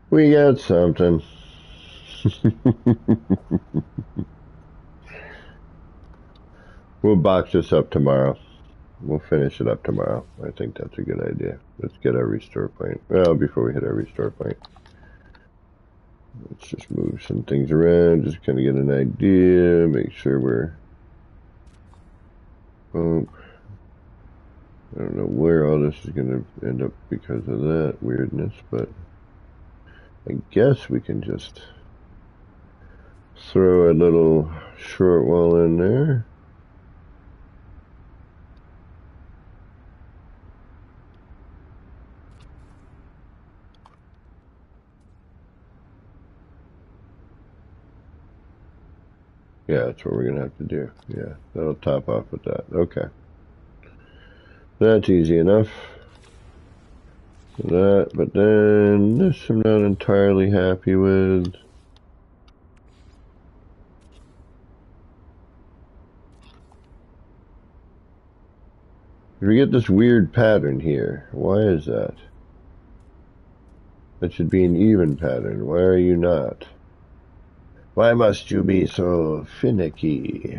We got something. We'll box this up tomorrow. We'll finish it up tomorrow. I think that's a good idea. Let's get our restore point. Well, before we hit our restore point, let's just move some things around, just kind of get an idea, make sure we're... I don't know where all this is going to end up because of that weirdness, but I guess we can just throw a little short wall in there. Yeah, that's what we're going to have to do. Yeah, that'll top off with that. Okay. That's easy enough. That, but then this I'm not entirely happy with. We get this weird pattern here. Why is that? That should be an even pattern. Why are you not? Why must you be so finicky?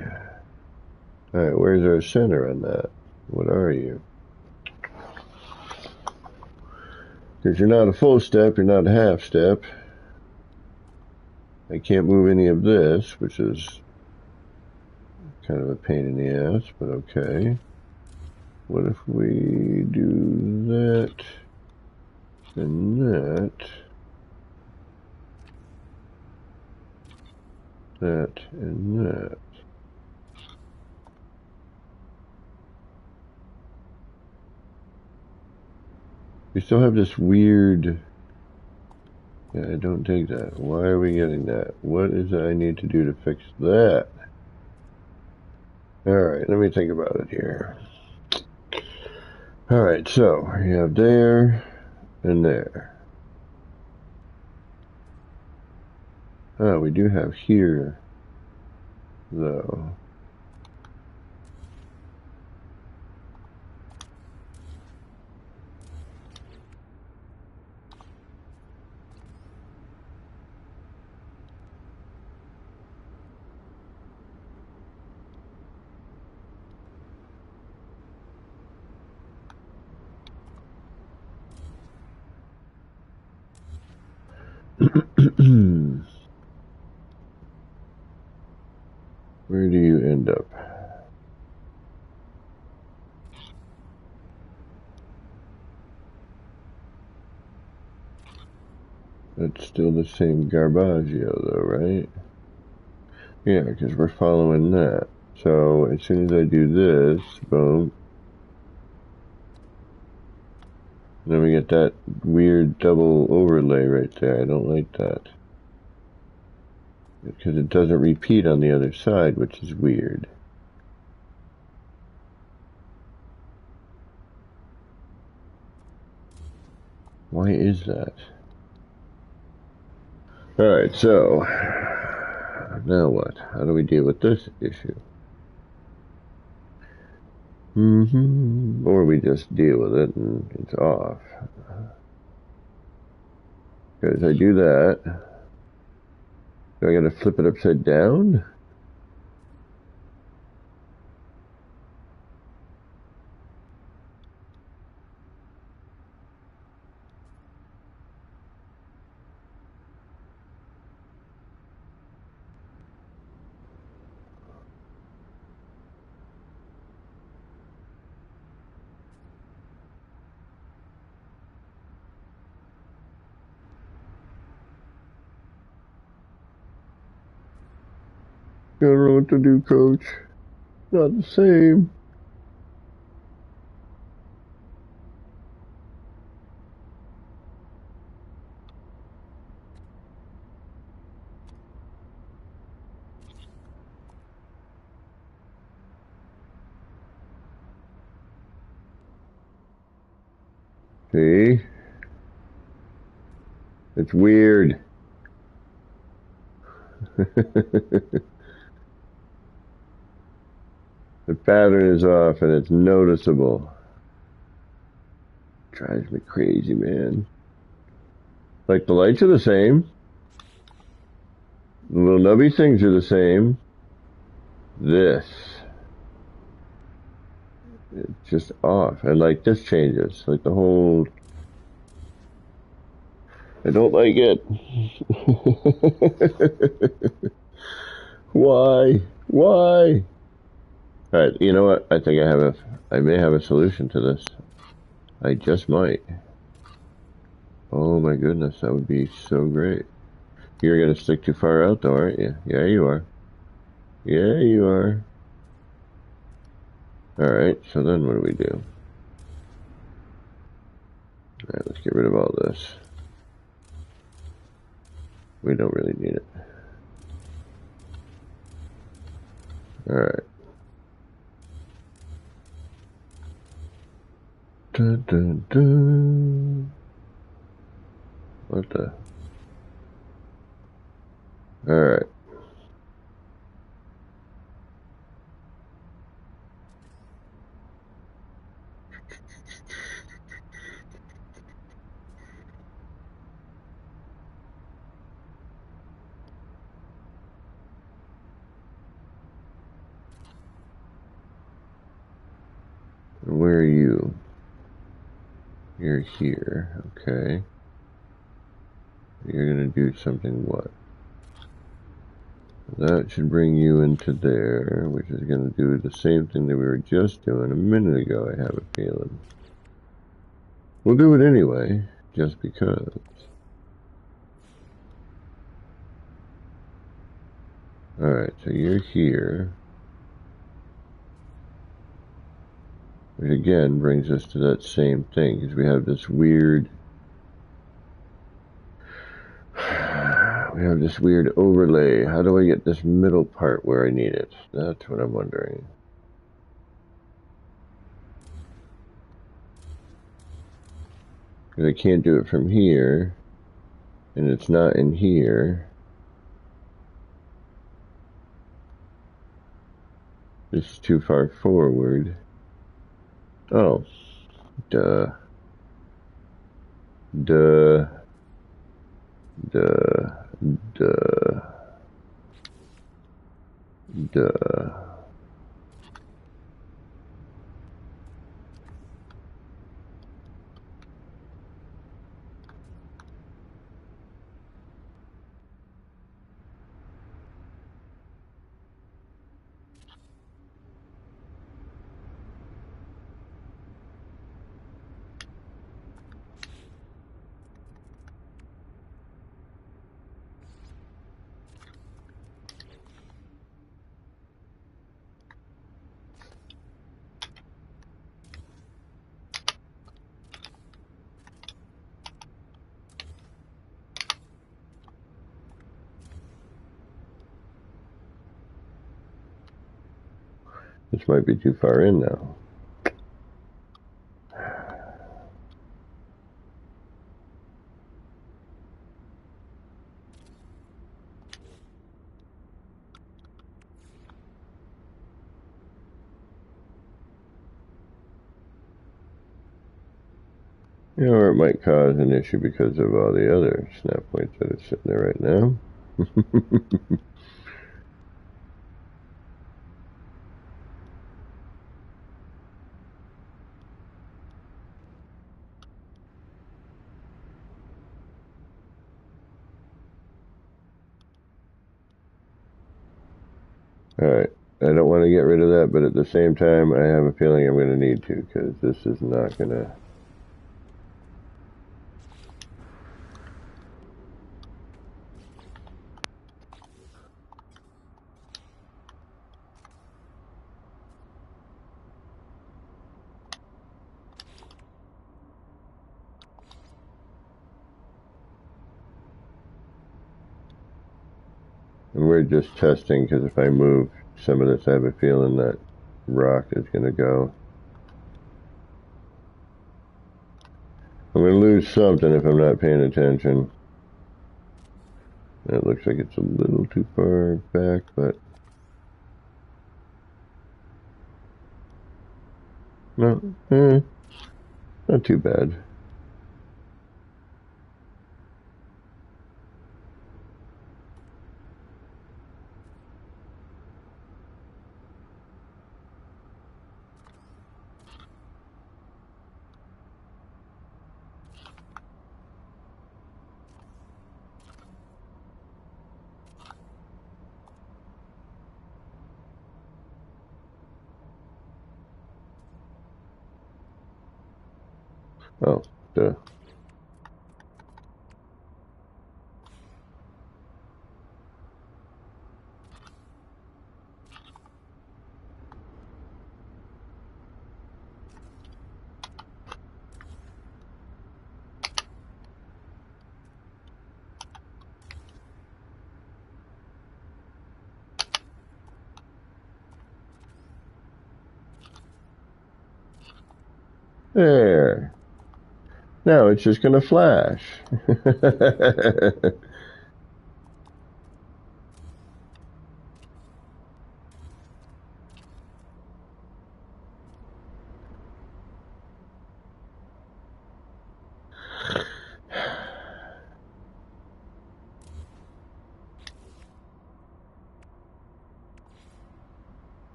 Alright, where's our center on that? What are you? Because you're not a full step, you're not a half step. I can't move any of this, which is kind of a pain in the ass, but okay. What if we do that and that, that and that? We still have this weird... Yeah, I don't take that. Why are we getting that? What is it I need to do to fix that? Alright, let me think about it here. Alright, so we have there and there. Oh, we do have here, though. Where do you end up? That's still the same Garbaggio though, right? Yeah, because we're following that. So as soon as I do this, boom, then we get that weird double overlay right there. I don't like that. Because it doesn't repeat on the other side, which is weird. Why is that? Alright, so now what? How do we deal with this issue? Or we just deal with it and it's off. Because I do that. Do I gotta flip it upside down? I don't know what to do, coach. Not the same. See? It's weird. The pattern is off and it's noticeable. Drives me crazy, man. Like the lights are the same. The little nubby things are the same. This. It's just off. And like this changes. Like the whole... I don't like it. Why? Why? Alright, you know what? I think I may have a solution to this. I just might. Oh my goodness, that would be so great. You're gonna stick too far out though, aren't you? Yeah, you are. Yeah, you are. Alright, so then what do we do? Alright, let's get rid of all this. We don't really need it. Alright. Dun, dun, dun. What the? Alright. Where are you? You're here, okay. You're gonna do something what? That should bring you into there, which is gonna do the same thing that we were just doing a minute ago, I have a feeling. We'll do it anyway, just because. Alright, so you're here. Which again brings us to that same thing, because we have this weird... We have this weird overlay. How do I get this middle part where I need it? That's what I'm wondering. Because I can't do it from here, and it's not in here. This is too far forward. Oh. Duh. Duh. Duh. Duh. Duh. This might be too far in now. You know, or it might cause an issue because of all the other snap points that are sitting there right now. Alright, I don't want to get rid of that, but at the same time, I have a feeling I'm going to need to, because this is not going to... And we're just testing, because if I move some of this, I have a feeling that rock is going to go. I'm going to lose something if I'm not paying attention. It looks like it's a little too far back, but... No, not too bad. Oh, duh. There. Now it's just going to flash.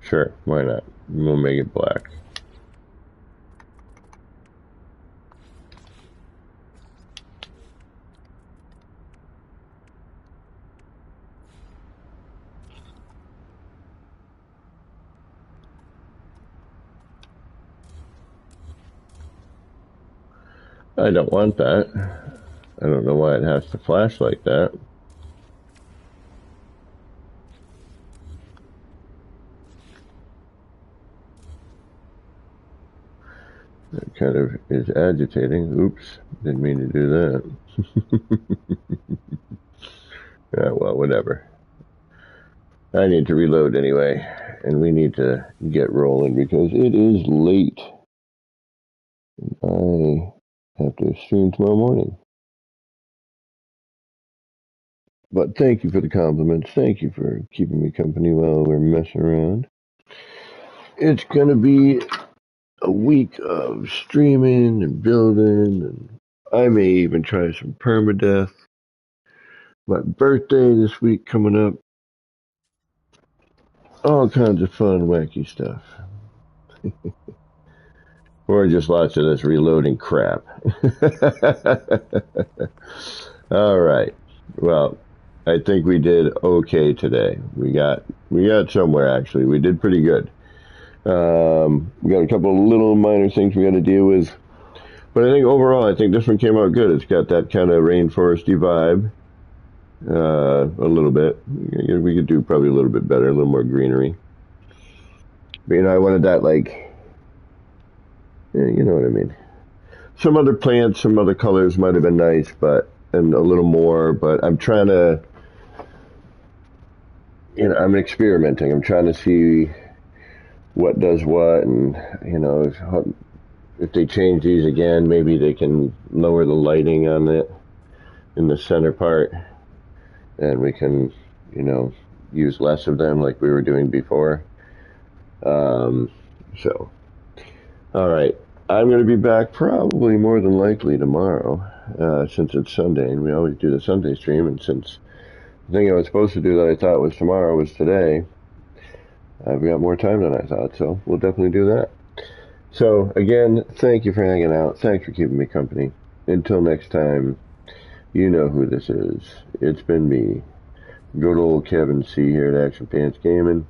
Sure, why not? We'll make it black. I don't want that. I don't know why it has to flash like that. It kind of is agitating. Oops, didn't mean to do that. Yeah, well, whatever. I need to reload anyway, and we need to get rolling because it is late. I have to stream tomorrow morning. But thank you for the compliments. Thank you for keeping me company while we're messing around. It's going to be a week of streaming and building, and I may even try some permadeath. My birthday this week coming up. All kinds of fun, wacky stuff. Or just lots of this reloading crap. All right. Well, I think we did okay today. We got somewhere, actually. We did pretty good. We got a couple of little minor things we got to deal with. But I think overall, I think this one came out good. It's got that kind of rainforesty vibe. A little bit. We could do probably a little bit better, a little more greenery. But, I wanted that, like, Yeah, you know what I mean. Some other plants, some other colors might have been nice, but and a little more. But I'm trying to, I'm experimenting. I'm trying to see what does what, and if they change these again, maybe they can lower the lighting on it in the center part, and we can, you know, use less of them like we were doing before. Um, so, all right. I'm going to be back probably more than likely tomorrow, since it's Sunday, and we always do the Sunday stream. And since the thing I was supposed to do that I thought was tomorrow was today, I've got more time than I thought, so we'll definitely do that. So, again, thank you for hanging out. Thanks for keeping me company. Until next time, you know who this is. It's been me, good old Kevin C. here at Action Pants Gaming.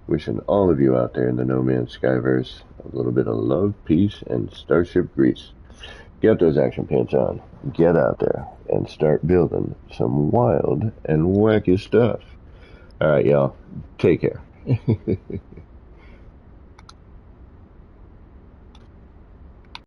Wishing all of you out there in the No Man's Skyverse a little bit of love, peace, and starship grease. Get those action pants on, get out there, and start building some wild and wacky stuff. Alright, y'all. Take care.